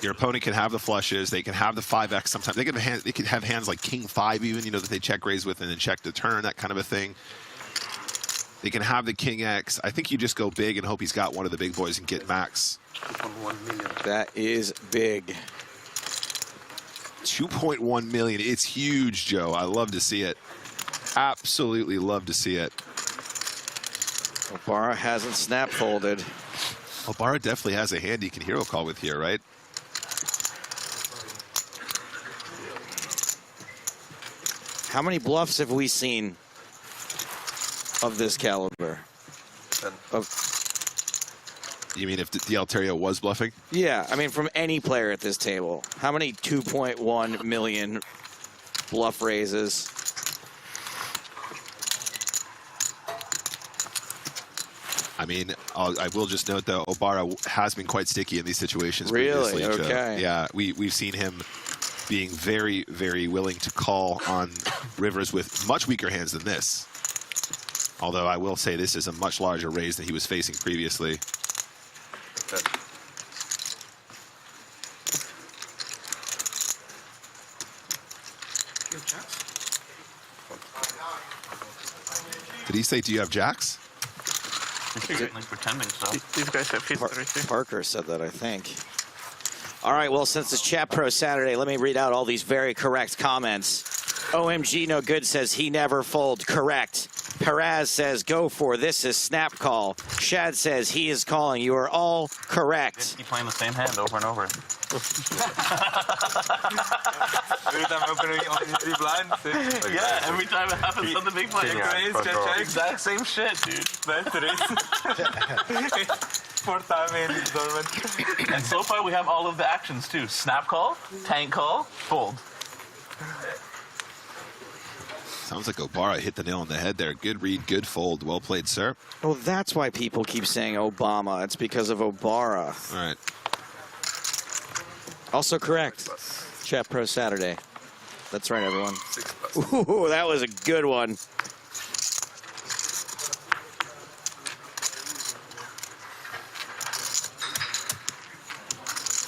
Your opponent can have the flushes. They can have the 5x sometimes. They can have hands like king 5 even, you know, that they check raise with and then check the turn, that kind of a thing. They can have the king X. I think you just go big and hope he's got one of the big boys and get max. That is big. 2.1 million. It's huge, Joe. I love to see it. Absolutely love to see it. Obarra hasn't snap folded. Obarra definitely has a hand he can hero call with here, right? How many bluffs have we seen of this caliber? You mean if Deltario was bluffing? Yeah, I mean from any player at this table. How many 2.1 million bluff raises? I mean, I will just note that Obarra has been quite sticky in these situations Really? previously. Okay. Yeah, we've seen him being very, very willing to call on rivers with much weaker hands than this. Although I will say this is a much larger raise than he was facing previously. he say, do you have jacks? He's certainly pretending so. These guys have history. Parker said that, I think. All right, well, since it's Chat Pro Saturday, let me read out all these very correct comments. OMG No Good says he never fold. Correct. Perez says go for this is snap call. Shad says he is calling. You are all correct. Keep playing the same hand over and over. Every time opening only 3 blinds. Yeah, every time it happens on the big blind. Exact same shit, dude. That's the race. 4th time in tournament. And so far we have all of the actions too. Snap call, tank call, fold. Sounds like Obara hit the nail on the head there. Good read, good fold. Well played, sir. Oh, that's why people keep saying Obama. It's because of Obara. All right. Also correct. Chat Pro Saturday. That's right, everyone. Ooh, that was a good one.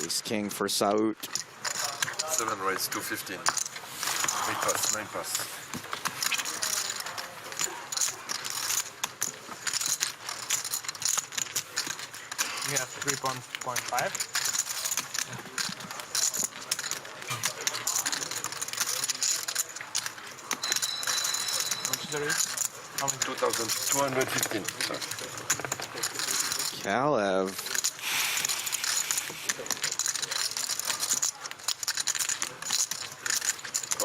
Ace King for Saud. 7 raise, 215. 8 pass, 9 pass. You have 3.5. What's the raise? How many? 2,215. Kalev.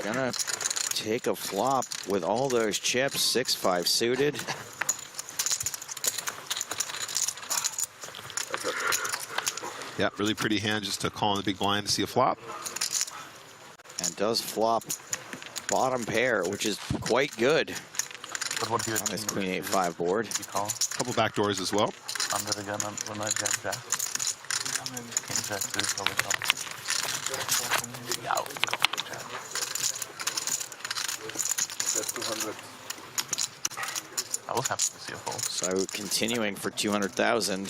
Gonna take a flop with all those chips. 6-5 suited. Yeah, really pretty hand just to call on the big blind to see a flop. And does flop bottom pair, which is quite good. But what do you on this Queen 8-5 board. Couple back doors as well. Under the gun when I jam jack. King jack 3 probably call. Yeah, That's 200. I was happy to see a fold. So continuing for 200,000.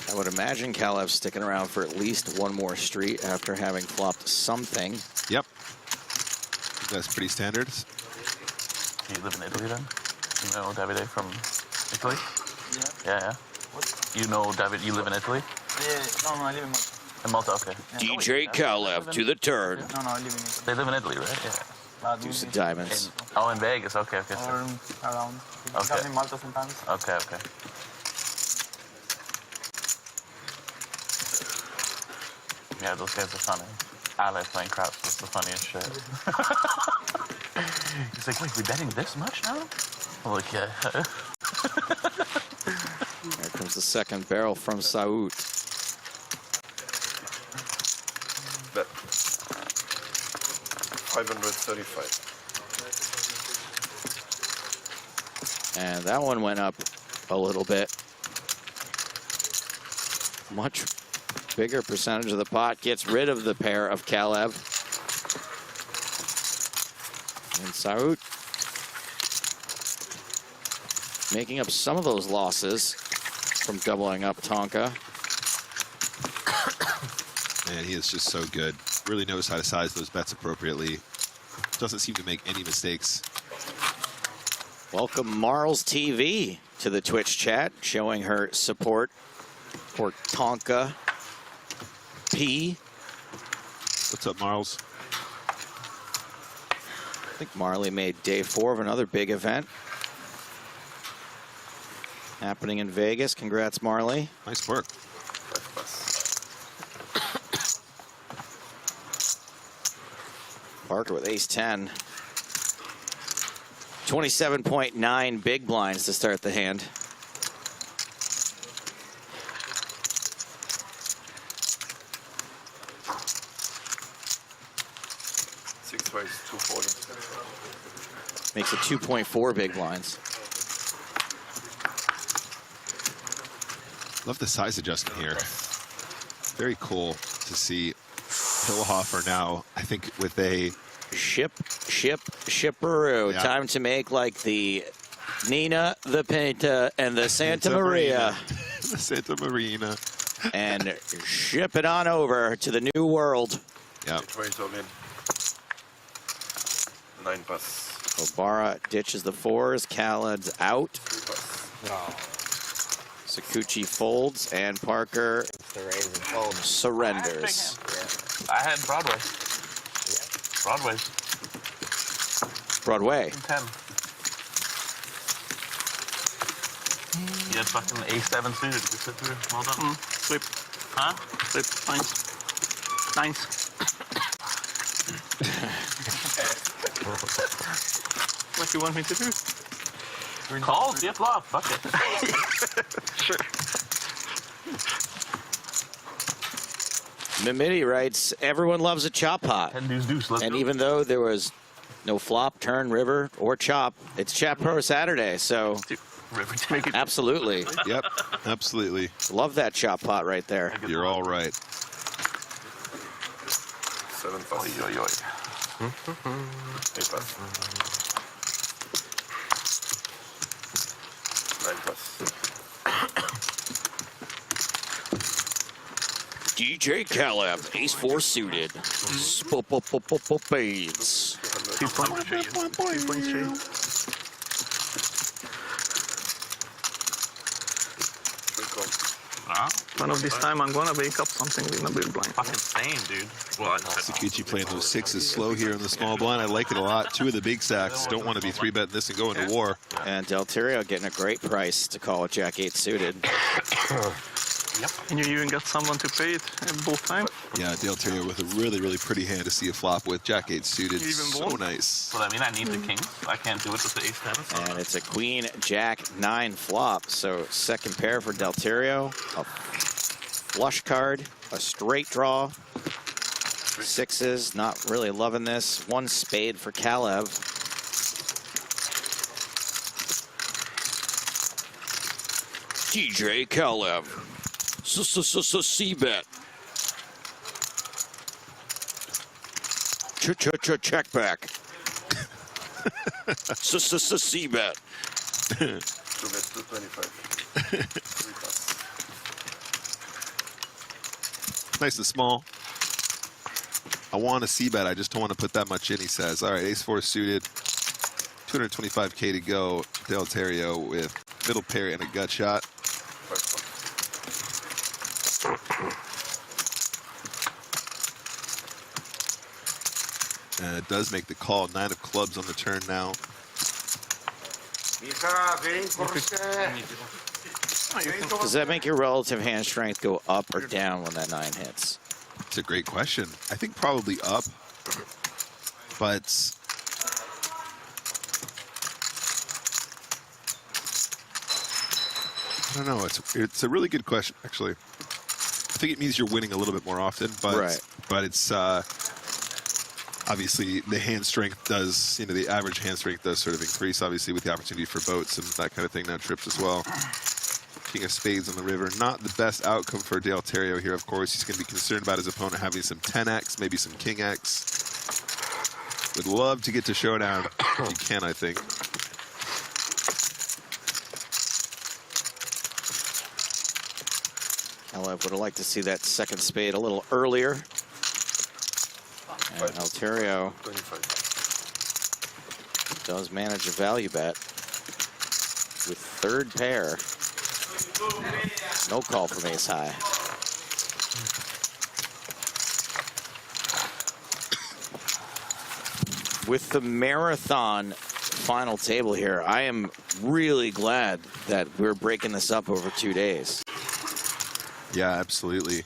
I would imagine Kalev's sticking around for at least one more street after having flopped something. Yep. That's pretty standard. Do you live in Italy then? You know Davide from Italy? Yeah. Yeah. What? You know David, you live in Italy? Yeah, no, I live in Malta. In Malta, okay. DJ Kalev to the turn. No, I live in Italy. They live in Italy, right? Yeah. Deuce of diamonds. Oh, in Vegas. Okay. Or around. Okay. Come in Malta sometimes. Okay. Yeah, those guys are funny. Ale playing craps was the funniest shit. He's like, wait, we betting this much now? I'm like, yeah. Here comes the second barrel from Saud. Bet. 535. And that one went up a little bit. Much bigger percentage of the pot gets rid of the pair of Kalev. And Saud making up some of those losses from doubling up Tonka. Man, he is just so good. Really knows how to size those bets appropriately. Doesn't seem to make any mistakes. Welcome Marls TV to the Twitch chat, showing her support for Tonka P. What's up, Marls? I think Marley made day 4 of another big event happening in Vegas. Congrats, Marley. Nice work. Parker with ace-10. 27.9 big blinds to start the hand. Six ways, 240. Makes it 2.4 big blinds. Love the size adjustment here. Very cool to see Hillhofer now, I think, with a shipperoo. Yeah. Time to make like the Nina, the Pinta, and the Santa Maria. The Santa Marina. And ship it on over to the new world. Yep. Which way is all in? 9 pass. Obara ditches the fours. Khaled's out. Sakuchi folds, and Parker surrenders. I had Broadway. Broadway. Broadway. 10. You had fucking A7 suited. You sit through. Well done. Flip. Huh? Flip. Nice. What do you want me to do? Call, see a flop. Fuck it. Sure. Mimidi writes, everyone loves a chop pot. And even though there was no flop, turn, river, or chop, it's Chat Pro Saturday, so absolutely. Yep, absolutely. Love that chop pot right there. You're all right. 7 pass. 8 pass. 9 pass. DJ Khaled, ace-4 suited. Spades. 2.3. One of this time I'm gonna wake up something with a big blind. Fucking same, dude. Well, Sakuchi playing those sixes slow here in the small blind. I like it a lot. 2 of the big sacks. Don't want to be 3-betting this and go into war. And Delterio getting a great price to call a Jack-8 suited. Yep. And you even got someone to play it both times. Yeah, Delterio with a really, really pretty hand to see a flop with Jack-8 suited. So nice. So that mean I need the king. I can't do it with the ace-7. And it's a queen, jack, 9 flop. So second pair for Delterio. A flush card, a straight draw. Sixes, not really loving this. 1 spade for Kalev. DJ Kalev. C-bet. Check back. C-bet. 2 bets, 225. 3 pass. Nice and small. I want a C-bet. I just don't want to put that much in, he says. All right, ace-4 suited. 225K to go. Delterio with middle pair and a gut shot. And it does make the call. 9 of clubs on the turn now. Does that make your relative hand strength go up or down when that 9 hits? It's a great question. I think probably up, but I don't know. It's a really good question, actually. I think it means you're winning a little bit more often, but it's obviously the hand strength does, the average hand strength does sort of increase, obviously, with the opportunity for boats and that kind of thing, now trips as well. King of spades on the river, not the best outcome for Delterio here, of course. He's going to be concerned about his opponent having some 10x, maybe some king x. Would love to get to showdown. You can, I think. Kalev would have liked to see that second spade a little earlier. And Delterio does manage a value bet with third pair. No call from ace high. With the marathon final table here, I am really glad that we're breaking this up over 2 days. Yeah, absolutely.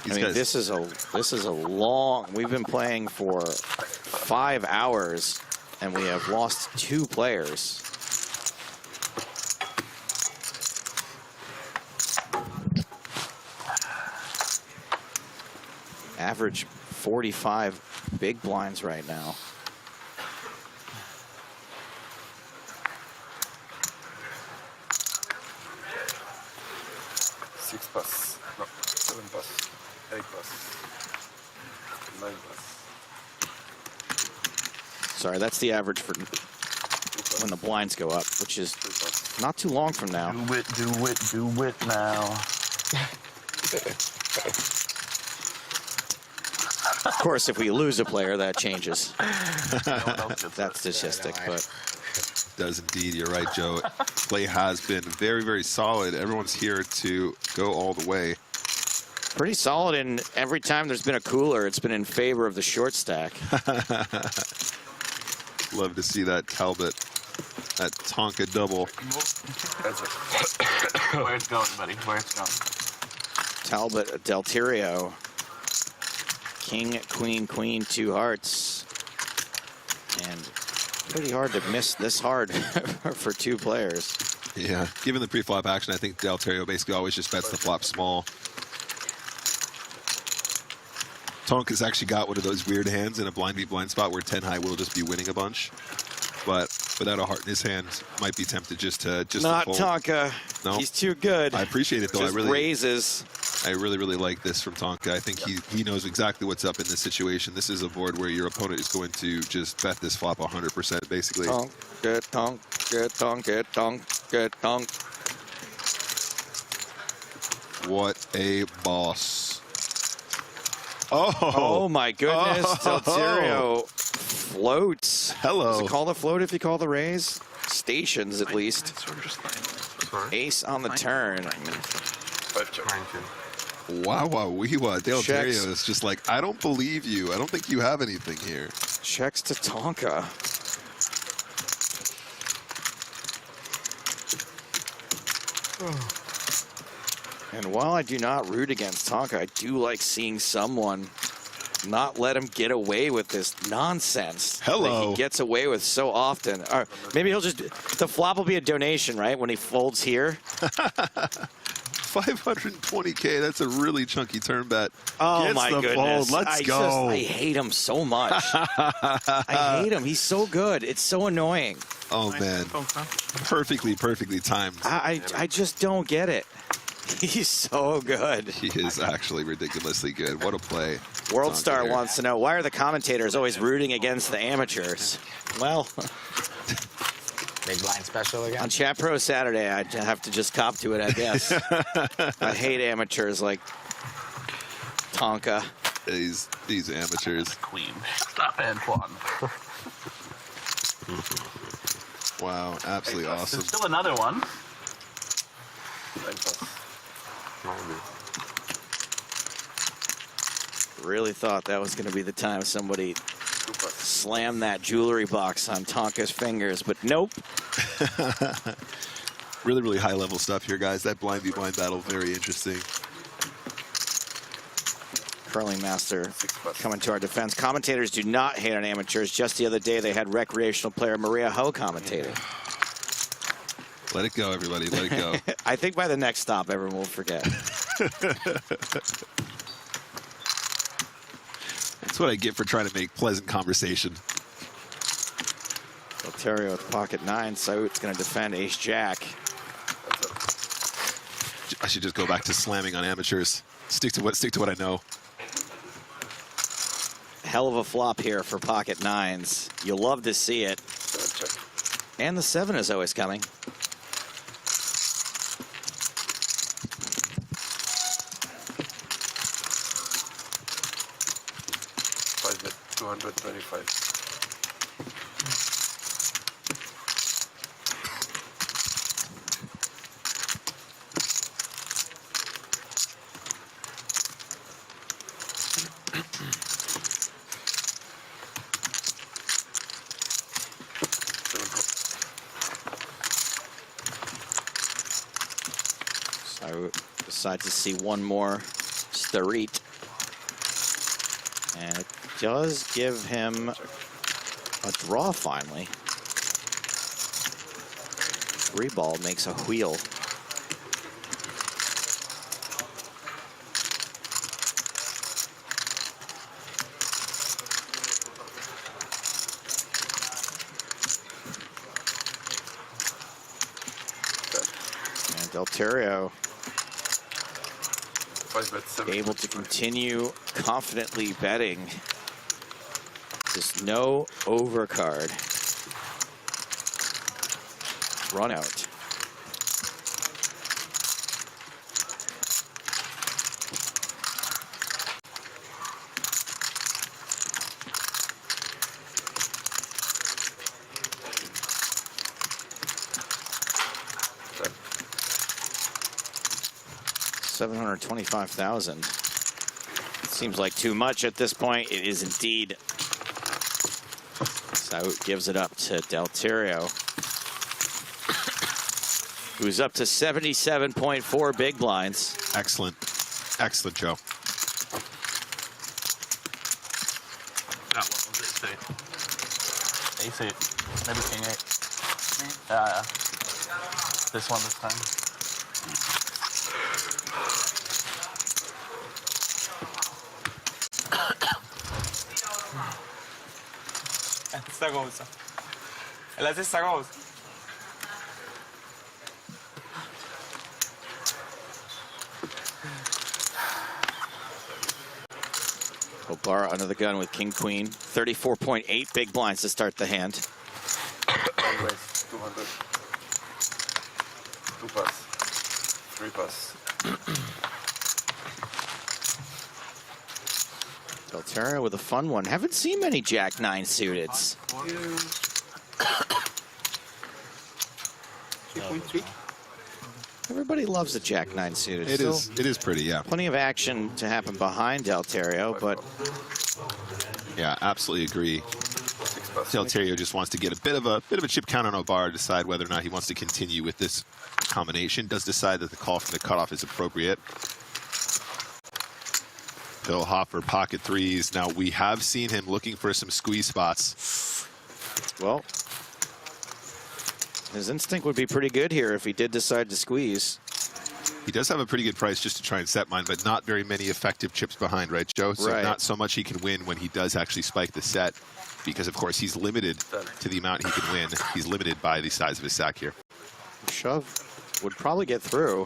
I mean, this is a long. We've been playing for 5 hours, and we have lost 2 players. Average 45 big blinds right now. Six pass. No, 7 pass. 8 pass. 9 pass. Sorry, that's the average for when the blinds go up, which is not too long from now. Do it now. course, if we lose a player, that changes. That statistic, but does indeed. You're right, Joe. Play has been very, very solid. Everyone's here to go all the way. Pretty solid, and every time there's been a cooler, it's been in favor of the short stack. Love to see that Talbot, that Tonka double. Where it's going, buddy? Where it's going. Talbot, Delterio. King, queen, queen, 2 hearts. And pretty hard to miss this hard for 2 players. Yeah, given the pre-flop action, I think Delterio basically always just bets the flop small. Tonka's actually got one of those weird hands in a blind v blind spot where 10 high will just be winning a bunch, but without a heart in his hand, might be tempted just to Not fold. Tonka. No, he's too good. I appreciate it though. Just raises. I really like this from Tonka. I think he knows exactly what's up in this situation. This is a board where your opponent is going to just bet this flop 100% basically. Tonk, get tonk, get tonk, get tonk, get tonk. What a boss. Oh my goodness, Delterio floats. Hello. Is it called a float if you call the raise? Stations at least. Ace on the turn. Wow, weewa. Delterio Checks. is just like, I don't believe you. I don't think you have anything here. Checks to Tonka. And while I do not root against Tonka, I do like seeing someone not let him get away with this nonsense that he gets away with so often. Or maybe he'll just, the flop will be a donation, right, when he folds here. 520K, that's a really chunky turn bet. Oh Gets my the goodness. Fold. Let's go. I hate him so much. I hate him. He's so good. It's so annoying. Oh man. Perfectly timed. I just don't get it. He's so good. He is actually ridiculously good. What a play. World Star wants to know, why are the commentators always rooting against the amateurs? Well, Big blind special again? on Chat Pro Saturday, I have to just cop to it, I guess. I hate amateurs like Tonka. These amateurs. Queen. Stop Antoine. Wow, absolutely awesome. There's still another one. Really thought that was going to be the time somebody slammed that jewelry box on Tonka's fingers, but nope. Really high level stuff here, guys. That blind v blind battle, very interesting. Curling Master coming to our defense. Commentators do not hate on amateurs. Just the other day, they had recreational player Maria Ho commentating. Let it go, everybody. Let it go. I think by the next stop, everyone will forget. That's what I get for trying to make pleasant conversation. Delterio with pocket 9, so it's going to defend ace-jack. I should just go back to slamming on amateurs. Stick to what I know. Hell of a flop here for pocket 9s. You'll love to see it. And the 7 is always coming. Bet 225. So decide to see one more Starit. And it does give him a draw finally. 3-ball makes a wheel. And Delterio able to continue confidently betting. Just no overcard. Run out. $725,000. Seems like too much at this point. It is indeed. So gives it up to Delterio, who's up to 77.4 big blinds. Excellent. Excellent, Joe. What was it say? Ace 8. Maybe King 8. Yeah. This one this time. Esta cosa. Él hace esta cosa. Obara under the gun with King Queen. 34.8 big blinds to start the hand. Always 200. 2 pass. 3 pass. Delterio with a fun one. Haven't seen many Jack 9 suited. 3.3. Everybody loves the Jack 9 suited. It is pretty, yeah. Plenty of action to happen behind Delterio, but yeah, absolutely agree. Delterio just wants to get a bit of a chip count on Obara, decide whether or not he wants to continue with this combination. Does decide that the call from the cutoff is appropriate. He'll hopper pocket threes. Now we have seen him looking for some squeeze spots. Well, his instinct would be pretty good here if he did decide to squeeze. He does have a pretty good price just to try and set mine, but not very many effective chips behind, right, Joe? So right. Not so much he can win when he does actually spike the set, because of course he's limited to the amount he can win. He's limited by the size of his sack here. Shove would probably get through,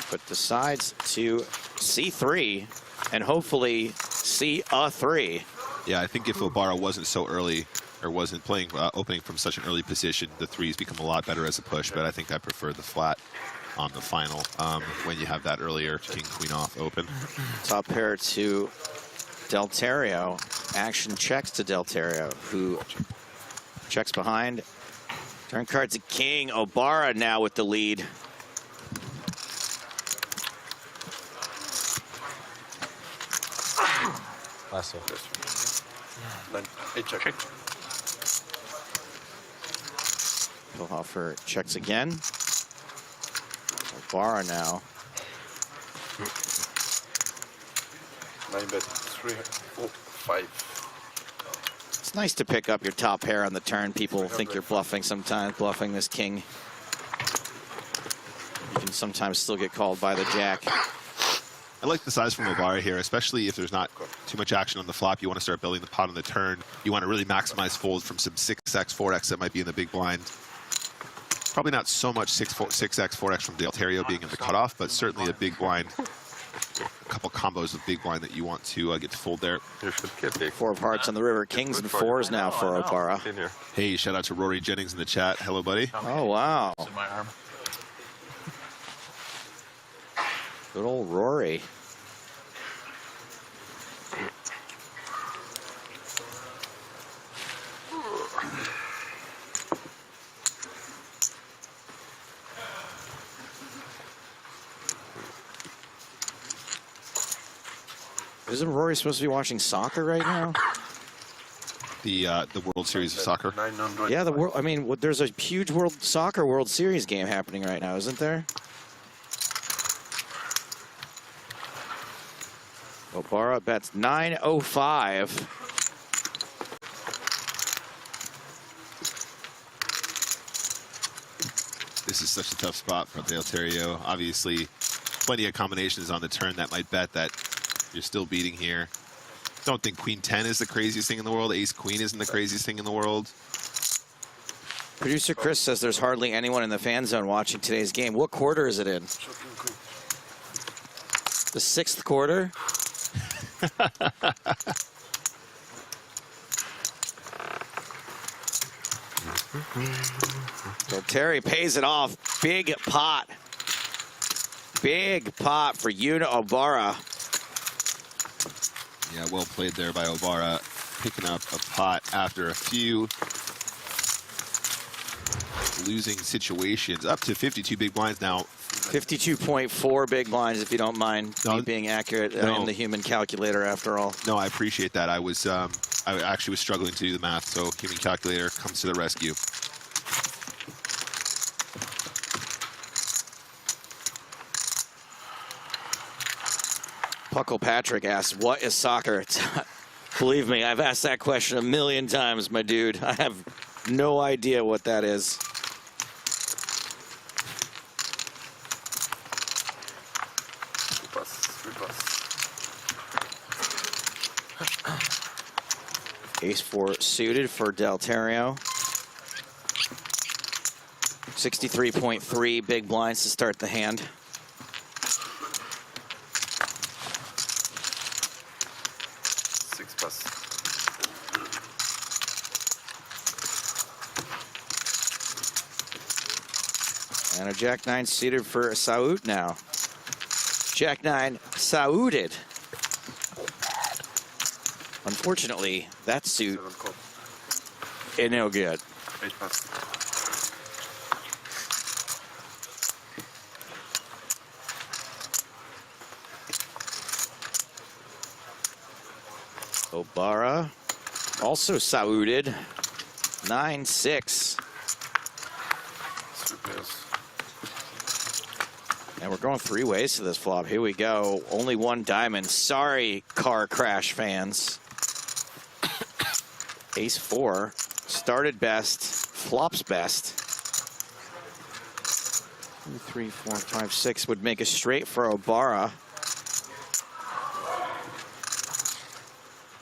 but decides to C3 and hopefully see a 3. Yeah, I think if Obara wasn't so early, or wasn't playing opening from such an early position, the threes become a lot better as a push, but I think I prefer the flat on the final when you have that earlier king queen off open. Top pair to Delterio. Action checks to Delterio, who checks behind. Turn card to king. Obara now with the lead. Last one. Then a check. Hoffer checks again. Obara now. 9 bet, 3, 4, 5. It's nice to pick up your top pair on the turn. People think you're bluffing sometimes, bluffing this king. You can sometimes still get called by the jack. I like the size from Obara here, especially if there's not too much action on the flop. You want to start building the pot on the turn. You want to really maximize fold from some 6x, 4x that might be in the big blind. Probably not so much 6x, 4x from Delterio being in the cutoff, but certainly a big blind. A couple combos of big blind that you want to get to fold there. 4 of hearts on the river. Kings and 4s now for Obara. Hey, shout out to Rory Jennings in the chat. Hello, buddy. Oh, wow. Good old Rory. Isn't Rory supposed to be watching soccer right now? The World Series of Soccer. Yeah, the world. I mean, there's a huge World Series game happening right now, isn't there? Obara bets 905. This is such a tough spot for Delterio. Obviously, plenty of combinations on the turn that might bet that you're still beating here. Don't think Queen 10 is the craziest thing in the world. Ace Queen isn't the craziest thing in the world. Producer Chris says there's hardly anyone in the fan zone watching today's game. What quarter is it in? The 6th quarter? So Terry pays it off. Big pot. Big pot for Yuna Obara. Yeah, well played there by Obara, picking up a pot after a few losing situations. Up to 52 big blinds now. 52.4 big blinds, if you don't mind me being accurate. I am the human calculator, after all. No, I appreciate that. I actually was struggling to do the math, so human calculator comes to the rescue. Puckle Patrick asks, what is soccer? Believe me, I've asked that question 1,000,000 times, my dude. I have no idea what that is. Ace-4 suited for Deltario. 63.3 big blinds to start the hand. And a Jack-9 suited for Saud now. Jack-9 Sauded. Unfortunately, that suit is no good. Obara also Sauded. 9-6. And we're going 3 ways to this flop. Here we go. Only 1 diamond. Sorry, car crash fans. Ace-4 started best, flops best. 2, 3, 4, 5, 6 would make a straight for Obara.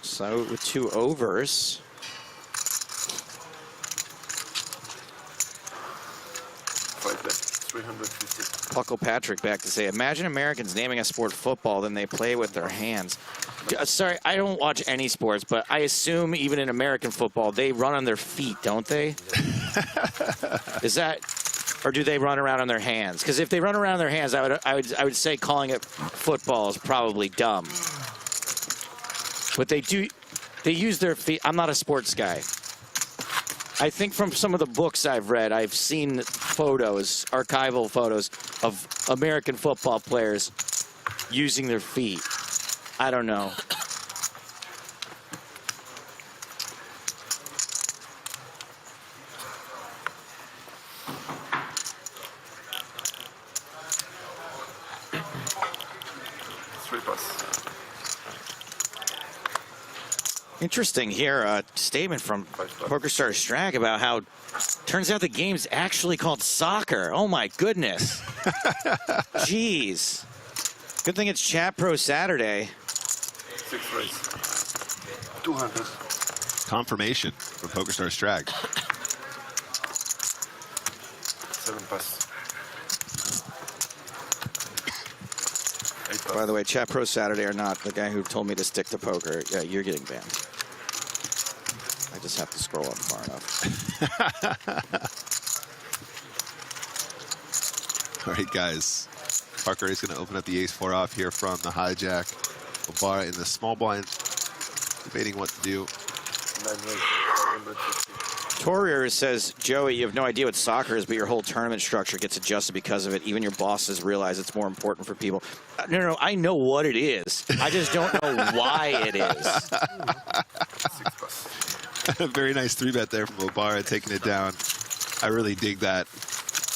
So with 2 overs. Puckle Patrick back to say, imagine Americans naming a sport football, then they play with their hands. Sorry, I don't watch any sports, but I assume even in American football, they run on their feet, don't they? Is that, or do they run around on their hands? Because if they run around on their hands, I would say calling it football is probably dumb. But they use their feet. I'm not a sports guy. I think from some of the books I've read, I've seen photos, archival photos of American football players using their feet. I don't know. Interesting here, a statement from PokerStar Strag about how turns out the game's actually called soccer. Oh my goodness. Jeez. Good thing it's Chat Pro Saturday. 6 race. 200. Confirmation from PokerStar Strag. 7 pass. By the way, Chat Pro Saturday or not, the guy who told me to stick to poker, yeah, you're getting banned. I just have to scroll up far enough. All right, guys. Parker is going to open up the ace-4 off here from the hijack. Obara in the small blind, debating what to do. Torier says, Joey, you have no idea what soccer is, but your whole tournament structure gets adjusted because of it. Even your bosses realize it's more important for people. No, I know what it is. I just don't know why it is. Very nice 3-bet there from Obara, taking it down. I really dig that.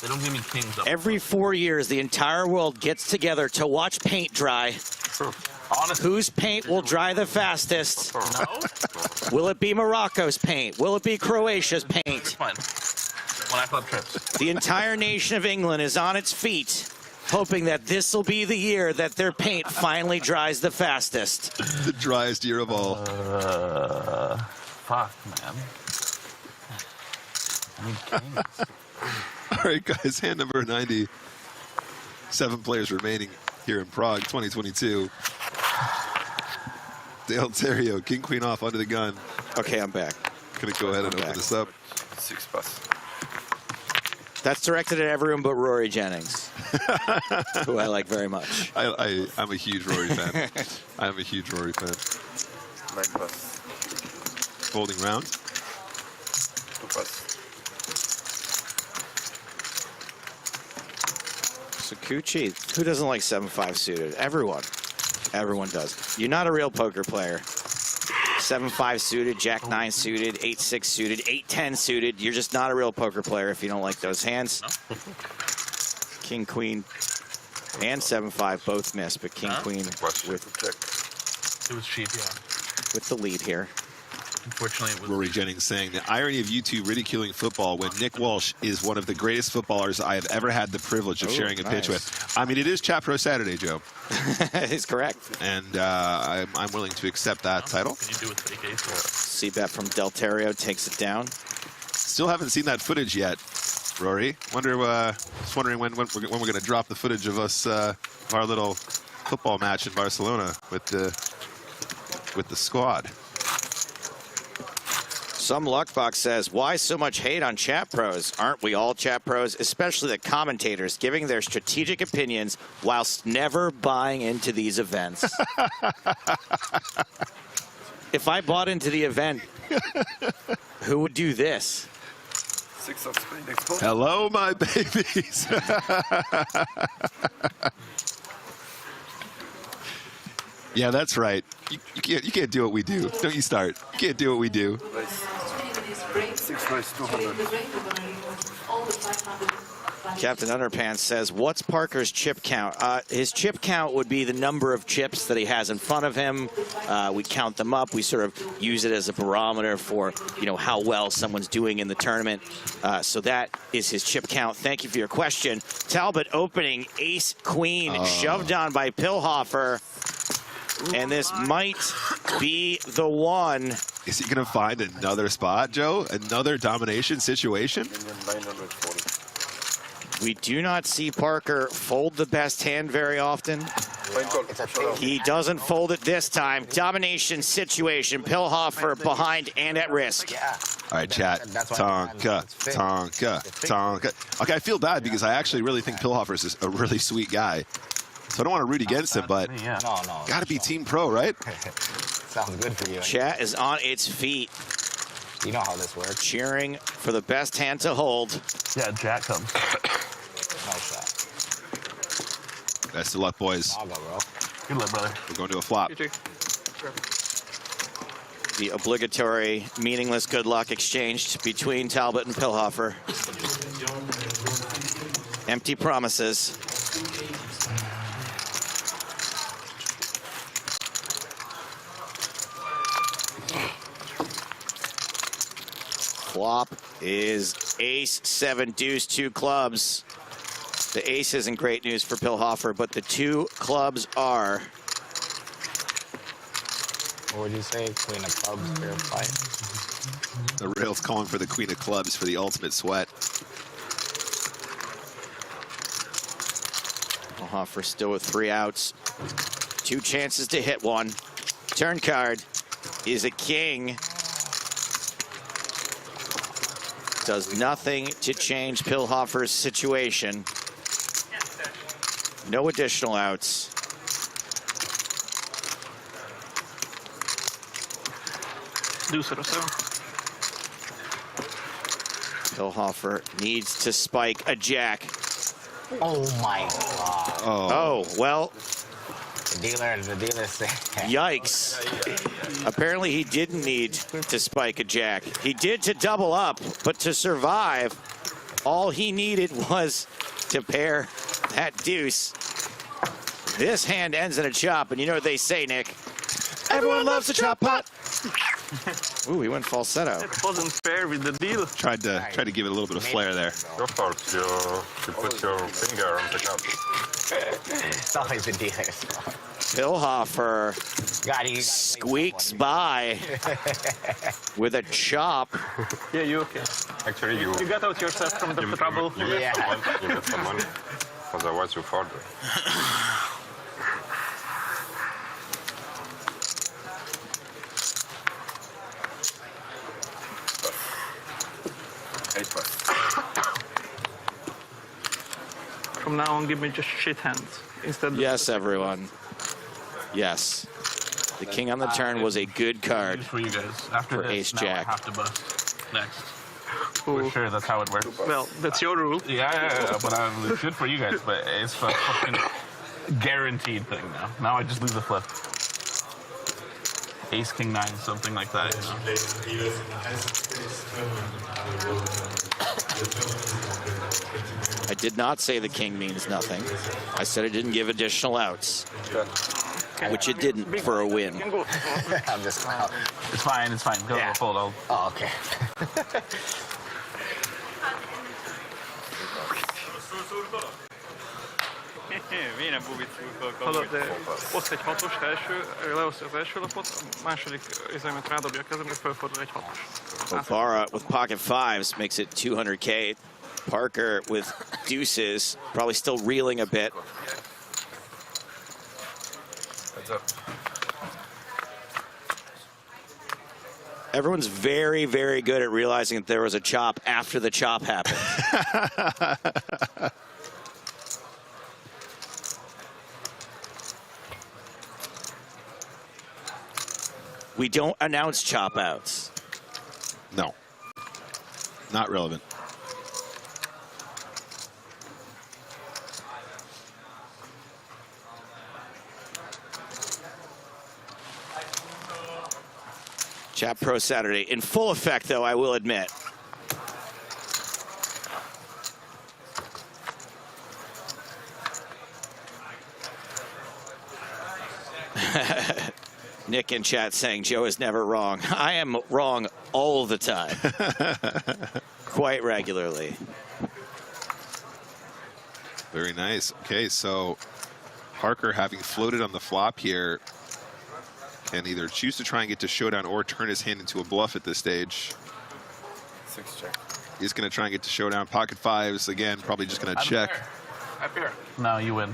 They don't give me kings up. Every 4 years, the entire world gets together to watch paint dry. Honestly. Whose paint will dry the fastest? No? Will it be Morocco's paint? Will it be Croatia's paint? Fine. When I flip trips. The entire nation of England is on its feet, hoping that this will be the year that their paint finally dries the fastest. The driest year of all. Fuck, man. I need kings. All right, guys, hand number 90. 7 players remaining here in Prague, 2022. Dale Terrio, king, queen off, under the gun. Okay, I'm back. Gonna go ahead and open this up. 6 pass. That's directed at everyone but Rory Jennings, who I like very much. I'm a huge Rory fan. I'm a huge Rory fan. 9 pass. Folding round. 2 pass. So Kuchi, who doesn't like 7-5 suited? Everyone. Everyone does. You're not a real poker player. 7-5 suited, Jack-9 suited, 8-6 suited, 8-10 suited. You're just not a real poker player if you don't like those hands. King, Queen, and 7-5 both missed, but King, Queen with It was cheap, yeah. with the lead here. Unfortunately, it was. Rory Jennings saying the irony of you two ridiculing football when Nick Walsh is one of the greatest footballers I have ever had the privilege of sharing a pitch with. I mean, it is Chat Pro Saturday, Joe. He's correct. And I'm willing to accept that title. Can you do with fake ace? C-bet from Delterio takes it down. Still haven't seen that footage yet, Rory. Just wondering when we're going to drop the footage of us, our little football match in Barcelona with the squad. Some Luckbox says, why so much hate on chat pros? Aren't we all chat pros, especially the commentators, giving their strategic opinions whilst never buying into these events? If I bought into the event, who would do this? Hello, my babies. Yeah, that's right. You can't do what we do. Don't you start. You can't do what we do. 6 race 200. Captain Underpants says, what's Parker's chip count? His chip count would be the number of chips that he has in front of him. We count them up. We sort of use it as a barometer for, you know, how well someone's doing in the tournament. So that is his chip count. Thank you for your question. Talbot opening ace queen, shoved on by Pillhofer. And this might be the one. Is he going to find another spot, Joe? Another domination situation? We do not see Parker fold the best hand very often. He doesn't fold it this time. Domination situation. Pillhofer behind and at risk. All right, chat. Tonka. Okay, I feel bad because I actually really think Pillhofer is a really sweet guy. So I don't want to root against him, but got to be Team Pro, right? Sounds good for you. Chat is on its feet. You know how this works. Cheering for the best hand to hold. Yeah, Jack comes. Nice shot. Best of luck, boys. I'll go, bro. Good luck, brother. We're going to a flop. The obligatory, meaningless good luck exchanged between Talbot and Pillhofer. Empty promises. Flop is ace, 7, deuce, 2 clubs. The ace isn't great news for Pillhofer, but the 2 clubs are. What would you say? Queen of clubs, fair fight? The rail's calling for the queen of clubs for the ultimate sweat. Pillhofer still with 3 outs. 2 chances to hit one. Turn card is a king. Does nothing to change Pillhofer's situation. No additional outs. Deuce or so. Pillhofer needs to spike a jack. Oh my God. Oh, well. The dealer said. Yikes. Apparently he didn't need to spike a jack. He did to double up, but to survive, all he needed was to pair that deuce. This hand ends in a chop, and you know what they say, Nick. Everyone loves a chop pot. Ooh, he went falsetto. It wasn't fair with the deal. Tried to give it a little bit of flair there. Your fault. You put your finger on the cup. It's always the dealer's fault. Pillhofer squeaks by with a chop. Yeah, you okay. Actually, you got out yourself from the trouble. You get some money. Otherwise, you fall. From now on, give me just shit hands instead. Yes, everyone. Yes. The king on the turn was a good card for you guys. After for this, ace now jack. I have to bust next. For sure, that's how it works. Well, that's your rule. Yeah, but it's good for you guys, but it's a fucking guaranteed thing now. Now I just lose the flip. Ace, king, 9, something like that, you know? I did not say the king means nothing. I said it didn't give additional outs, which it didn't for a win. I'm just clown. It's fine, it's fine. Go, fold. Oh, okay. Hallod, de oszd egy hatost első, leosztja az első lapot, a második üzemet rádobja a kezemre, fölfordul egy hatos. Obara with pocket fives makes it 200K. Parker with deuces, probably still reeling a bit. Heads up. Everyone's very, very good at realizing that there was a chop after the chop happened. We don't announce chop outs. No. Not relevant. Chat Pro Saturday in full effect, though, I will admit. Nick in chat saying Joe is never wrong. I am wrong all the time. Quite regularly. Very nice. Okay, so Parker, having floated on the flop here, can either choose to try and get to showdown or turn his hand into a bluff at this stage. 6 check. He's going to try and get to showdown. Pocket fives, again, probably just going to check. I'm here. No, you win.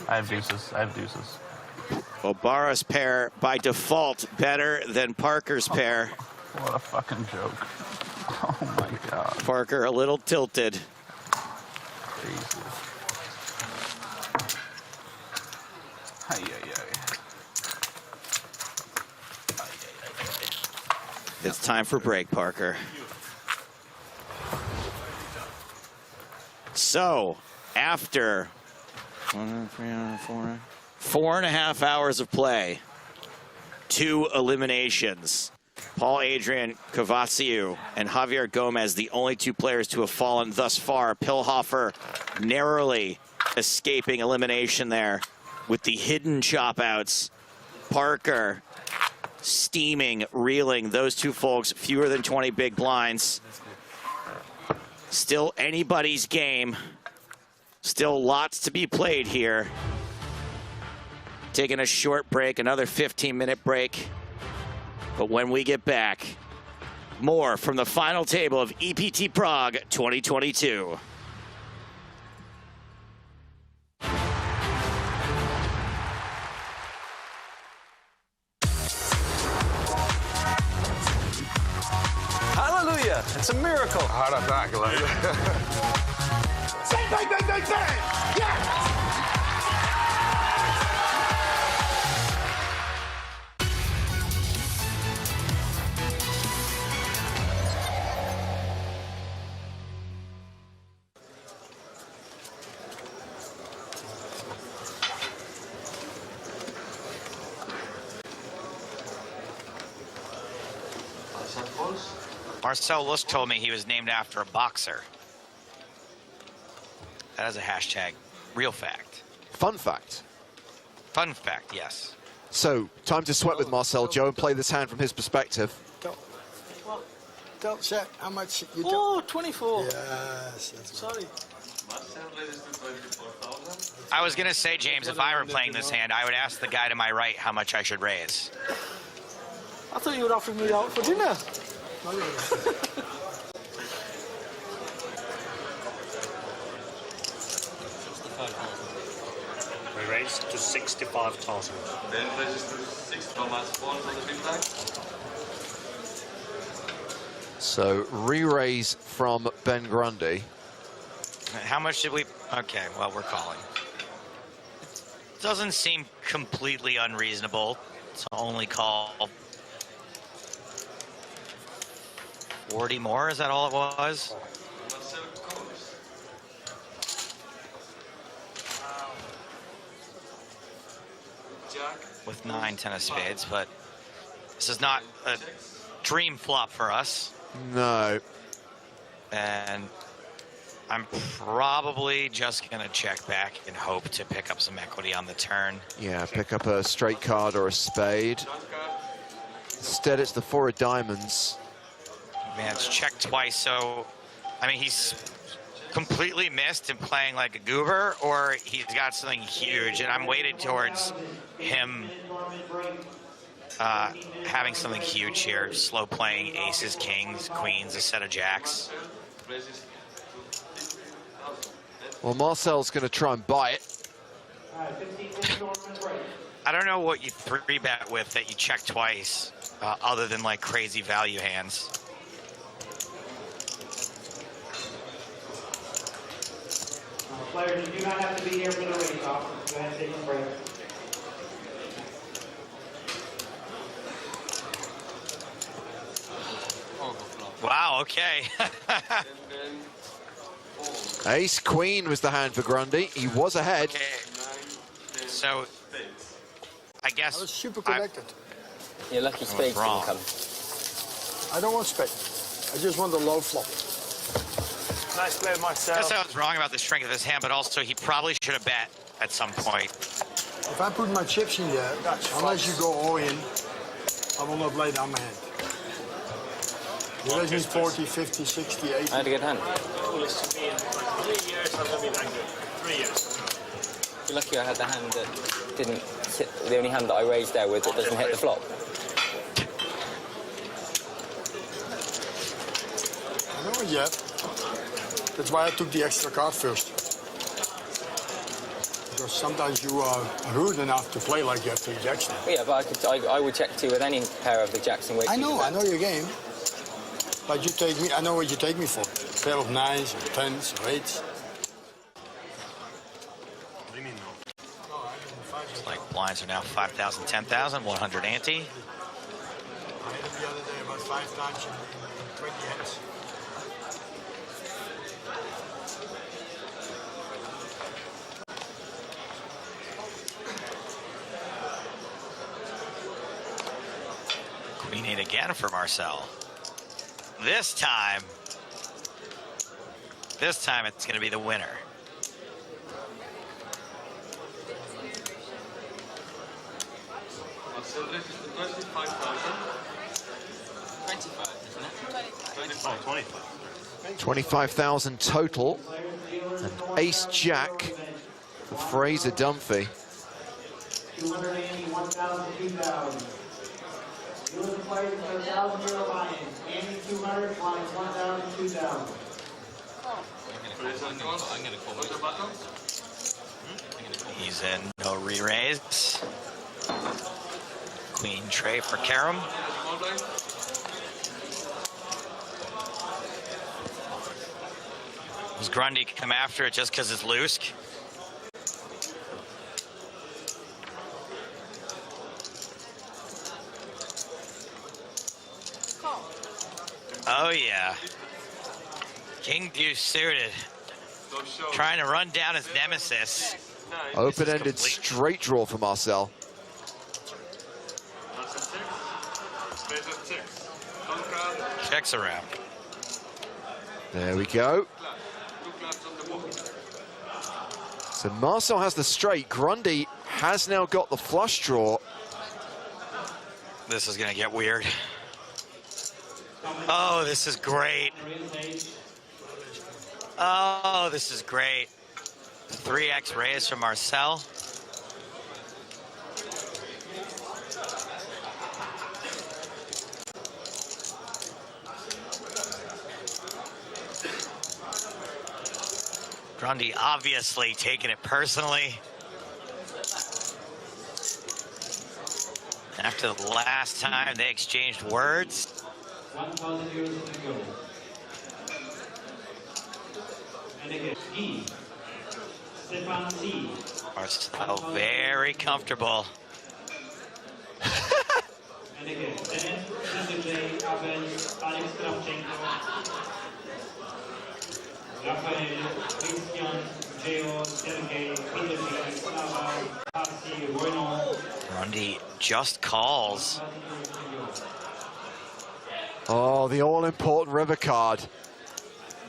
I have deuces. Obara's pair, by default, better than Parker's pair. What a fucking joke. Oh, my God. Parker a little tilted. Jesus. It's time for break, Parker. So, after 4.5 hours of play, 2 eliminations. Paul Adrian Cavassiu and Javier Gomez, the only 2 players to have fallen thus far. Pilhofer narrowly escaping elimination there with the hidden chop outs. Parker steaming, reeling. Those 2 folks, fewer than 20 big blinds. Still anybody's game. Still lots to be played here. Taking a short break, another 15-minute break. But when we get back, more from the final table of EPT Prague 2022. Hallelujah! It's a miracle. Heart attack, like. Bang, bang, bang, bang, bang! Yes! Marcel Lusk told me he was named after a boxer. That is a hashtag. Real fact. Fun fact. Fun fact, yes. So, time to sweat with Marcel Joe and play this hand from his perspective. Don't check how much you don't. Oh, 24. Yes. Sorry. I was going to say, James, if I were playing this hand, I would ask the guy to my right how much I should raise. I thought you were offering me out for dinner. We raised to 65,000. Then register 65 on the big blind. So, re-raise from Ben Grundy. How much did we... Okay, well, we're calling. Doesn't seem completely unreasonable to only call 40 more, is that all it was? With 9, 10 of spades, but this is not a dream flop for us. No. And I'm probably just gonna check back and hope to pick up some equity on the turn. Yeah, pick up a straight card or a spade. Instead, it's the 4 of diamonds. Man, it's checked twice, so, I mean, he's completely missed and playing like a goober, or he's got something huge, and I'm weighted towards him having something huge here, slow playing aces, kings, queens, a set of jacks. Well, Marcel's going to try and buy it. I don't know what you 3-bet with that you check twice, other than like crazy value hands. Players, you do not have to be here for the race off. Go ahead and take a break. Wow, okay. Ace queen was the hand for Grundy. He was ahead. Okay. So, I guess I was super connected. You're lucky spades didn't come. I don't want spade. I just want the low flop. Nice play, Marcel. I guess I was wrong about the strength of his hand, but also he probably should have bet at some point. If I put my chips in there, unless you go all in, I will not lay down my hand. You raise me 40, 50, 60, 80. I had a good hand. Listen to me, in 3 years I'm going to be that good. 3 years. You're lucky I had the hand that didn't hit, the only hand that I raised there with that doesn't hit the flop. I know it yet. That's why I took the extra card first. Because sometimes you are rude enough to play like you have 3 jacks now. Yeah, but I would check 2 with any pair of the jacks and wait. I know your game. But you take me, I know what you take me for. Pair of 9s, or 10s, or 8s. What do you mean, no? It's like blinds are now 5,000, 10,000, 100 ante. I hit him the other day about 5 times in 20 hands. Queen 8 again for Marcel. This time it's going to be the winner. Marcel, this is the 25,000. 25, isn't it? 25. 25,000 total. And ace jack for Fraser Dunphy. 280, 1,000, 2,000. You and the players for €1,000 buy-in. Andy 200, blinds 1,000, 2,000. I'm going to call my He's in no re-raise. Queen tray for Karam. Does Grundy come after it just because it's loose? Oh yeah. King deuce suited. Trying to run down his nemesis. Open-ended straight draw for Marcel. Checks around. There we go. So Marcel has the straight. Grundy has now got the flush draw. This is gonna get weird. Oh, this is great. Oh, this is great. 3x raise from Marcel. Grundy obviously taking it personally. After the last time they exchanged words. €1,000 in the go. And again, E. Stefan C. Marcel very comfortable. And again, then J. Abel, Alex Kravchenko, Grundy just calls. Oh, the all-important river card.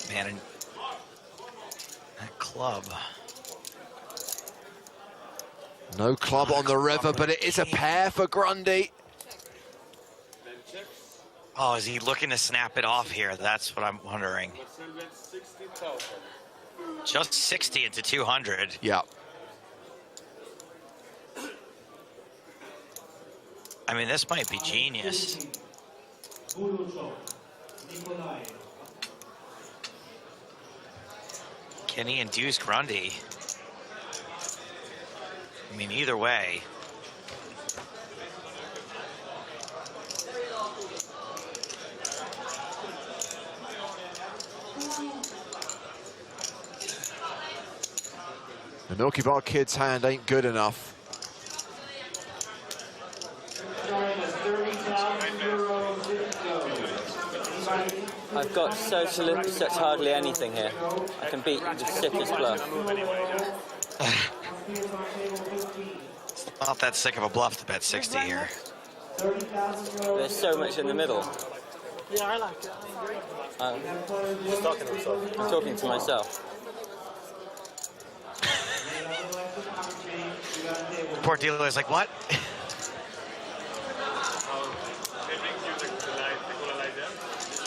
Man, and that club. No club on the river, but it is a pair for Grundy. Oh, is he looking to snap it off here? That's what I'm wondering. Just 60 into 200. Yeah. I mean, this might be genius. Can he induce Grundy? I mean, either way. The Milky Bar Kid's hand ain't good enough. I've got such hardly anything here. I can beat the sickest bluff. It's not that sick of a bluff to bet 60 here. There's so much in the middle. Yeah, I like it. He's talking to himself. I'm talking to myself. The poor dealer is like, what?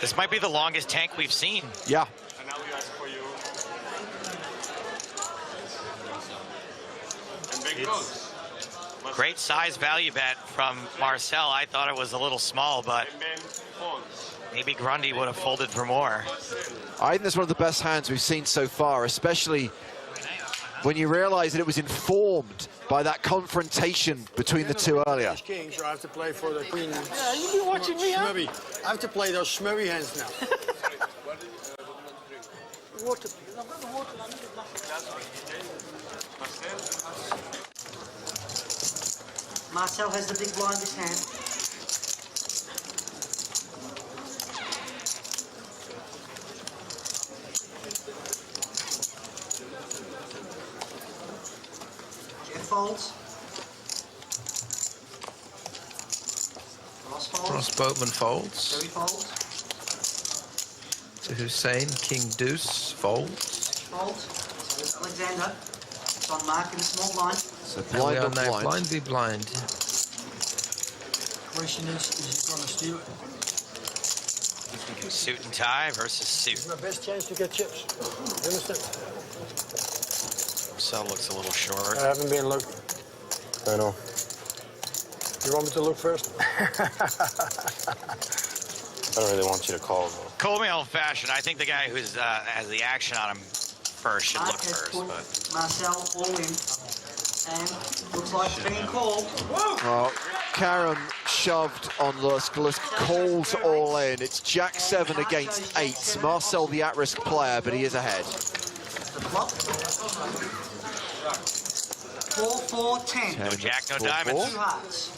This might be the longest tank we've seen. Yeah. And now we ask for you. And big goals. Great size value bet from Marcel. I thought it was a little small, but maybe Grundy would have folded for more. I think that's one of the best hands we've seen so far, especially when you realize that it was informed by that confrontation between the two earlier. King, so I have to play for the queen. Yeah, you've been watching me, huh? I have to play those smurry hands now. Water. Marcel has the big blind in his hand. Folds. Ross folds. Ross Boatman folds. Joey folds. To Hussein, King Deuce folds. Folds. So it's Alexander. It's on Mark in the small blind. So And we are now blind v blind. Question is he going to steal it? Suit and tie versus suit. It's my best chance to get chips. You understand? Marcel looks a little short. I haven't been looked. I know. You want me to look first? I don't really want you to call, though. Call me old-fashioned. I think the guy who has the action on him first should look first. But Marcel all in. And looks like it's being called. Well, Karam shoved on Lusk. Lusk calls all in. It's Jack 7 against 8. Marcel the at-risk player, but he is ahead. The flop. 4-4-10. no jack, no diamonds. 2 hearts.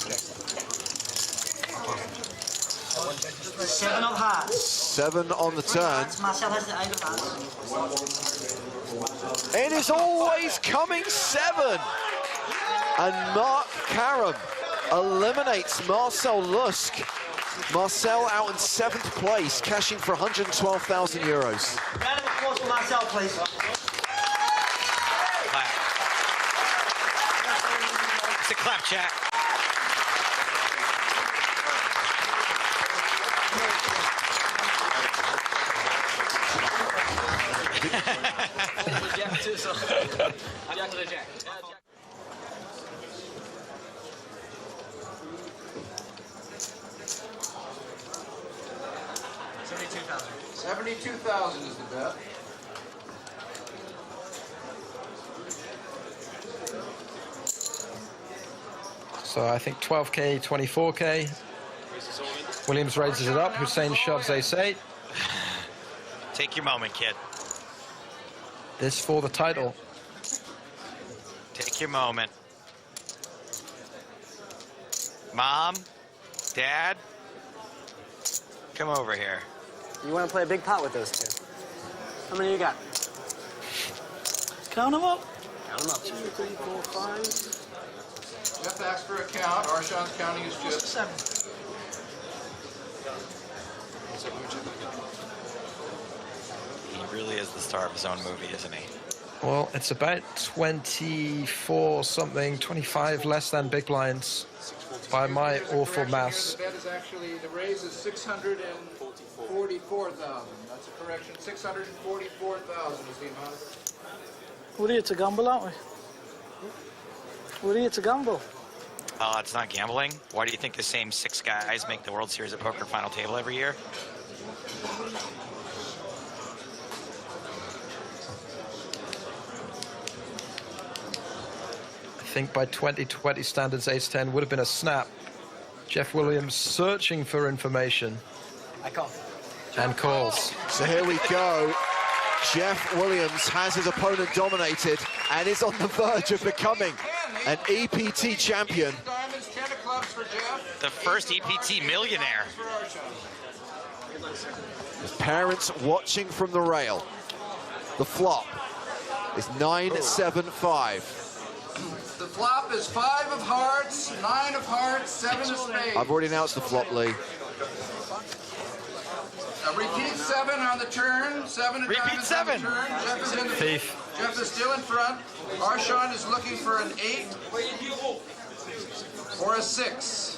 7 of hearts. 7 on the turn. Marcel has the 8 of hearts. It is always coming 7. And Mark Karam eliminates Marcel Lusk. Marcel out in 7th place, cashing for 112,000 euros. Round of applause for Marcel, please. Clap. It's a clap, Jack. Jack too, so. Jack to the Jack. 72,000 is the bet. So I think 12K, 24K. Williams raises it up. Hussein shoves ace-8. Take your moment, kid. This for the title. Take your moment. Mom, Dad, come over here. You want to play a big pot with those two? How many you got? Count them up. Count them up. 2, 3, 4, 5. Jeff asked for a count. Arshan's counting his chips. 7. He really is the star of his own movie, isn't he? Well, it's about 24 something, 25 less than big blinds by my awful maths. The bet is actually, the raise is 644,000. That's a correction. 644,000 is the amount. We're here to gamble, aren't we? We're here to gamble. It's not gambling. Why do you think the same 6 guys make the World Series of Poker final table every year? I think by 2020 standards, ace-10 would have been a snap. Jeff Williams searching for information. I call. And calls. So here we go. Jeff Williams has his opponent dominated and is on the verge of becoming an EPT champion. Diamonds, 10 of clubs for Jeff. The first EPT millionaire. His parents watching from the rail. The flop is 9-7-5. The flop is 5 of hearts, 9 of hearts, 7 of spades. I've already announced the flop, Lee. Repeat 7 on the turn. 7 of diamonds on the turn. Jeff is in the Jeff is still in front. Arshan is looking for an 8 or a 6.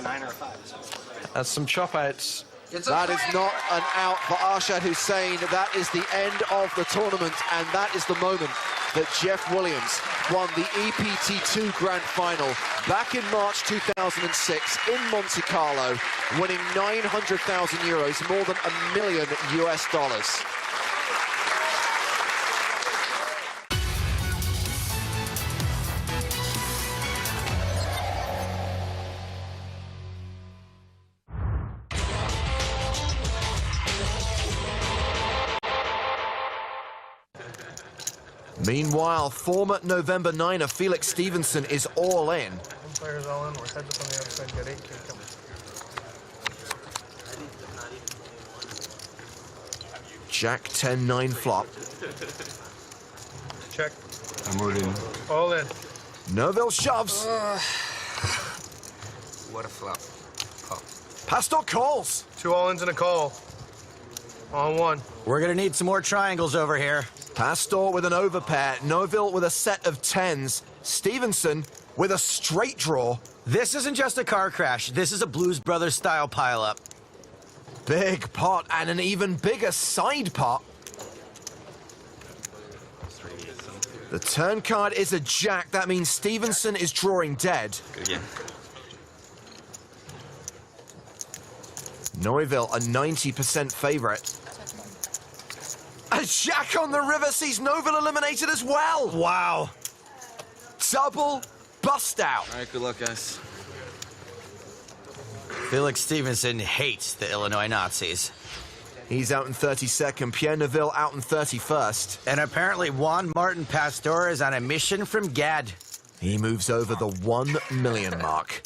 9 or 5. That's some chop outs. That is not an out for Arshad Hussain. That is the end of the tournament, and that is the moment that Jeff Williams won the EPT2 Grand Final back in March 2006 in Monte Carlo, winning 900,000 euros, more than $1 million US. Meanwhile, former November 9er Felix Stevenson is all in. Players all in. We're heads up on the outside. Got 8K coming. Jack 10-9 flop. Check. I'm already in. All in. Noville shoves. What a flop. Call. Pastor calls. 2 all-ins and a call. On 1. We're gonna need some more triangles over here. Pastor with an overpair, Noville with a set of 10s, Stevenson with a straight draw. This isn't just a car crash. This is a Blues Brothers style pileup. Big pot and an even bigger side pot. The turn card is a jack. That means Stevenson is drawing dead. Good again. Neuville, a 90% favorite. A jack on the river sees Noville eliminated as well. Wow. Double bust out. All right, good luck, guys. Felix Stevenson hates the Illinois Nazis. He's out in 32nd. Pierre Neuville out in 31st. And apparently Juan Martin Pastor is on a mission from Gad. He moves over the 1 million mark.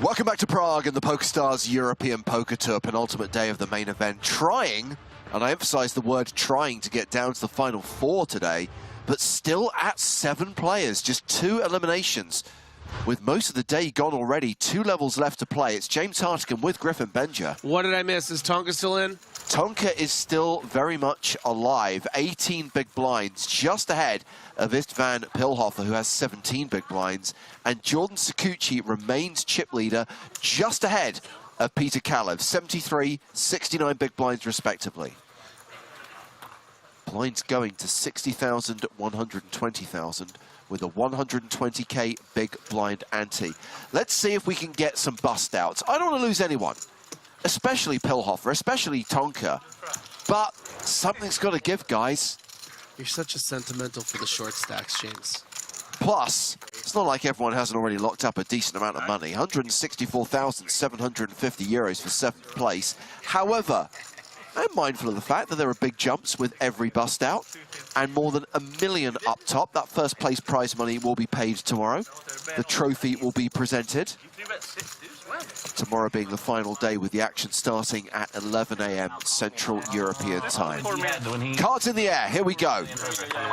Welcome back to Prague and the PokerStars European Poker Tour, penultimate day of the main event. Trying, and I emphasize the word trying, to get down to the final 4 today. but still at 7 players, just 2 eliminations. With most of the day gone already, 2 levels left to play. It's James Hartigan with Griffin Benja. What did I miss? Is Tonka still in? Tonka is still very much alive. 18 big blinds, just ahead of Istvan Pilhofer, who has 17 big blinds. And Jordan Sakuchi remains chip leader, just ahead of Peter Kalev. 73, 69 big blinds, respectively. Blinds going to 60,000, 120,000. With a 120k big blind ante. Let's see if we can get some bust outs. I don't want to lose anyone, especially Pilhofer, especially Tonka, but something's got to give, guys. You're such a sentimental for the short stacks, James. Plus, it's not like everyone hasn't already locked up a decent amount of money. 164,750 euros for 7th place. However, I'm mindful of the fact that there are big jumps with every bust out and more than $1 million up top. That first place prize money will be paid tomorrow. The trophy will be presented. Tomorrow being the final day with the action starting at 11 AM Central European time. Cards in the air, here we go.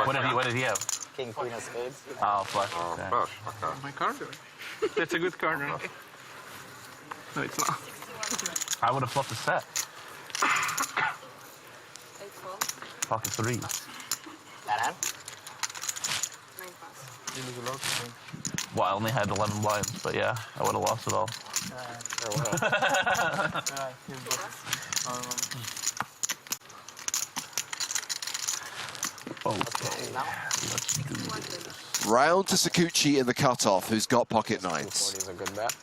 What did he have? King, queen of spades. Oh, flush. Okay. My card? That's a good card, right? No, it's not. I would have flipped the set. Pocket 3. That hand? Well, I only had 11 blinds, but yeah, I would have lost it all. Okay, let's do this. Round to Sakuchi in the cutoff, who's got pocket 9s. Is a good bet.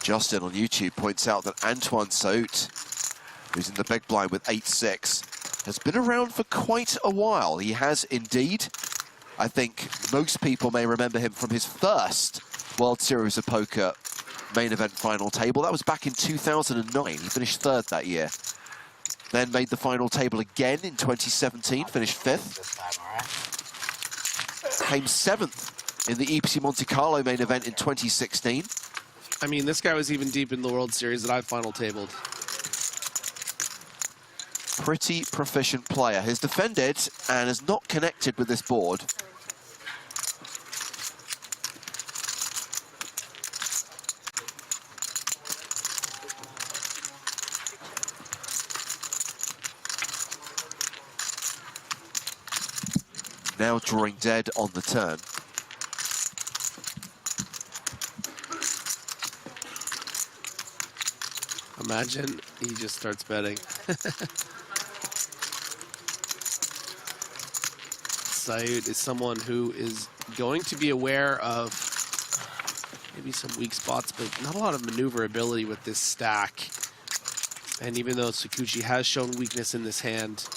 Justin on YouTube points out that Antoine Saut, who's in the big blind with 8-6, has been around for quite a while. He has indeed. I think most people may remember him from his first World Series of Poker main event final table. That was back in 2009. He finished 3rd that year. Then made the final table again in 2017, finished 5th. Came 7th in the EPT Monte Carlo main event in 2016. I mean, this guy was even deep in the World Series that I final tabled. Pretty proficient player. Has defended and has not connected with this board. Now drawing dead on the turn. Imagine he just starts betting. Saud is someone who is going to be aware of maybe some weak spots, but not a lot of maneuverability with this stack. And even though Sakuchi has shown weakness in this hand,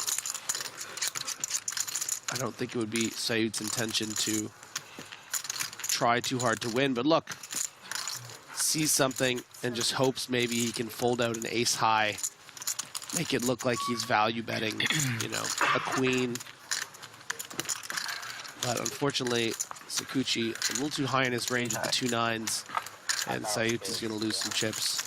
I don't think it would be Saud's intention to try too hard to win. But look, sees something and just hopes maybe he can fold out an ace high, make it look like he's value betting, you know, a queen. But unfortunately, Sakuchi a little too high in his range with the 2 9s, and Saud is going to lose some chips.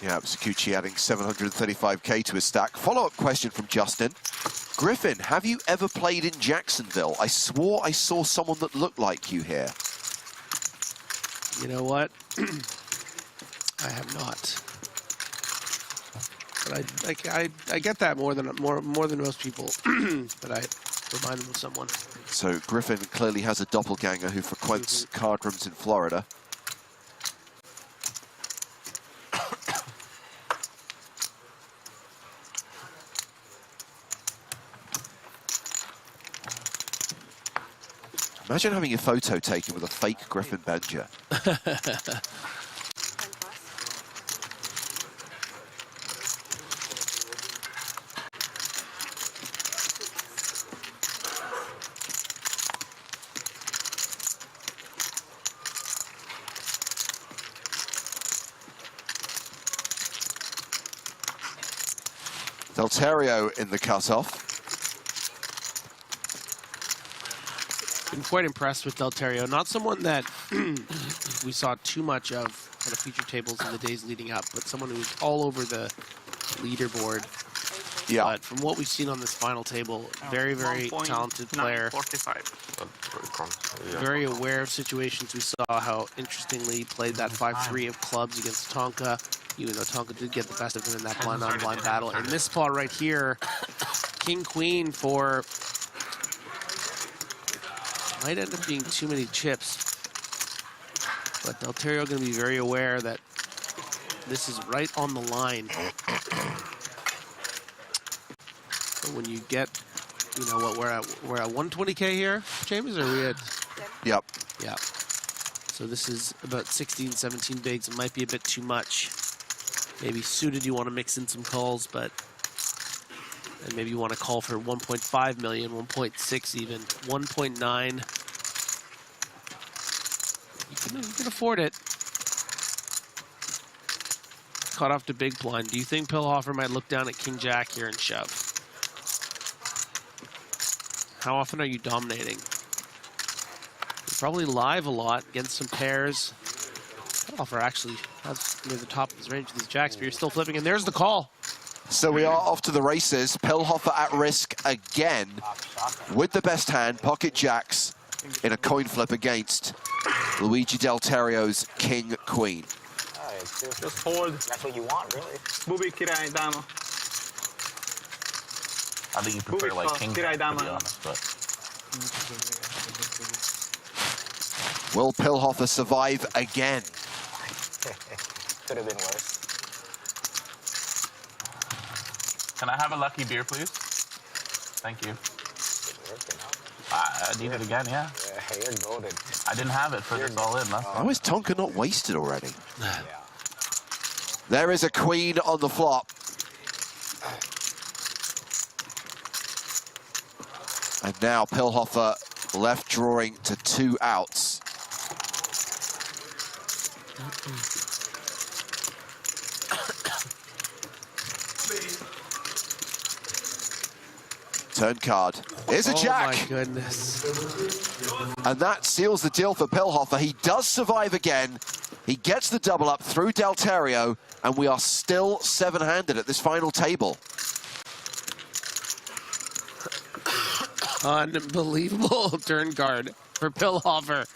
Yeah, Sakuchi adding 735k to his stack. Follow-up question from Justin. Griffin, have you ever played in Jacksonville? I swore I saw someone that looked like you here. You know what? I have not. But I get that more than most people. But I remind them of someone. So Griffin clearly has a doppelganger who frequents card rooms in Florida. Imagine having your photo taken with a fake Griffin Benja. Delterio in the cutoff. been quite impressed with Delterio. Not someone that we saw too much of on the feature tables in the days leading up, but someone who's all over the leaderboard. Yeah. But from what we've seen on this final table, very, very talented player. 45. Very aware of situations. We saw how interestingly he played that 5-3 of clubs against Tonka, even though Tonka did get the best of him in that blind-on-blind battle. In this spot right here, King-Queen for... might end up being too many chips. But Delterio going to be very aware that this is right on the line. But when you get, you know what, we're at 120K here, James, or are we at? Yep. Yep. So this is about 16, 17 bigs. It might be a bit too much. Maybe suited, you want to mix in some calls, but and maybe you want to call for 1.5 million, 1.6 even, 1.9. You can afford it. Caught off to big blind. Do you think Pillhofer might look down at King Jack here and shove? How often are you dominating? You're probably live a lot against some pairs. Pillhofer actually has near the top of his range with these jacks, but you're still flipping, and there's the call. So we are off to the races. Pillhofer at risk again with the best hand, pocket jacks, in a coin flip against Luigi Delterio's King Queen. Just hold. That's what you want, really. Booby király dama. I think you prefer like king, to be honest, but... Will Pillhofer survive again? Could have been worse. Can I have a lucky beer, please? Thank you. I need it again, yeah. Yeah, you're golden. I didn't have it for this all in. How is Tonka not wasted already? There is a queen on the flop. And now Pillhofer left drawing to 2 outs. Turn card. Here's a jack. Oh my goodness. And that seals the deal for Pillhofer. He does survive again. He gets the double up through Delterio, and we are still 7-handed at this final table. Unbelievable turn card for Pillhofer.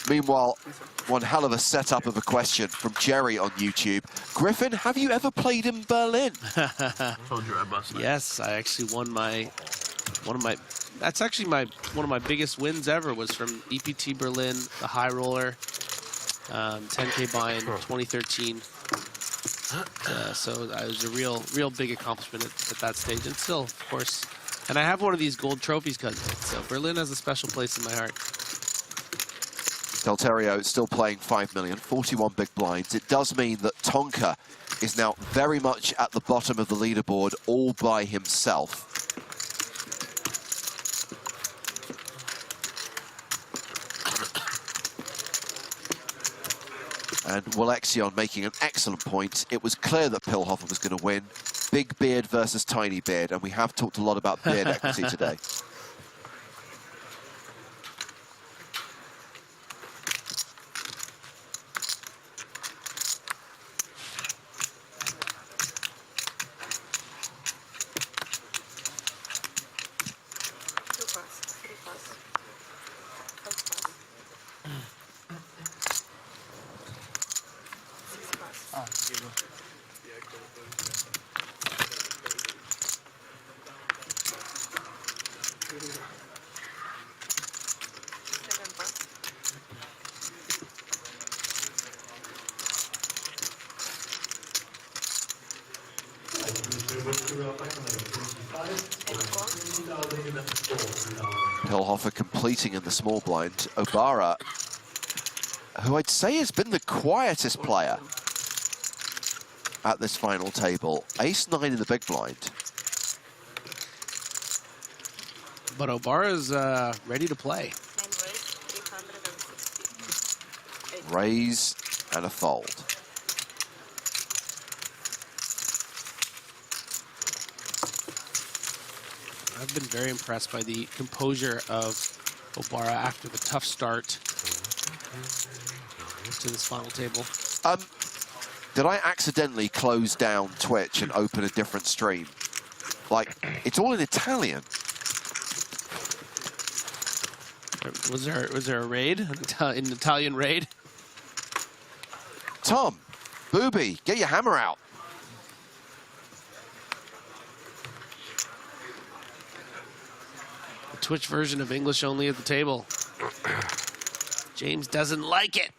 Meanwhile, one hell of a setup of a question from Jerry on YouTube. Griffin, have you ever played in Berlin? Told you I busted. Yes, I actually won that's actually one of my biggest wins ever was from EPT Berlin, the high roller, 10K buy-in 2013. So it was a real big accomplishment at that stage, and still, of course. And I have one of these gold trophies because of it, so Berlin has a special place in my heart. Delterio still playing 5 million, 41 big blinds. It does mean that Tonka is now very much at the bottom of the leaderboard all by himself. And Walexion making an excellent point. It was clear that Pillhofer was going to win. Big beard versus tiny beard, and we have talked a lot about beard equity today. Pillhofer completing in the small blind. Obara, who I'd say has been the quietest player at this final table. Ace-9 in the big blind. But Obara's ready to play. Raise and a fold. I've been very impressed by the composure of Obara after the tough start to this final table. Did I accidentally close down Twitch and open a different stream? Like, it's all in Italian. Was there a raid? An Italian raid? Tom, Booby, get your hammer out. The Twitch version of English only at the table. James doesn't like it.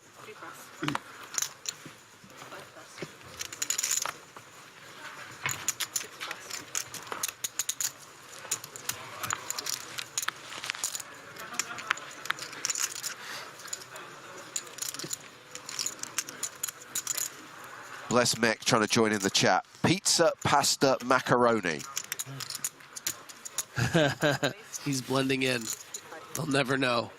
Bless Mick trying to join in the chat. Pizza, pasta, macaroni. He's blending in. They'll never know.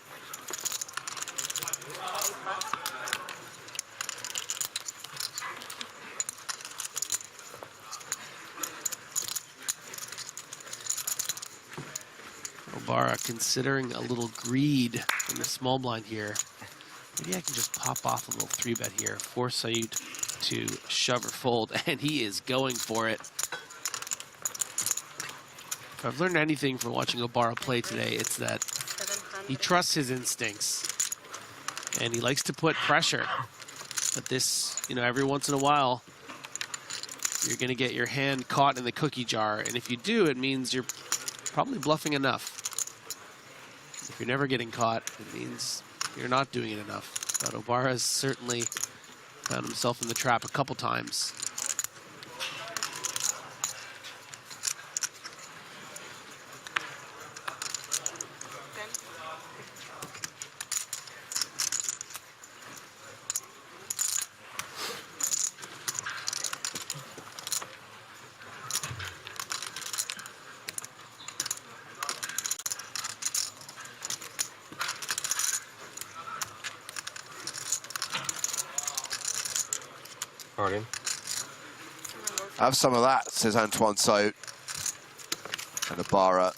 Obara considering a little greed in the small blind here. Maybe I can just pop off a little 3-bet here. Force Saeed to shove or fold, and he is going for it. If I've learned anything from watching Obara play today, it's that he trusts his instincts, and he likes to put pressure. But this, you know, every once in a while, you're going to get your hand caught in the cookie jar, and if you do, it means you're probably bluffing enough. If you're never getting caught, it means you're not doing it enough. But Obara has certainly found himself in the trap a couple times. Have some of that, says Antoine Saut. And Obara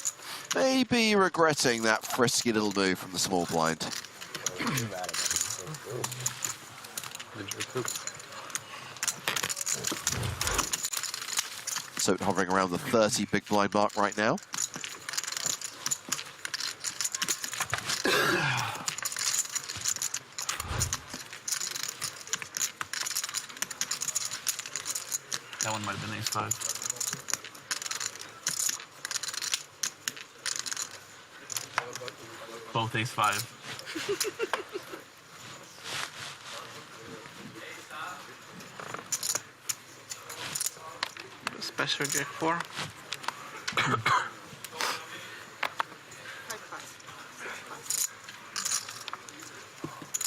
maybe regretting that frisky little move from the small blind. Saut hovering around the 30 big blind mark right now. That one might have been ace-5. Both ace-5. Special Jack-4.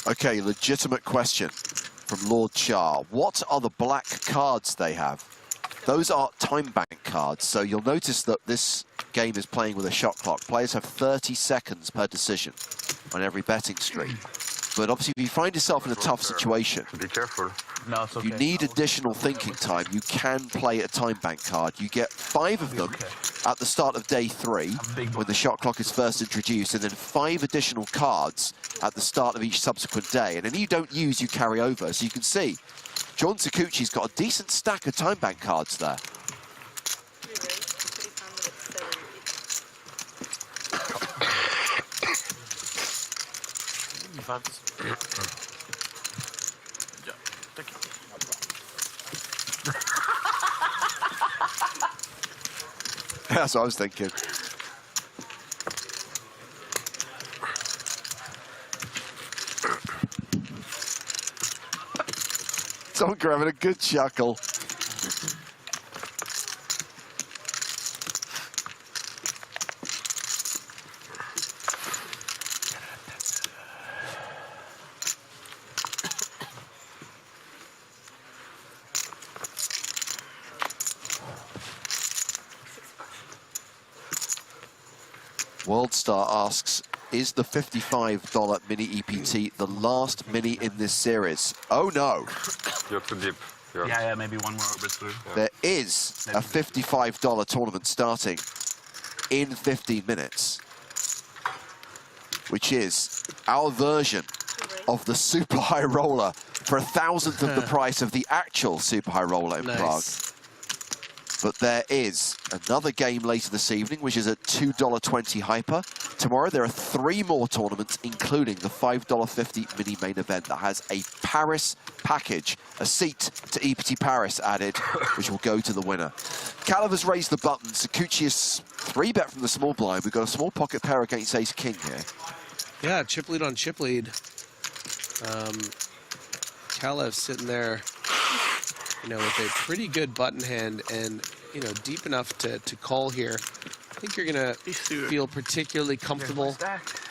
Okay, legitimate question from Lord Char. What are the black cards they have? Those are time bank cards, so you'll notice that this game is playing with a shot clock. Players have 30 seconds per decision on every betting stream. But obviously, if you find yourself in a tough situation, be careful. No, it's okay. You need additional thinking time. You can play a time bank card. You get 5 of them at the start of day 3, when the shot clock is first introduced, and then 5 additional cards at the start of each subsequent day. And any you don't use, you carry over. So you can see, John Takuchi's got a decent stack of time bank cards there. That's what I was thinking. Zonka having a good chuckle. Worldstar asks, is the $55 mini EPT the last mini in this series? Oh no. You're too deep. Yeah, maybe one more orbit through. There is a $55 tournament starting in 15 minutes, which is our version of the super high roller for 1,000th of the price of the actual super high roller in Prague. But there is another game later this evening, which is at $2.20 hyper. Tomorrow there are 3 more tournaments, including the $5.50 mini main event that has a Paris package, a seat to EPT Paris added, which will go to the winner. Kalev has raised the button. Sakuchi is 3-bet from the small blind. We've got a small pocket pair against ace king here. Yeah, chip lead on chip lead. Kalev sitting there, you know, with a pretty good button hand and, you know, deep enough to call here. I think you're going to feel particularly comfortable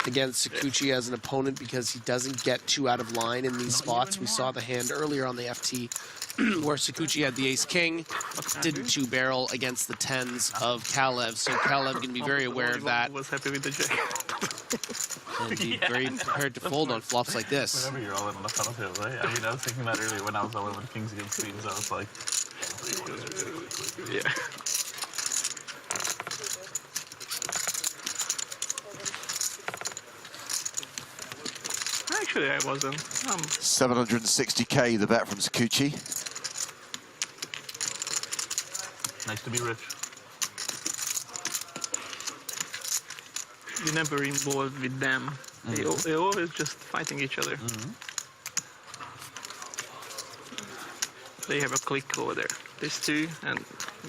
against Sakuchi as an opponent because he doesn't get too out of line in these spots. We saw the hand earlier on the FT where Sakuchi had the ace-king, didn't two-barrel against the tens of Kalev, so Kalev going to be very aware of that. Was happy with the jack. And be very prepared to fold on flops like this. Whenever you're all in on the funnel table, right? I mean, I was thinking that earlier when I was all in with kings against queens. I was like, yeah. Actually, I wasn't. 760K, the bet from Sakuchi. Nice to be rich. You never involved with them. They're always just fighting each other. They have a click over there. These two and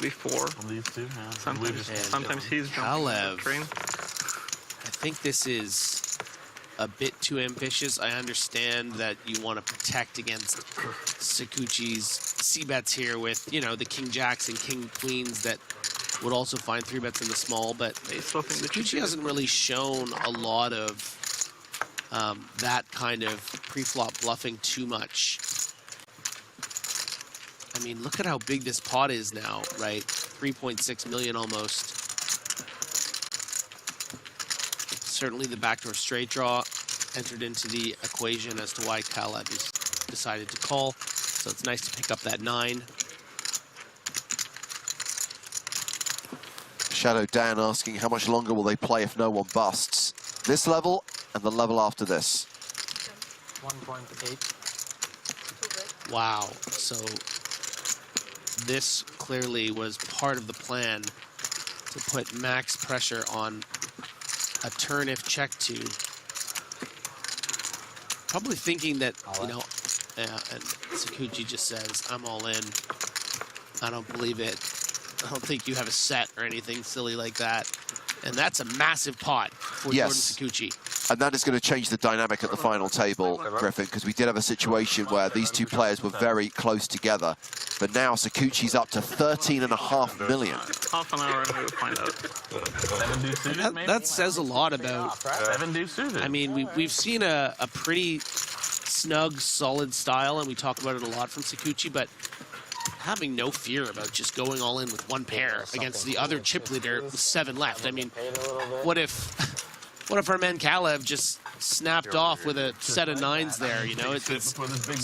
before. These two, yeah. Sometimes he's jumping on the train. I think this is a bit too ambitious. I understand that you want to protect against Sakuchi's c-bets here with, you know, the king jacks and king queens that would also find 3-bets in the small, but Sakuchi hasn't really shown a lot of that kind of pre-flop bluffing too much. I mean, look at how big this pot is now, right? 3.6 million almost. Certainly the backdoor straight draw entered into the equation as to why Kalev has decided to call. So it's nice to pick up that 9. Shadow Dan asking how much longer will they play if no one busts? This level and the level after this. 1.8. Wow. So this clearly was part of the plan to put max pressure on a turn if check to. Probably thinking that, you know, and Sakuchi just says, I'm all in. I don't believe it. I don't think you have a set or anything silly like that. And that's a massive pot for Jordan Sakuchi. And that is going to change the dynamic at the final table, Griffin, because we did have a situation where these two players were very close together. But now Sakuchi's up to 13.5 million. Half an hour and we'll find out. That says a lot about... 7 deuce suited. I mean, we've seen a pretty snug, solid style, and we talk about it a lot from Sakuchi, but having no fear about just going all in with one pair against the other chip leader with 7 left. I mean, what if our man Kalev just snapped off with a set of 9s there, you know? It's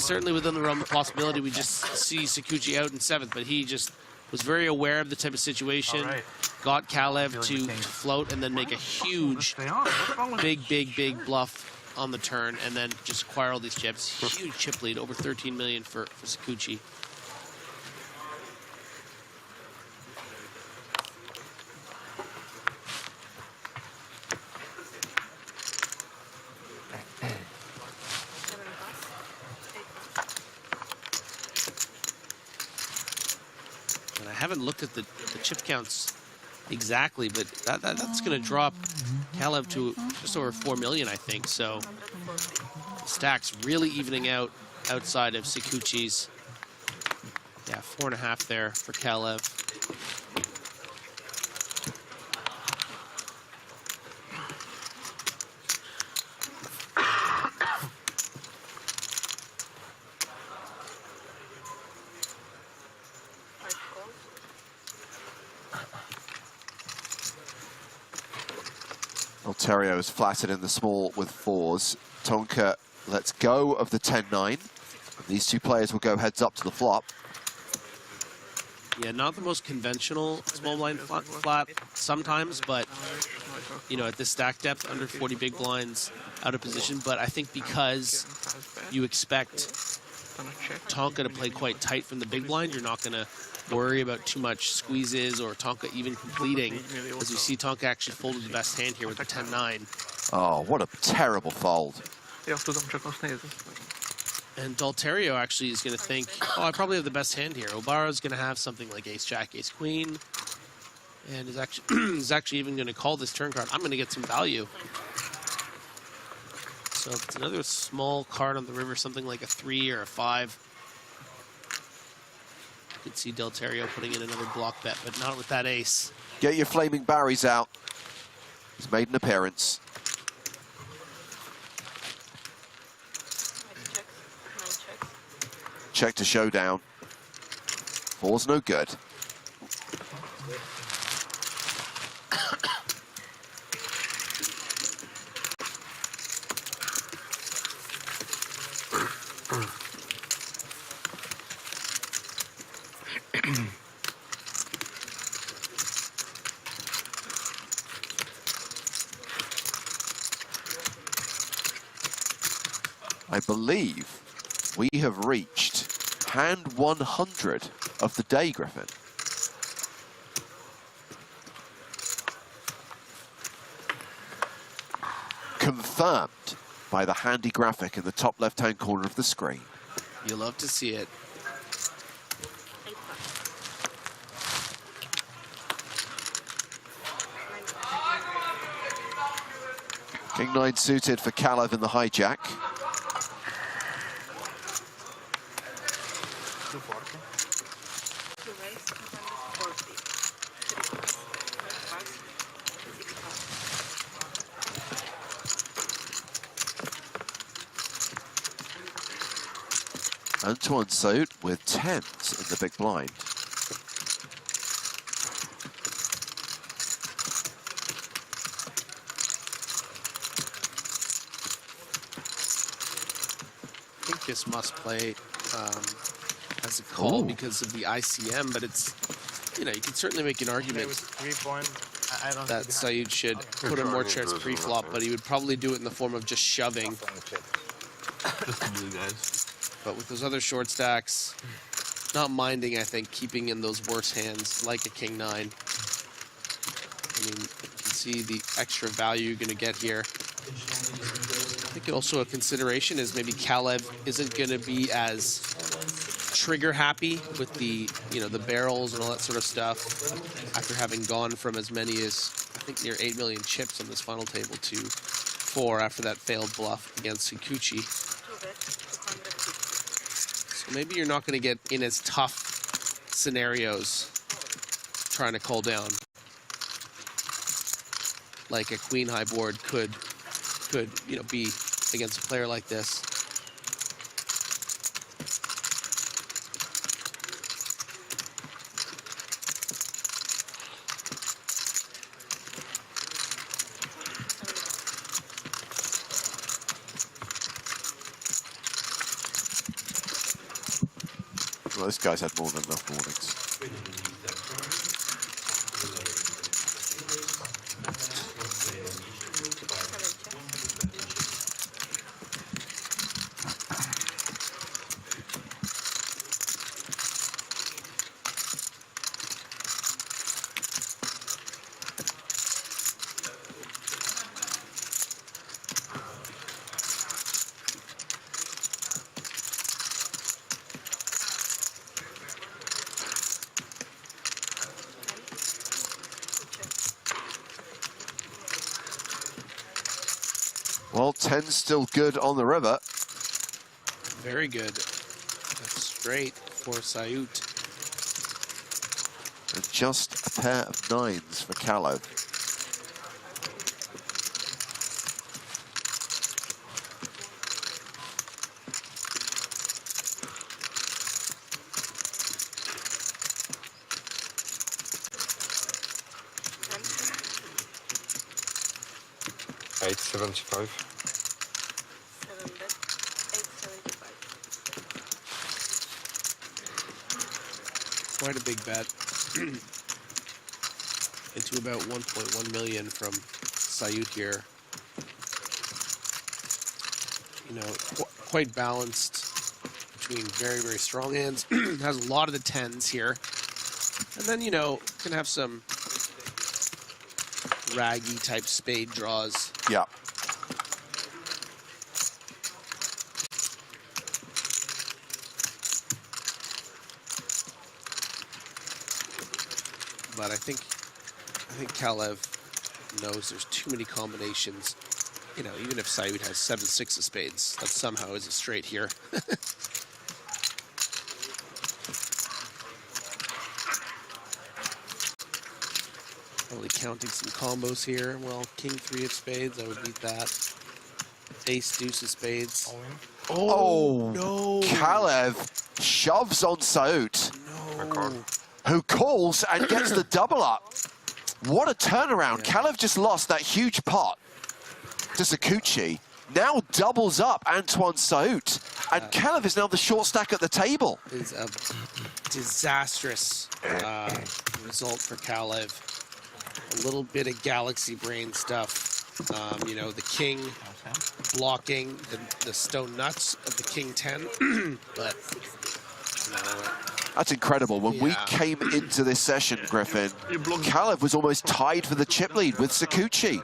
certainly within the realm of possibility we just see Sakuchi out in 7th, but he just was very aware of the type of situation, got Kalev to float and then make a huge, big bluff on the turn and then just acquire all these chips. Huge chip lead, over 13 million for Sakuchi. And I haven't looked at the chip counts exactly, but that's going to drop Kalev to just over 4 million, I think. So the stack's really evening out outside of Sakuchi's. Yeah, 4.5 there for Kalev. Ontario is flattered in the small with 4s. Tonka lets go of the 10-9. These two players will go heads up to the flop. Yeah, not the most conventional small blind flap sometimes, but you know, at this stack depth, under 40 big blinds, out of position. But I think because you expect Tonka to play quite tight from the big blind, you're not going to worry about too much squeezes or Tonka even completing. As you see, Tonka actually folded the best hand here with the 10-9. Oh, what a terrible fold. And Dalterio actually is going to think, oh, I probably have the best hand here. Obara's going to have something like ace-jack, ace-queen, and is actually even going to call this turn card. I'm going to get some value. So if it's another small card on the river, something like a 3 or a 5, you could see Dalterio putting in another block bet, but not with that ace. Get your flaming Barrys out. He's made an appearance. Check to showdown. 4's no good. I believe we have reached hand 100 of the day, Griffin. Confirmed by the handy graphic in the top left-hand corner of the screen. You love to see it. King 9 suited for Kalev in the hijack. Antoine Saout with 10s in the big blind. I think this must play as a call because of the ICM, but it's, you know, you can certainly make an argument that Saoud should put in more chairs pre-flop, but he would probably do it in the form of just shoving. But with those other short stacks, not minding, I think, keeping in those worse hands like a King 9. I mean, you can see the extra value you're going to get here. I think also a consideration is maybe Kalev isn't going to be as trigger happy with the, you know, the barrels and all that sort of stuff after having gone from as many as, I think, near 8 million chips on this final table to 4 after that failed bluff against Kikuchi. So maybe you're not going to get in as tough scenarios trying to call down like a queen high board could, you know, be against a player like this. Well, this guy's had more than enough warnings. Well, 10's still good on the river. Very good. That's straight for Saout. And just a pair of 9s for Kalev. $8.75. quite a big bet. Into about 1.1 million from Sayut here. You know, quite balanced between very, very strong hands. Has a lot of the 10s here. And then, you know, can have some raggy type spade draws. Yeah. But I think Kalev knows there's too many combinations. You know, even if Sayut has 7-6 of spades, that somehow is a straight here. Probably counting some combos here. Well, king 3 of spades, I would beat that. Ace deuce of spades. Oh, no! Kalev shoves on Sayut, who calls and gets the double up. What a turnaround. Yeah. Kalev just lost that huge pot to Sakuchi. Now doubles up Antoine Sayut. And Kalev is now the short stack at the table. It's a disastrous result for Kalev. A little bit of galaxy brain stuff. You know, the king blocking the stone nuts of the king 10. But that's incredible. When we came into this session, Griffin, Kalev was almost tied for the chip lead with Sakuchi.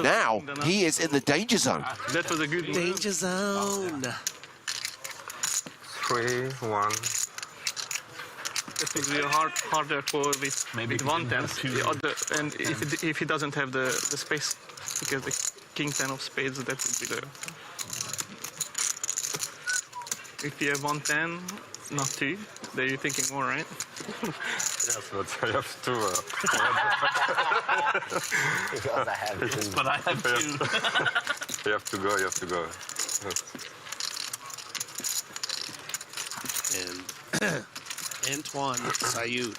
Now he is in the danger zone. That was a good danger zone. 3-1. It will be harder for with 1-10. And if he doesn't have the space, because the king 10 of spades, that would be the. If you have 1-10, not 2, then you're thinking more, right? Yes, but I have 2. Because I have 2. But I have 2. You have to go, you have to go. And Antoine Sayut,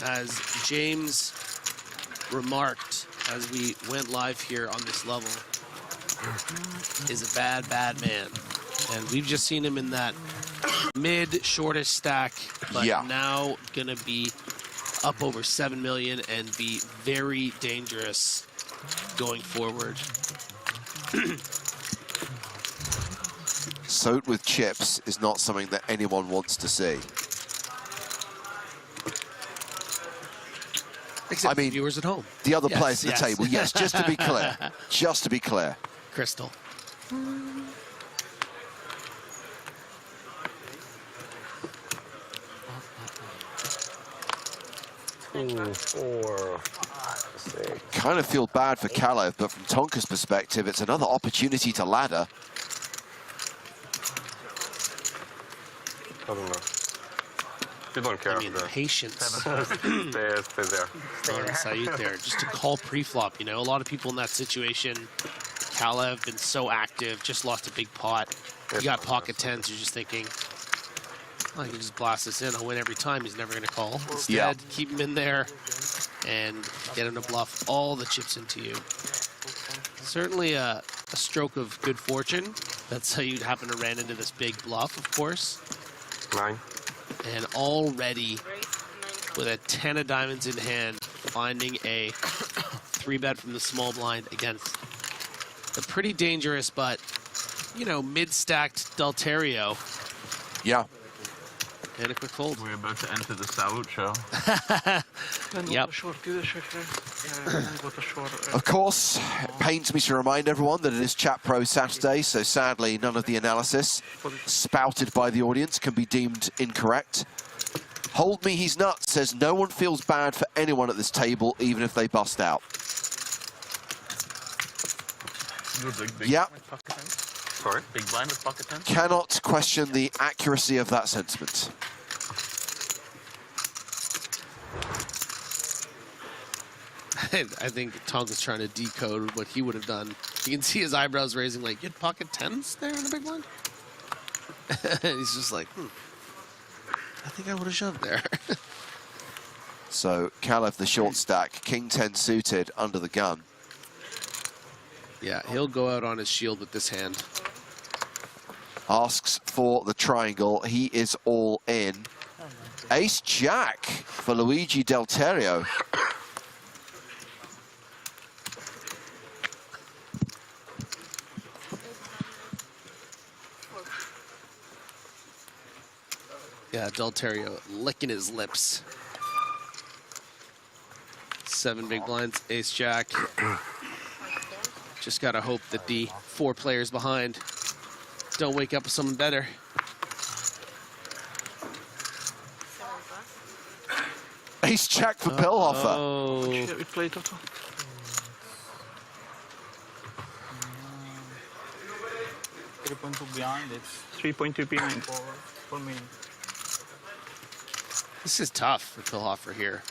as James remarked as we went live here on this level, is a bad, bad man. And we've just seen him in that mid-shortest stack, but now going to be up over 7 million and be very dangerous going forward. Sayut with chips is not something that anyone wants to see. Except viewers at home. The other players at the table, yes, just to be clear. Just to be clear. Crystal. 2, 4, 5, 6. Kind of feel bad for Kalev, but from Tonka's perspective, it's another opportunity to ladder. I don't know. You don't care. I mean, patience. Stay there. Sayut there, just to call pre-flop. You know, a lot of people in that situation. Kalev been so active, just lost a big pot. You got pocket 10s, you're just thinking, I can just blast this in. I'll win every time. He's never going to call. Instead, keep him in there and get him to bluff all the chips into you. Certainly a stroke of good fortune. That's how you'd happen to ran into this big bluff, of course. 9. And already, with a 10 of diamonds in hand, finding a 3-bet from the small blind against a pretty dangerous, but, you know, mid-stacked Delterio. Yeah. And a quick fold. We're about to enter the Sayut show. Yep. Of course, it pains me to remind everyone that it is Chat Pro Saturday, so sadly none of the analysis spouted by the audience can be deemed incorrect. Hold Me He's Nuts says no one feels bad for anyone at this table, even if they bust out. Yep. Sorry? Big blind with pocket 10? Cannot question the accuracy of that sentiment. I think Tonka's trying to decode what he would have done. You can see his eyebrows raising, like, you had pocket 10s there in the big blind? And he's just like, I think I would have shoved there. So, Kalev the short stack, king 10 suited under the gun. Yeah, he'll go out on his shield with this hand. Asks for the triangle. He is all in. Ace-Jack for Luigi Del Terrio. Yeah, Del Terrio licking his lips. 7 big blinds, Ace-Jack. Just gotta hope that the 4 players behind don't wake up with someone better. Ace-Jack for Pillhofer. Oh. We play Toto. 3.2 behind, it's 3.2 behind. for me. This is tough for Pillhofer here,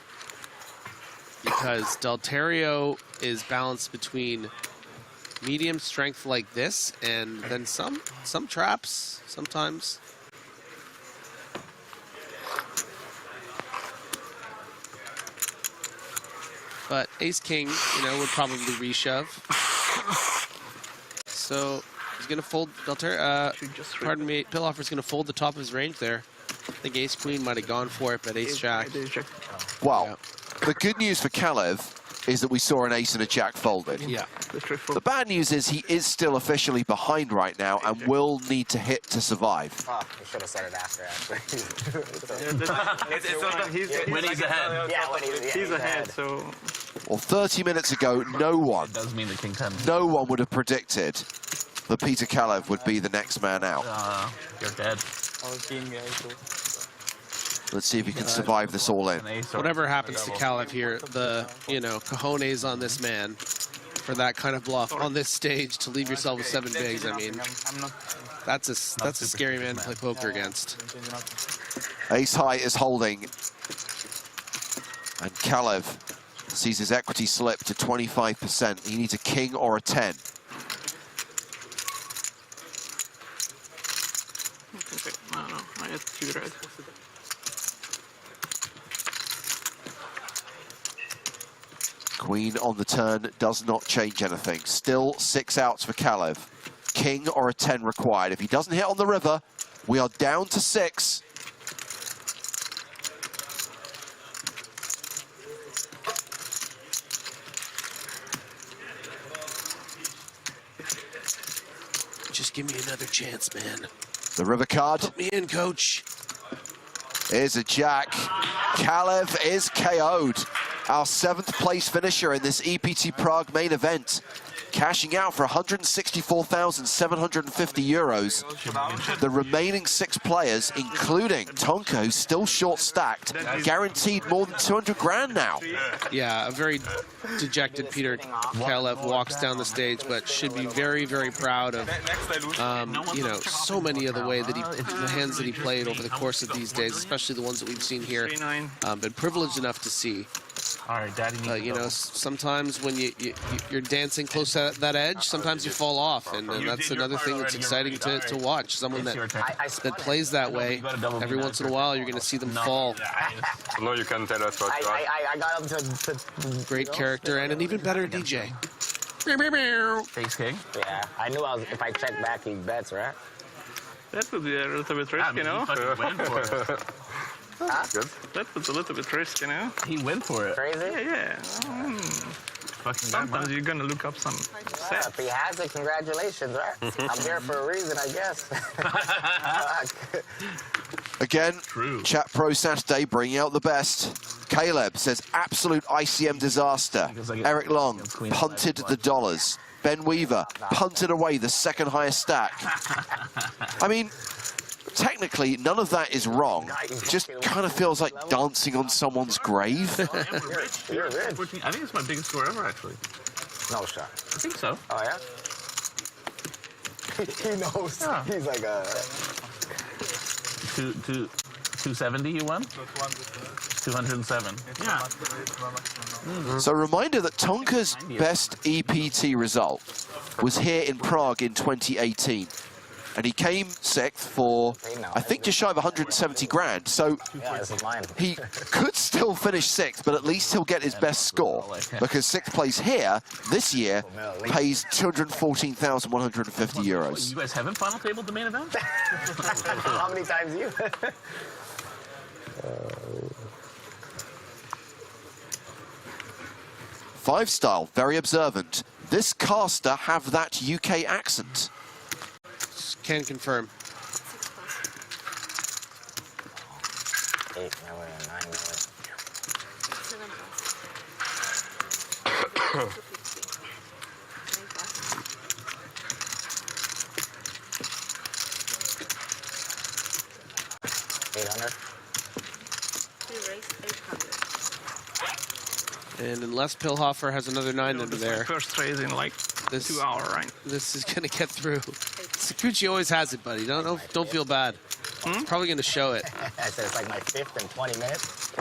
because Del Terrio is balanced between medium strength like this and then some traps sometimes. But Ace-King, you know, would probably reshove. So he's going to fold Del Terrio. Pardon me, Pillhofer's going to fold the top of his range there. I think Ace-Queen might have gone for it, but Ace-Jack. Well, the good news for Kalev is that we saw an ace and a jack folded. Yeah. The bad news is he is still officially behind right now and will need to hit to survive. Oh, you should have said it after, actually. When he's ahead. Yeah, when he's ahead, so... Well, 30 minutes ago, no one would have predicted that Peter Kalev would be the next man out. You're dead. Let's see if he can survive this all in. Whatever happens to Kalev here, the, you know, cojones on this man for that kind of bluff on this stage to leave yourself with 7 bigs. I mean, that's a scary man to play poker against. Ace high is holding, and Kalev sees his equity slip to 25%. He needs a king or a 10. Okay, no, I had 2 red. Queen on the turn does not change anything. Still 6 outs for Kalev. King or a 10 required. If he doesn't hit on the river, we are down to 6. Just give me another chance, man. The river card. Put me in, coach. Is a jack. Kalev is KO'd. Our 7th place finisher in this EPT Prague main event, cashing out for 164,750 euros. The remaining 6 players, including Tonka, who's still short stacked, guaranteed more than 200 grand now. Yeah, a very dejected Peter Kalev walks down the stage, but should be very, very proud of, you know, so many of the way that the hands that he played over the course of these days, especially the ones that we've seen here. Been privileged enough to see. All right, Daddy needs to you go. know, sometimes when you're dancing close to that edge, sometimes you fall off, and that's another thing that's exciting to watch. Someone that plays that way, every once in a while, you're going to see them fall. No, you can tell us what you are. I got him to... Great character and an even better DJ. Face king? Yeah, I knew if I check back, he bets, right? That would be a little bit risky, you know? Huh? Good. That was a little bit risky, you know? He went for it. Crazy? Yeah. Sometimes you're gonna look up some sets. If he has it, congratulations, right? I'm here for a reason, I guess. Again, Chat Pro Saturday bringing out the best. Caleb says absolute ICM disaster. Eric Long punted the dollars. Ben Weaver punted away the 2nd highest stack. I mean, technically, none of that is wrong. It just kind of feels like dancing on someone's grave. You're rich. I think it's my biggest score ever, actually. No shot. I think so. Oh, yeah? He knows. Yeah. He's like a... 270 you won? 207. Yeah. So a reminder that Tonka's best EPT result was here in Prague in 2018. And he came 6th for, I think, just shy of 170 grand. So he could still finish 6th, but at least he'll get his best score. Because 6th place here, this year, pays 214,150 euros. You guys haven't final tabled the main event? How many times you? Five style, very observant. This caster have that UK accent. Can confirm. 8 miller and 9 miller. And unless Pilhofer has another 9 under there. First raise in like 2 hours, right? This is gonna get through. Sakuchi always has it, buddy. Don't feel bad. Probably gonna show it. I said it's like my 5th in 20 minutes.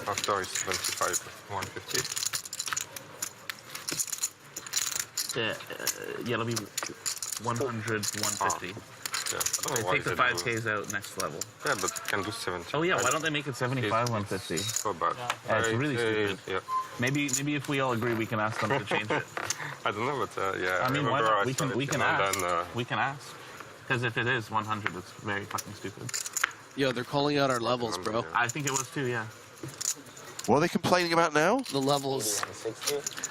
After is 25, 150. Yeah, it'll be 100, 150. Yeah, I don't They know why take the they 5Ks out next level. Yeah, but you can do 70. Oh yeah, why don't they make it 75, 150? So bad. Yeah, it's really stupid. Yeah. Maybe if we all agree, we can ask them to change it. I don't know, but yeah. I mean, why remember not? I saw We it, can and ask. then, We can ask. Because if it is 100, it's very fucking stupid. Yo, they're calling out our levels, bro. I think it was too, yeah. What are they complaining about now? The levels.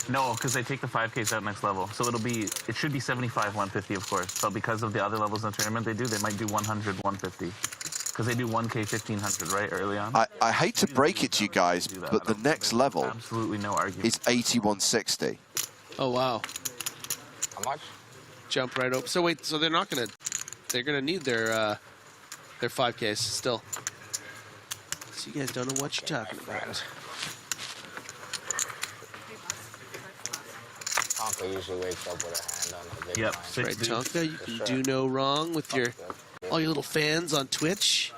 No, because they take the 5Ks out next level. So it should be 75, 150, of course. But because of the other levels in the tournament they might do 100, 150. Because they do 1K 1500, right, early on? I hate to break it to you guys, but the next level absolutely no argument. is 8160. Oh, wow. How much? Jump right over. So wait, so they're gonna need their 5Ks still. So you guys don't know what you're talking about. Tonka usually wakes up with a hand on the big Yep, line. that's right, Tonka. You can do no wrong with all your little fans on Twitch.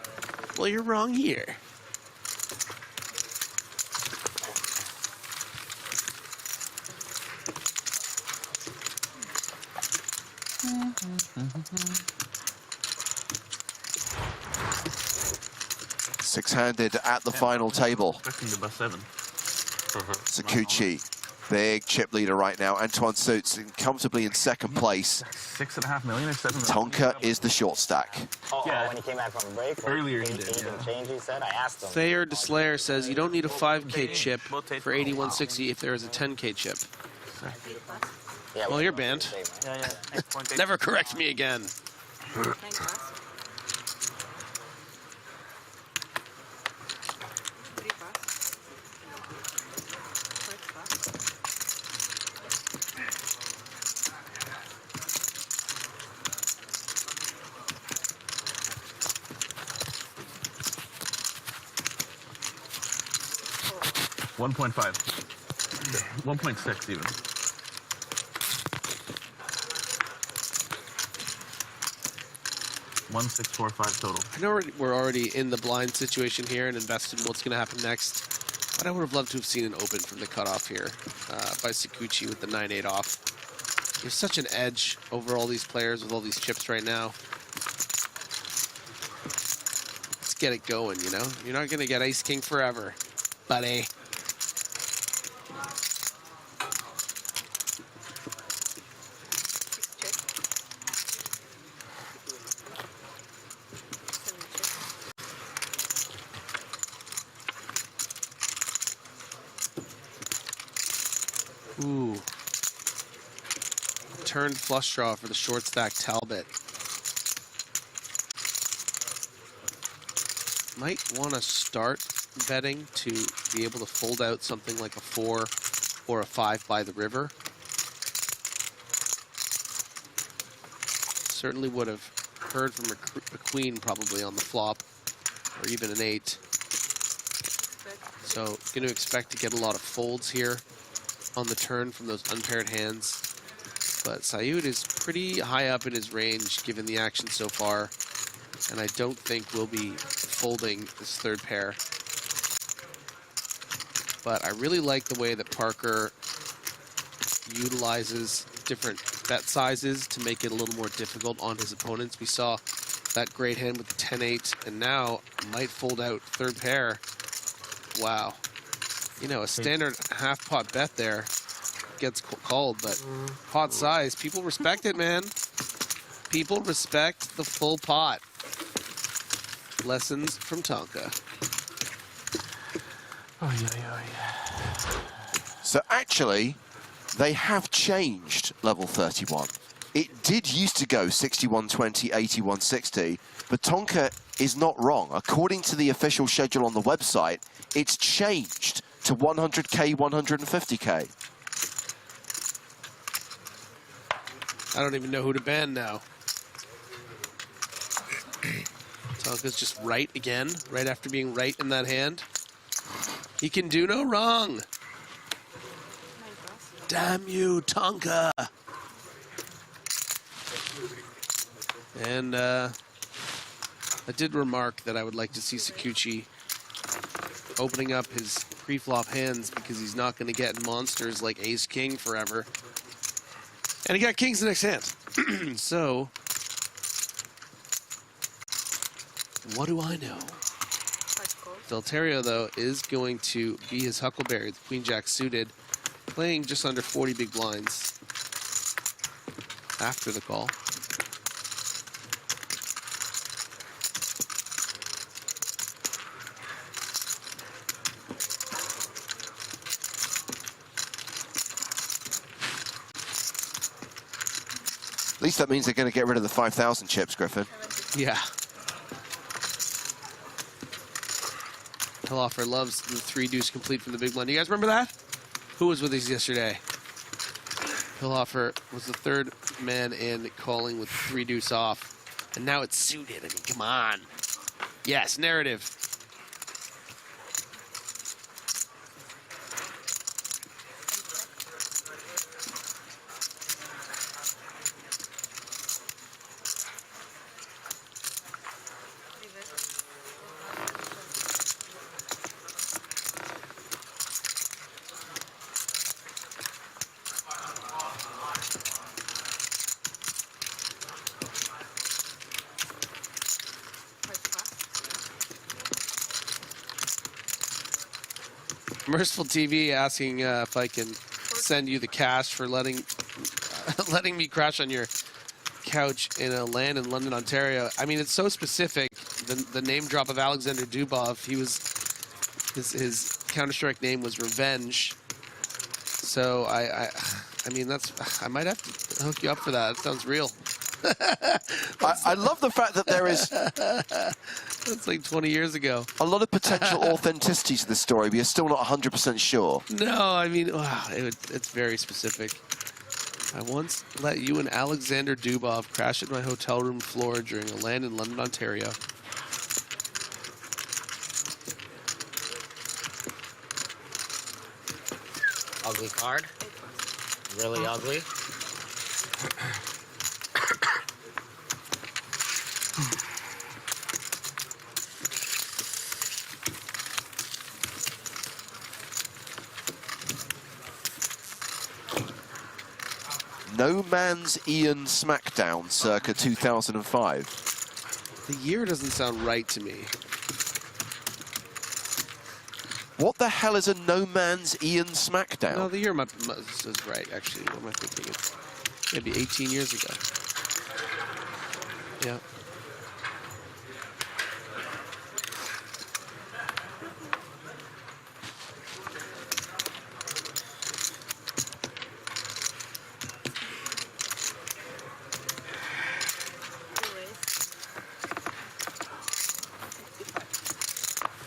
Well, you're wrong here. Six-handed at the final table. Expecting the best 7. Sakuchi, big chip leader right now. Antoine Suits comfortably in second place. 6.5 million or 7 million? Tonka is the short stack. When he came back from break. Earlier he did, Change, he said. I asked him. Thayer DeSlayer says you don't need a 5K chip for 8160 if there is a 10K chip. Well, you're banned. Never correct me again. $1.5. 1.6 even. $1,645 total. I know we're already in the blind situation here and invested in what's going to happen next, but I would have loved to have seen an open from the cutoff here by Sakuchi with the 9-8 off. There's such an edge over all these players with all these chips right now. Let's get it going, you know? You're not going to get Ace King forever, buddy. Ooh. Turned flush draw for the short stack Talbot. Might want to start betting to be able to fold out something like a 4 or a 5 by the river. Certainly would have heard from a queen probably on the flop, or even an 8. So going to expect to get a lot of folds here on the turn from those unpaired hands. But Sayud is pretty high up in his range given the action so far, and I don't think we'll be folding this third pair. But I really like the way that Parker utilizes different bet sizes to make it a little more difficult on his opponents. We saw that great hand with the 10-8, and now might fold out third pair. Wow. You know, a standard half pot bet there gets called, but pot size, people respect it, man. People respect the full pot. Lessons from Tonka. Oh, yeah. So actually, they have changed level 31. It did used to go 61-20, 81-60, but Tonka is not wrong. According to the official schedule on the website, it's changed to 100K, 150K. I don't even know who to ban now. Tonka's just right again, right after being right in that hand. He can do no wrong. Damn you, Tonka. And I did remark that I would like to see Sakuchi opening up his pre-flop hands because he's not going to get monsters like Ace-King forever. And he got kings the next hand. So, what do I know? Delterio, though, is going to be his Huckleberry, the Queen-Jack suited, playing just under 40 big blinds after the call. At least that means they're going to get rid of the 5,000 chips, Griffin. Yeah. Hilloffer loves the 3-deuce complete from the big blind. You guys remember that? Who was with us yesterday? Hilloffer was the third man in calling with 3-deuce off. And now it's suited. I mean, come on. Yes, narrative. Merciful TV asking if I can send you the cash for letting me crash on your couch in a land in London, Ontario. I mean, it's so specific. The name drop of Alexander Dubov. He was his Counter-Strike name was Revenge. So I mean I might have to hook you up for that. It sounds real. I love the fact that there is... That's like 20 years ago. A lot of potential authenticity to this story, but you're still not 100% sure. No, I mean, wow, it's very specific. I once let you and Alexander Dubov crash at my hotel room floor during a land in London, Ontario. Ugly card. Really ugly. No Man's Ian Smackdown, circa 2005. The year doesn't sound right to me. What the hell is a No Man's Ian Smackdown? No, the year is right, actually. What am I thinking? It's maybe 18 years ago. Yeah.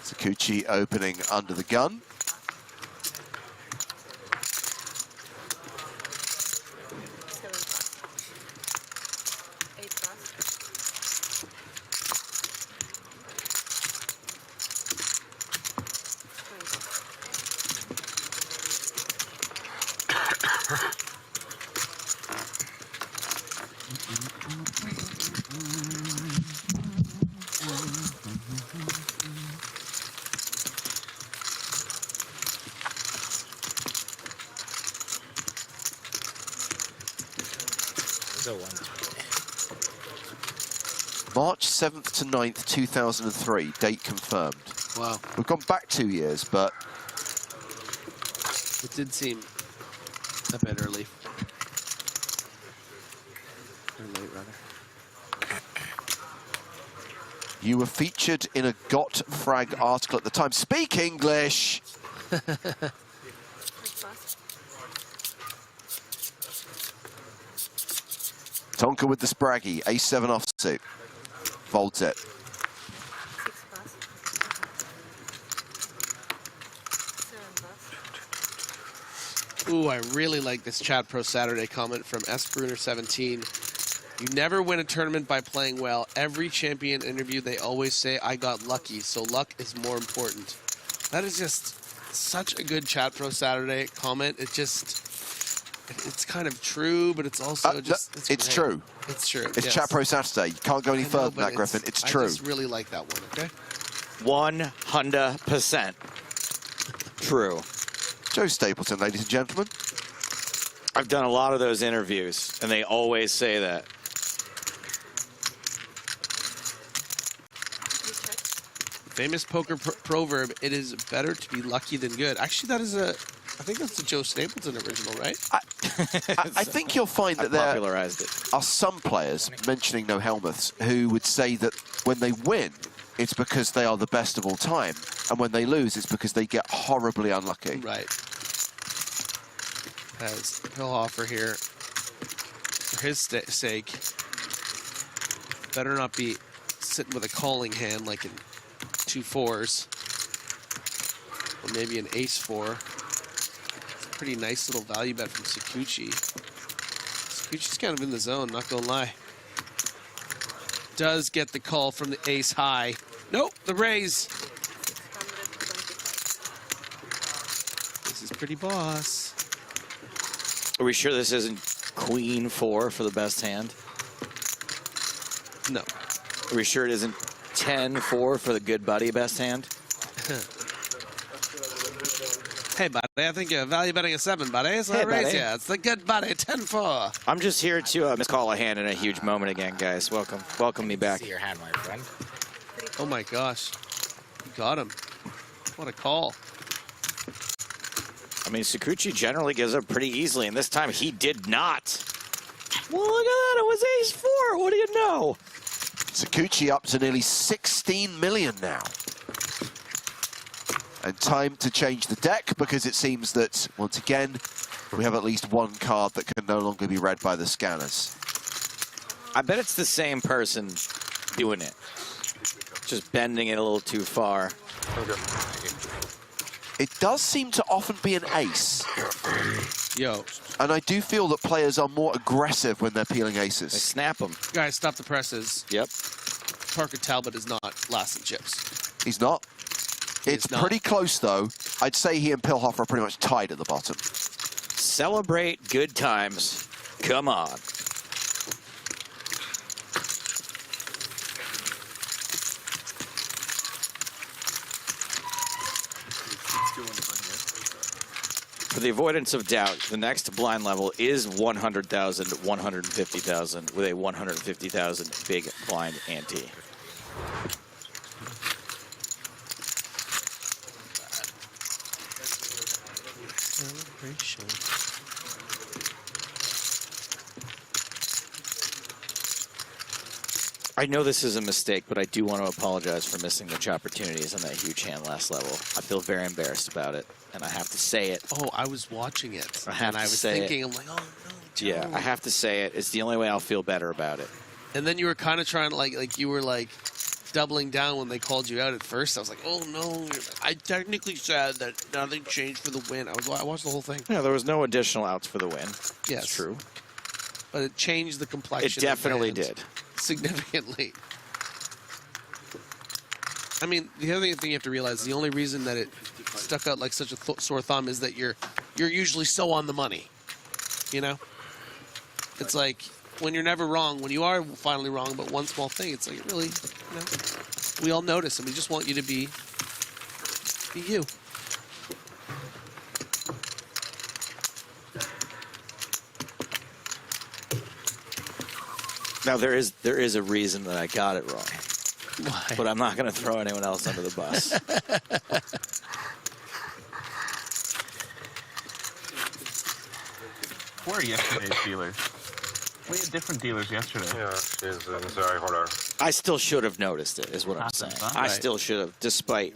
Sakuchi opening under the gun. March 7th to 9th, 2003, date confirmed. Wow. We've gone back 2 years, but... It did seem A bit early. Or late, rather. You were featured in a Got Frag article at the time. Speak English! Tonka with the Spraggy, A7 offsuit. Folds it. Ooh, I really like this Chat Pro Saturday comment from S. Bruner17. You never win a tournament by playing well. Every champion interview, they always say, I got lucky, so luck is more important. That is just such a good Chat Pro Saturday comment. It just, it's kind of true, but it's also just, it's true. It's true. It's yes. Chat Pro Saturday. You can't go any further than that, Griffin. It's true. I just really like that one, okay? 100% true. Joe Stapleton, ladies and gentlemen. I've done a lot of those interviews, and they always say that. Famous poker proverb, it is better to be lucky than good. Actually, that is I think that's a Joe Stapleton original, right? I think you'll find that there are some players, mentioning no helmets, who would say that when they win, it's because they are the best of all time. And when they lose, it's because they get horribly unlucky. Right. As Pillhofer here, for his sake, better not be sitting with a calling hand like in 2 4s. Or maybe an ace-4. It's a pretty nice little value bet from Sakuchi. Sakuchi's kind of in the zone, not gonna lie. Does get the call from the ace high. Nope, the raise. This is pretty boss. Are we sure this isn't Queen 4 for the best hand? No. Are we sure it isn't 10-4 for the good buddy best hand? Hey, buddy, I think you're value betting a 7, buddy. So Hey, raise buddy. ya. It's the good buddy, 10-4. I'm just here to miscall a hand in a huge moment again, guys. Welcome me back. See your hand, my friend. Oh my gosh. You got him. What a call. I mean, Sakuchi generally gives up pretty easily, and this time he did not. Well, look at that. It was ace-4. What do you know? Sakuchi up to nearly 16 million now. And time to change the deck, because it seems that, once again, we have at least one card that can no longer be read by the scanners. I bet it's the same person doing it. Just bending it a little too far. It does seem to often be an ace. Yo. And I do feel that players are more aggressive when they're peeling aces. They snap them. Guys, stop the presses. Yep. Parker Talbot is not last in chips. He's not. It's pretty close, though. I'd say he and Pillhofer are pretty much tied at the bottom. Celebrate good times. Come on. For the avoidance of doubt, the next blind level is 100,000, 150,000 with a 150,000 big blind ante. Celebration. I know this is a mistake, but I do want to apologize for missing the opportunities on that huge hand last level. I feel very embarrassed about it, and I have to say it. Oh, I was watching it. I was thinking, I'm like, oh no, Joe. Yeah, I have to say it. It's the only way I'll feel better about it. And then you were kind of trying to like you were like doubling down when they called you out at first. I was like, oh no, I technically said that nothing changed for the win. I watched the whole thing. Yeah, there was no additional outs for the win. Yes, it's true. But it changed the complexion. It definitely of the hand did. Significantly. I mean, the other thing you have to realize, the only reason that it stuck out like such a sore thumb is that you're usually so on the money. You know? It's like when you're never wrong, when you are finally wrong, but one small thing, it's like it really, you know, we all notice and we just want you to be you. Now there is a reason that I got it wrong. Why? But I'm not going to throw anyone else under the bus. were yesterday's dealers. We had different dealers yesterday. Yeah, she's very harder. I still should have noticed it, is what I'm saying. I still should have, despite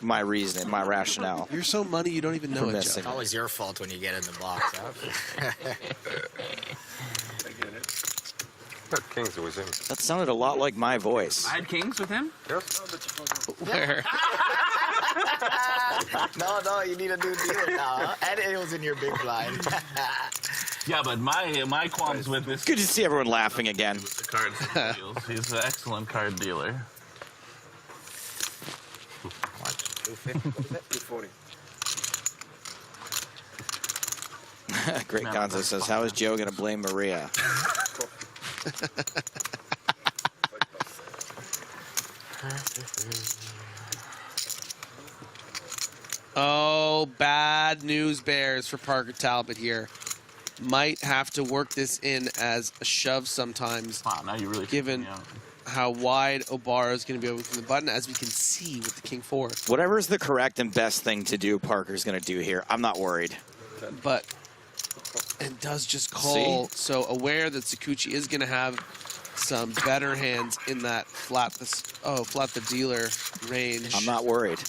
my reason, my rationale. You're so money you don't even know it, Joe. It's always your fault when you get in the box. Huh? Got kings with him. That sounded a lot like my voice. I had kings with him? Yes. Where? No, you need a new dealer now. Huh? And it was in your big blind. Yeah, but my qualms with this. Good to see everyone laughing again. The cards and deals. He's an excellent card dealer. What? 240. Great Gonzo says, how is Joe going to blame Maria? Oh, bad news bears for Parker Talbot here. Might have to work this in as a shove sometimes. Wow, now you really given how wide Obara is going to be able to the button, as we can see with the King 4. Whatever is the correct and best thing to do, Parker's going to do here. I'm not worried. But it does just call. See? So aware that Sakuchi is going to have some better hands in that flat the dealer range. I'm not worried.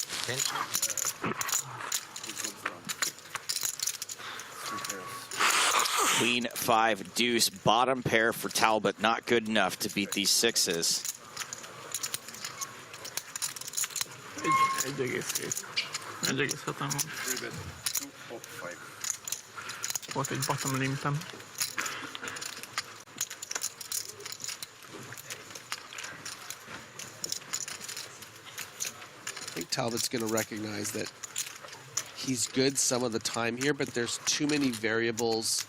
Queen 5 deuce, bottom pair for Talbot, not good enough to beat these sixes. Volt egy bottom limtem. I think Talbot's going to recognize that he's good some of the time here, but there's too many variables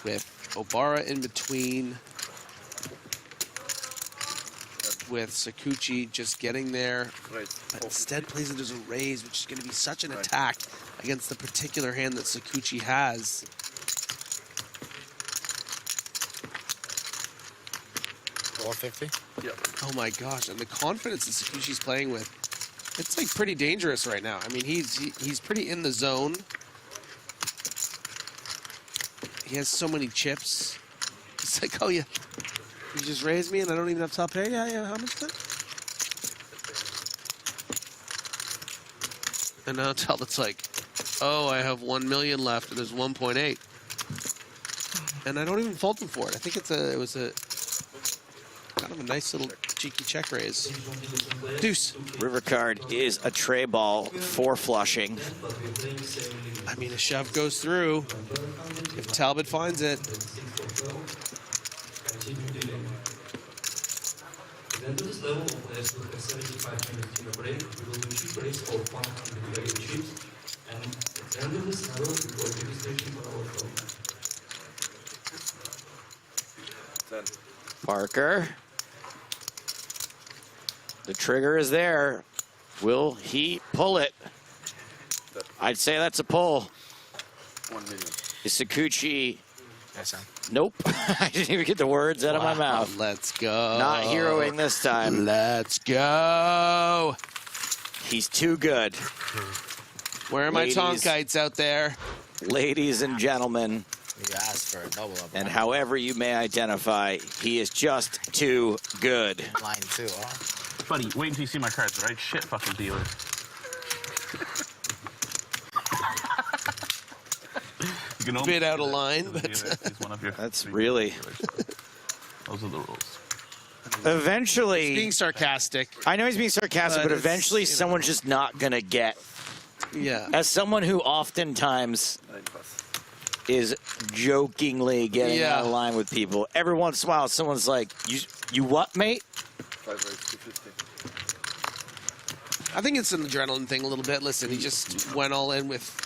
with Obara in between, with Sakuchi just getting there, but instead plays it as a raise, which is going to be such an attack against the particular hand that Sakuchi has. $450? Yep. Oh my gosh, and the confidence that Sakuchi's playing with, it's like pretty dangerous right now. I mean, he's pretty in the zone. He has so many chips. It's like, oh yeah, you just raised me and I don't even have top pair? Yeah, how much is that? And now Talbot's like, oh, I have 1 million left and there's 1.8. And I don't even fault him for it. I think it was a kind of a nice little cheeky check raise. Deuce. River card is a tray ball for flushing. I mean, a shove goes through if Talbot finds it. Parker. The trigger is there. Will he pull it? I'd say that's a pull. 1 million. Is Sakuchi? Yes, nope. I didn't even get the words out of my mouth. Let's go. Not heroing this time. Let's go. He's too good. Where are my Tonkites out there? Ladies and gentlemen. You asked for a double up. And however you may identify, he is just too good. Line 2, huh? Buddy, wait until you see my cards, right? Shit fucking dealer. You can bit out of line, but that's really. Those are the rules. Eventually, he's being sarcastic. I know he's being sarcastic, but eventually someone's just not gonna get. Yeah. As someone who oftentimes is jokingly getting out of line with people, every once in a while someone's like, "You what, mate?" I think it's an adrenaline thing a little bit. Listen, he just went all in with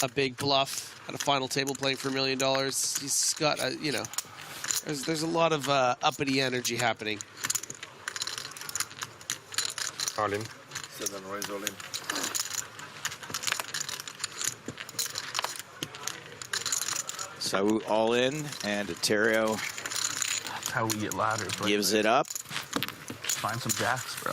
a big bluff at a final table playing for $1 million. He's got a, there's a lot of uppity energy happening. All in. 7 raise all in. So all in, and Ontario That's how we get ladders. Right? gives it up. Find some jacks, bro.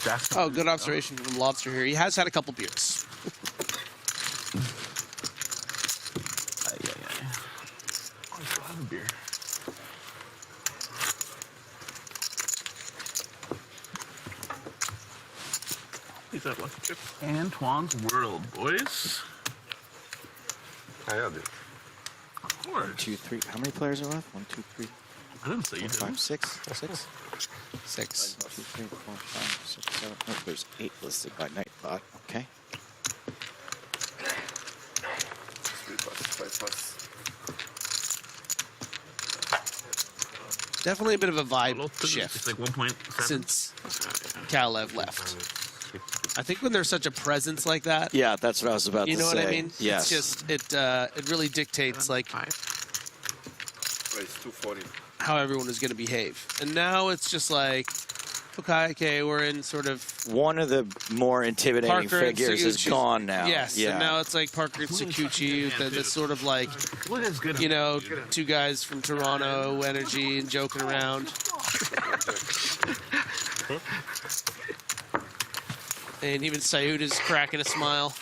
Jacks. Oh, good observation from Lobster here. He has had a couple beers. He's at lucky chip. Antoine's World, boys. I had it. Of course. 1, 2, 3. How many players are left? 1, 2, 3. I didn't say you 4, 5, did. 6. 6. 6. 1, 2, 3, 4, 5, 6, 7. Oh, there's 8 listed by Nightbot. Okay. 3 pass, 5 pass. Definitely a bit of a vibe It's shift like 1.7. since Kalev left. I think when there's such a presence like that, Yeah, that's what I was about to say. you know what I mean? Yes. It's just it really dictates like Wait, it's 240. how everyone is going to behave. And now it's just like, okay, we're in sort of One of the more intimidating Parker and figures is Sakuchi. gone now. Yes, Yeah. and now it's like Parker and Sakuchi, that's sort of like, you know, two guys from Toronto energy and joking around. And even Sayud is cracking a smile.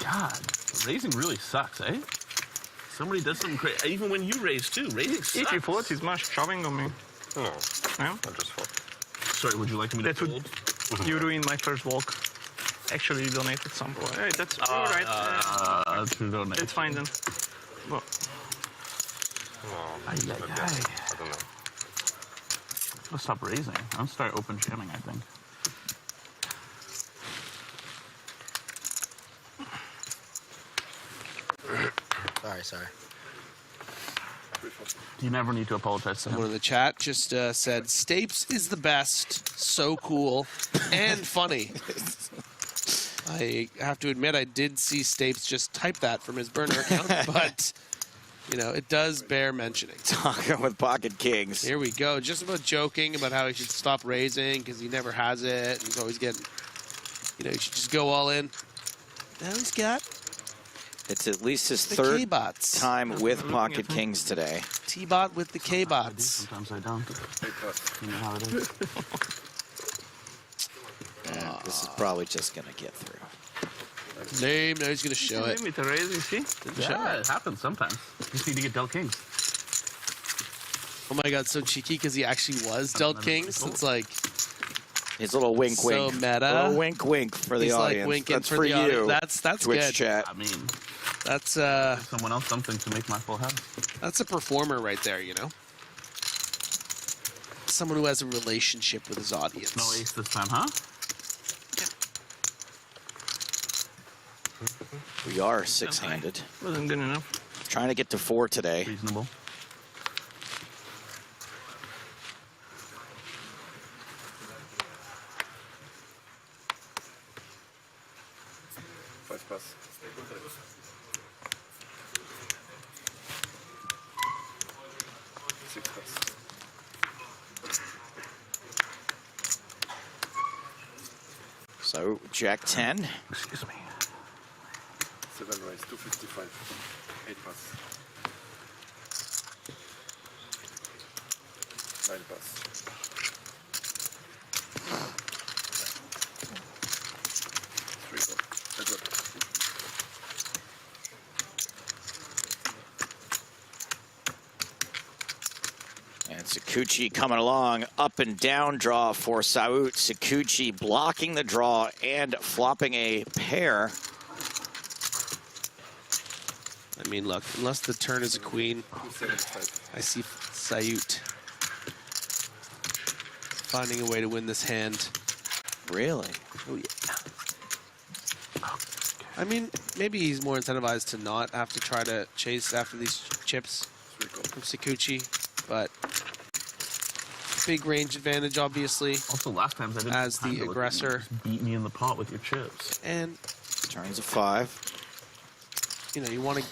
God, raising really sucks, eh? Somebody does something crazy. Even when you raise too, raising sucks. If you float, he's much shoving on me. No, No? I just thought. Sorry, would you like me to That would you ruined my first walk. Actually, you donated some. Hey, that's all right. True donate. It's fine then. Well, No, I don't know. I'll stop raising. I'll start open jamming, I think. Sorry. You never need to apologize to him. Someone in the chat just said, Stapes is the best, so cool, and funny. I have to admit, I did see Stapes just type that from his burner account, but, you know, it does bear mentioning. Talking with Pocket Kings. Here we go. Just about joking about how he should stop raising because he never has it. And he's always getting, you know, he should just go all in. Now he's got It's at least his the third K-Bots. time with Pocket Kings today. T-Bot with the K-Bots. Sometimes I don't. You know how it is. And this is probably just going to get through. Lame. Now he's going to show it. With the raise, you see? Yeah, it happens sometimes. You just need to get dealt kings. Oh my god, so cheeky because he actually was dealt kings. It's like his little wink, so wink. meta. Little wink, wink for the He's audience. like winking That's for for the you. audience. That's Twitch good. chat. I mean, That's someone else something to make my full house. that's a performer right there, you know. Someone who has a relationship with his audience. No ace this time, huh? We are six-handed. Wasn't good enough. Trying to get to 4 today. Reasonable. Pass. Six pass. So, Jack 10. Excuse me. 7 raise, 255. 8 pass. 9 pass. 3 go. Heads up. And Sakuchi coming along, up and down draw for Saut. Sakuchi blocking the draw and flopping a pair. I mean, look, unless the turn is a queen, 275. I see Sayut finding a way to win this hand. Really? Oh, yeah. I mean, maybe he's more incentivized to not have to try to chase after these chips from Sakuchi, but big range advantage, obviously. Also, last time I didn't as the aggressor. Just beat me in the pot with your chips. And turns a 5. You know, you want to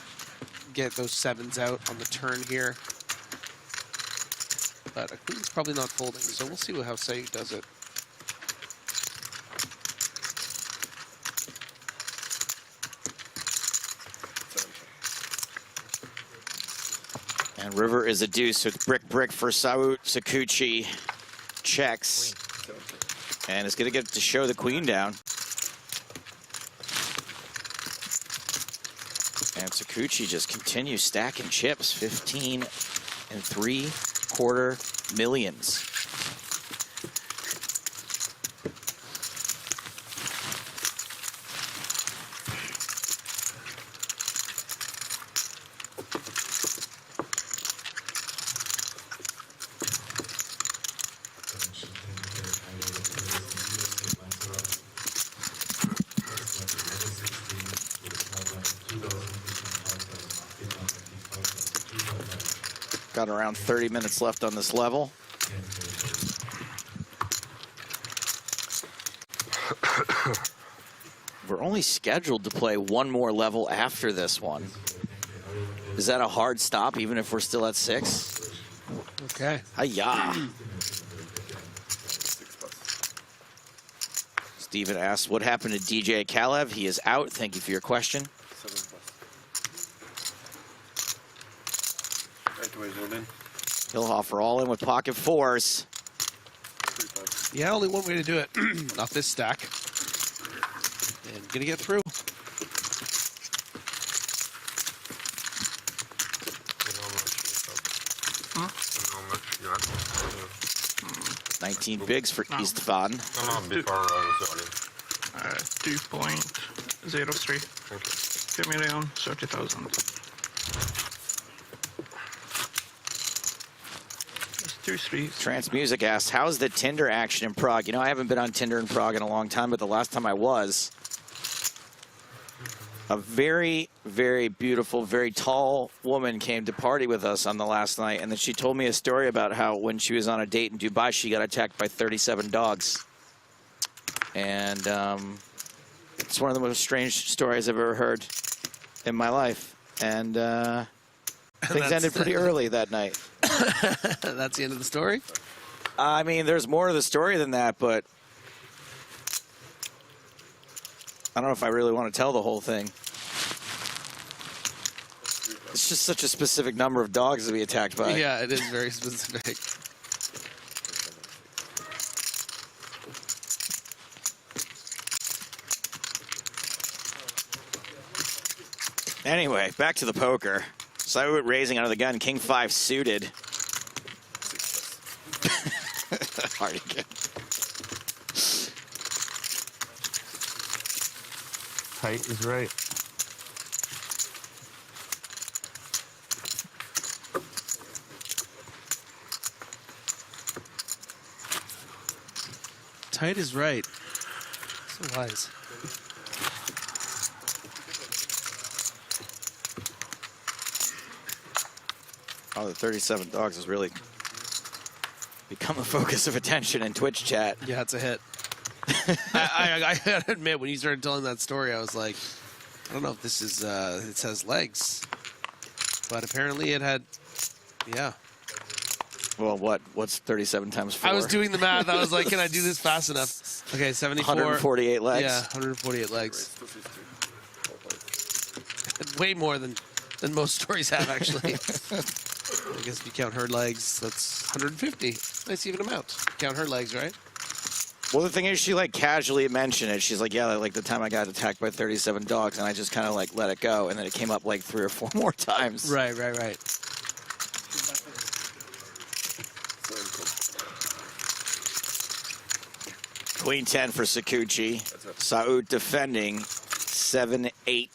get those 7s out on the turn here. But a queen's probably not folding, so we'll see how Sayut does it. And river is a deuce, so it's brick for Saut. Sakuchi checks. And is going to get to show the queen down. And Sakuchi just continues stacking chips. 15 3/4 millions. Got around 30 minutes left on this level. We're only scheduled to play one more level after this one. Is that a hard stop, even if we're still at 6? Okay. Hi-ya. Steven asks, what happened to DJ Kalev? He is out. Thank you for your question. Hillhofer all in with pocket 4s. Yeah, only one way to do it. Not this stack. And gonna get through. Huh? 19 bigs for Istvan. 2.03. 2,030,000. Trance Music asks, how's the Tinder action in Prague? You know, I haven't been on Tinder in Prague in a long time, but the last time I was, a very, very beautiful, very tall woman came to party with us on the last night, and then she told me a story about how when she was on a date in Dubai, she got attacked by 37 dogs. And it's one of the most strange stories I've ever heard in my life. And things ended pretty early that night. That's the end of the story? I mean, there's more to the story than that, but I don't know if I really want to tell the whole thing. It's just such a specific number of dogs to be attacked by. Yeah, it is very specific. Anyway, back to the poker. Saud raising out of the gun, King 5 suited. Hard again. Tight is right. Tight is right. So wise. Oh, the 37 dogs has really become a focus of attention in Twitch chat. Yeah, it's a hit. I gotta admit, when you started telling that story, I was like, I don't know if this is, it says legs. But apparently it had, yeah. Well, what's 37 times 4? I was doing the math. I was like, can I do this fast enough? Okay, 74. 148 legs? Yeah, 148 legs. Way more than most stories have, actually. I guess if you count her legs, that's 150. Nice even amount. Count her legs, right? Well, the thing is, she like casually mentioned it. She's like, yeah, like the time I got attacked by 37 dogs, and I just kind of like let it go, and then it came up like 3 or 4 more times. Right. Queen 10 for Sakuchi. Saud defending 7-8.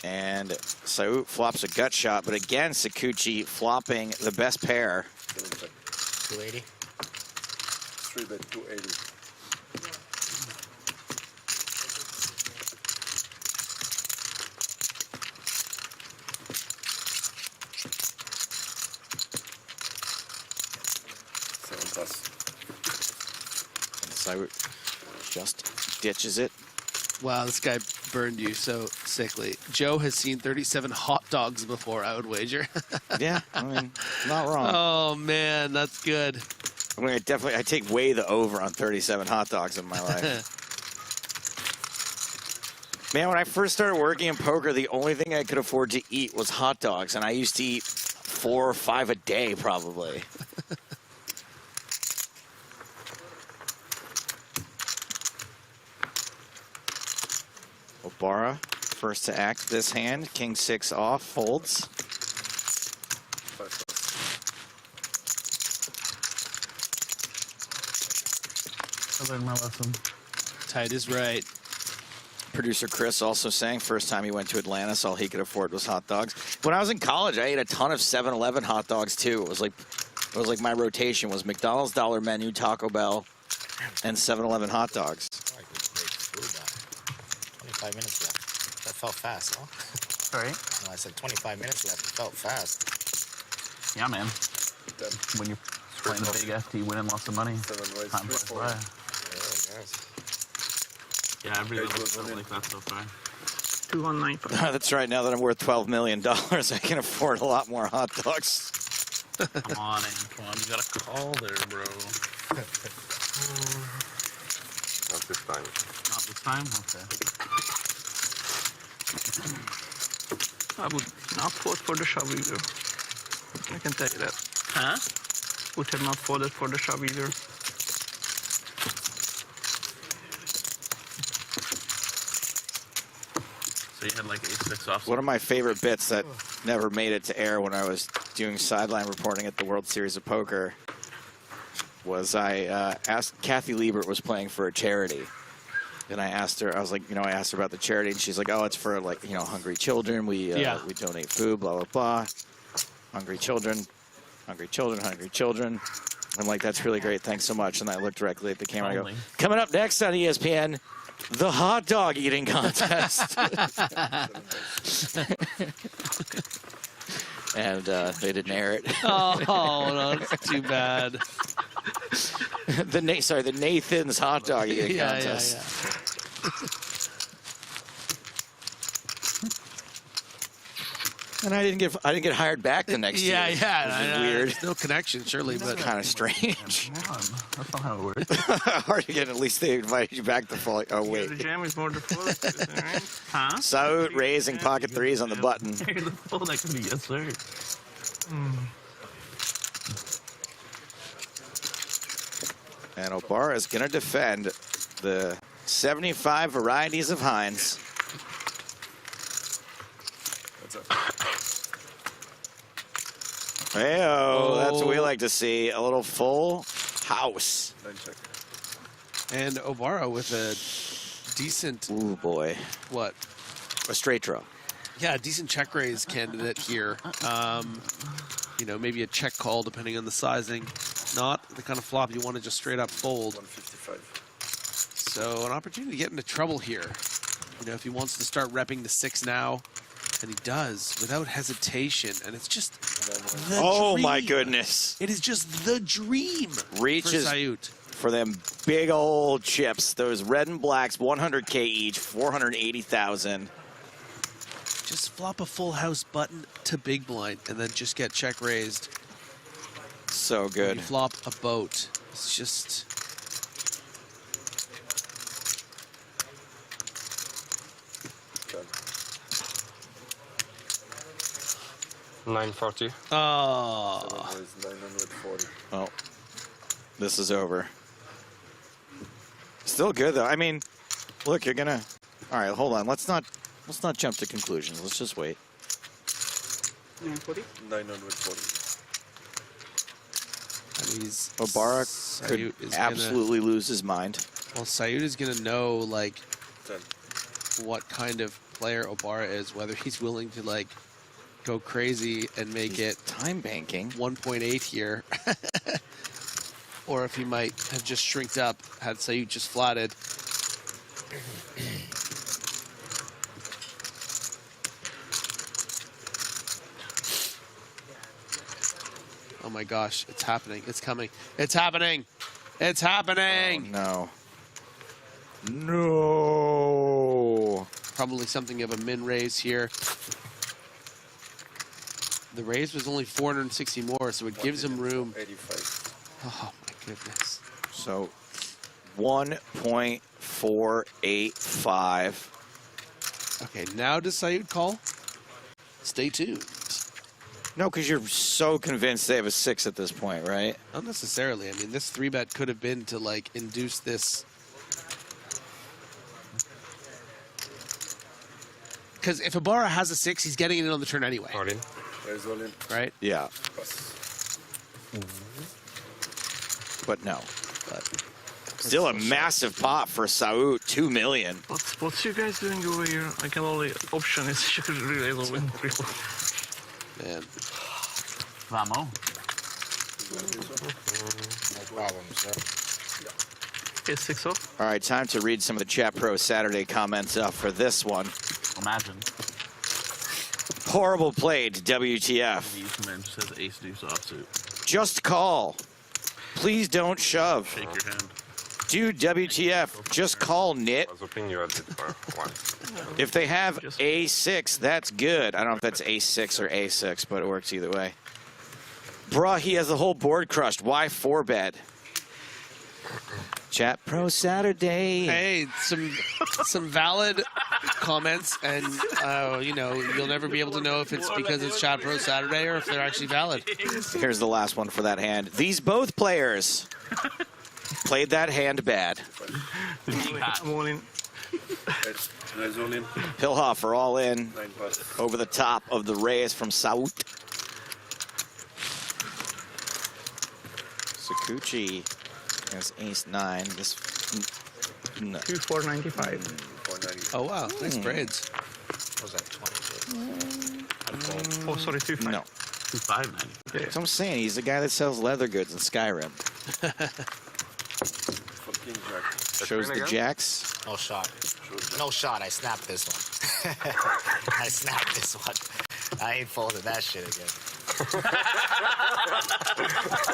And Saud flops a gut shot, but again, Sakuchi flopping the best pair. 280. 3-bet 280. Saud just ditches it. Wow, this guy burned you so sickly. Joe has seen 37 hot dogs before, I would wager. Yeah, I mean, not wrong. Oh, man, that's good. I mean, I take way the over on 37 hot dogs in my life. Man, when I first started working in poker, the only thing I could afford to eat was hot dogs, and I used to eat 4 or 5 a day, probably. Obara, first to act this hand. King 6 off, folds. I learned my lesson. Tight is right. Producer Chris also saying first time he went to Atlanta, so all he could afford was hot dogs. When I was in college, I ate a ton of 7-Eleven hot dogs too. It was like my rotation was McDonald's dollar menu, Taco Bell, and 7-Eleven hot dogs. 25 minutes left. That felt fast, huh? Sorry? No, I said 25 minutes left. It felt fast. Yeah, man. When you're playing a big FT, winning lots of money, time flies by. Yeah, every little felt like that so far. 295. That's right. Now that I'm worth $12 million, I can afford a lot more hot dogs. Come on, Antoine. You got a call there, bro. Not this time. Not this time? Okay. I would not vote for the shove either. I can tell you that. Huh? Would have not voted for the shove either. So you had like ace-6 off. One of my favorite bits that never made it to air when I was doing sideline reporting at the World Series of Poker was I asked, Kathy Liebert was playing for a charity. And I asked her, I was like, I asked her about the charity, and she's like, oh, it's for like, hungry children. We donate food, blah, blah, blah. Hungry children, hungry children, hungry children. I'm like, that's really great. Thanks so much. And I looked directly at the camera and I go, coming up next on ESPN, the hot dog eating contest. And they didn't air it. Oh, no, that's too bad. the Nathan's hot dog eating contest. Yeah. And I didn't get hired back the next year. Yeah. Weird. No connection, surely, but kind of strange. That's not how it works. Hard to get. At least they invited you back the fall. Oh wait. The jam is more default, right? Huh? Saud raising pocket threes on the button. Oh, that could be yes, sir. And O'Barra is going to defend the 75 varieties of Heinz. Hey-oh, that's what we like to see. A little full house. And O'Barra with a decent... Ooh, boy. What? A straight draw. Yeah, a decent check raise candidate here. Maybe a check call depending on the sizing. Not the kind of flop you want to just straight up fold. 155. So an opportunity to get into trouble here. If he wants to start repping the 6 now, and he does without hesitation, and it's just the dream. My goodness. It is just the dream Reaches for Saud. For them big old chips. Those red and blacks, 100K each, 480,000. Just flop a full house button to big blind and then just get check raised. So good. You flop a boat. It's just... $940. Oh. So $940. Oh, this is over. Still good though. I mean, look, you're gonna. All right, hold on. Let's not jump to conclusions. Let's just wait. 940. 940. O'Barra could absolutely lose his mind. Well, Saud is gonna know like what kind of player O'Barra is, whether he's willing to like go crazy and make it time banking 1.8 here, or if he might have just shrinked up had Saud just flatted. Oh my gosh, it's happening. It's coming. It's happening. It's happening. Oh, no. Probably something of a min raise here. The raise was only 460 more, so it gives him room. 85. Oh my goodness. So 1.485. Okay, now does Saud call? Stay tuned. No, because you're so convinced they have a 6 at this point, right? Not necessarily. I mean, this 3-bet could have been to like induce this. Because if O'Barra has a 6, he's getting it in on the turn anyway. All in. There's all in. Right? Yeah. But no. But still a massive pop for Saud, 2 million. What's you guys doing over here? I can only option is you could really win. Man. Vamos. No problem, sir. Is 6 off? All right, time to read some of the Chat Pro Saturday comments for this one. Imagine. Horrible played, WTF. These men just has ace deuce offsuit. Just call. Please don't shove. Shake your hand. Dude, WTF, just call Nit. I was hoping you had it for one. If they have A6, that's good. I don't know if that's A6 or A6, but it works either way. Bruh, he has the whole board crushed. Why 4-bet? Chat Pro Saturday. Hey, some valid comments, and you know, you'll never be able to know if it's because it's Chat Pro Saturday or if they're actually valid. Here's the last one for that hand. These both players played that hand bad. I'm all in. Pilhofer all in over the top of the Reyes from Saut. Sakuchi has ace-9. This no. 2,495. Oh wow, nice braids. What was that, 20? Oh, sorry, 2,500. No. 2,590. Okay. That's what I'm saying. He's the guy that sells leather goods in Skyrim. Shows the jacks. No shot. No shot. I snapped this one. I snapped this one. I ain't folded that shit again.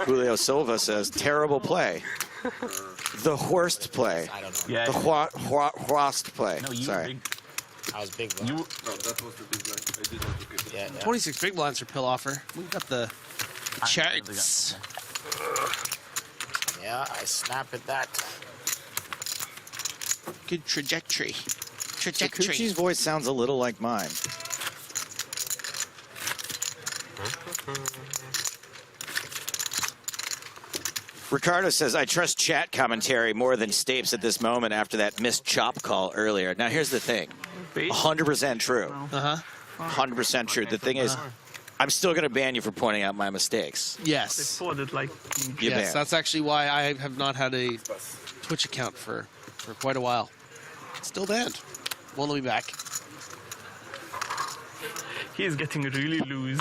Julio Silva says, terrible play. The worst play. I don't know. Yeah. The worst play. No, you Sorry. I was big blind. No, that was the big blind. I didn't look at it. Yeah, 26 big blinds for Pilhofer. We got the charts. Yeah, I snapped at that. Good trajectory. Sakuchi's voice sounds a little like mine. Ricardo says, I trust chat commentary more than Stapes at this moment after that missed chop call earlier. Now, here's the thing. 100% true. 100% true. The thing is, I'm still going to ban you for pointing out my mistakes. Yes. They folded like. Yes, that's actually why I have not had a Twitch account for quite a while. Still banned. Won't let me back. He is getting really loose.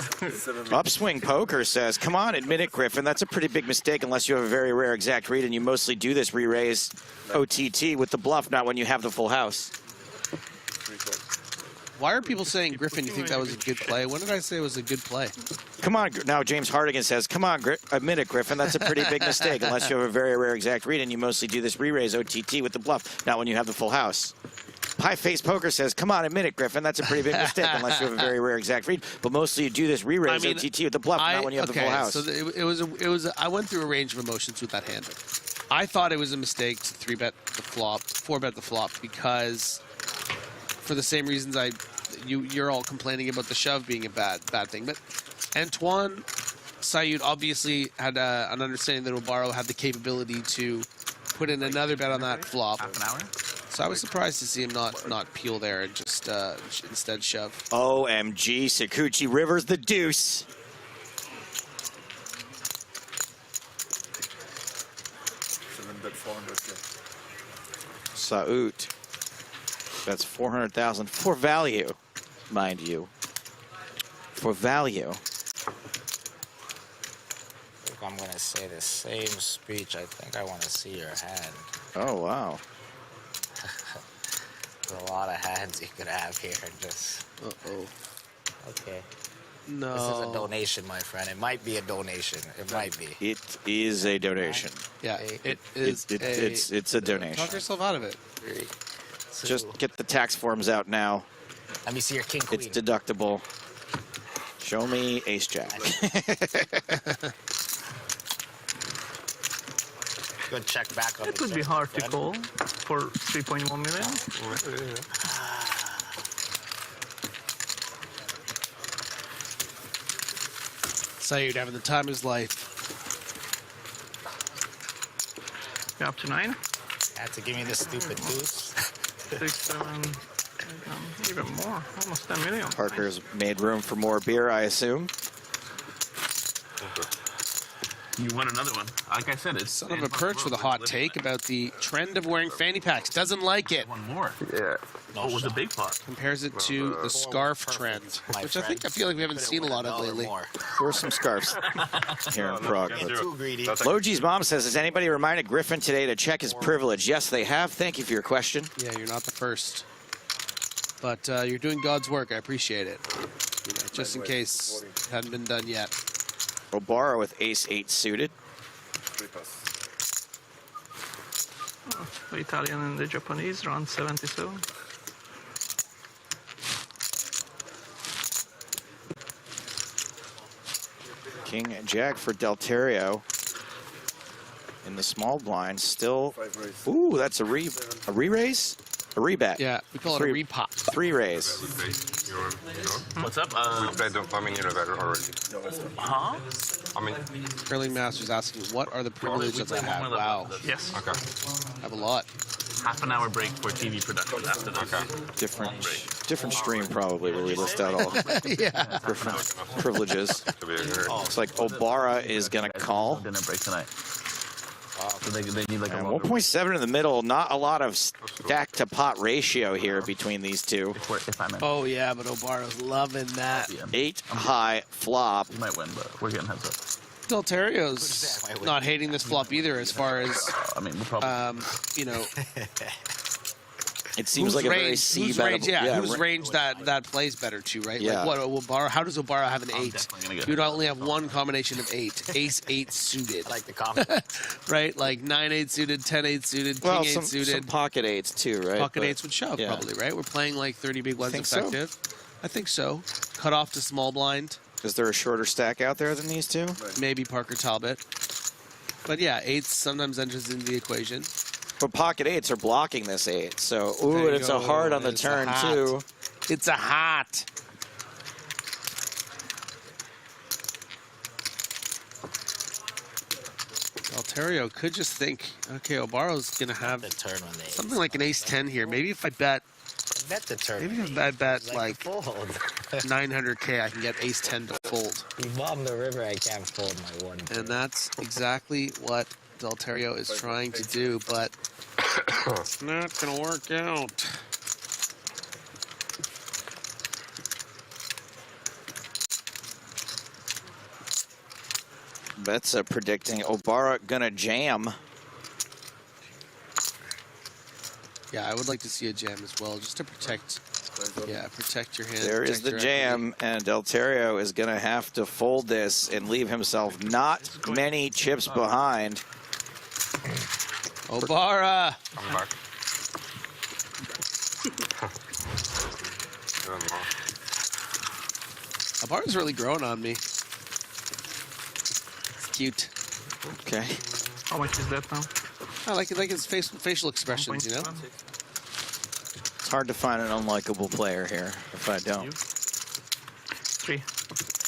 Upswing Poker says, come on, admit it, Griffin. That's a pretty big mistake unless you have a very rare exact read, and you mostly do this re-raise OTT with the bluff, not when you have the full house. Why are people saying, Griffin, you think that was a good play? When did I say it was a good play? Come on, now James Hardigan says, come on, admit it, Griffin. That's a pretty big mistake unless you have a very rare exact read, and you mostly do this re-raise OTT with the bluff, not when you have the full house. High Face Poker says, come on, admit it, Griffin. That's a pretty big mistake unless you have a very rare exact read. But mostly you do this re-raise OTT with the bluff, not when you have the full house. So it was. I went through a range of emotions with that hand. I thought it was a mistake to 3-bet the flop, 4-bet the flop, because for the same reasons you're all complaining about the shove being a bad thing. But Antoine Sayud obviously had an understanding that Obaro had the capability to put in another bet on that flop. Half an hour? So I was surprised to see him not peel there and just instead shove. OMG, Sakuchi rivers the deuce. Saut. That's 400,000 for value, mind you. For value. If I'm gonna say the same speech, I think I want to see your hand. Oh wow. There's a lot of hands you could have here. Just. Uh-oh. Okay. No. This is a donation, my friend. It might be a donation. It might be. It is a donation. Yeah, it is. It's a donation. Talk yourself out of it. Just get the tax forms out now. Let me see your king queen. It's deductible. Show me ace jack. Good check back on It would be hard to call for 3.1 million. Sayud having the time of his life. You're up to 9. Had to give me this stupid deuce. 6, 7, even more. Almost 10 million. Parker's made room for more beer, I assume. You won another one. Like I said, it's Son of a perch with a hot take about the trend of wearing fanny packs. Doesn't like it. One more. Yeah. Oh, it was a big pot. Compares it to the scarf trend, which I feel like we haven't seen a lot of lately. There were some scarves here in Prague. Too greedy. Logi's mom says, has anybody reminded Griffin today to check his privilege? Yes, they have. Thank you for your question. Yeah, you're not the first. But you're doing God's work. I appreciate it. You know, just in case it hadn't been done yet. Obara with ace-8 suited. The Italian and the Japanese, round 77. King Jack for Delterio in the small blind. Still, ooh, that's a re-raise? A rebet. Yeah, we call it a repop. 3-raise. What's up? We played the Flaming Universe already. Huh? I mean, Curling Master's asking, what are the privileges I have? Wow. Yes. okay. I have a lot. Half an hour break for TV production after this. Different stream probably where we list out all Yeah. different privileges. Looks like Obara is going to call. Dinner break tonight. So they need like a 1.7 in the middle. Not a lot of stack to pot ratio here between these two. Oh yeah, but Obara's loving that. 8 high flop. You might win, but we're getting heads up. Delterio's not hating this flop either, as far as I mean, we'll probably, you know. It seems like a very whose range, whose range that plays better too, right? Yeah. Like what Obara? How does Obara have an 8? You'd only have one combination of 8. Ace-8 suited. Like the comment. Right? Like 9-8 suited, 10-8 suited, Well, King-8 suited. some pocket 8s too, right? Pocket But, 8s would shove yeah. probably, right? We're playing like 30 big ones Think so? effective. I think so. Cut off to small blind. Is there a shorter stack out there than these two? Maybe Parker Talbot. But yeah, 8s sometimes enters into the equation. But pocket 8s are blocking this 8. So, There ooh, you and it's go. a hard on the It's a turn hat. too. It's a hat. Delterio could just think, okay, Obara's going to have The turn when they something like an ace-10 here. Maybe if I bet, bet the turn. maybe if I bet like fold. 900K, I can get ace-10 to fold. You bomb the river, I can't fold my one. And that's exactly what Delterio is trying to do, but it's not going to work out. Bet's predicting Obara gonna jam. Yeah, I would like to see a jam as well, just to protect. Yeah, protect your hand. There is protect the your jam, and Delterio is gonna have to fold this and leave himself not many chips behind. Obara! I'm back. Obara's really growing on me. It's cute. Okay. How much is that now? I like it, like his facial expressions, you know? It's hard to find an unlikable player here, if I don't. 3.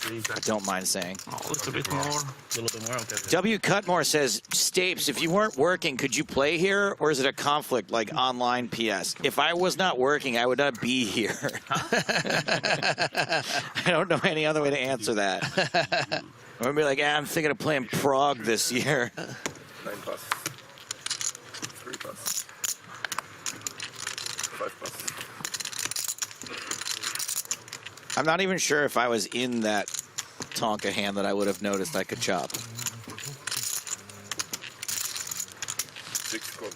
I don't mind saying. Oh, a little bit more. A little bit more. Okay. W. Cutmore says, Stapes, if you weren't working, could you play here? Or is it a conflict like online PS? If I was not working, I would not be here. I don't know any other way to answer that. I'm going to be like, I'm thinking of playing Prague this year. 9 plus. 3 plus. 5 plus. I'm not even sure if I was in that Tonka hand that I would have noticed I could chop. 6 call.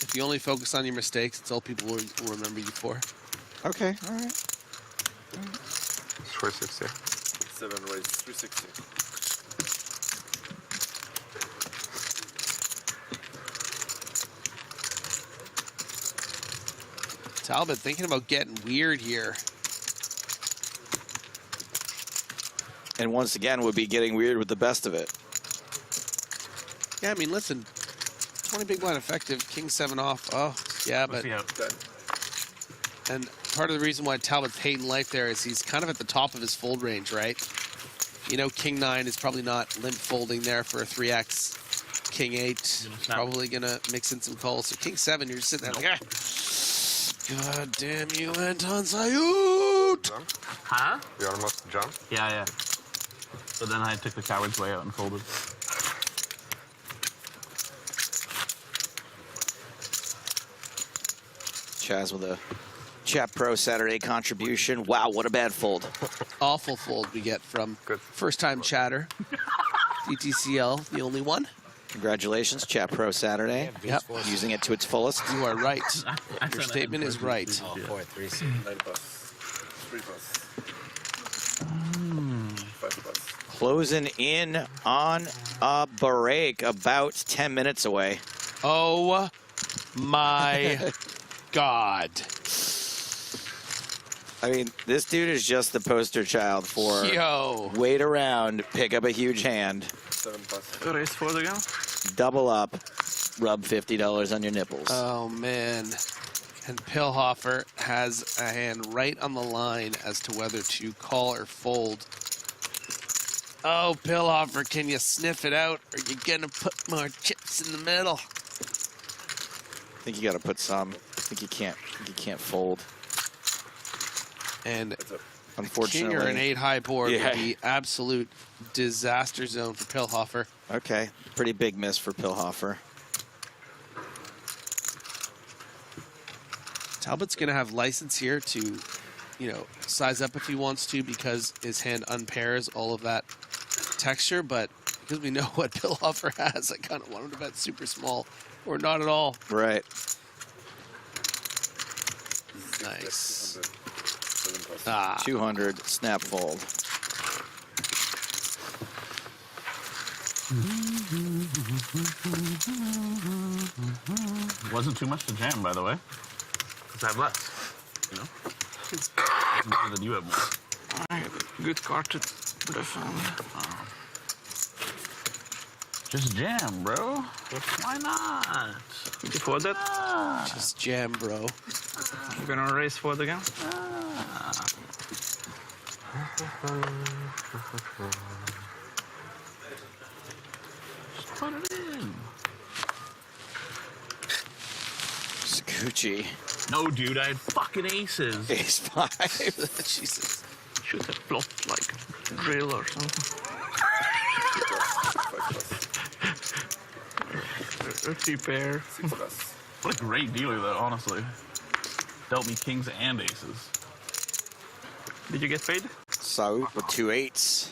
If you only focus on your mistakes, it's all people will remember you for. Okay, all right. 360. 7 raise 360. Talbot thinking about getting weird here. And once again, would be getting weird with the best of it. Yeah, I mean, listen, 20 big blind effective, king 7 off. Oh, yeah, but and part of the reason why Talbot's hating life there is he's kind of at the top of his fold range, right? You know, king 9 is probably not limp folding there for a 3x. King 8 probably gonna mix in some calls. So king 7, you're just sitting there like, ah. God damn you, Anton Sayut! Huh? You almost jumped? Yeah. So then I took the coward's way out and folded. Chaz with a Chat Pro Saturday contribution. Wow, what a bad fold. Awful fold we get from first-time chatter. DTCL, the only one. Congratulations, Chat Pro Saturday. Yep. Using it to its fullest. You are right. Your statement is right. Oh, 4-3. 9 plus. Closing in on a break, about 10 minutes away. Oh my God. I mean, this dude is just the poster child for wait around, pick up a huge hand, Raise for the gun. double up, rub $50 on your nipples. Oh, man. And Pillhofer has a hand right on the line as to whether to call or fold. Oh, Pillhofer, can you sniff it out? Or are you going to put more chips in the middle? I think you got to put some. I think you can't fold. And unfortunately, king or an 8 high board Yeah. would be absolute disaster zone for Pillhofer. Okay, pretty big miss for Pillhofer. Talbot's going to have license here to, size up if he wants to because his hand unpairs all of that texture. But because we know what Pillhofer has, I kind of want him to bet super small or not at all. Right. Nice. 200, snap fold. Wasn't too much to jam, by the way. Because I have less, you know? More than you have more. I have a good card to defend. Just jam, bro. Why not? Before that, just jam, bro. I'm gonna raise for the gun. Just put it in. Scoochie. No, dude, I had fucking aces. Ace 5. Jesus. Should have flopped like a drill or something. A 3 pair. What a great dealer, though, honestly. Dealt me kings and aces. Did you get paid? So with 2 8s.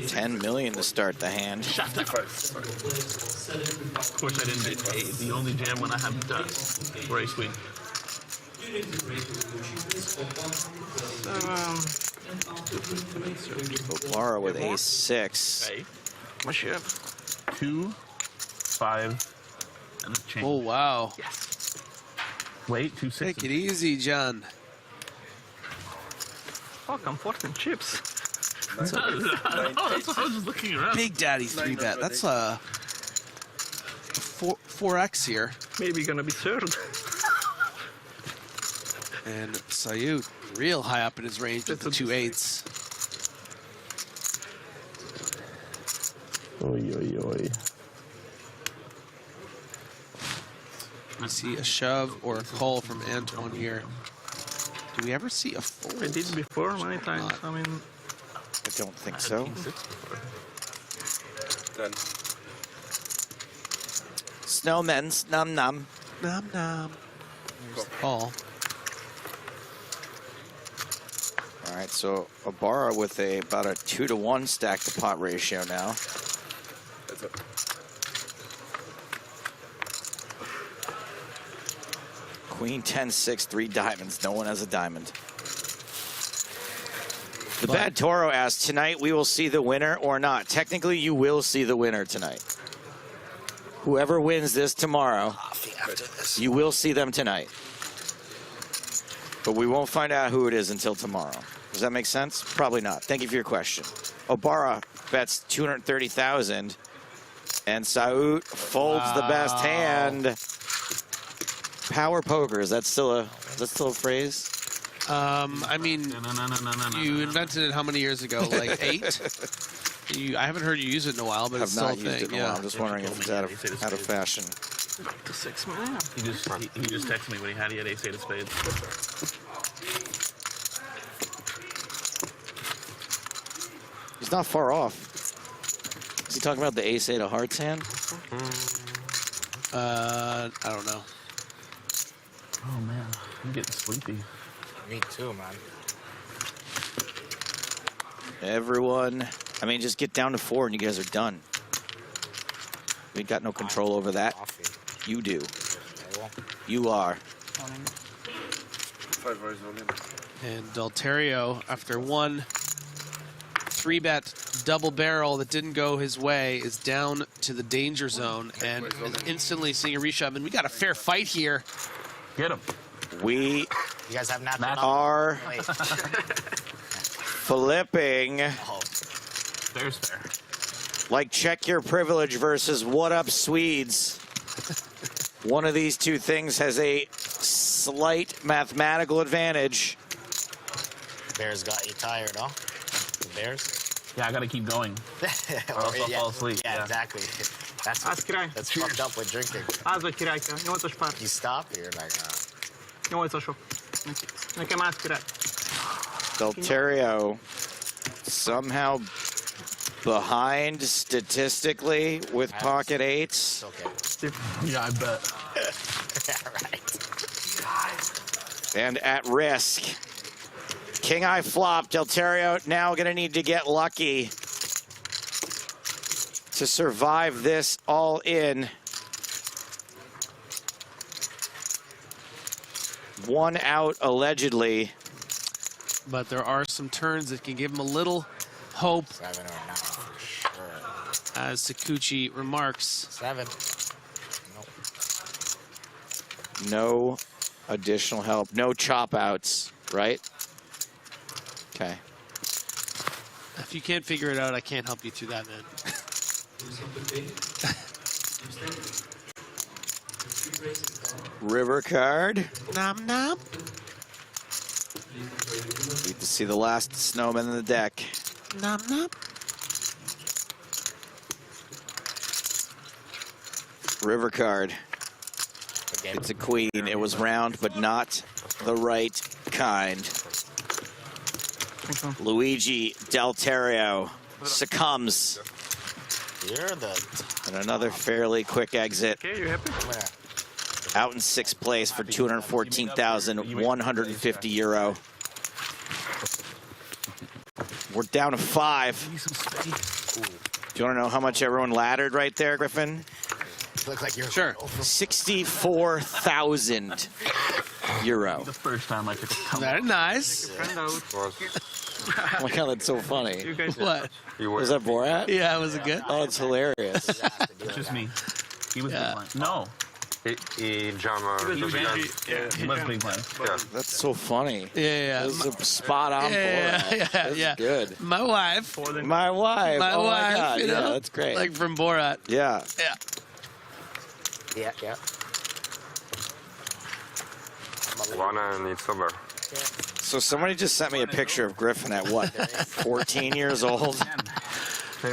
10 million to start the hand. Shut up. Of course I didn't get paid. The only jam when I have done. Very sweet. Lara with ace 6. Hey. What's your 2, 5, and a change. Oh, wow. Yes. Wait, 2 6. Take it easy, John. Fuck, I'm 14 chips. That's what I was just looking around. Big Daddy 3-bet. That's a 4x here. Maybe gonna be third. And Sayut real high up in his range with the 2 8s. Oy, oy, oy. We see a shove or a call from Antoine here. Do we ever see a fold? I did before many times. I mean, I don't think so. Done. Snowmen's num num. Nom nom. There's the call. All right, so Ibarra with about a 2-to-1 stack to pot ratio now. That's it. Queen 10-6, 3 diamonds. No one has a diamond. The Bad Toro asked, tonight we will see the winner or not. Technically, you will see the winner tonight. Whoever wins this tomorrow, you will see them tonight. But we won't find out who it is until tomorrow. Does that make sense? Probably not. Thank you for your question. Ibarra bets 230,000, and Saud folds the best hand. Power poker, is that still a phrase? I mean, you invented it how many years ago? Like 8? I haven't heard you use it in a while, but it's still a thing. Used it in a while. I'm just wondering if it's out of fashion. back to 6 million. He just texted me when he had ace 8 of spades. He's not far off. Is he talking about the ace 8 of hearts hand? I don't know. Oh man, I'm getting sleepy. Me too, man. Everyone, I mean, just get down to 4 and you guys are done. We got no control over that. You do. You are. And Delterio, after one 3-bet double barrel that didn't go his way, is down to the danger zone and is instantly seeing a reshove. And we got a fair fight here. Get him. We You guys have not are flipping. There's fair. Like Check Your Privilege versus What Up Swedes. One of these two things has a slight mathematical advantage. Bears got you tired, huh? The Bears? Yeah, I gotta keep going. Or else I'll fall asleep. Yeah, exactly. That's fucked up with drinking. You stop, you're like, Delterio somehow behind statistically with pocket eights. Okay. Yeah, I bet. Yeah, right. And at risk. King eye flop. Delterio now going to need to get lucky to survive this all in. One out allegedly. But there are some turns that can give him a little hope. 7 or 9 for sure. As Sakuchi remarks. 7. No additional help. No chop outs, right? Okay. If you can't figure it out, I can't help you through that, man. River card. Nom nom. Need to see the last snowman in the deck. Nom nom. River card. It's a queen. It was round, but not the right kind. Luigi Delterio succumbs. You're the... And another fairly quick exit. Okay, you happy? Out in 6th place for 214,150 euro. We're down to 5. Do you want to know how much everyone laddered right there, Griffin? Look like you're sure. 64,000 euro. The first time I took a come. Very nice. Oh my god, that's so funny. What? Was that Borat? Yeah, was it good? Oh, it's hilarious. It's just me. He was big blind. No. He was big blind. Yeah. That's so funny. Yeah. This is a spot on Borat. That's good. My wife. My wife. My oh wife. My god. You know? Yeah, that's great. Like from Borat. Yeah. Yeah. Yeah. Wanna need sober. So somebody just sent me a picture of Griffin at what? 14 years old?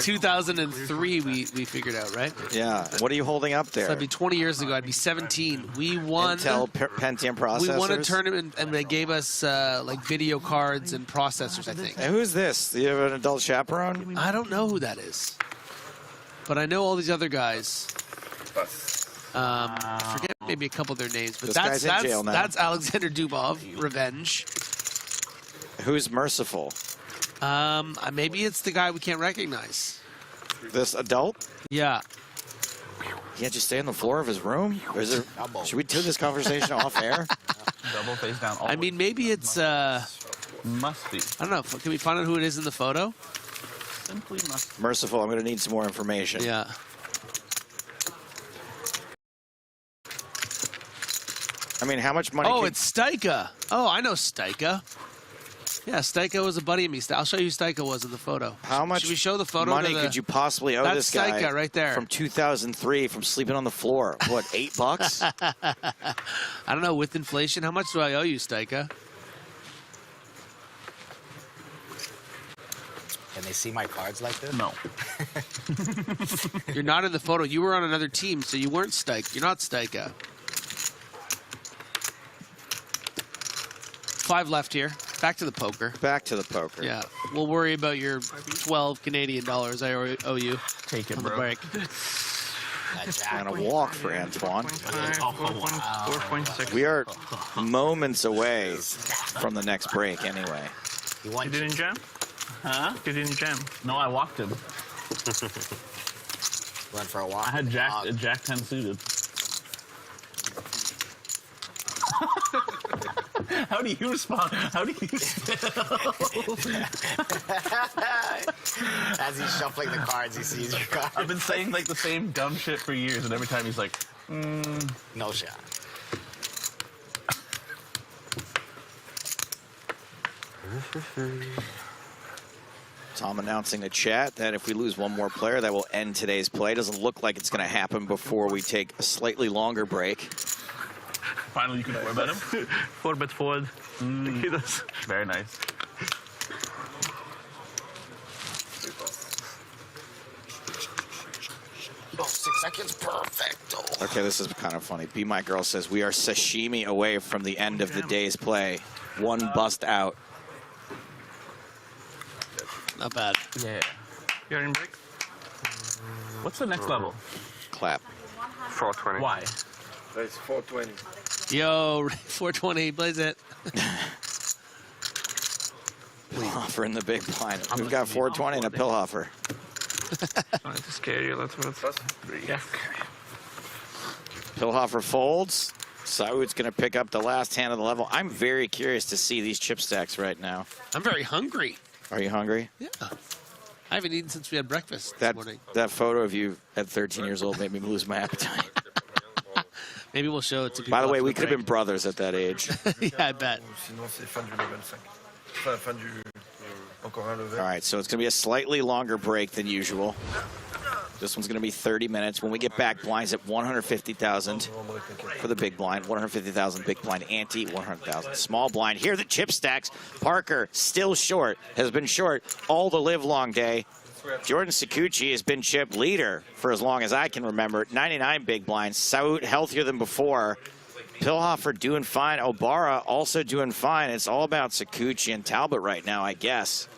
2003 we figured out, right? Yeah. What are you holding up there? So that'd be 20 years ago. I'd be 17. We won. Intel Pentium processors? We won a tournament, and they gave us like video cards and processors, I think. And who's this? Do you have an adult chaperone? I don't know who that is. But I know all these other guys. I forget maybe a couple of their names, but This guy's in jail now. that's Alexander Dubov, Revenge. Who's Merciful? Maybe it's the guy we can't recognize. This adult? Yeah. He had to stay on the floor of his room? Or is there, should we do this conversation off air? Double face down. I mean, maybe it's must be. I don't know. Can we find out who it is in the photo? Simply must. Merciful, I'm going to need some more information. Yeah. I mean, how much money? Oh, it's Steika. Oh, I know Steika. Yeah, Steika was a buddy of me. I'll show you who Steika was in the photo. How much Should we show the photo money could you possibly owe this guy? That's Steika right there. From 2003, from sleeping on the floor. What, $8? I don't know, with inflation, how much do I owe you, Steika? Can they see my cards like this? No. You're not in the photo. You were on another team, so you weren't Steika. You're not Steika. 5 left here. Back to the poker. Back to the poker. Yeah. We'll worry about your 12 Canadian dollars I owe you. Take it, on bro. The break. And a walk for Antoine. 4.6. We are moments away from the next break anyway. You didn't jam? Huh? You didn't jam? No, I walked him. Went for a walk. I had Jack 10 suited. How do you respond? How do you still? As he's shuffling the cards, he sees your card. I've been saying like the same dumb shit for years, and every time he's like, no shot. Tom announcing to chat that if we lose one more player, that will end today's play. Doesn't look like it's going to happen before we take a slightly longer break. Finally, you can 4-bet him. 4-bet fold. He does. Very nice. Oh, 6 seconds, perfect. Okay, this is kind of funny. Be My Girl says, we are sashimi away from the end of the day's play. One bust out. Not bad. Yeah. You're in break? What's the next level? Clap. 420. Why? It's 420. Yo, 420, blaze it. Pillhoffer in the big blind. We've got 420 and a Pillhoffer. Trying to scare you a little bit. Yeah. Pillhoffer folds. Saud's going to pick up the last hand of the level. I'm very curious to see these chip stacks right now. I'm very hungry. Are you hungry? Yeah. I haven't eaten since we had breakfast this That morning. that photo of you at 13 years old made me lose my appetite. Maybe we'll show it to people. By the way, after we could have break. been brothers at that age. Yeah, I bet. All right, so it's going to be a slightly longer break than usual. This one's going to be 30 minutes. When we get back, blinds at 150,000 for the big blind, 150,000 big blind ante, 100,000 small blind. Here are the chip stacks. Parker still short, has been short all the live long day. Jordan Sakuchi has been chip leader for as long as I can remember. 99 big blinds. Saud healthier than before. Pillhoffer doing fine. Obara also doing fine. It's all about Sakuchi and Talbot right now, I guess.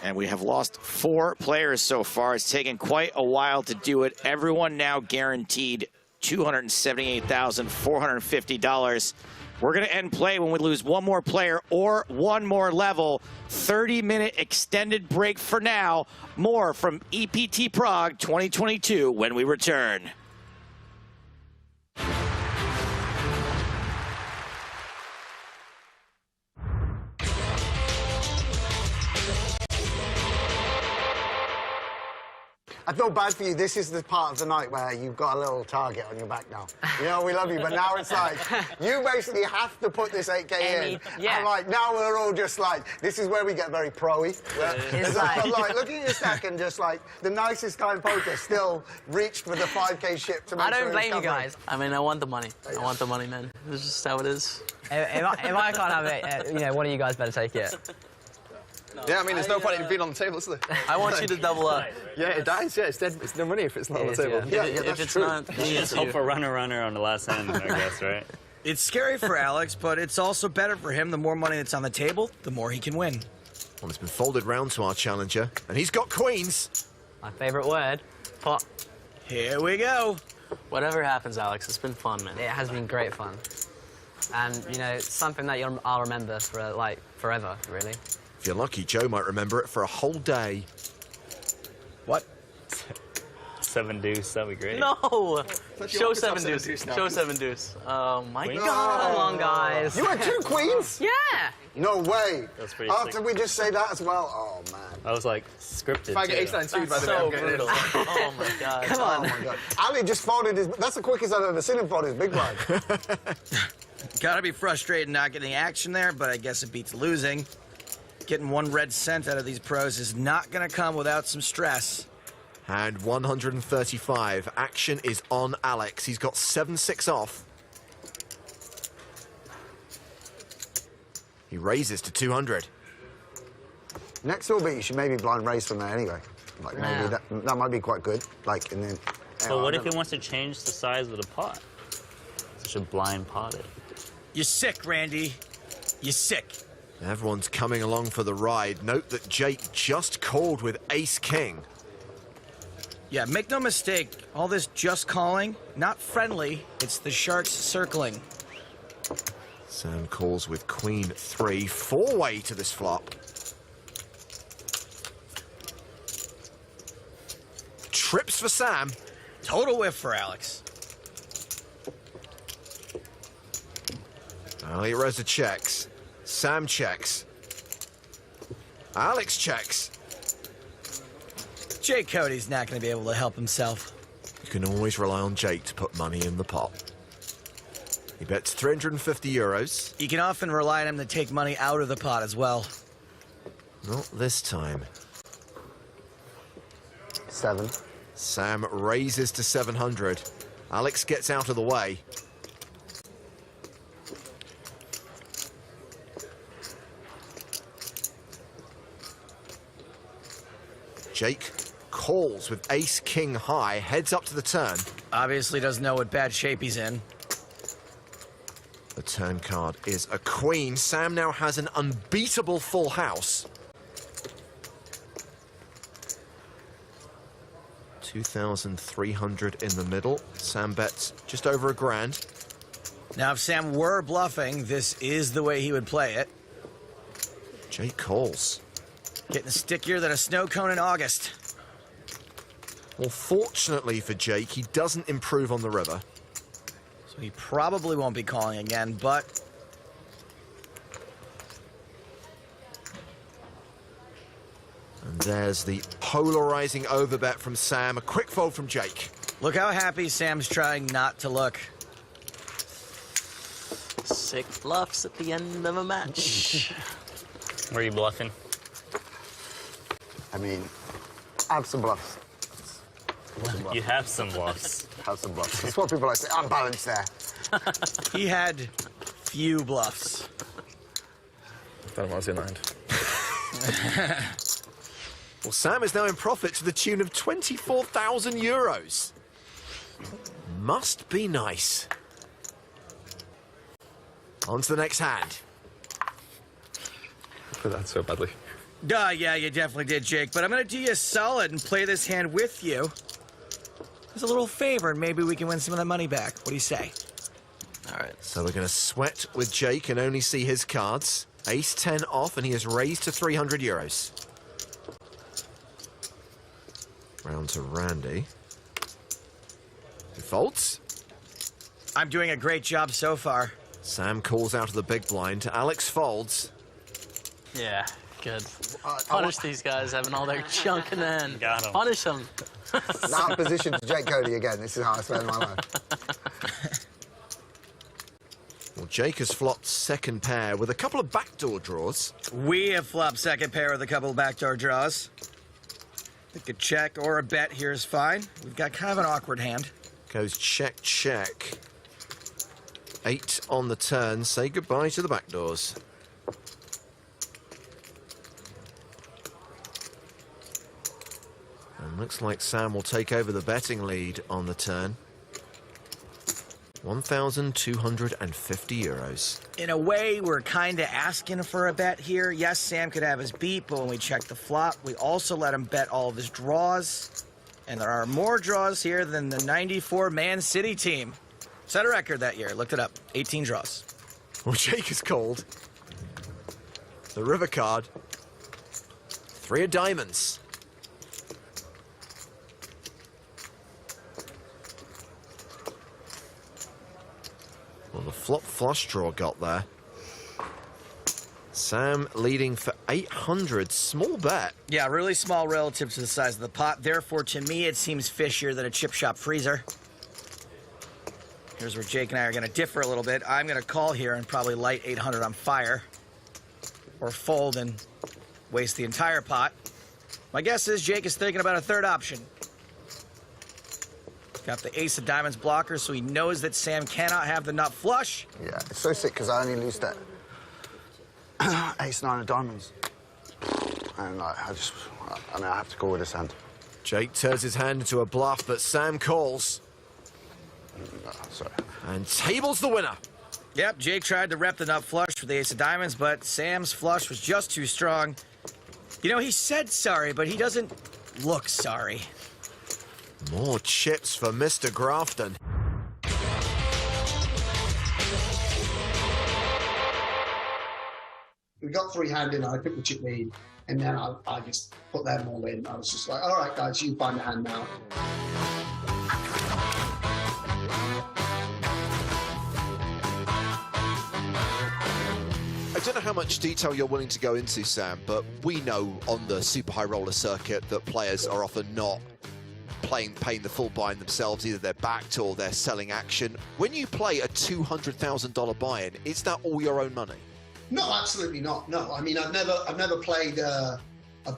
And we have lost 4 players so far. It's taken quite a while to do it. Everyone now guaranteed $278,450. We're going to end play when we lose one more player or one more level. 30-minute extended break for now. More from EPT Prague 2022 when we return. I feel bad for you. This is the part of the night where you've got a little target on your back now. You know, we love you, but now it's like, you basically have to put this 8K in. Yeah. And like, now we're all just like, this is where we get very pro-y. It's like, looking at your stack and just like, the nicest guy in poker still reached for the 5K ship to make I don't sure blame you guys. I mean, I want the money. I want the money, man. This is just how it is. If I can't have it, you know, one of you guys better take it. Yeah, I mean, there's no point in being on the table, is there? I want you to double up. Yeah, it dies. Yeah, it's dead. It's no money if it's not on the table. Yeah, if it's not, Just hope for runner on the last hand, I guess, right? It's scary for Alex, but it's also better for him. The more money that's on the table, the more he can win. Well, it's been folded round to our challenger, and he's got queens. My favorite word, pot. Here we go. Whatever happens, Alex, it's been fun, man. It has been great fun. And, you know, it's something that I'll remember for, like, forever, really. If you're lucky, Joe might remember it for a whole day. What? 7 deuce, that'd be great. No! Show 7 deuce. Show 7 deuce. Oh my God! Come on, guys. You had 2 queens? Yeah. No way. That's pretty After sick. we just say that as well. Oh man. I was like scripted. If I get too. ace 9 2, by the way, So I'm getting brutal. it. Oh my God. Come on. Oh my God. Ali just folded his. That's the quickest I've ever seen him fold his big blind. Gotta be frustrated not getting action there, but I guess it beats losing. Getting 1 red cent out of these pros is not gonna come without some stress. And 135. Action is on Alex. He's got 7-6 off. He raises to 200. Next will be you should maybe blind raise from there anyway. Like maybe that might be quite good. Like and then. So what if he wants to change the size of the pot? Such a blind pot it. You're sick, Randy. You're sick. Everyone's coming along for the ride. Note that Jake just called with ace-king. Yeah, make no mistake, all this just calling, not friendly, it's the sharks circling. Sam calls with queen 3. 4-way to this flop. Trips for Sam. Total whiff for Alex. Ali Reza checks. Sam checks. Alex checks. Jake Cody's not going to be able to help himself. You can always rely on Jake to put money in the pot. He bets 350 euros. You can often rely on him to take money out of the pot as well. Not this time. 7. Sam raises to 700. Alex gets out of the way. Jake calls with ace-king high, heads up to the turn. Obviously doesn't know what bad shape he's in. The turn card is a queen. Sam now has an unbeatable full house. 2,300 in the middle. Sam bets just over a grand. Now, if Sam were bluffing, this is the way he would play it. Jake calls. Getting stickier than a snow cone in August. Well, fortunately for Jake, he doesn't improve on the river. So he probably won't be calling again, but... And there's the polarizing overbet from Sam. A quick fold from Jake. Look how happy Sam's trying not to look. 6 bluffs at the end of a match. Were you bluffing? I mean, have some bluffs. You have some bluffs. Have some bluffs. That's what people like to say. I'm balanced there. He had few bluffs. That was in mind. Well, Sam is now in profit to the tune of 24,000 euros. Must be nice. On to the next hand. Put that so badly. Yeah, you definitely did, Jake. But I'm going to do you a solid and play this hand with you. As a little favor, and maybe we can win some of that money back. What do you say? All right. So we're going to sweat with Jake and only see his cards. Ace-10 off, and he has raised to 300 euros. Round to Randy. He folds. I'm doing a great job so far. Sam calls out of the big blind. Alex folds. Yeah, good. Punish these guys having all their junk and then punish them. Now position to Jake Cody again. This is how I spend my life. Well, Jake has flopped second pair with a couple of backdoor draws. We have flopped second pair with a couple of backdoor draws. I think a check or a bet here is fine. We've got kind of an awkward hand. Goes check, check. 8 on the turn. Say goodbye to the backdoors. And looks like Sam will take over the betting lead on the turn. 1,250 euros. In a way, we're kind of asking for a bet here. Yes, Sam could have his beat, but when we check the flop, we also let him bet all of his draws. And there are more draws here than the 94 Man City team. Set a record that year. Looked it up. 18 draws. Well, Jake is called. The river card. 3 of diamonds. Well, the flop flush draw got there. Sam leading for 800. Small bet. Yeah, really small relative to the size of the pot. Therefore, to me, it seems fishier than a chip shop freezer. Here's where Jake and I are going to differ a little bit. I'm going to call here and probably light 800 on fire. Or fold and waste the entire pot. My guess is Jake is thinking about a third option. Got the ace of diamonds blocker, so he knows that Sam cannot have the nut flush. Yeah, it's so sick because I only lose that ace-9 of diamonds. And I have to call with this hand. Jake turns his hand into a bluff, but Sam calls. Sorry. And tables the winner. Yep, Jake tried to rep the nut flush with the ace of diamonds, but Sam's flush was just too strong. You know, he said sorry, but he doesn't look sorry. More chips for Mr. Grafton. We got 3-hand in, I took the chip lead, and then I just put them all in. I was just like, all right, guys, you find a hand now. don't know how much detail you're willing to go into, Sam, but we know on the super high roller circuit that players are often not paying the full buy-in themselves. Either they're backed or they're selling action. When you play a $200,000 buy-in, is that all your own money? No, absolutely not. No, I mean, I've never played a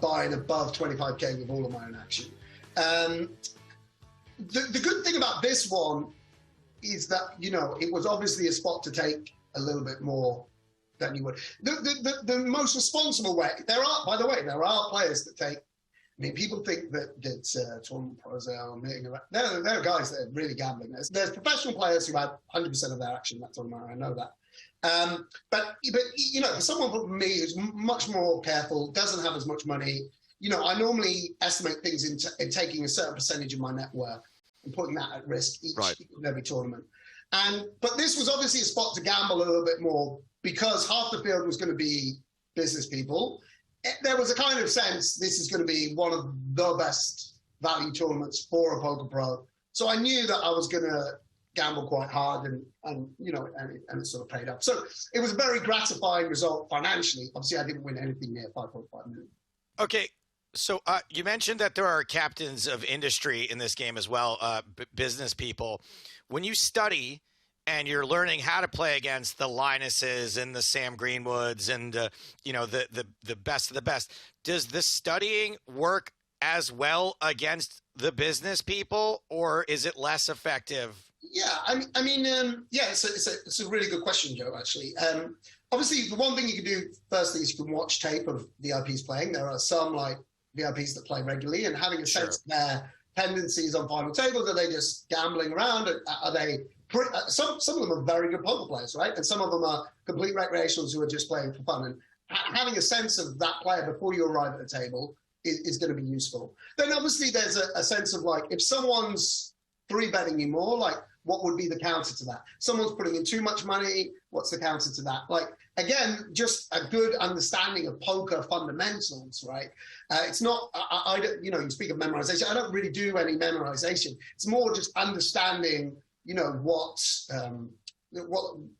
buy-in above 25K with all of my own action. The good thing about this one is that, you know, it was obviously a spot to take a little bit more than you would. The most responsible way, by the way, there are players that take, I mean, people think that tournament pros are making around. There are guys that are really gambling. There's professional players who have 100% of their action in that tournament. I know that. But you know, for someone like me who's much more careful, doesn't have as much money, you know, I normally estimate things in taking a certain percentage of my net worth and putting that at risk each and every tournament. But this was obviously a spot to gamble a little bit more because half the field was going to be business people. There was a kind of sense this is going to be one of the best value tournaments for a poker pro. So I knew that I was going to gamble quite hard and you know, and it sort of paid up. So it was a very gratifying result financially. Obviously, I didn't win anything near 5.5 million. Okay. So you mentioned that there are captains of industry in this game as well, business people. When you study and you're learning how to play against the Linuses and the Sam Greenwoods and you know, the best of the best, does the studying work as well against the business people, or is it less effective? Yeah, I mean, yeah, it's a really good question, Joe. Actually, obviously, the one thing you can do firstly is you can watch tape of VIPs playing. There are some like VIPs that play regularly, and having a sense of their tendencies on final tables. Are they just gambling around? Are they some of them are very good poker players, right? And some of them are complete recreationals who are just playing for fun. And having a sense of that player before you arrive at the table is going to be useful. Then obviously there's a sense of like, if someone's 3-betting you more, like what would be the counter to that? Someone's putting in too much money, what's the counter to that? Like, again, just a good understanding of poker fundamentals, right? It's not, I don't, you know, you speak of memorization. I don't really do any memorization. It's more just understanding, you know,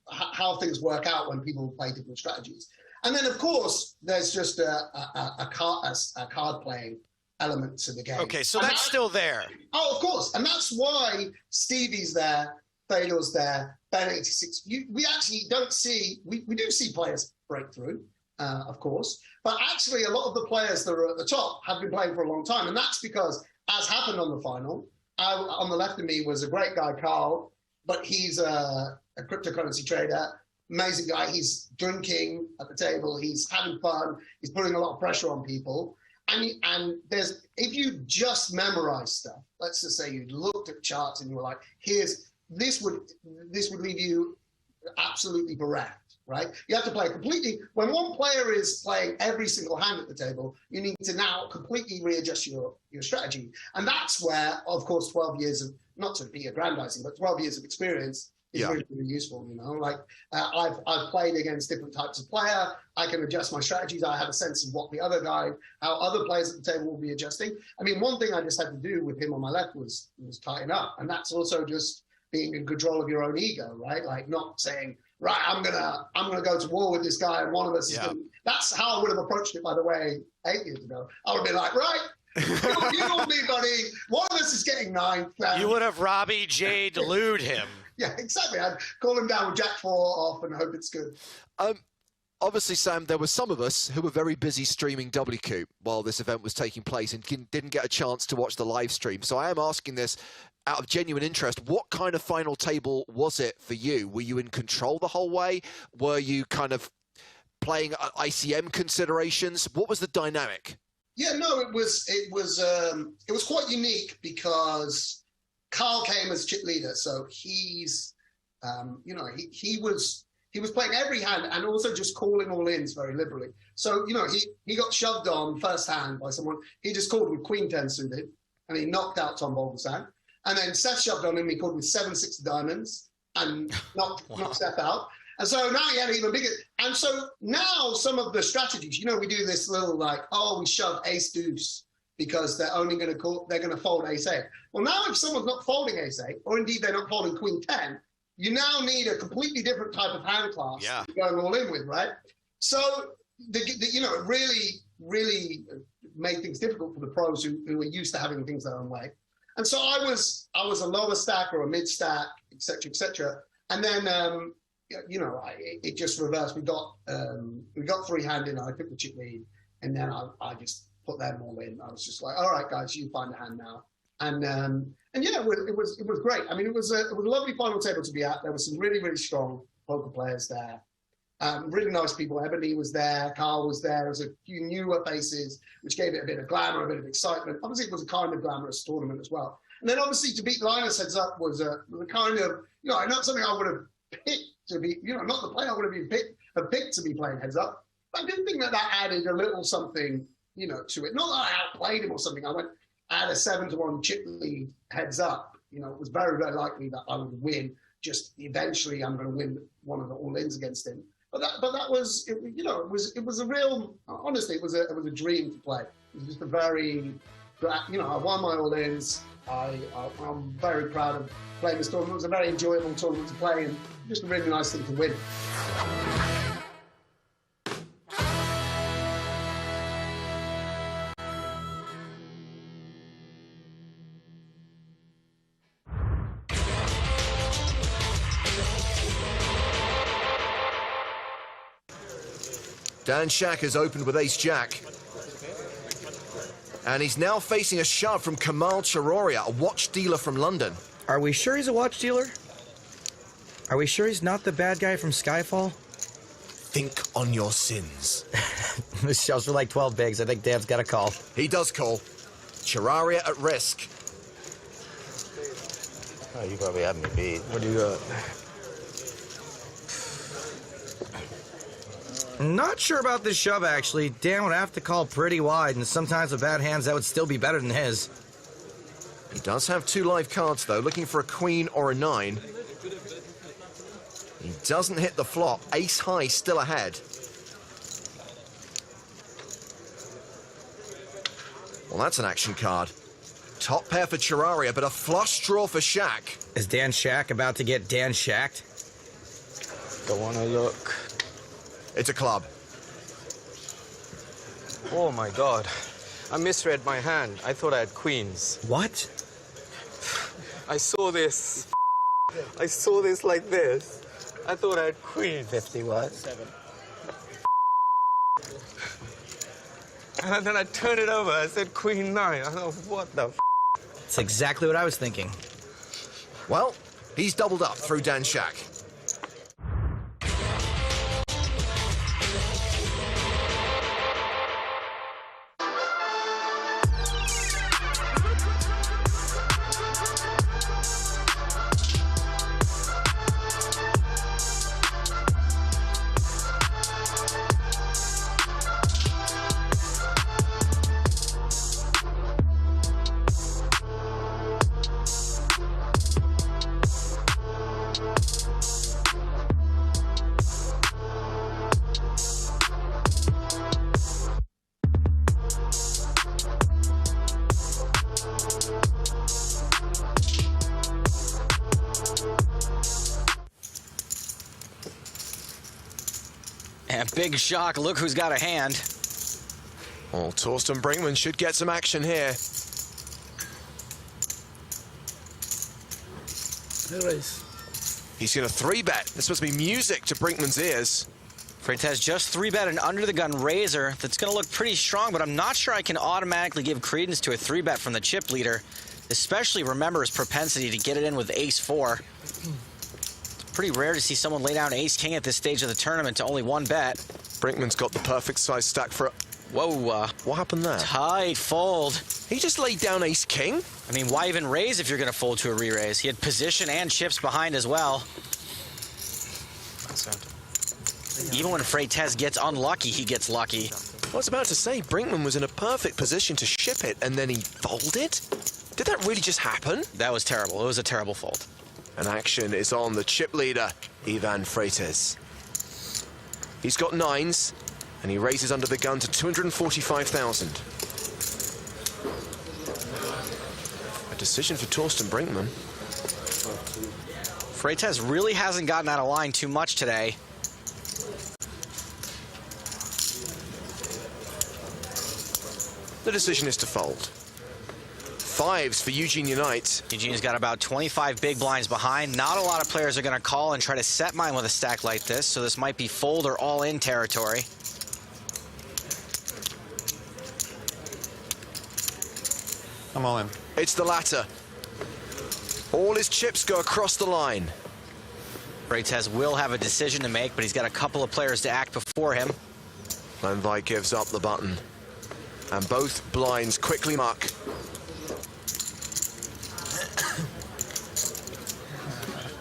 how things work out when people play different strategies. And then, of course, there's just a card playing element to the game. Okay, so that's still there. Oh, of course. And that's why Stevie's there, Fedor's there, Ben86. We actually don't see, we do see players break through, of course. But actually, a lot of the players that are at the top have been playing for a long time. And that's because, as happened on the final, on the left of me was a great guy, Carl, but he's a cryptocurrency trader. Amazing guy. He's drinking at the table. He's having fun. He's putting a lot of pressure on people. And there's, if you just memorize stuff, let's just say you looked at charts and you were like, this would leave you absolutely bereft, right? You have to play completely. When one player is playing every single hand at the table, you need to now completely readjust your strategy. And that's where, of course, 12 years of, not to be aggrandizing, but 12 years of experience is really, really useful, you know? Like, I've played against different types of player. I can adjust my strategies. I have a sense of what the other guy, how other players at the table will be adjusting. I mean, one thing I just had to do with him on my left was tighten up. And that's also just being in control of your own ego, right? Like not saying, right, I'm gonna go to war with this guy and one of us is gonna, that's how I would have approached it, by the way, 8 years ago. I would have been like, right, you know me, buddy. One of us is getting 9th. You would have Robbie J. Delude him. Yeah, exactly. I'd call him down with Jack 4 off and hope it's good. Obviously, Sam, there were some of us who were very busy streaming WCOOP while this event was taking place and didn't get a chance to watch the live stream. So I am asking this out of genuine interest. What kind of final table was it for you? Were you in control the whole way? Were you kind of playing ICM considerations? What was the dynamic? Yeah, no, it was quite unique because Carl came as chip leader, so he's, you know, he was playing every hand and also just calling all ins very liberally. So, you know, he got shoved on first hand by someone. He just called with Queen 10 suited, and he knocked out Tom Bolden's hand. And then Seth shoved on him. He called with 7-6 diamonds and knocked Seth out. And so now he had even bigger. And so now some of the strategies, you know, we do this little like, oh, we shove ace deuce because they're only going to call, they're going to fold ace 8. Well, now if someone's not folding ace 8, or indeed they're not folding Queen 10, you now need a completely different type of hand class to go all in with, right? So, you know, it really made things difficult for the pros who are used to having things their own way. And so I was a lower stack or a mid stack, et cetera, et cetera. And then, you know, it just reversed. We got 3-handed, and I took the chip lead, and then I just put them all in. I was just like, all right, guys, you find a hand now. And yeah, it was great. I mean, it was a lovely final table to be at. There were some really, really strong poker players there. Really nice people. Ebony was there, Carl was there. There was a few newer faces, which gave it a bit of glamour, a bit of excitement. Obviously, it was a kind of glamorous tournament as well. And then obviously to beat Linus heads up was a kind of, you know, not something I would have picked to be, you know, not the player I would have picked to be playing heads up. But I did think that added a little something, you know, to it. Not that I outplayed him or something. I had a 7-1 chip lead heads up. You know, it was very, very likely that I would win. Just eventually I'm going to win one of the all-ins against him. But that was, you know, it was a real, honestly, it was a dream to play. It was just a very, you know, I won my all-ins. I'm very proud of playing this tournament. It was a very enjoyable tournament to play and just a really nice thing to win. Dan Shack has opened with ace-jack. And he's now facing a shove from Kamal Charoria, a watch dealer from London. Are we sure he's a watch dealer? Are we sure he's not the bad guy from Skyfall? Think on your sins. This shows for like 12 bigs. I think Dan's got a call. He does call. Charoria at risk. Oh, you probably have me beat. What do you got? Not sure about this shove, actually. Dan would have to call pretty wide, and sometimes with bad hands, that would still be better than his. He does have 2 live cards, though, looking for a queen or a 9. He doesn't hit the flop. Ace high still ahead. Well, that's an action card. Top pair for Charoria, but a flush draw for Shack. Is Dan Shack about to get Dan Shacked? Don't want to look. It's a club. Oh my God. I misread my hand. I thought I had queens. What? I saw this. I saw this like this. I thought I had queens. 50 what? 7. And then I turned it over. I said queen 9. I thought, what the f? That's exactly what I was thinking. Well, he's doubled up through Dan Shack. And big shock, look who's got a hand. Well, Torsten Brinkmann should get some action here. He's going to 3-bet. This must be music to Brinkmann's ears. Freitas just 3-bet an under-the-gun razor. That's going to look pretty strong, but I'm not sure I can automatically give credence to a 3-bet from the chip leader, especially remember his propensity to get it in with ace-4. Pretty rare to see someone lay down ace-king at this stage of the tournament to only 1 bet. Brinkmann's got the perfect size stack for it. Whoa. What happened there? Tight fold. He just laid down ace-king? I mean, why even raise if you're going to fold to a re-raise? He had position and chips behind as well. Even when Freitas gets unlucky, he gets lucky. I was about to say, Brinkmann was in a perfect position to ship it, and then he folded? Did that really just happen? That was terrible. It was a terrible fold. And action is on the chip leader, Ivan Freitas. He's got 9s, and he raises under the gun to 245,000. A decision for Torsten Brinkmann. Freitas really hasn't gotten out of line too much today. the decision is to fold. Fives for Eugene Unite. Eugene's got about 25 big blinds behind. Not a lot of players are going to call and try to set mine with a stack like this, so this might be fold or all-in territory. I'm all in. It's the latter. All his chips go across the line. Freitas will have a decision to make, but he's got a couple of players to act before him. Lenvi gives up the button. And both blinds quickly muck.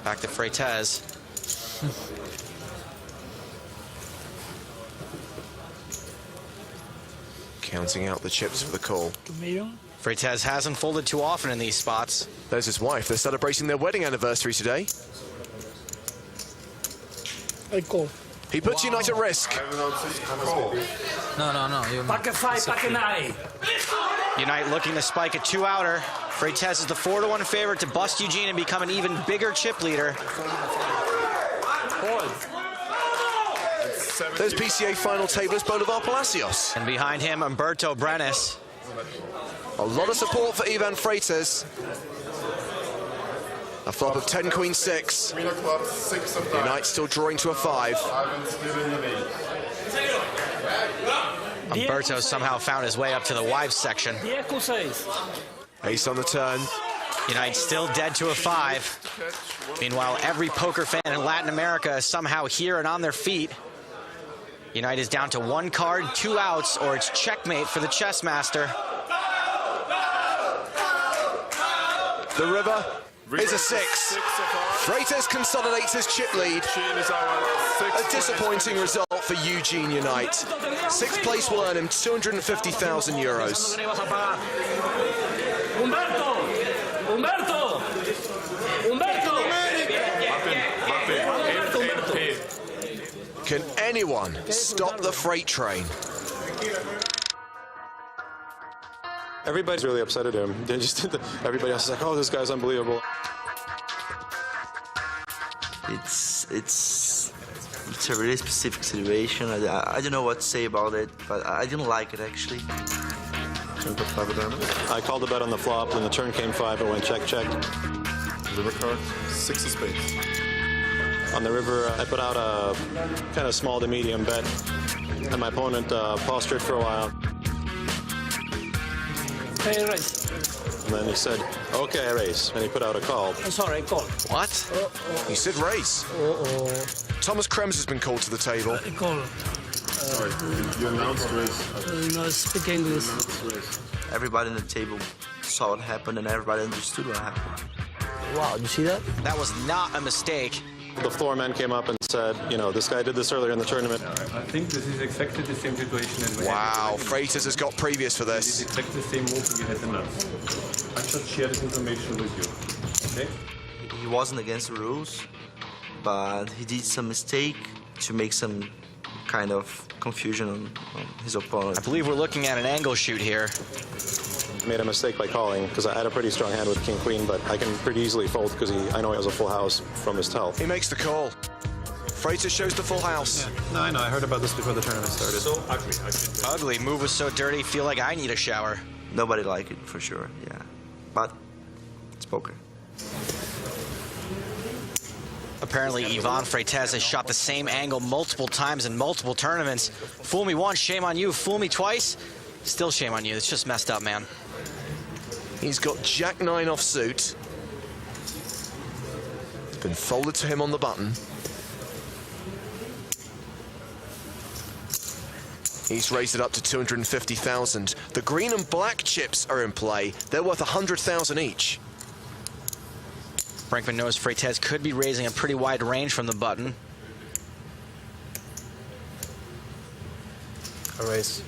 Back to Freitas. Counting out the chips for the call. Freitas hasn't folded too often in these spots. There's his wife. They're celebrating their wedding anniversary today. I call. He puts Unite at risk. No. Pack a 5, pack a 9. Unite looking to spike a 2-outer. Freitas is the 4-1 favorite to bust Eugene and become an even bigger chip leader. There's PCA final tablist Bolivar Palacios. And behind him, Umberto Brenes. A lot of support for Ivan Freitas. A flop of 10 Queen 6. Unite still drawing to a 5. Umberto somehow found his way up to the wives section. Ace on the turn. Unite still dead to a 5. Meanwhile, every poker fan in Latin America is somehow here and on their feet. Unite is down to 1 card, 2 outs, or it's checkmate for the chess master. The river is a 6. Freitas consolidates his chip lead. A disappointing result for Eugene Unite. 6th place will earn him 250,000 euros. Can anyone stop the freight train? Everybody's really upset at him. They just everybody else is like, oh, this guy's unbelievable. It's a really specific situation. I don't know what to say about it, but I didn't like it actually. I called the bet on the flop. When the turn came 5, it went check, check. River card, 6 of spades. On the river, I put out a kind of small to medium bet, and my opponent postured for a while. Hey, raise. And then he said, okay, I raise. And he put out a call. I'm sorry, I call. What? You said raise. Thomas Krems has been called to the table. I call. Sorry, you announced raise. No, speak English. Everybody on the table saw what happened and everybody understood what happened. Wow, you see that? That was not a mistake. The floor man came up and said, you know, this guy did this earlier in the tournament. I think this is exactly the same situation as we Wow, Freitas has got previous for this. It's exactly the same move we had in us. I just share this information with you, okay? He wasn't against the rules, but he did some mistake to make some kind of confusion on his opponent. I believe we're looking at an angle shoot here. Made a mistake by calling because I had a pretty strong hand with king queen, but I can pretty easily fold because I know he has a full house from his tell. He makes the call. Freitas shows the full house. Yeah. No, I know. I heard about this before the tournament started. So ugly. Ugly. Move was so dirty. Feel like I need a shower. Nobody liked it for sure. Yeah, but it's poker. Apparently, Ivan Freitas has shot the same angle multiple times in multiple tournaments. Fool me once, shame on you. Fool me twice, still shame on you. It's just messed up, man. He's got Jack 9 off suit. Been folded to him on the button. He's raised it up to 250,000. The green and black chips are in play. They're worth 100,000 each. Brinkman knows Freitas could be raising a pretty wide range from the button. A raise.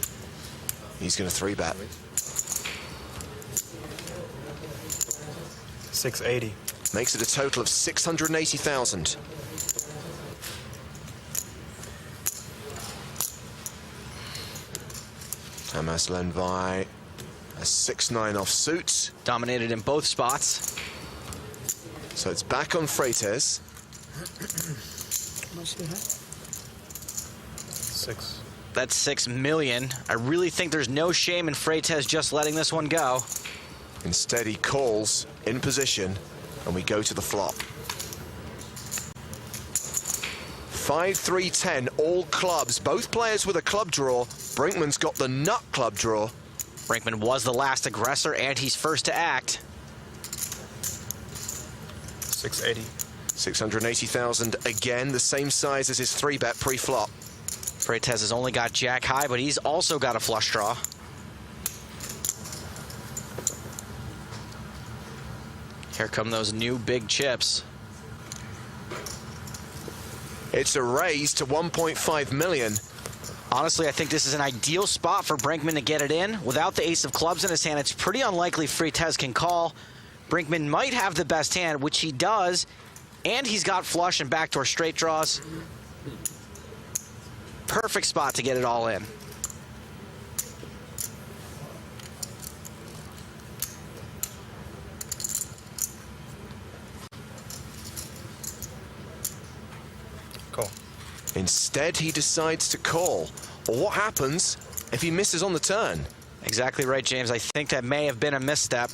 He's going to 3-bet. 680. Makes it a total of 680,000. Thomas Lenvi, a 6-9 off suit. Dominated in both spots. So it's back on Freitas. 6. That's 6 million. I really think there's no shame in Freitas just letting this one go. Instead, he calls in position, and we go to the flop. 5-3-10, all clubs. Both players with a club draw. Brinkman's got the nut club draw. Brinkman was the last aggressor, and he's first to act. 680. 680,000 again, the same size as his 3-bet pre-flop. Freitas has only got jack high, but he's also got a flush draw. Here come those new big chips. It's a raise to 1.5 million. Honestly, I think this is an ideal spot for Brinkman to get it in. Without the ace of clubs in his hand, it's pretty unlikely Freitas can call. Brinkman might have the best hand, which he does, and he's got flush and backdoor straight draws. Perfect spot to get it all in. Call. Instead, he decides to call. Well, what happens if he misses on the turn? Exactly right, James. I think that may have been a misstep.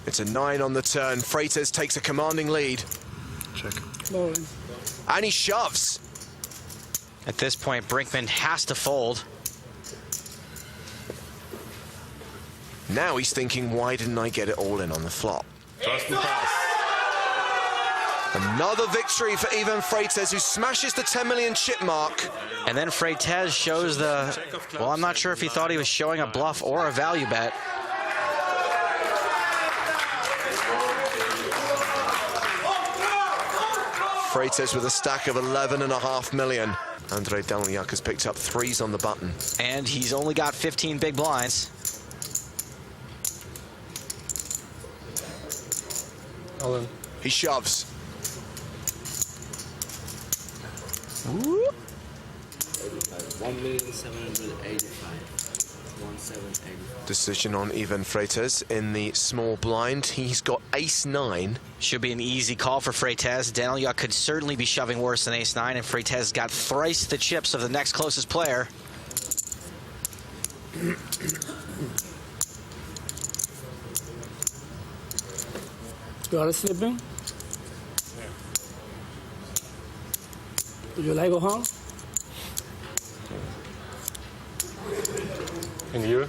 It's a 9 on the turn. Freitas takes a commanding lead. Check. And he shoves. At this point, Brinkman has to fold. Now he's thinking, why didn't I get it all in on the flop? Another victory for Ivan Freitas, who smashes the 10 million chip mark. And then Freitas shows the, well, I'm not sure if he thought he was showing a bluff or a value bet. Freitas with a stack of 11.5 million. Andrei Danilyak has picked up 3s on the button. And he's only got 15 big blinds. He shoves. Whoop. 1,785,1785. Decision on Ivan Freitas in the small blind. He's got ace-9. Should be an easy call for Freitas. Danilyak could certainly be shoving worse than ace-9, and Freitas got thrice the chips of the next closest player. You are sleeping? Would you like to go home? And you?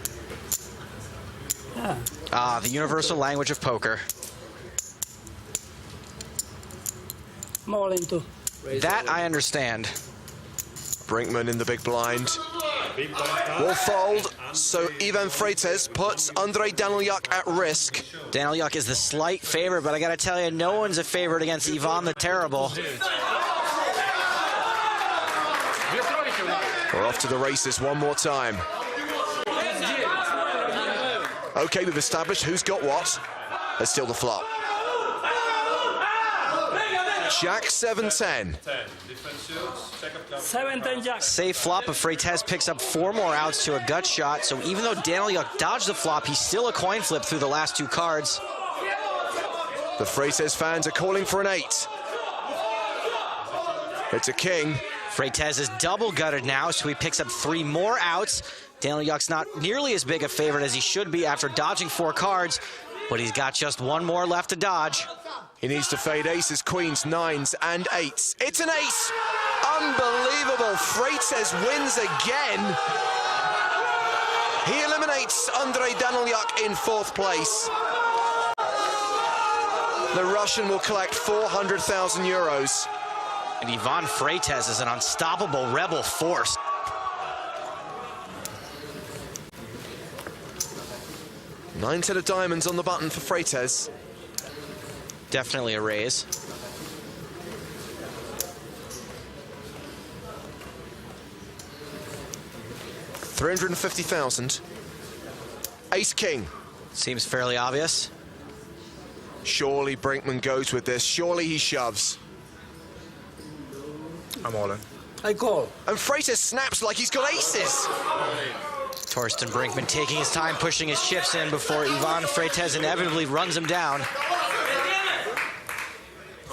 Yeah. Ah, the universal language of poker. I'm all into. That I understand. Brinkman in the big blind. Will fold, so Ivan Freitas puts Andrei Danilyak at risk. Danilyak is the slight favorite, but I gotta tell you, no one's a favorite against Ivan the Terrible. We're off to the races one more time. Okay, we've established who's got what. Let's steal the flop. Jack 7-10. 7-10 jack. Safe flop, but Freitas picks up 4 more outs to a gut shot, so even though Danilyak dodged the flop, he's still a coin flip through the last 2 cards. The Freitas fans are calling for an 8. It's a king. Freitas is double gutted now, so he picks up 3 more outs. Danilyak's not nearly as big a favorite as he should be after dodging 4 cards, but he's got just 1 more left to dodge. He needs to fade aces, queens, 9s, and 8s. It's an ace! Unbelievable! Freitas wins again. He eliminates Andrei Danilyak in 4th place. The Russian will collect 400,000 euros. And Ivan Freitas is an unstoppable rebel force. Nine ten of diamonds on the button for Freitas. Definitely a raise. $350,000. Ace king. Seems fairly obvious. Surely Brinkman goes with this. Surely he shoves. I'm all in. I call. And Freitas snaps like he's got aces. Torsten Brinkman taking his time, pushing his chips in before Ivan Freitas inevitably runs him down.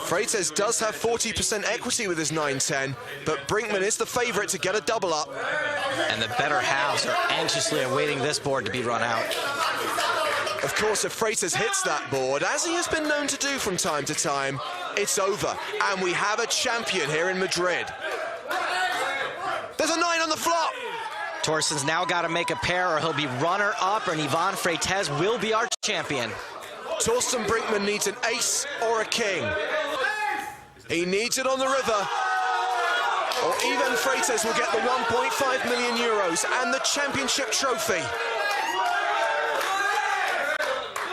Freites does have 40% equity with his 9-10, but Brinkman is the favorite to get a double up. And the better halves are anxiously awaiting this board to be run out. Of course, if Freites hits that board, as he has been known to do from time to time, it's over. And we have a champion here in Madrid. There's a 9 on the flop. Torsten's now got to make a pair or he'll be runner-up, and Ivan Freites will be our champion. Torsten Brinkman needs an ace or a king. He needs it on the river, or Ivan Freites will get the 1.5 million euros and the championship trophy.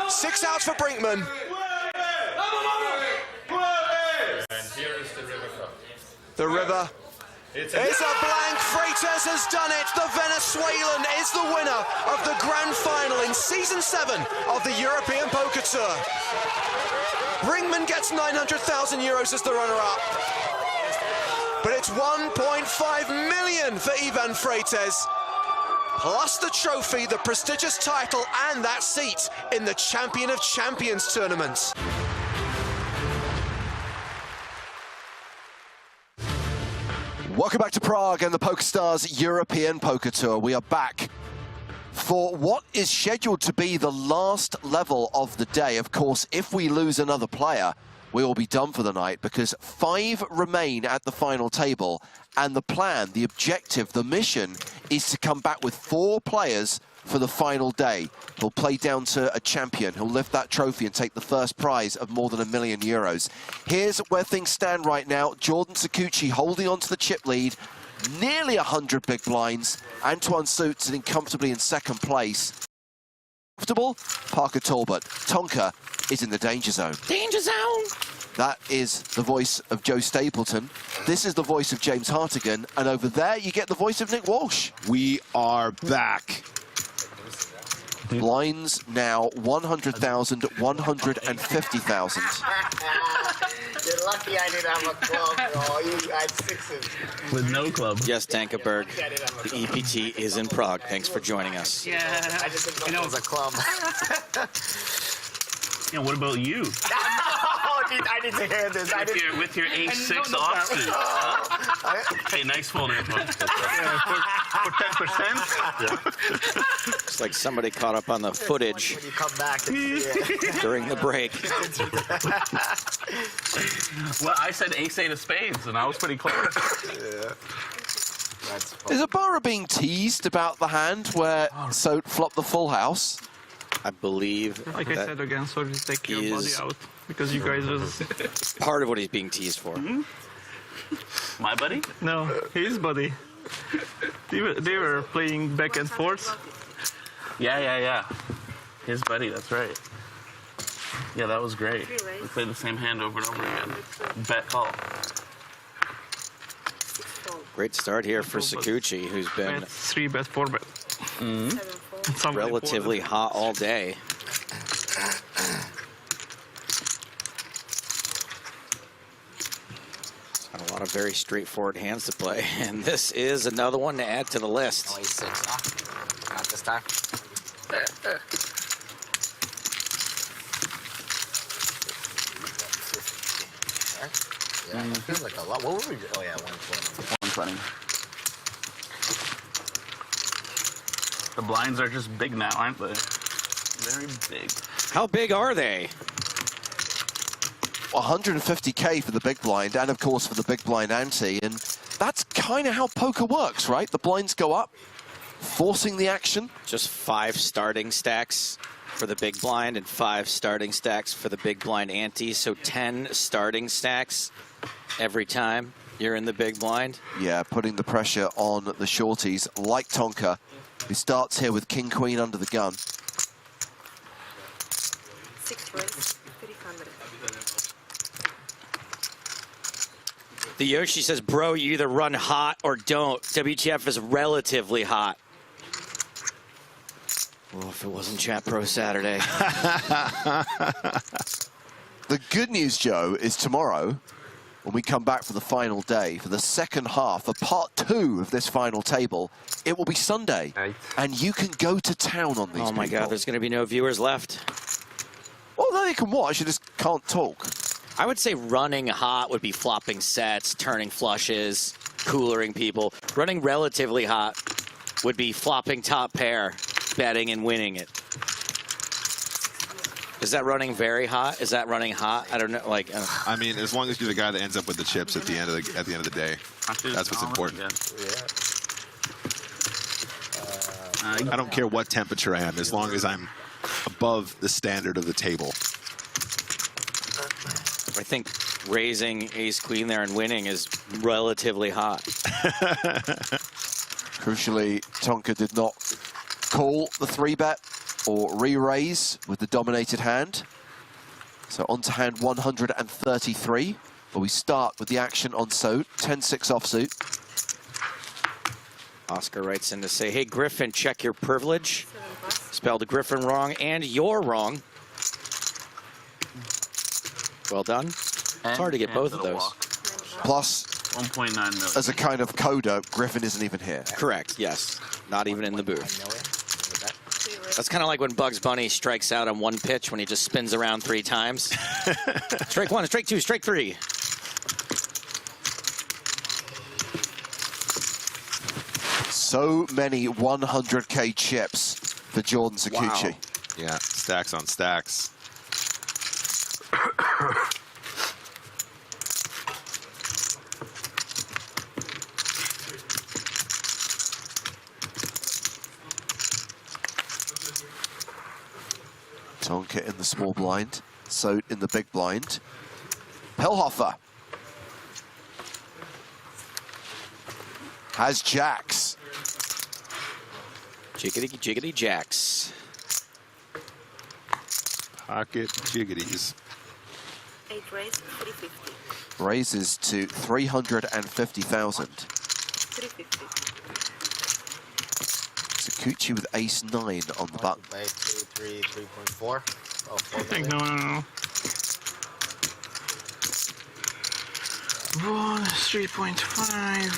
6 outs for Brinkman. And here is the river cup. The river. It's a blank. Freites has done it. The Venezuelan is the winner of the grand final in season 7 of the European Poker Tour. Brinkman gets 900,000 euros as the runner-up. But it's 1.5 million for Ivan Freites, plus the trophy, the prestigious title, and that seat in the Champion of Champions tournament. Welcome back to Prague and the PokerStars European Poker Tour. We are back for what is scheduled to be the last level of the day. Of course, if we lose another player, we will be done for the night, because 5 remain at the final table, and the plan, the objective, the mission is to come back with 4 players for the final day. He'll play down to a champion. He'll lift that trophy and take the first prize of more than €1 million. Here's where things stand right now. Jordan Sakuchi holding on to the chip lead. Nearly 100 big blinds. Antoine Soot sitting comfortably in second place. Comfortable? Parker Talbot. Tonka is in the danger zone. Danger zone! That is the voice of Joe Stapleton. This is the voice of James Hartigan. And over there, you get the voice of Nick Walsh. We are back. Blinds now 100,000, 150,000. You're lucky I didn't have a club, bro. You had 6s. With no club. Yes, Tankerberg. The EPT is in Prague. Thanks for joining us. Yeah, I just didn't know it was a club. Yeah, what about you? I need to hear this. With your ace-6 offsuit. Hey, nice fold, Antoine. For 10%. It's like somebody caught up on the footage When you come back and see it. during the break. Well, I said ace-8 of spades, and I was pretty close. Yeah. That's fun. Is Ibarra being teased about the hand where Soot flopped the full house? I believe Like I that said again, sorry to take your body is out, because you guys was... part of what he's being teased for. My buddy? No, his buddy. They were playing back and forth. Yeah. His buddy, that's right. Yeah, that was great. We played the same hand over and over again. Bet call. Great start here for Sakuchi, who's been Bet 3 bet, 4 bet. relatively hot all day. Got a lot of very straightforward hands to play, and this is another one to add to the list. Oh, he's 6, huh? Not this time. Yeah, it feels like a lot. What were we? Oh yeah, 120. 120. The blinds are just big now, aren't they? Very big. How big are they? 150K for the big blind, and of course for the big blind ante, and that's kind of how poker works, right? The blinds go up, forcing the action. Just 5 starting stacks for the big blind and 5 starting stacks for the big blind ante, so 10 starting stacks every time you're in the big blind. Yeah, putting the pressure on the shorties, like Tonka, who starts here with King Queen under the gun. 6 raise, 300. The Yoshi says, bro, you either run hot or don't. WTF is relatively hot. Well, if it wasn't Chat Pro Saturday. The good news, Joe, is tomorrow, when we come back for the final day, for the second half, for part 2 of this final table, it will be Sunday. Right. And you can go to town on these Oh my God, there's going to be no viewers left. Well, they can watch, you just can't talk. I would say running hot would be flopping sets, turning flushes, coolering people. Running relatively hot would be flopping top pair, betting and winning it. Is that running very hot? Is that running hot? I don't know. Like, I mean, as long as you're the guy that ends up with the chips at the end of the day, that's what's important. I don't care what temperature I am, as long as I'm above the standard of the table. I think raising ace queen there and winning is relatively hot. Crucially, Tonka did not call the 3-bet or re-raise with the dominated hand. So on to hand 133, but we start with the action on Soat, 10-6 offsuit. Oscar writes in to say, hey, Griffin, check your privilege. Spelled Griffin wrong, and you're wrong. Well done. It's hard to get both of those. Plus, 1.9 million. as a kind of coda, Griffin isn't even here. Correct, yes. Not even in the booth. That's kind of like when Bugs Bunny strikes out on one pitch when he just spins around 3 times. Strike 1, strike 2, strike 3. So many 100K chips for Jordan Sakuchi. Wow. Yeah, stacks on stacks. Tonka in the small blind, Soat in the big blind. Pelhofer has jacks. Jiggity, jiggity jacks. Pocket jiggities. 8 raise, 350. Raises to 350,000. 350. Sakuchi with ace 9 on the button. Play 2, 3, 3.4. Oh, 4 No. 1, 3.5.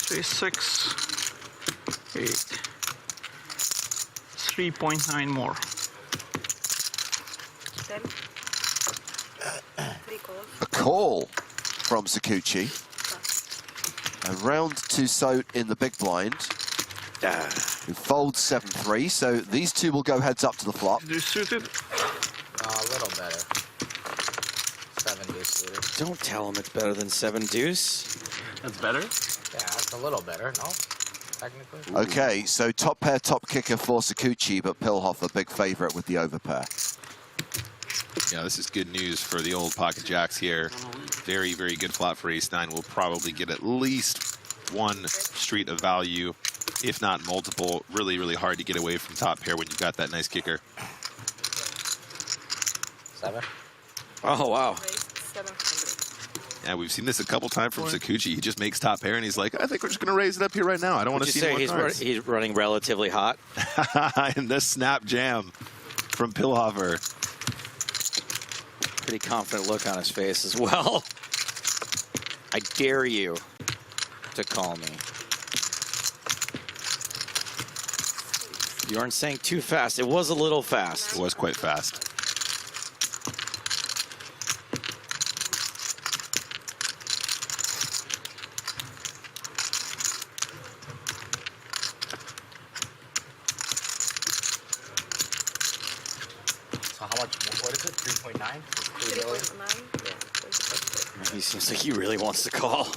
3, 6, 8. 3.9 more. 10. 3 calls. A call from Sakuchi. A round to Soat in the big blind. Who folds 7-3, so these two will go heads up to the flop. Do suited? A little better. 7 deuce suited. Don't tell him it's better than 7 deuce. That's better? Yeah, it's a little better, no? Technically. Okay, so top pair, top kicker for Sakuchi, but Pilhofer, big favorite with the overpair. Yeah, this is good news for the old pocket jacks here. Very, very good flop for ace 9. We'll probably get at least 1 street of value, if not multiple. Really, really hard to get away from top pair when you've got that nice kicker. 7. Oh, wow. Yeah, we've seen this a couple times from Sakuchi. He just makes top pair, and he's like, I think we're just going to raise it up here right now. I don't want to see any more cards. He's running relatively hot? In the snap jam from Pilhofer. Pretty confident look on his face as well. I dare you to call me. You aren't saying too fast. It was a little fast. It was quite fast. So how much, what is it, 3.9? 3.9, yeah. He seems like he really wants to call.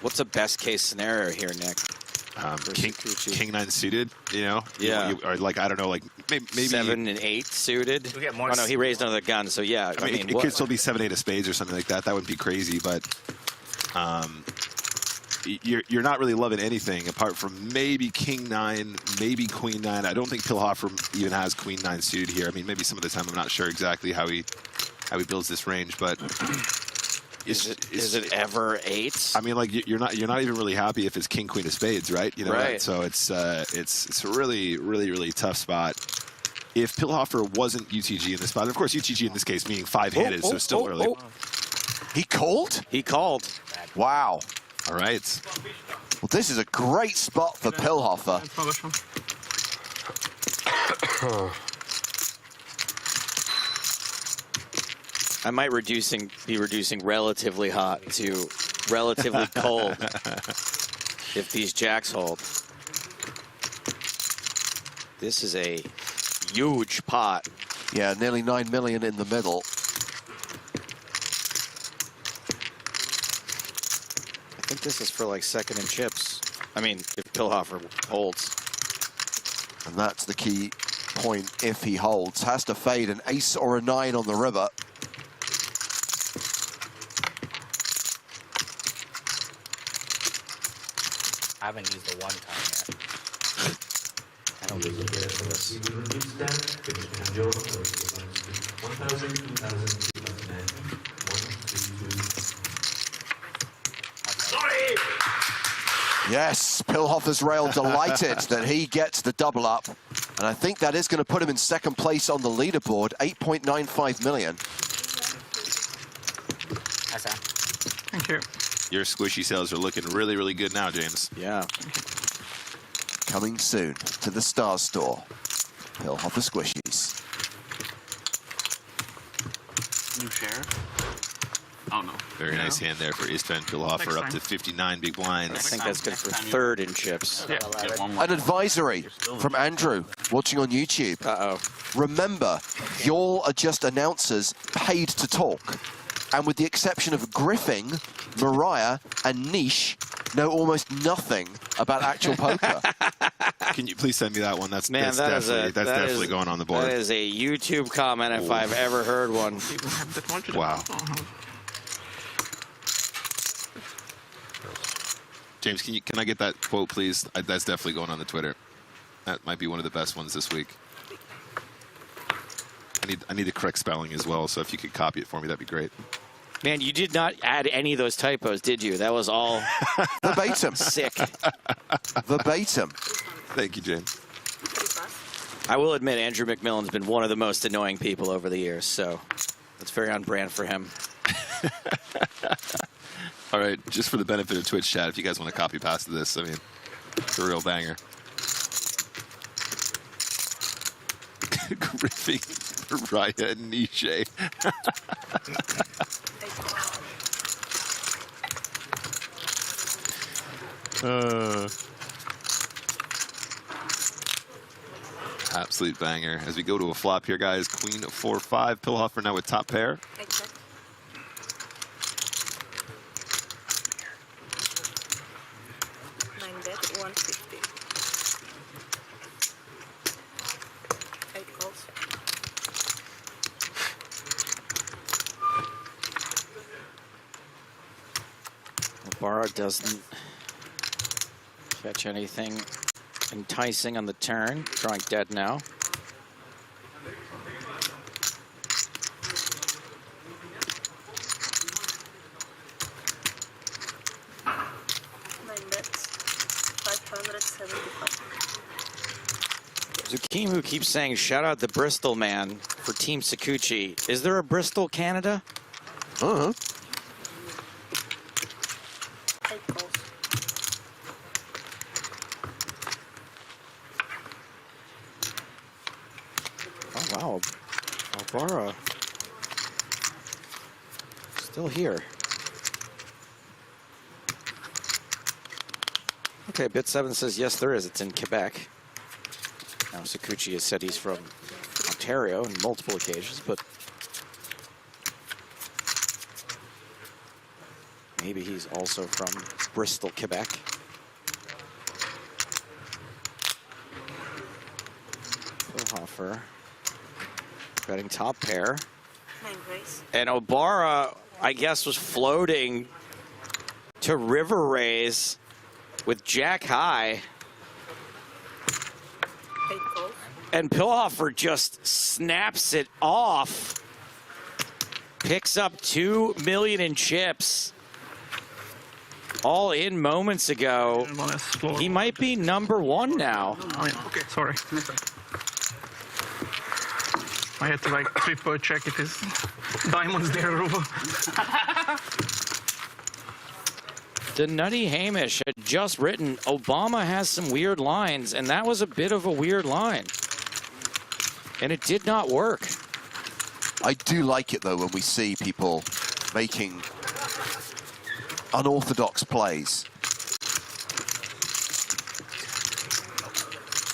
What's a best case scenario here, Nick? King 9 suited, you know? Yeah. Or like, I don't know, like maybe 7 and 8 suited. We get more. Oh no, he raised another gun, so yeah. I mean, it could still be 7-8 of spades or something like that. That wouldn't be crazy, but you're not really loving anything apart from maybe King 9, maybe Queen 9. I don't think Pilhofer even has Queen 9 suited here. I mean, maybe some of the time I'm not sure exactly how he builds this range, but Is it ever 8? I mean, like you're not even really happy if it's king queen of spades, right? You know, right. So it's a really tough spot. If Pilhofer wasn't UTG in this spot, and of course UTG in this case meaning 5-handed, so still early. He called? He called. Wow. All right. Well, this is a great spot for Pilhofer. I might be reducing relatively hot to relatively cold if these jacks hold. This is a huge pot. Yeah, nearly 9 million in the middle. I think this is for like second in chips. I mean, if Pilhofer holds. And that's the key point if he holds. Has to fade an ace or a 9 on the river. I haven't used the 1 time yet. I don't usually get it for this. Yes, Pilhofer's rail delighted that he gets the double up. And I think that is going to put him in second place on the leaderboard, 8.95 million. Thank you. Your squishy sales are looking really good now, James. Yeah. Coming soon to the Star Store. Pilhofer squishies. New share? Oh, no. Very nice hand there for Istvan Pilhofer, up to 59 big blinds. I think that's good for third in chips. Yeah. An advisory from Andrew watching on YouTube. Uh-oh. Remember, y'all are just announcers paid to talk. And with the exception of Griffing, Mariah, and Niche, know almost nothing about actual poker. Can you please send me that one? That's Man, definitely going on the board. That is a YouTube comment if I've ever heard one. Wow. James, can I get that quote, please? That's definitely going on the Twitter. That might be one of the best ones this week. I need the correct spelling as well, so if you could copy it for me, that'd be great. Man, you did not add any of those typos, did you? That was all verbatim. Sick. Verbatim. Thank you, James. I will admit, Andrew McMillan's been one of the most annoying people over the years, so it's very on brand for him. All right, just for the benefit of Twitch chat, if you guys want to copy past this, I mean, it's a real banger. Griffing, Raya, and Niche. Absolute banger. As we go to a flop here, guys, Queen 4-5, Pilhofer now with top pair. Exactly. 9 bet, 150. 8 calls. Barra doesn't catch anything enticing on the turn. Drawing dead now. Zukimu keeps saying, shout out the Bristol man for Team Sakuchi. Is there a Bristol, Canada? Uh-huh. Oh, wow. Alvara. Still here. Okay, Bit7 says, yes, there is. It's in Quebec. Now, Sakuchi has said he's from Ontario on multiple occasions, but maybe he's also from Bristol, Quebec. Pilhofer betting top pair. And Obara, I guess, was floating to river raise with Jack high. And Pilhofer just snaps it off. picks up 2 million in chips. All in moments ago. He might be #1 now. Oh, yeah. Okay, sorry. I had to like triple check if his diamond's there over. The Nutty Hamish had just written, Obama has some weird lines, and that was a bit of a weird line. And it did not work. I do like it, though, when we see people making unorthodox plays.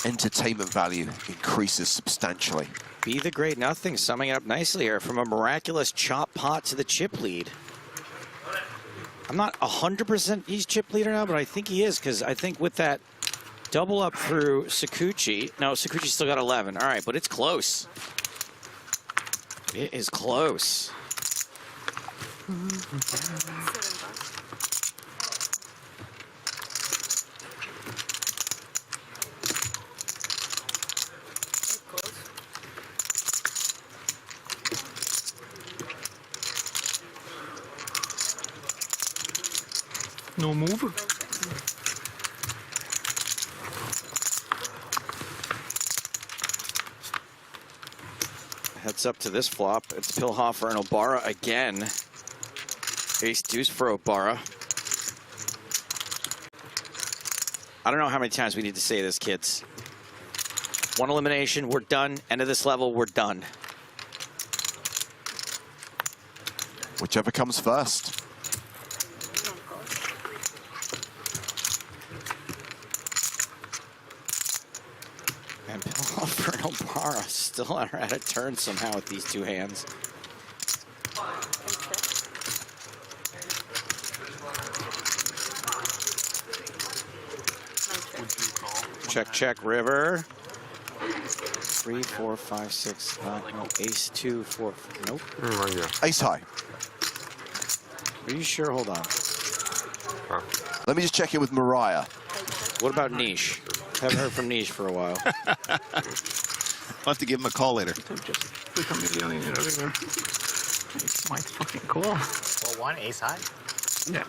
Entertainment value increases substantially. Be the Great Nothing summing it up nicely here from a miraculous chop pot to the chip lead. I'm not 100% he's chip leader now, but I think he is, because I think with that double up through Sakuchi, no, Sakuchi still got 11. All right, but it's close. It is close. No move. Heads up to this flop. It's Pilhofer and Obara again. Ace deuce for Obara. I don't know how many times we need to say this, kids. One elimination, we're done. End of this level, we're done. Whichever comes first. And Pilhofer and Obara still are at a turn somehow with these two hands. Check, check, river. 3, 4, 5, 6, 9, no, ace 2, 4, nope. Ace high. Are you sure? Hold on. Let me just check in with Mariah. What about Niche? Haven't heard from Niche for a while. I'll have to give him a call later. It's my fucking cool. Well, one ace high? Yeah.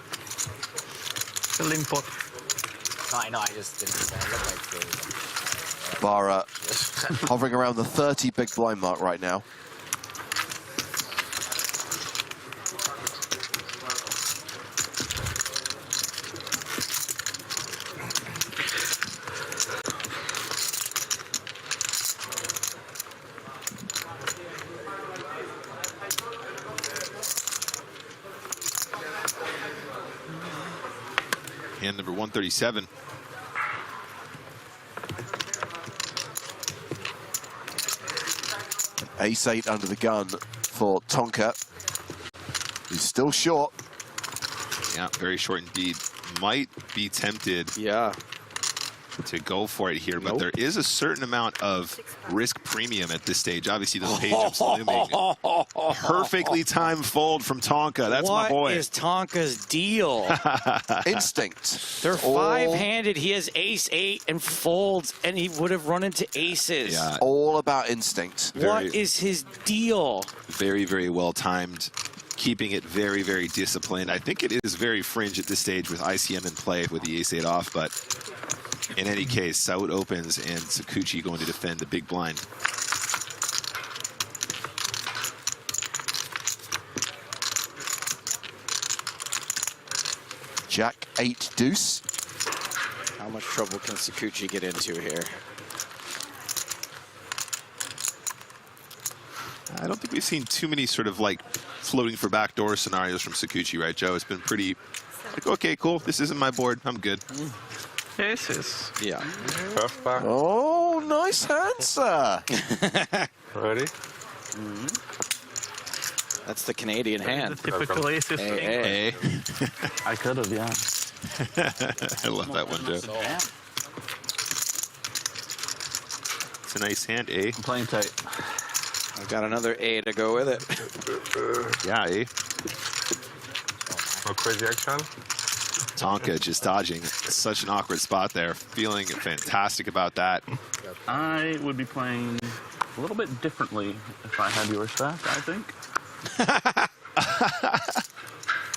The limp pot. No, I know, I just didn't say it looked like it. Bara hovering around the 30 big blind mark right now. Hand number 137. Ace-8 under the gun for Tonka. He's still short. Yeah, very short indeed. Might be tempted to go for it here, but there is a certain amount of risk premium at this stage. Obviously, the page jumps looming. Perfectly timed fold from Tonka. That's my boy. What is Tonka's deal? Instinct. They're five-handed. He has ace-8 and folds, and he would have run into aces. Yeah. All about instinct. What is his deal? Very, very well timed. Keeping it very, very disciplined. I think it is very fringe at this stage with ICM in play with the ace-8 off, but in any case, Saud opens and Sakuchi going to defend the big blind. Jack 8 deuce. How much trouble can Sakuchi get into here? I don't think we've seen too many sort of like floating for backdoor scenarios from Sakuchi, right, Joe? It's been pretty like, okay, cool. This isn't my board. I'm good. Aces. Yeah. First back. Oh, nice hand, sir. Ready? That's the Canadian hand. The typical aces. A. I could have, yeah. I love that one, Joe. It's a nice hand, A. I'm playing tight. I've got another A to go with it. Yeah, A. No crazy action. Tonka just dodging such an awkward spot there. Feeling fantastic about that. I would be playing a little bit differently if I had your stack, I think.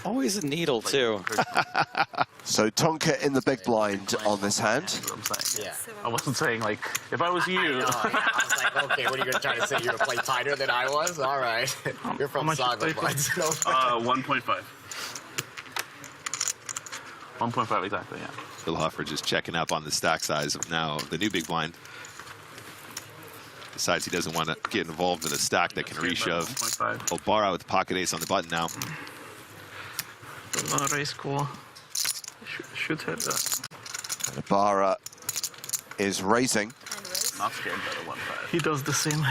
Always a needle, too. So Tonka in the big blind on this hand. That's what I'm saying. Yeah. I wasn't saying, like, if I was you. I was like, okay, what are you going to try to say? You're going to play tighter than I was? All right. You're from Saga Blinds. 1.5. 1.5 exactly, yeah. Phil Hoffer just checking up on the stack size of now the new big blind. Decides he doesn't want to get involved in a stack that can reshove. Obara with the pocket ace on the button now. Raise call. Should have that. And Obara is raising. Not scared by the 1.5. He does the same.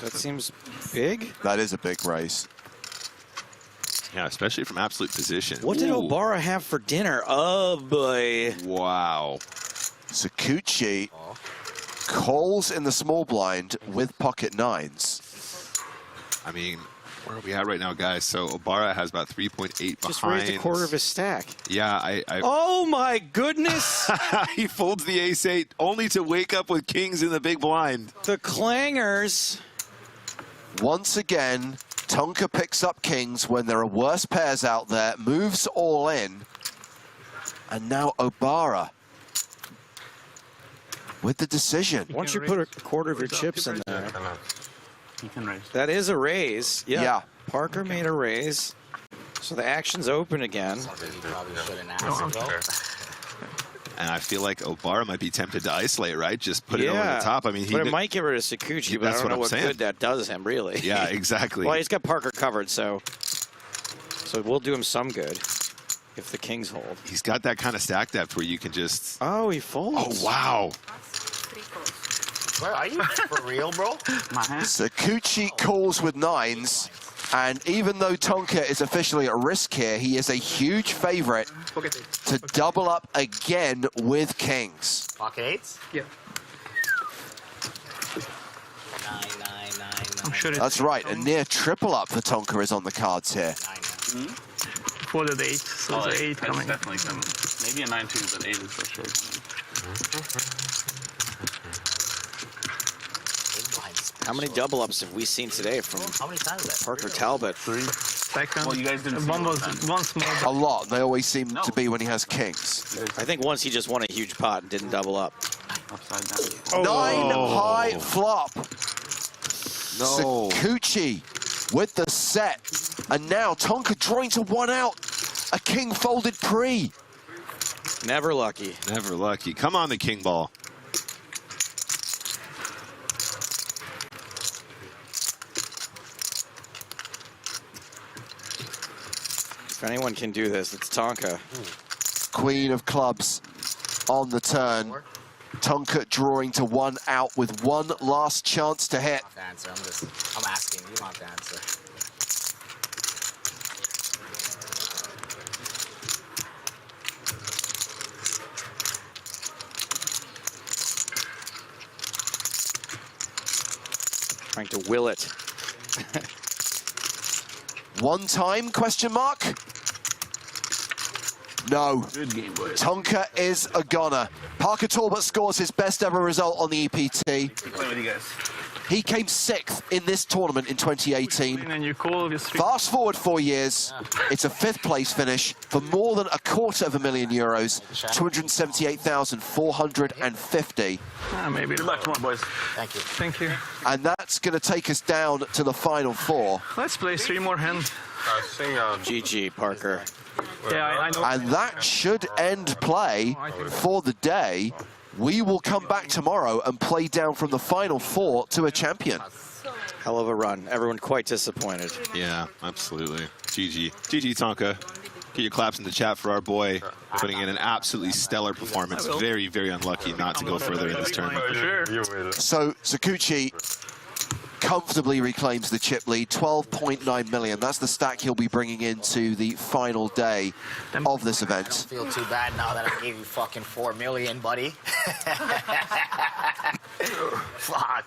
That seems big. That is a big raise. Yeah, especially from absolute position. What did Obara have for dinner? Oh, boy. Wow. Sakuchi calls in the small blind with pocket nines. I mean, where are we at right now, guys? So Obara has about 3.8 behind. Just raised a quarter of his stack. Yeah, Oh, my goodness. He folds the ace-8 only to wake up with kings in the big blind. The clangers. Once again, Tonka picks up kings when there are worse pairs out there, moves all in. And now Obara with the decision. Once you put a quarter of your chips in there. You can raise. That is a raise. Yeah. Parker made a raise. So the action's open again. And I feel like Obara might be tempted to isolate, right? Just put it over the top. I mean, but it might get rid of Sakuchi, but I don't know what good that does him, really. Yeah, exactly. Well, he's got Parker covered, so we'll do him some good if the kings hold. He's got that kind of stack depth where you can just... Oh, he folds. Oh, wow. Where are you? For real, bro? Sakuchi calls with nines. And even though Tonka is officially at risk here, he is a huge favorite to double up again with kings. Pocket eights? Yeah. 9, 9, 9, 9. I'm sure That's right, a near triple up for Tonka is on the cards here. For the 8, so the 8 coming. Definitely coming. Maybe a 9-2, but 8 is for sure coming. How many double ups have we seen today from Parker Talbot? 3. Second. Well, you guys didn't one was once more. A lot. They always seem to be when he has kings. I think once he just won a huge pot and didn't double up. Upside down. 9 high flop. No. Sakuchi with the set. And now Tonka drawing to 1 out. A king folded pre. Never lucky. Never lucky. Come on, the king ball. If anyone can do this, it's Tonka. Queen of clubs on the turn. Tonka drawing to 1 out with 1 last chance to hit. I'm asking. You don't have to answer. Trying to will it. 1 time, question mark? No. Good game, boys. Tonka is a goner. Parker Talbot scores his best ever result on the EPT. Playing with you guys. He came 6th in this tournament in 2018. And you call with 3. Fast forward 4 years, it's a 5th place finish for more than €250,000, 278,450. Maybe. Good luck, come on, boys. Thank you. Thank you. And that's going to take us down to the final 4. Let's play 3 more hands. GG, Parker. Yeah, I know. And that should end play for the day. We will come back tomorrow and play down from the final 4 to a champion. Hell of a run. Everyone quite disappointed. Yeah, absolutely. GG. GG, Tonka. Get your claps in the chat for our boy, putting in an absolutely stellar performance. Very, very unlucky not to go further in this tournament. So Sakuchi comfortably reclaims the chip lead, 12.9 million. That's the stack he'll be bringing into the final day of this event. I don't feel too bad now that I gave you fucking 4 million, buddy. Fuck.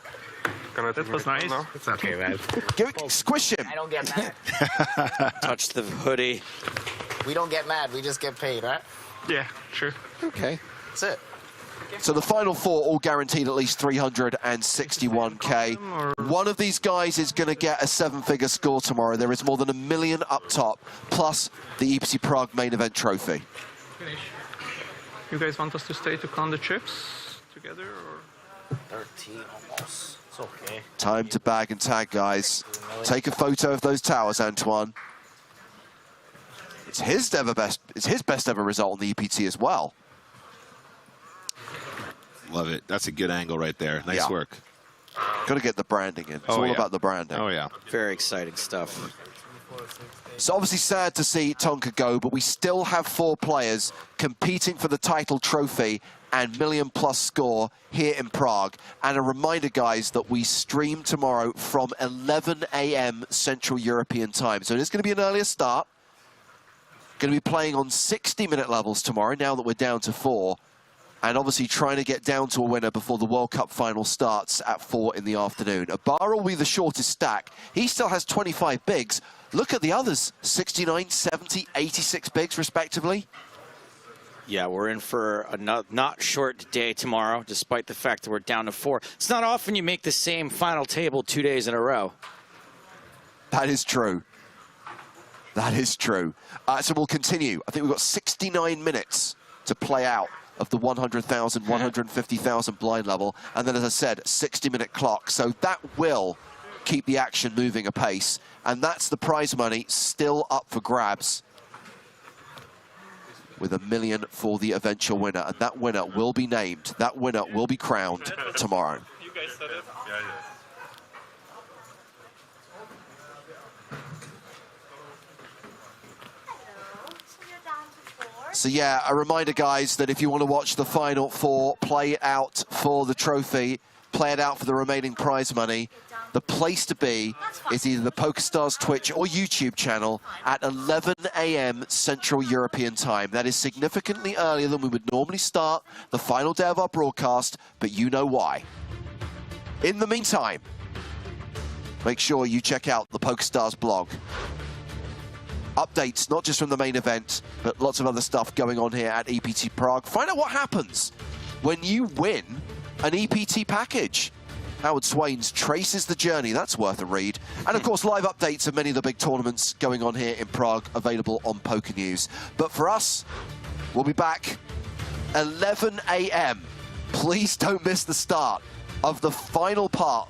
That was nice. It's okay, man. Squish him. I don't get mad. Touch the hoodie. We don't get mad. We just get paid, right? Yeah, sure. Okay. That's it. So the final four all guaranteed at least 361K. One of these guys is going to get a seven-figure score tomorrow. There is more than $1 million up top, plus the EPT Prague main event trophy. You guys want us to stay to count the chips together, or? 13 almost. It's okay. Time to bag and tag, guys. Take a photo of those towers, Antoine. It's his best ever result on the EPT as well. Love it. That's a good angle right there. Nice work. Got to get the branding in. It's all about the branding. Oh, yeah. Very exciting stuff. It's obviously sad to see Tonka go, but we still have 4 players competing for the title trophy and million-plus score here in Prague. And a reminder, guys, that we stream tomorrow from 11 a.m. Central European time. So it is going to be an earlier start. Going to be playing on 60-minute levels tomorrow, now that we're down to 4. And obviously trying to get down to a winner before the World Cup final starts at 4 in the afternoon. Ibarra will be the shortest stack. He still has 25 bigs. Look at the others, 69, 70, 86 bigs, respectively. Yeah, we're in for a not short day tomorrow, despite the fact that we're down to 4. It's not often you make the same final table 2 days in a row. That is true. That is true. So we'll continue. I think we've got 69 minutes to play out of the 100,000, 150,000 blind level. And then, as I said, 60-minute clock. So that will keep the action moving apace. And that's the prize money still up for grabs, with $1 million for the eventual winner. And that winner will be named. That winner will be crowned tomorrow. You guys said it? Yeah, So yeah, a reminder, guys, that if you want to watch the final 4 play it out for the trophy, play it out for the remaining prize money, the place to be is either the PokerStars Twitch or YouTube channel at 11 a.m. Central European time. That is significantly earlier than we would normally start the final day of our broadcast, but you know why. In the meantime, make sure you check out the PokerStars blog. Updates, not just from the main event, but lots of other stuff going on here at EPT Prague. Find out what happens when you win an EPT package. Howard Swain's traces the journey. That's worth a read. And of course, live updates of many of the big tournaments going on here in Prague, available on Poker News. But for us, we'll be back 11 a.m. Please don't miss the start of the final part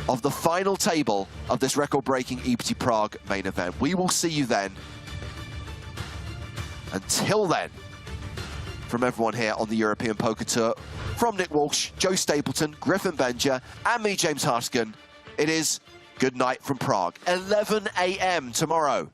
of the final table of this record-breaking EPT Prague main event. We will see you then. Until then, from everyone here on the European Poker Tour, from Nick Walsh, Joe Stapleton, Griffin Benja, and me, James Harskin, it is good night from Prague. 11 a.m. tomorrow.